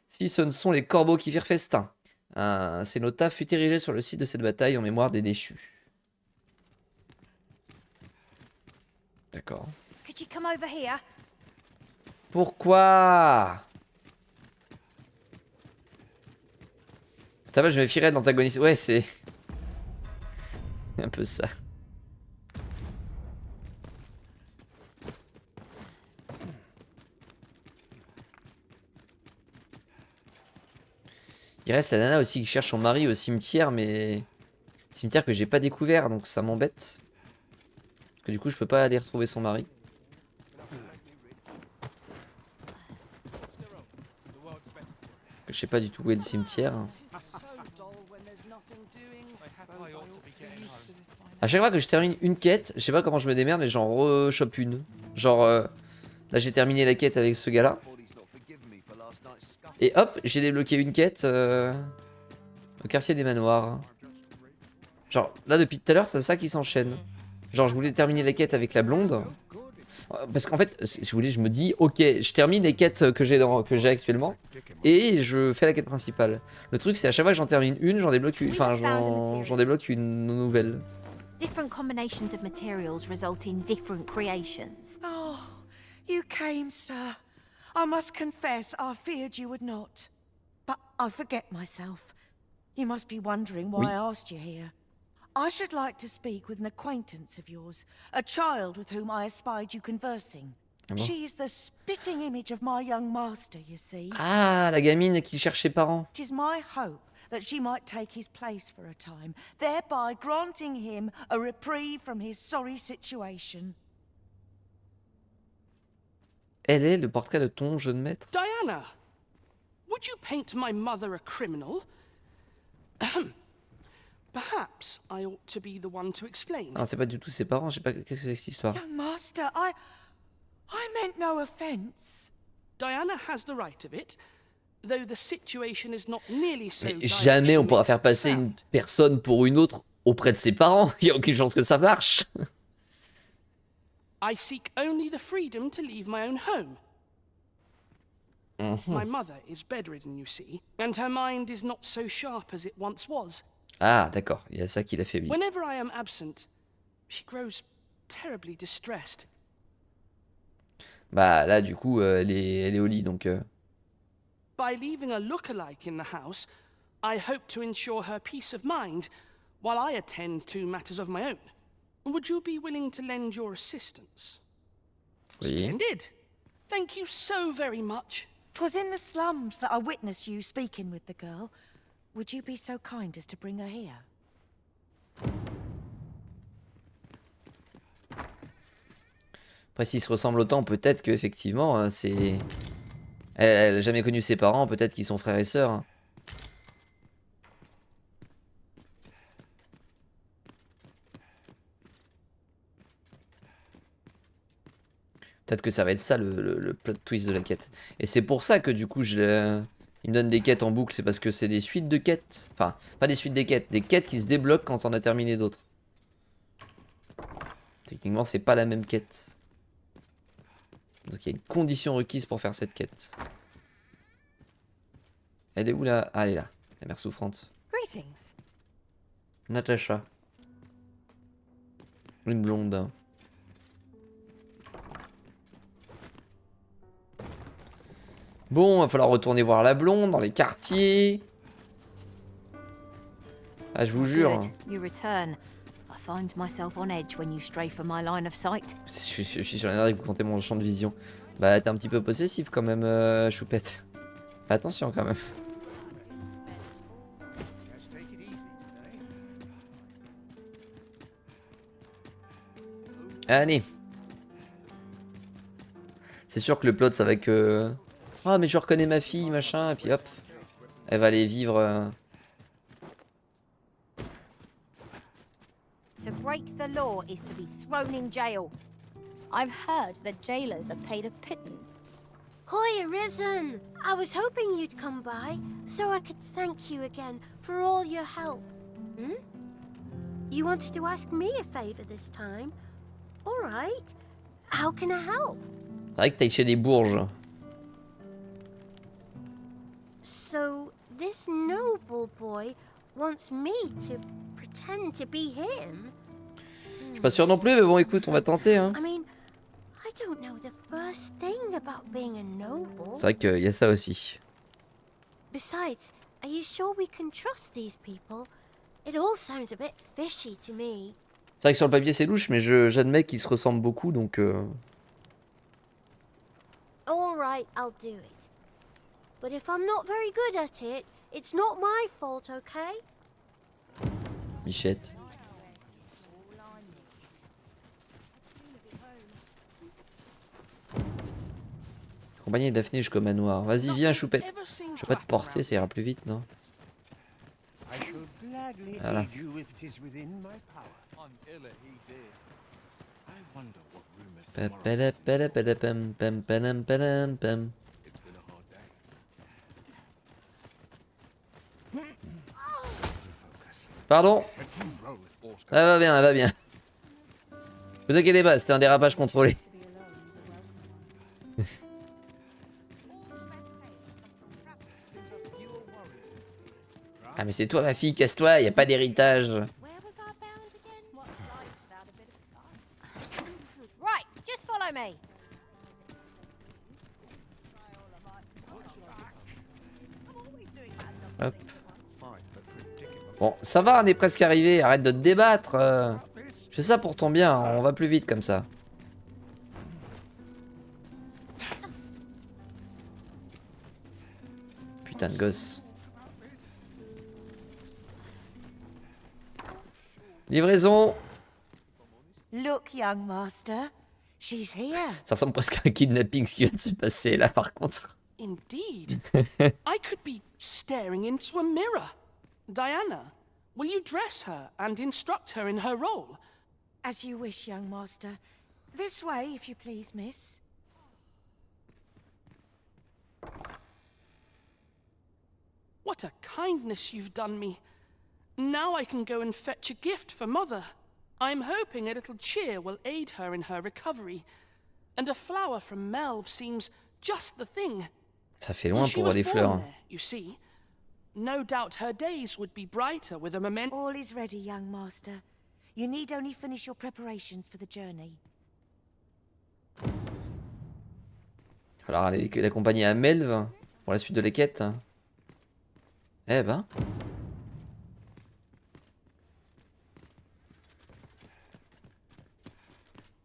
Si ce ne sont les corbeaux qui firent festin. Un cénotaphe fut érigé sur le site de cette bataille en mémoire des déchus. D'accord. Could you come over here? Pourquoi? Je me fierais d'antagoniste. Ouais, c'est un peu ça. Il reste la nana aussi qui cherche son mari au cimetière, mais cimetière que j'ai pas découvert, donc ça m'embête. Parce que du coup, je peux pas aller retrouver son mari. Je sais pas du tout où est le cimetière. À chaque fois que je termine une quête, je sais pas comment je me démerde, mais j'en rechoppe une. Genre, là j'ai terminé la quête avec ce gars-là. Et hop, j'ai débloqué une quête au quartier des manoirs. Genre, là depuis tout à l'heure, c'est ça qui s'enchaîne. Genre, je voulais terminer la quête avec la blonde. Parce qu'en fait, si vous voulez, je me dis, ok, je termine les quêtes que j'ai actuellement et je fais la quête principale. Le truc, c'est à chaque fois que j'en termine une, j'en débloque une, enfin, j'en débloque une nouvelle. Different combinations of materials result in different creations. Oh, you came, sir. I must confess, I feared you would not. But I forget myself. You must be wondering why I asked you here. I should like to speak with an acquaintance of yours, a child with whom I espied you conversing. Ah bon? She is the spitting image of my young master, you see. Ah, la gamine qui cherche ses parents. It is my hope that she might take his place for a time, thereby granting him a reprieve from his sorry situation. Elle est le portrait de ton jeune maître. Diana, would you paint my mother a criminal? Perhaps I ought to be the one to explain. Ah, c'est pas du tout ses parents, je sais pas qu'est-ce que c'est cette histoire. Young master, I meant no offense. Diana has the right of it, though the situation is not nearly so. Mais jamais on pourra faire passer une personne pour une autre auprès de ses parents. Il y a aucune chance que ça marche. I seek only the freedom to leave my own home. My mother is bedridden, you see, and her mind is not so sharp as it once was. Ah, d'accord, il y a ça qui l'a fait, oui. Whenever I am absent, she grows terribly distressed. Bah là, du coup, elle est au lit, donc... By leaving a look-alike in the house, I hope to ensure her peace of mind while I attend to matters of my own. Would you be willing to lend your assistance? Oui. Splendid. Thank you so very much. 'Twas in the slums that I witnessed you speaking with the girl. Would you be so kind as to bring her here? Après, s'ils se ressemblent autant, peut-être qu'effectivement, c'est... Elle a jamais connu ses parents, peut-être qu'ils sont frères et sœurs. Peut-être que ça va être ça le plot twist de la quête. Et c'est pour ça que du coup, il me donne des quêtes en boucle. C'est parce que c'est des suites de quêtes. Enfin, pas des suites des quêtes qui se débloquent quand on a terminé d'autres. Techniquement, c'est pas la même quête. Donc il y a une condition requise pour faire cette quête. Elle est où là? Ah, elle est là. La mère souffrante. Greetings. Natacha. Une blonde. Bon, va falloir retourner voir la blonde dans les quartiers. Ah, je vous jure. Good. You return. I find myself on edge when you stray from my line of sight. Je suis sur l'énergie que vous comptez mon champ de vision. Bah, t'es un petit peu possessif quand même, choupette. Fais attention quand même. Allez. C'est sûr que le plot, ça va que... Ah, mais je reconnais ma fille, machin, et puis hop. Elle va aller vivre... To break the law is to be thrown in jail. I've heard that jailers are paid a pittance. Hi, Arisen! I was hoping you'd come by, so I could thank you again for all your help. Hmm? You wanted to ask me a favor this time? All right. How can I help? C'est vrai que t'ailles chez des bourges. So, this noble boy wants me to pretend to be him? Je suis pas sûr non plus, mais bon, écoute, on va tenter, hein. I mean, I don't know the first thing about being a noble. C'est vrai qu'il y a ça aussi. Besides, are you sure we can trust these people? It all sounds a bit fishy to me. C'est vrai que sur le papier c'est louche, mais j'admets qu'ils se ressemblent beaucoup, donc... All right, I'll do it. But if I'm not very good at it, it's not my fault, okay? Michette. Accompagner Daphné jusqu'au manoir. Vas-y, viens, choupette. Je vais pas te porter, ça ira plus vite, non? Voilà. Pardon? Elle va bien, elle va bien. Vous inquiétez pas, c'était un dérapage contrôlé. Ah mais c'est toi ma fille, casse-toi, y a pas d'héritage. Right, just follow me. Hop. Bon, ça va, on est presque arrivé, arrête de te débattre. Je fais ça pour ton bien, on va plus vite comme ça. Putain de gosse. Livraison. Look, young master, she's here. Ça ressemble presque à un kidnapping ce qui vient de se passer là par contre. Indeed. I could be staring into a mirror. Diana, will you dress her and instruct her in her role? As you wish, young master. This way, if you please, miss. What a kindness you've done me. Now I can go and fetch a gift for Mother. I'm hoping a little cheer will aid her in her recovery. And a flower from Melve seems just the thing. Ça fait loin pour voir des fleurs. There, you see. No doubt her days would be brighter with a memento. All is ready, young master. You need only finish your preparations for the journey. Alors aller l'accompagner à Melve pour la suite de la quête. Eh ben.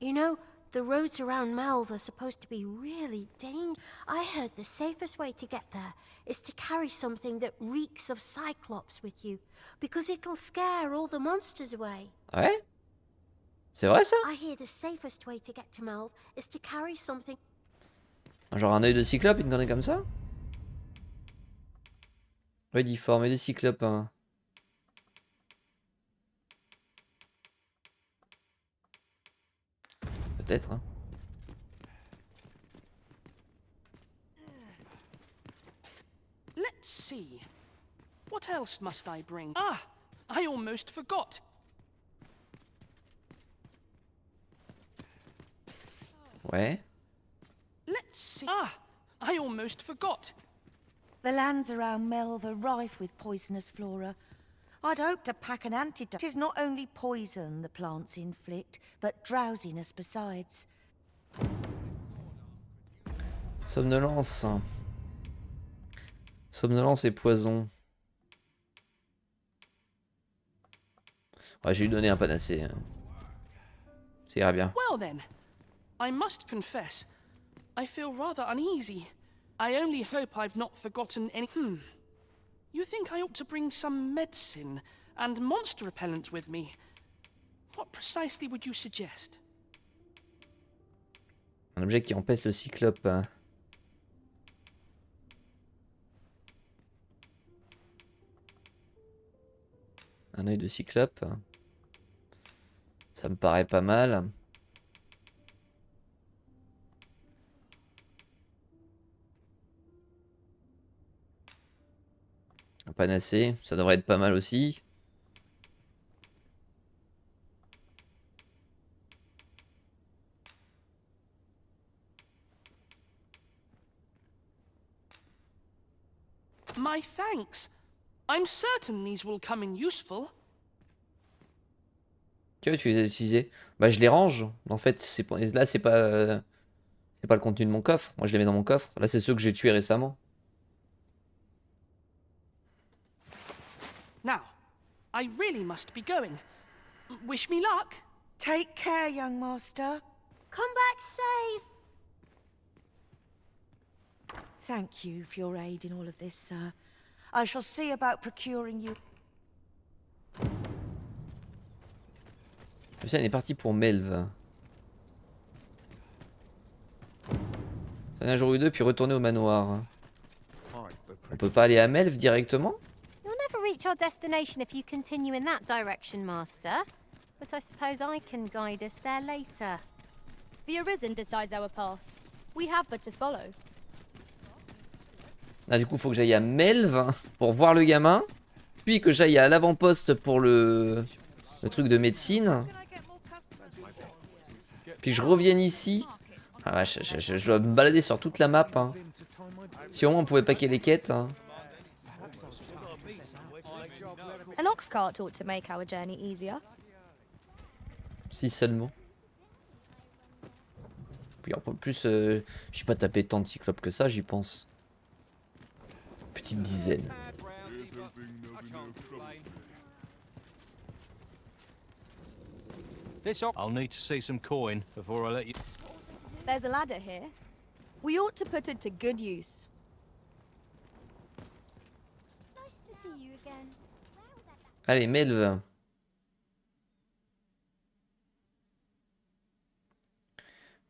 You know, the roads around Melve are supposed to be really dangerous. I heard the safest way to get there is to carry something that reeks of Cyclops with you, because it'll scare all the monsters away. Ouais? C'est vrai ça? I hear the safest way to get to Melve is to carry something. Genre un œil de cyclope, une connerie comme ça? Rediffusion, œil de cyclope. Hein. Peut-être. Hein. Let's see. What else must I bring? Ah, I almost forgot. Ouais. Let's see. Ah, I almost forgot. The lands around Melve are rife with poisonous flora. I'd hoped to pack an antidote. 'Tis not only poison the plants inflict, but drowsiness besides. Somnolence. Somnolence et poison. Ouais, je vais lui donner un panacée. Ça ira bien. Well then, I must confess, I feel rather uneasy. I only hope I've not forgotten any... You think I ought to bring some medicine and monster repellent with me? What precisely would you suggest? Un objet qui empêche le cyclope. Un œil de cyclope. Ça me paraît pas mal. Un panacée, ça devrait être pas mal aussi. My thanks. I'm certain these will come in useful. Que tu les as utilisés? Bah je les range. En fait, là c'est pas le contenu de mon coffre. Moi je les mets dans mon coffre. Là c'est ceux que j'ai tués récemment. Now, I really must be going. Wish me luck. Take care, young master. Come back safe. Thank you for your aid in all of this, sir. I shall see about procuring you. Ça, on est parti pour Melve. Un jour ou deux, puis retourner au manoir. On peut pas aller à Melve directement? You'll never reach our destination if you continue in that direction, Master. But I suppose I can guide us there later. The Arisen decides our path. We have but to follow. Ah, du coup, faut que j'aille à Melve pour voir le gamin. Puis que j'aille à l'avant-poste pour le truc de médecine. Puis je revienne ici. Ah ouais, je dois me balader sur toute la map. Hein. Si au moins on pouvait paquer les quêtes. Hein. An ox cart ought to make our journey easier. Si seulement. Puis en plus, je suis pas tapé tant de cyclopes que ça, j'y pense. Petite dizaine. I'll need to see some coin before I let you. There's a ladder here. We ought to put it to good use. Nice to see you again. Allez, Melve.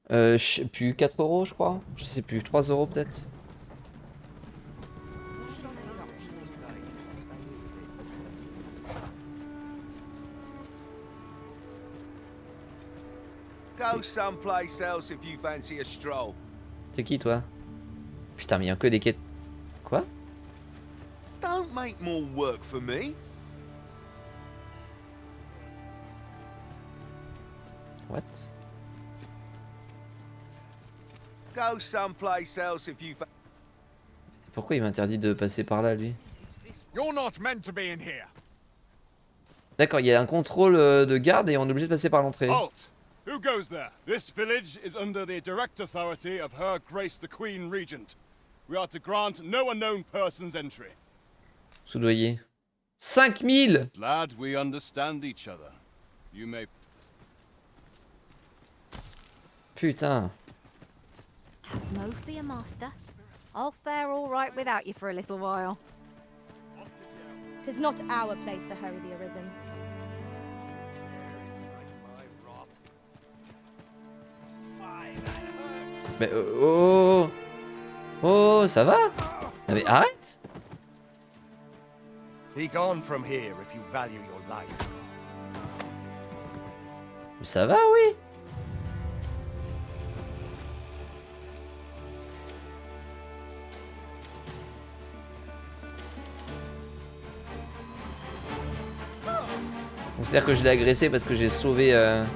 Je sais plus, 4 € je crois. Je sais plus, 3 € peut-être. Go someplace else if you fancy a stroll. C'est qui toi? Putain, mais il y a que des quêtes. Quoi? Don't make more work for me. What? Go someplace else if you Pourquoi il m'interdit de passer par là, lui? You're not meant to be in here. D'accord, il y a un contrôle de garde et on est obligé de passer par l'entrée. Halt! Who goes there? This village is under the direct authority of Her Grace the Queen Regent. We are to grant no unknown persons entry. Soudoyer. 5000! Glad we understand each other. You may... Putain. Have mo for your master. I'll fare all right without you for a little while. 'Tis not our place to hurry the Arisen. Mais oh! Oh, ça va? Ah, mais arrête! Be gone from here if you value your life. Mais ça va, oui? On considère que je l'ai agressé parce que j'ai sauvé un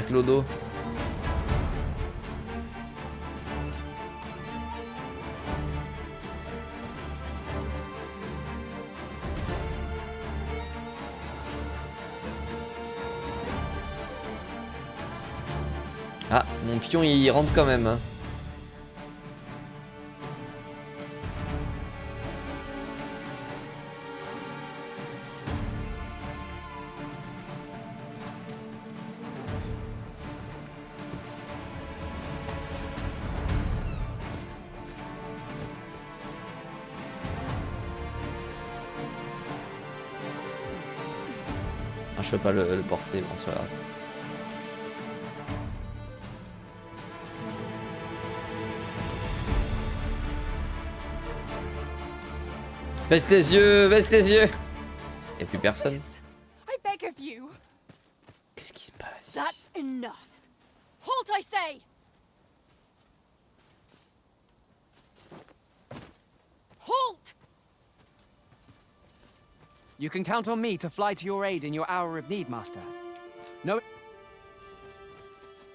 clodo. Ah, mon pion il rentre quand même. Hein. Ah, je peux pas le porter, bon c'est pas grave. Baisse les yeux, baisse les yeux. Y'a plus personne. I beg of you. Qu'est-ce qui se passe? That's enough. Halt, I say. Halt! You can count on me to fly to your aid in your hour of need, Master. No.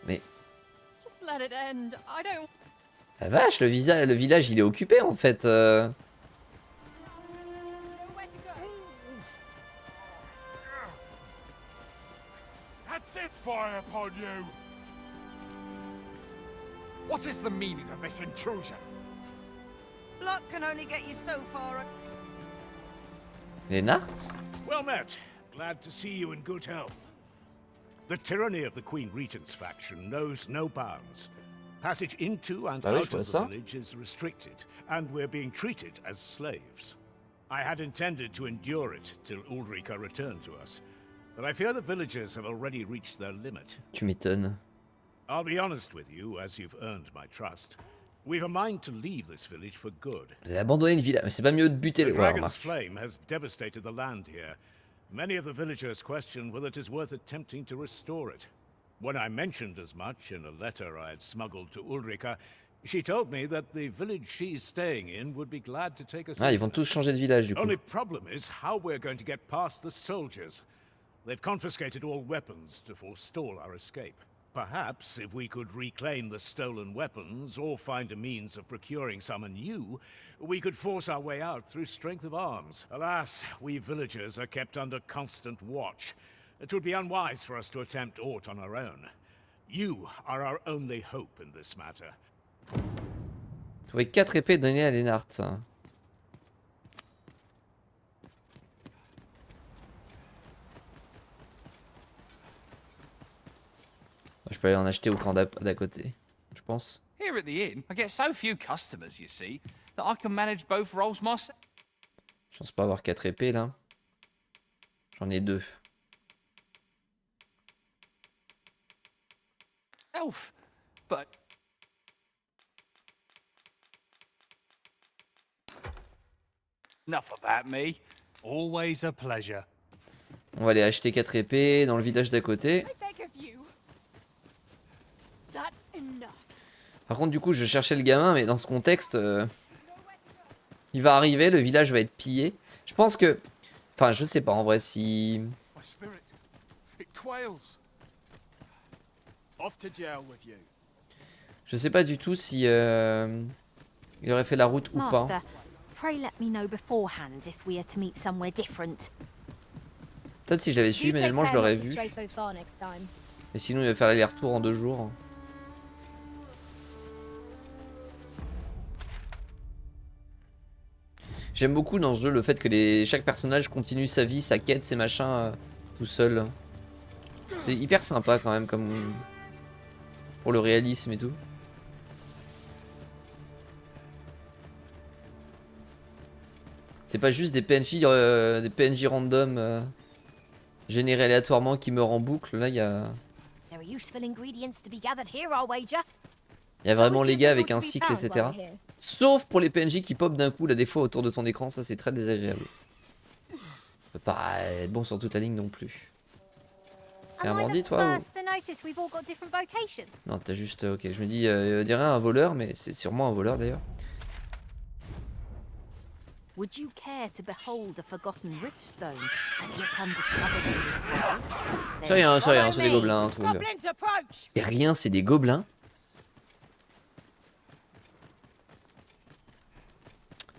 Mais. Just let it end. I don't. La vache, le village il est occupé en fait. That's it, fire upon you! What is the meaning of this intrusion? Luck can only get you so far. Les narts? Well met. Glad to see you in good health. The tyranny of the Queen Regent's faction knows no bounds. Passage into and out of the village is restricted, and we're being treated as slaves. I had intended to endure it till Ulrika returned to us, but I fear the villagers have already reached their limit. Tu m'étonnes. I'll be honest with you, as you've earned my trust. We've a mind to leave this village for good. Vous avez abandonné le village, mais c'est pas mieux de buter les The joueurs. dragon's flame has devastated the land here. Many of the villagers question whether it is worth attempting to restore it. When I mentioned as much in a letter I had smuggled to Ulrika, she told me that the village she's staying in would be glad to take us. Ah, ils vont tous changer de village du coup. Only problem is how we're going to get past the soldiers. They've confiscated all weapons to forestall our escape. Perhaps if we could reclaim the stolen weapons or find a means of procuring some anew, we could force our way out through strength of arms. Alas, we villagers are kept under constant watch. It would be unwise for us to attempt aught on our own. You are our only hope in this matter. Trouver 4 épées données à les narts. Je peux aller en acheter au camp d'à côté, je pense. Here at the inn, I get so few customers, you see, that I can manage both roles myself. Je pense pas avoir 4 épées là. J'en ai 2. Elf, but enough about me. Always a pleasure. On va aller acheter 4 épées dans le village d'à côté. Par contre du coup je cherchais le gamin mais dans ce contexte il va arriver, le village va être pillé. Je pense que... Enfin je sais pas en vrai si... Je sais pas du tout si il aurait fait la route ou pas. Peut-être si je l'avais suivi manuellement je l'aurais vu. Et sinon il va faire l'aller-retour en 2 jours. J'aime beaucoup dans ce jeu le fait que chaque personnage continue sa vie, sa quête, ses machins tout seul. C'est hyper sympa quand même comme pour le réalisme et tout. C'est pas juste des PNJ random générés aléatoirement qui meurent en boucle. Là il y a vraiment les gars avec un cycle, etc. Sauf pour les PNJ qui pop d'un coup là des fois autour de ton écran, ça c'est très désagréable. Ça peut pas être bon sur toute la ligne non plus. T'es un bandit toi ou... Non t'as juste... Ok je me dis, dirait un voleur mais c'est sûrement un voleur d'ailleurs. C'est rien, c'est des gobelins. C'est rien, c'est des gobelins.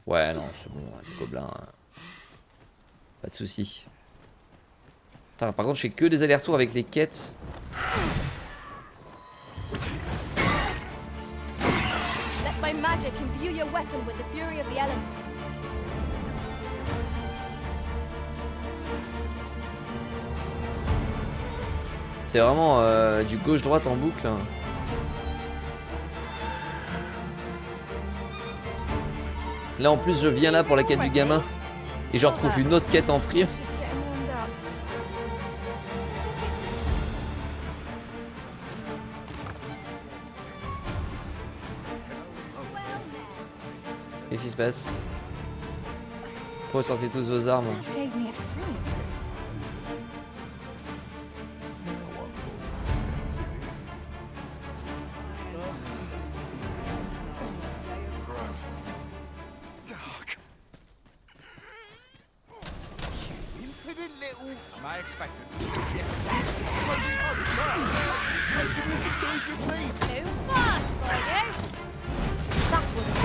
Ouais, non, c'est bon, les gobelins. Pas de soucis. Par contre, je fais que des allers-retours avec les quêtes. by magic, imbue your weapon with the fury of the elements. C'est vraiment du gauche-droite en boucle. Là en plus je viens là pour la quête du gamin. Et je retrouve une autre quête en prix. Qu'est-ce qui se passe? Pourquoi sortez tous vos armes?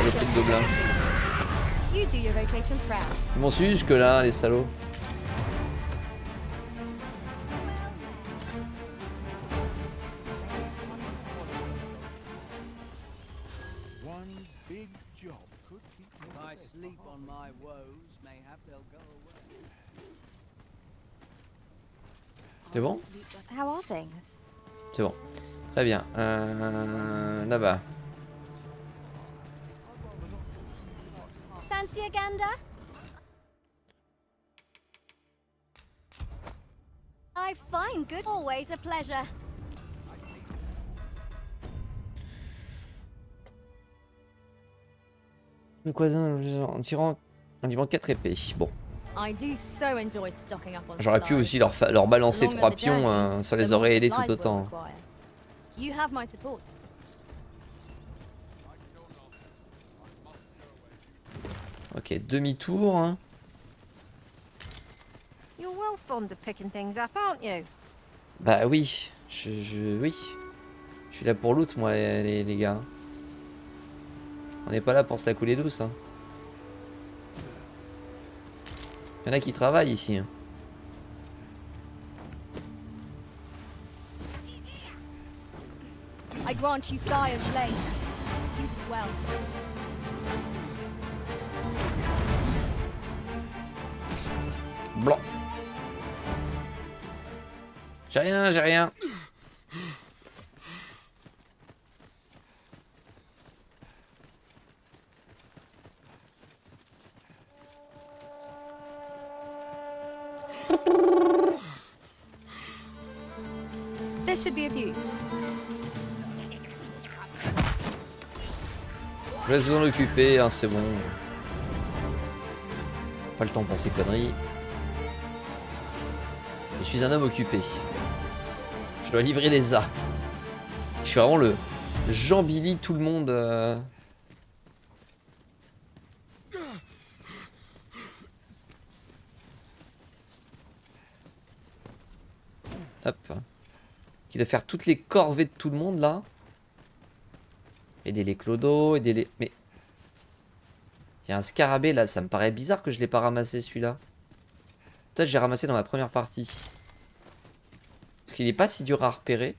Le truc de blanc. Ils m'ont suivi jusque là, les salauds. C'est bon? C'est bon. Très bien. Là-bas. Fancy a gander? I find good. Always a pleasure. Le cousin en tirant 4 épées. Bon. J'aurais pu aussi leur balancer 3 pions, ça les aurait aidés tout autant. Ok, demi-tour. Hein. Bah oui, oui. Je suis là pour loot moi les gars. On n'est pas là pour se la couler douce. Hein. Il y en a qui travaillent ici. Hein. I grant you fire's blade. Use it well. Blanc. J'ai rien, j'ai rien. This should be of use. Je laisse vous en occuper, hein, c'est bon. Pas le temps pour ces conneries. Je suis un homme occupé. Je dois livrer des armes. Je suis vraiment le Jean Billy tout le monde. Hop. Qui doit faire toutes les corvées de tout le monde là. Aider les clodos, aider les... Mais... Il y a un scarabée là, ça me paraît bizarre que je l'ai pas ramassé celui-là. Peut-être que j'ai ramassé dans ma première partie. Parce qu'il n'est pas si dur à repérer.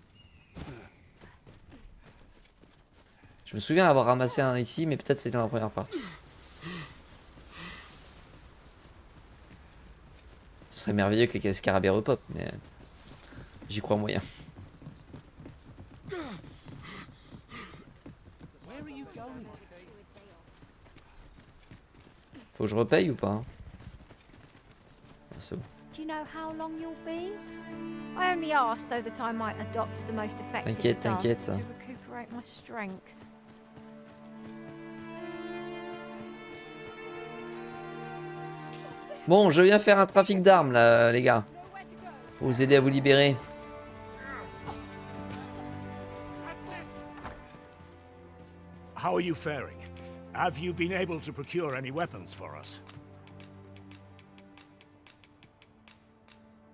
Je me souviens d'avoir ramassé un ici, mais peut-être c'était dans la première partie. Ce serait merveilleux que les scarabées repopent, mais... J'y crois moyen. Faut que je repaye ou pas? Ah, c'est bon. Do you know how long you'll be? I only asked so that I might adopt the most effective stance to recuperate my strength. Bon, je viens faire un trafic d'armes là, les gars. Pour vous aider à vous libérer. How are you faring? Have you been able to procure any weapons for us?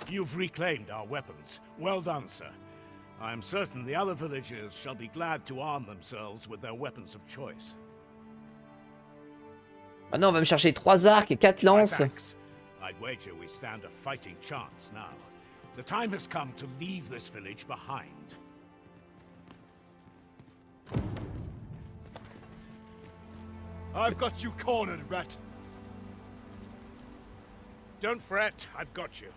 You've reclaimed our weapons. Well done, sir. I am certain the other villagers shall be glad to arm themselves with their weapons of choice. Maintenant, on va me chercher 3 arcs et 4 lances. I'd wager we stand a fighting chance now. The time has come to leave this village behind. I've got you cornered, rat. Don't fret, I've got you.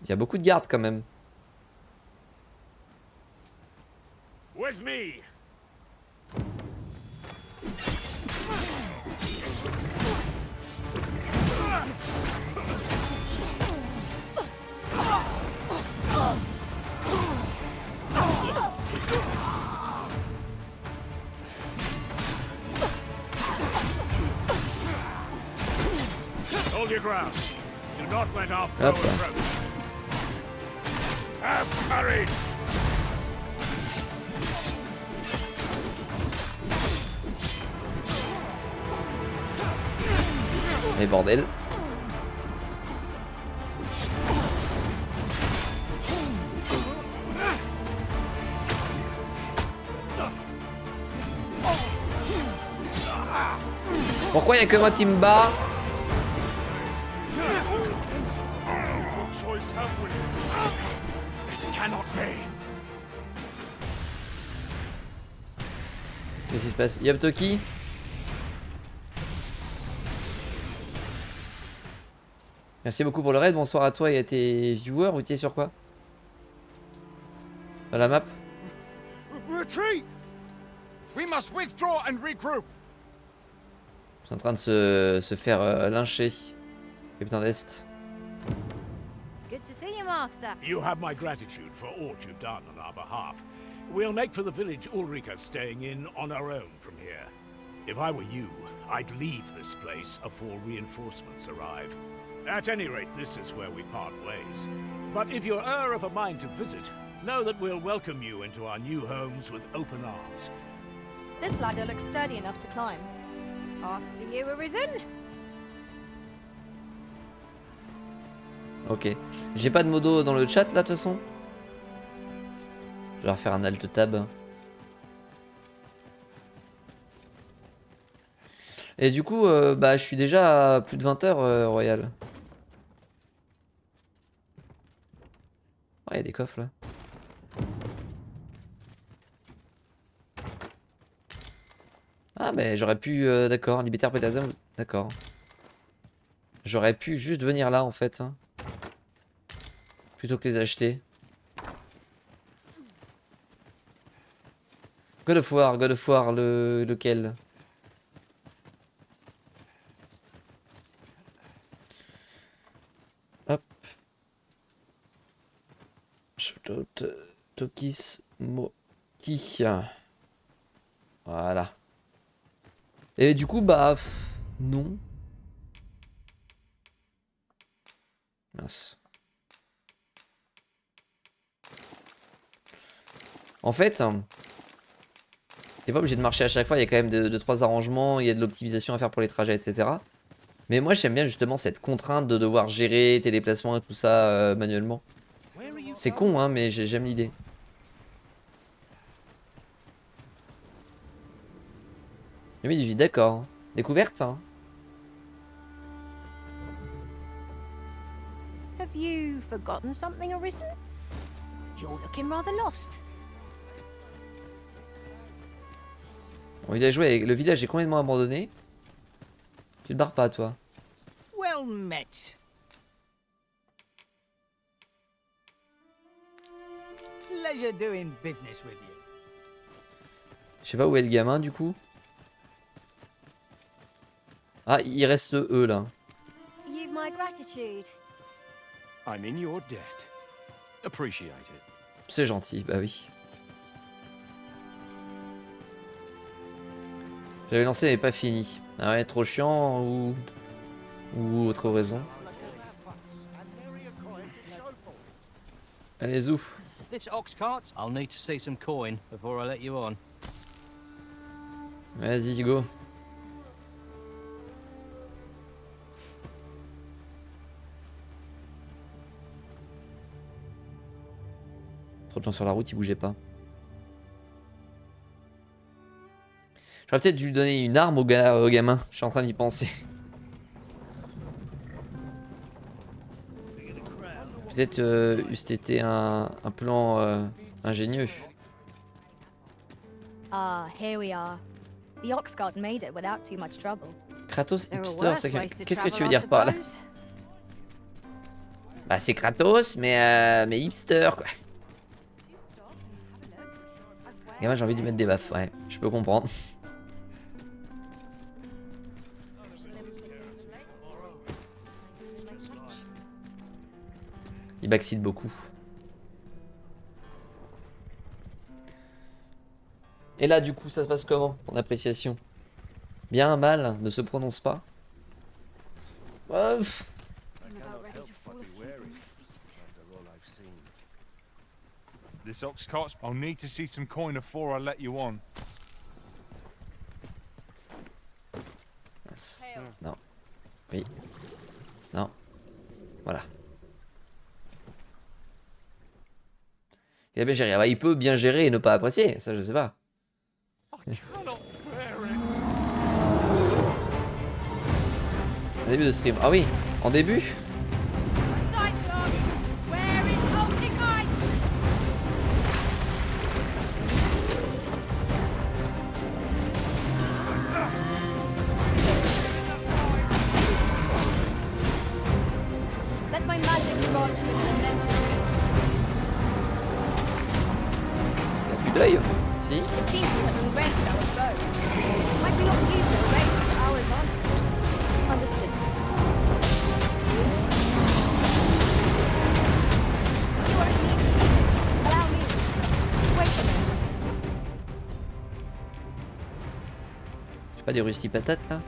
Il y a beaucoup de gardes quand même. With me. Hold your ground. Do not let our foe approach. Have courage. Mais bordel. Pourquoi il y a que moi qui me bat? Qu'est-ce qui se passe? Yop Toki? Merci beaucoup pour le raid, bonsoir à toi et à tes viewers. Ou t'es sur quoi? Dans la map? Retreat! We must withdraw and regroup. Je suis en train de se faire lyncher. Capitaine d'Est. Good to see you, Master. You have my gratitude for all you've done on our behalf. We'll make for the village Ulrika's staying in on our own from here. If I were you, I'd leave this place afore reinforcements arrive. At any rate, this is where we part ways. But if you're of a mind to visit, know that we'll welcome you into our new homes with open arms. This ladder looks sturdy enough to climb. After you, Arisen. Ok. J'ai pas de modo dans le chat là de toute façon. Je vais leur faire un alt tab. Et du coup, bah je suis déjà à plus de 20 heures Royal. Oh, il y a des coffres là. Ah mais j'aurais pu, d'accord, Libétaire Pétazam, d'accord. J'aurais pu juste venir là en fait. Hein. Plutôt que les acheter. God of War, lequel? Hop. Tokis Moki. Voilà. Et du coup, bah... non. Mince. En fait... t'es pas obligé de marcher à chaque fois, il y a quand même 2-3 arrangements, il y a de l'optimisation à faire pour les trajets, etc. Mais moi j'aime bien justement cette contrainte de devoir gérer tes déplacements et tout ça manuellement. C'est con hein, mais j'aime l'idée. J'ai mis du vide, d'accord. Découverte hein. Have you forgotten something, Arisen? You're looking rather lost. Le village est complètement abandonné. Tu te barres pas toi. Well met. Pleasure doing business with you. Je sais pas où est le gamin du coup. Ah, il reste eux là. You've my gratitude. I'm in your debt. Appreciate it. C'est gentil, bah oui. J'avais lancé mais pas fini. Ah ouais, trop chiant ou autre raison. Allez où? This ox cart, I'll need to see some coin before I let you on. Vas-y, go. Trop de gens sur la route, ils bougeaient pas. J'aurais peut-être dû lui donner une arme au gamin. Je suis en train d'y penser. Peut-être eussent été un plan ingénieux. Ah, here we are. The ox cart made it without too much trouble. Kratos There are hipster, worse c'est ways to qu'est-ce que tu travel, veux I dire par là? suppose. Bah c'est Kratos, mais hipster quoi. Et moi j'ai envie de lui mettre des baffes, ouais, je peux comprendre. Il backseat beaucoup. Et là du coup ça se passe comment, ton appréciation? Bien, mal, ne se prononce pas. This ox cart's. I'll need to see some coin before I let you on. Non. Oui. Non. Voilà. Il a bien géré. Ah bah, il peut bien gérer et ne pas apprécier. Ça, je sais pas. En début de stream. Ah oui, en début. Let my magic launch you into the center. Il a plus d'œil. Si. It seems we have engraved our bow. Might we not use the range to our advantage? Understood. You are needed. Allow me. Wait a minute. J'ai pas des rusty patates là.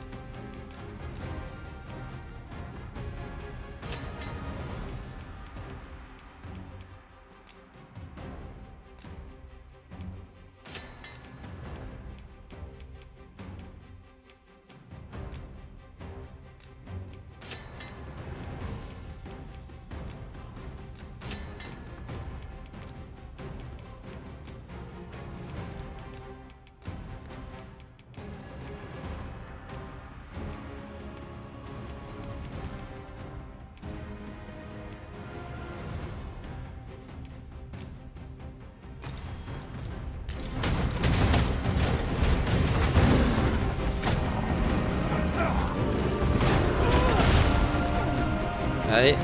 Allez.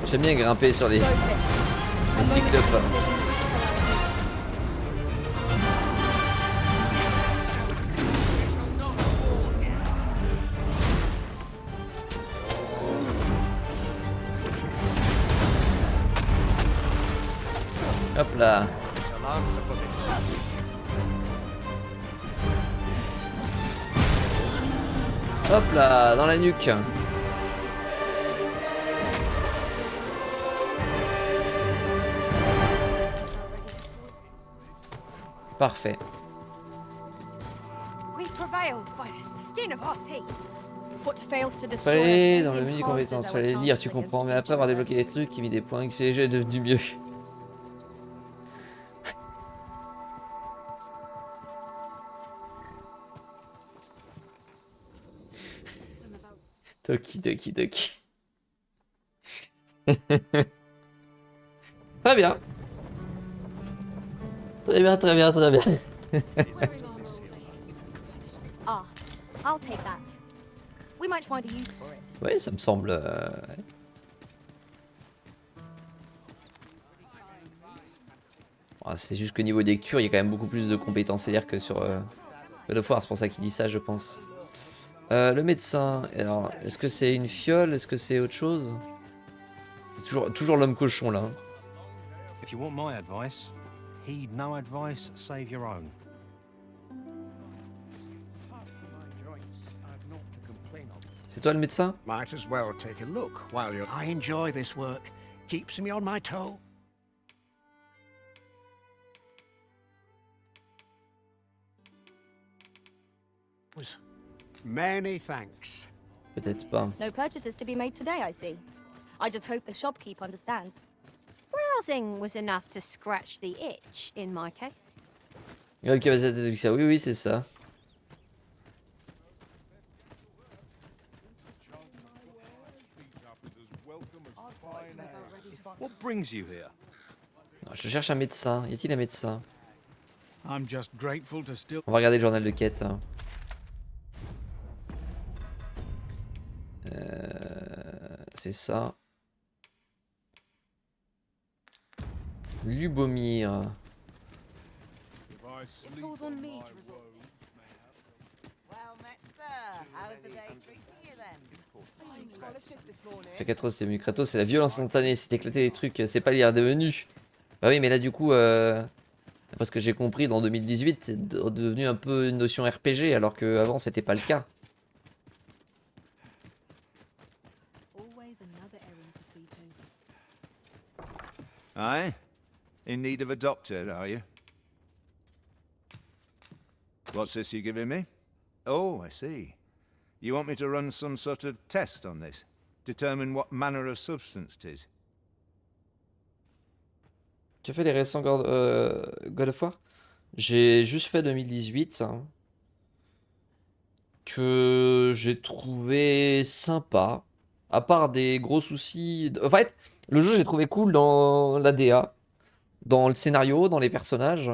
J'aime bien grimper sur les cyclopes. Hop là. Hop là, dans la nuque. Parfait. Fallait dans le menu compétences, fallait lire, tu comprends, mais après avoir débloqué des trucs qui mis des points, XP, le jeu est devenu mieux. Toki, toki, toki. Très bien. Très bien, très bien, très bien. Ah, I'll take that. We might find a use for it. Oui, ça me semble. Bon, c'est juste que niveau lecture, il y a quand même beaucoup plus de compétences à lire que sur God of War, c'est pour ça qu'il dit ça, je pense. Le médecin, alors, est-ce que c'est une fiole? Est-ce que c'est autre chose? C'est toujours l'homme cochon là. Hein. If you want my advice, heed no advice save your own. C'est toi le médecin? Might as well take a look while you're... I enjoy this work. Keeps me on my toe. Many thanks. Peut-être pas. No purchases to be made today, I see. I just hope the shopkeep understands. Browsing was enough to scratch the itch, in my case. Ok, oui, oui, c'est ça. What brings you here? Je cherche un médecin. Y a-t-il un médecin? I'm just grateful to still... On va regarder le journal de quête. C'est ça. Lubomir. It falls on me to resolve this. Well met, sir. How's the day treating you then? Politic this morning. Kratos, c'est mieux. Kratos, c'est la violence instantanée. C'est éclater les trucs. C'est pas lire des menus. Bah oui, mais là, du coup, d'après ce que j'ai compris, dans 2018, c'est devenu un peu une notion RPG, alors qu'avant, c'était pas le cas. Aye? In need of a doctor, are you? What's this you're giving me? Oh, I see. You want me to run some sort of test on this? Determine what manner of substance it is? Tu as fait les récents God of War? J'ai juste fait 2018. Hein, que j'ai trouvé sympa. À part des gros soucis... En fait, le jeu, j'ai trouvé cool dans la DA. Dans le scénario, dans les personnages.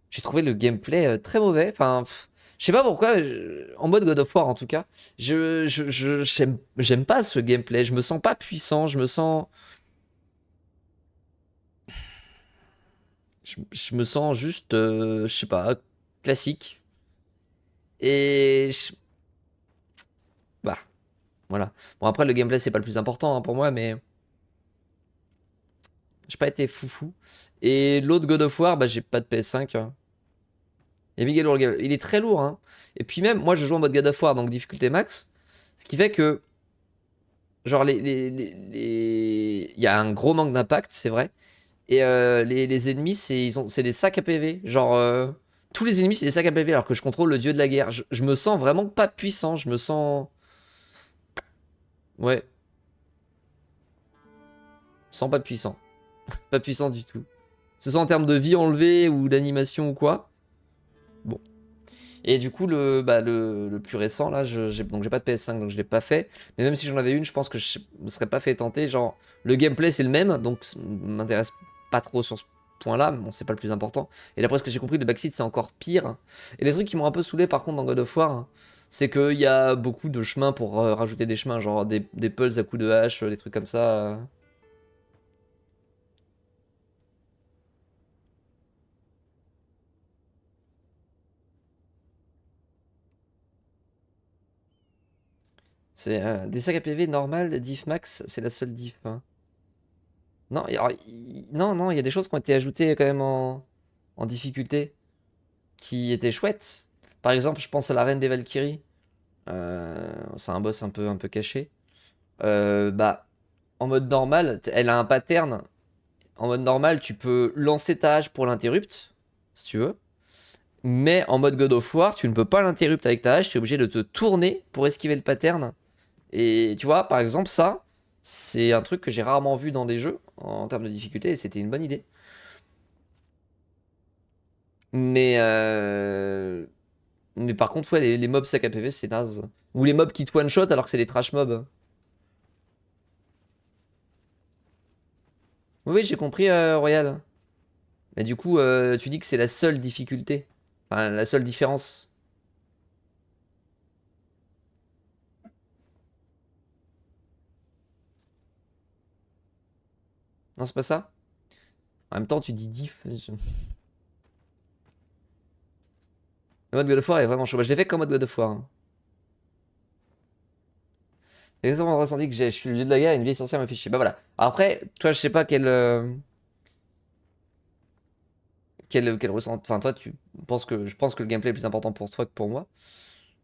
J'ai trouvé le gameplay très mauvais. Enfin, je sais pas pourquoi. En mode God of War, en tout cas. J'aime pas ce gameplay. Je me sens pas puissant. Je me sens... Je me sens juste, je sais pas, classique. Et... Bah, voilà. Bon, après, le gameplay, c'est pas le plus important hein, pour moi, mais... J'ai pas été foufou. Et l'autre God of War, bah, j'ai pas de PS5. Hein. Et Miguel Urgel, il est très lourd. Hein. Et puis même, moi, je joue en mode God of War, donc difficulté max. Ce qui fait que... Genre, il y a un gros manque d'impact, c'est vrai. Et les ennemis, c'est des sacs à PV. Genre, tous les ennemis, c'est des sacs à PV alors que je contrôle le dieu de la guerre. Je me sens vraiment pas puissant. Je me sens... Ouais. Je me sens pas puissant. Pas puissant du tout. Que ce soit en termes de vie enlevée ou d'animation ou quoi. Bon. Et du coup, le plus récent, là, donc j'ai pas de PS5, donc je l'ai pas fait. Mais même si j'en avais une, je pense que je me serais pas fait tenter. Genre, le gameplay, c'est le même, donc ça m'intéresse pas trop sur ce point-là, mais bon, c'est pas le plus important. Et d'après ce que j'ai compris, le backseat, c'est encore pire. Et les trucs qui m'ont un peu saoulé, par contre, dans God of War, c'est qu'il y a beaucoup de chemins pour rajouter des chemins, genre des pulls à coups de hache, des trucs comme ça. C'est des sacs à PV normal, diff max, c'est la seule diff. Hein. Non, non, il y a des choses qui ont été ajoutées quand même en difficulté, qui étaient chouettes. Par exemple, je pense à la reine des Valkyries. C'est un boss un peu caché. Bah, en mode normal, elle a un pattern. En mode normal, tu peux lancer ta hache pour l'interrupt, si tu veux. Mais en mode God of War, tu ne peux pas l'interrupt avec ta hache, tu es obligé de te tourner pour esquiver le pattern. Et tu vois, par exemple, ça, c'est un truc que j'ai rarement vu dans des jeux, en termes de difficulté, et c'était une bonne idée. Mais par contre, ouais, les mobs sac à PV, c'est naze. Ou les mobs qui te one-shot alors que c'est des trash mobs. Oui, j'ai compris, Royal. Mais du coup, tu dis que c'est la seule difficulté. Enfin, la seule différence. Non, c'est pas ça. En même temps, tu dis diff. Le mode God of War est vraiment chaud. Bah, je l'ai fait comme mode God of War. Hein. C'est exactement le ressenti que j'ai. Je suis le dieu de la guerre et une vieille sorcière me fait chier. Bah voilà. Alors après, toi, je sais pas quel ressenti. Enfin, toi, je pense que le gameplay est plus important pour toi que pour moi.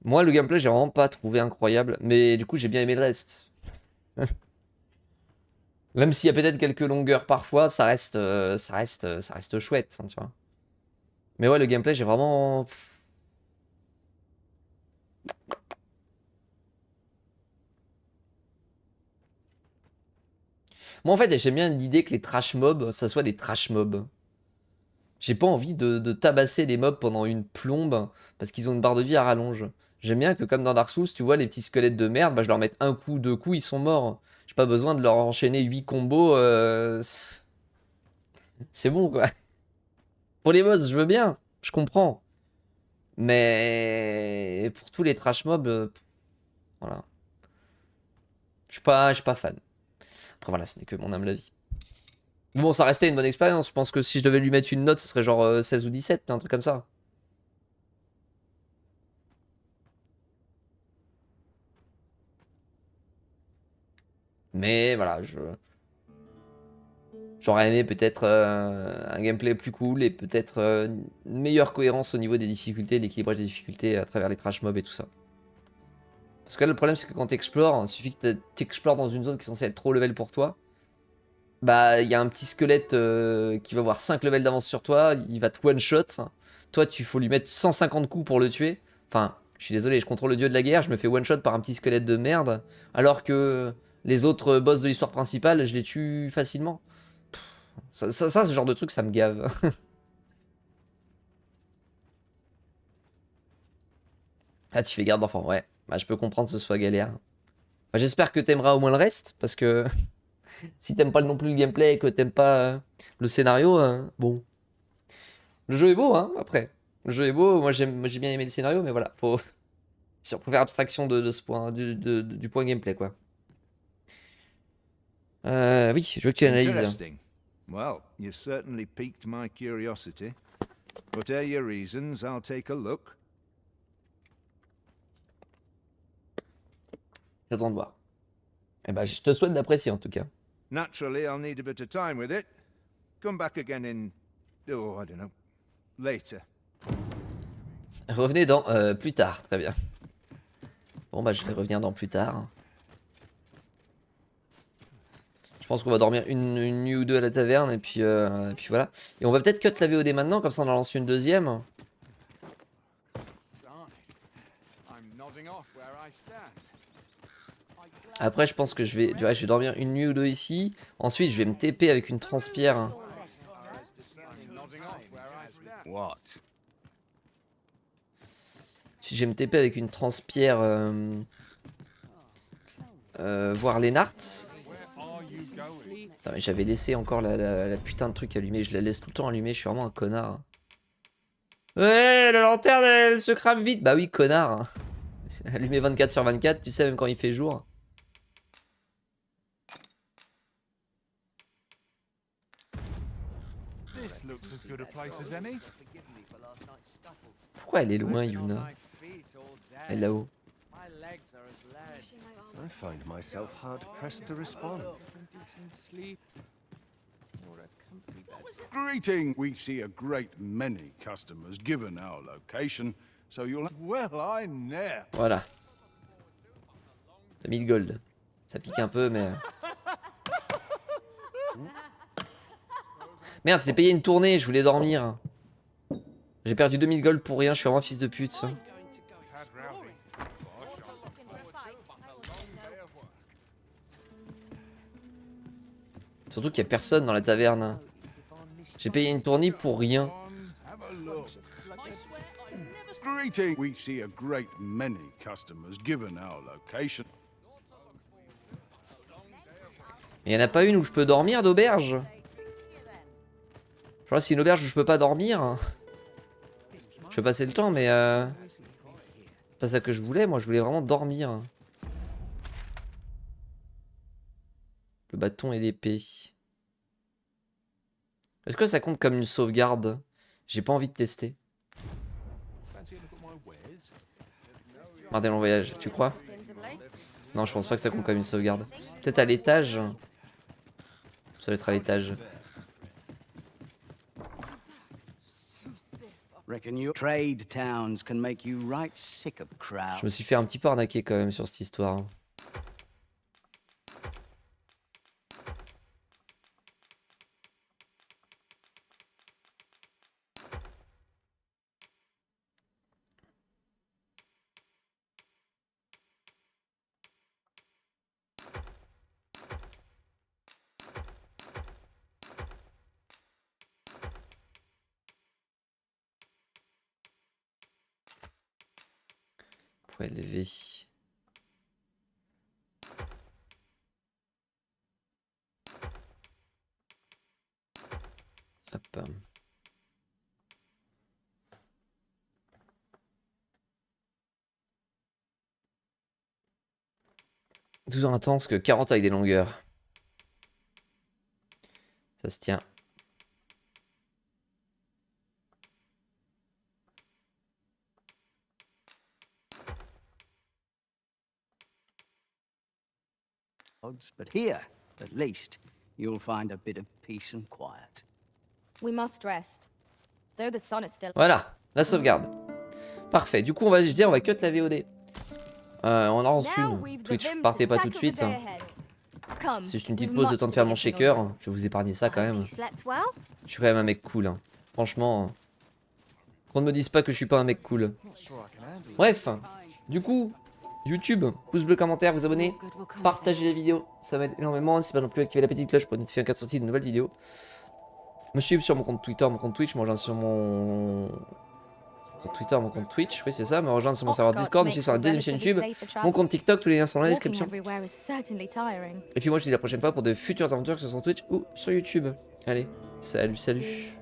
Moi, le gameplay, j'ai vraiment pas trouvé incroyable. Mais du coup, j'ai bien aimé le reste. Même s'il y a peut-être quelques longueurs parfois, ça reste chouette, hein, tu vois. Mais ouais, le gameplay, j'ai vraiment... Moi, en fait, j'aime bien l'idée que les trash mobs, ça soit des trash mobs. J'ai pas envie de tabasser les mobs pendant une plombe, parce qu'ils ont une barre de vie à rallonge. J'aime bien que, comme dans Dark Souls, tu vois, les petits squelettes de merde, bah, je leur mets un coup, deux coups, ils sont morts. J'ai pas besoin de leur enchaîner 8 combos. C'est bon, quoi. Pour les boss, je veux bien. Je comprends. Mais pour tous les trash mobs, voilà. Je suis pas fan. Après, voilà, ce n'est que mon humble avis. Mais bon, ça restait une bonne expérience. Je pense que si je devais lui mettre une note, ce serait genre 16 ou 17, un truc comme ça. Mais voilà, j'aurais aimé peut-être un gameplay plus cool et peut-être une meilleure cohérence au niveau des difficultés, l'équilibrage des difficultés à travers les trash mobs et tout ça. Parce que là, le problème, c'est que quand t'explores, il suffit que t'explores dans une zone qui est censée être trop level pour toi. Bah, il y a un petit squelette qui va avoir 5 levels d'avance sur toi, il va te one-shot. Toi, faut lui mettre 150 coups pour le tuer. Enfin, je suis désolé, je contrôle le dieu de la guerre, je me fais one-shot par un petit squelette de merde, alors que les autres boss de l'histoire principale, je les tue facilement. Ça, ce genre de truc, ça me gave. Ah, tu fais garde d'enfant, ouais. Bah, je peux comprendre que ce soit galère. Bah, j'espère que t'aimeras au moins le reste, parce que si t'aimes pas non plus le gameplay et que t'aimes pas le scénario, bon. Le jeu est beau, hein, après. Le jeu est beau, moi j'ai bien aimé le scénario, mais voilà, faut... Si on peut faire abstraction de ce point, du point gameplay, quoi. Oui, je veux que tu analyses. Interesting. Well, you certainly piqued my curiosity. Whatever your reasons, I'll take a look. J'attends de voir. Eh ben, je te souhaite d'apprécier en tout cas. Naturally, I'll need a bit of time with it. Come back again in... Oh, I don't know. Later. Revenez dans plus tard, très bien. Bon bah je vais revenir dans plus tard. Je pense qu'on va dormir une nuit ou deux à la taverne et puis voilà. Et on va peut-être cut la VOD maintenant, comme ça on en lance une deuxième. Après je pense que je vais dormir une nuit ou deux ici. Ensuite je vais me TP avec une transpierre. What? Si je vais me TP avec une transpierre voir Lennart. J'avais laissé encore la putain de truc allumé. Je la laisse tout le temps allumée. Je suis vraiment un connard. Ouais, la lanterne elle se crame vite. Bah oui, connard. Allumé 24/24, tu sais, même quand il fait jour. Pourquoi elle est loin, Yuna? Elle est là-haut. I find myself hard pressed to respond. Greeting! We see a great many customers given our location, so you'll... Well, I never... Voilà. 2000 gold. Ça pique un peu, mais... Merde, c'était payé une tournée, je voulais dormir. J'ai perdu 2000 gold pour rien, je suis vraiment fils de pute. Surtout qu'il n'y a personne dans la taverne. J'ai payé une tournée pour rien. Greeting! We see a great many customers given our location. Il n'y en a pas une où je peux dormir d'auberge? Je vois, c'est une auberge où je peux pas dormir. Je vais passer le temps, mais c'est pas ça que je voulais. Moi, je voulais vraiment dormir. Le bâton et l'épée. Est-ce que ça compte comme une sauvegarde? J'ai pas envie de tester. Martin, long voyage, tu crois? Non, je pense pas que ça compte comme une sauvegarde. Peut-être à l'étage. Ça doit être à l'étage. Je me suis fait un petit peu arnaquer quand même sur cette histoire. Élevé. Hop. « 12 heures intenses que 40 avec des longueurs. » Ça se tient. But here, at least, you'll find a bit of peace and quiet. We must rest. Though the sun is still... Voilà, la sauvegarde. Parfait, du coup on va se dire on va cut la VOD. On en lance une. Twitch, partez pas tout de suite. C'est juste une petite pause de temps de faire mon shaker. Je vais vous épargner ça quand même. Je suis quand même un mec cool. Hein. Franchement, qu'on ne me dise pas que je suis pas un mec cool. Bref, du coup, YouTube, pouce bleu, commentaire, vous abonner, partagez la vidéo, ça m'aide énormément. N'hésitez pas non plus à activer la petite cloche pour être notifié en cas de sortie de nouvelles vidéos. Me suivre sur mon compte Twitter, mon compte Twitch, me rejoindre sur mon compte Twitter, mon compte Twitch, oui c'est ça, me rejoindre sur mon serveur Discord, me suivre sur la deuxième chaîne YouTube, mon compte TikTok, tous les liens sont dans la description. Et puis moi je vous dis à la prochaine fois pour de futures aventures que ce soit sur Twitch ou sur YouTube. Allez, salut, salut.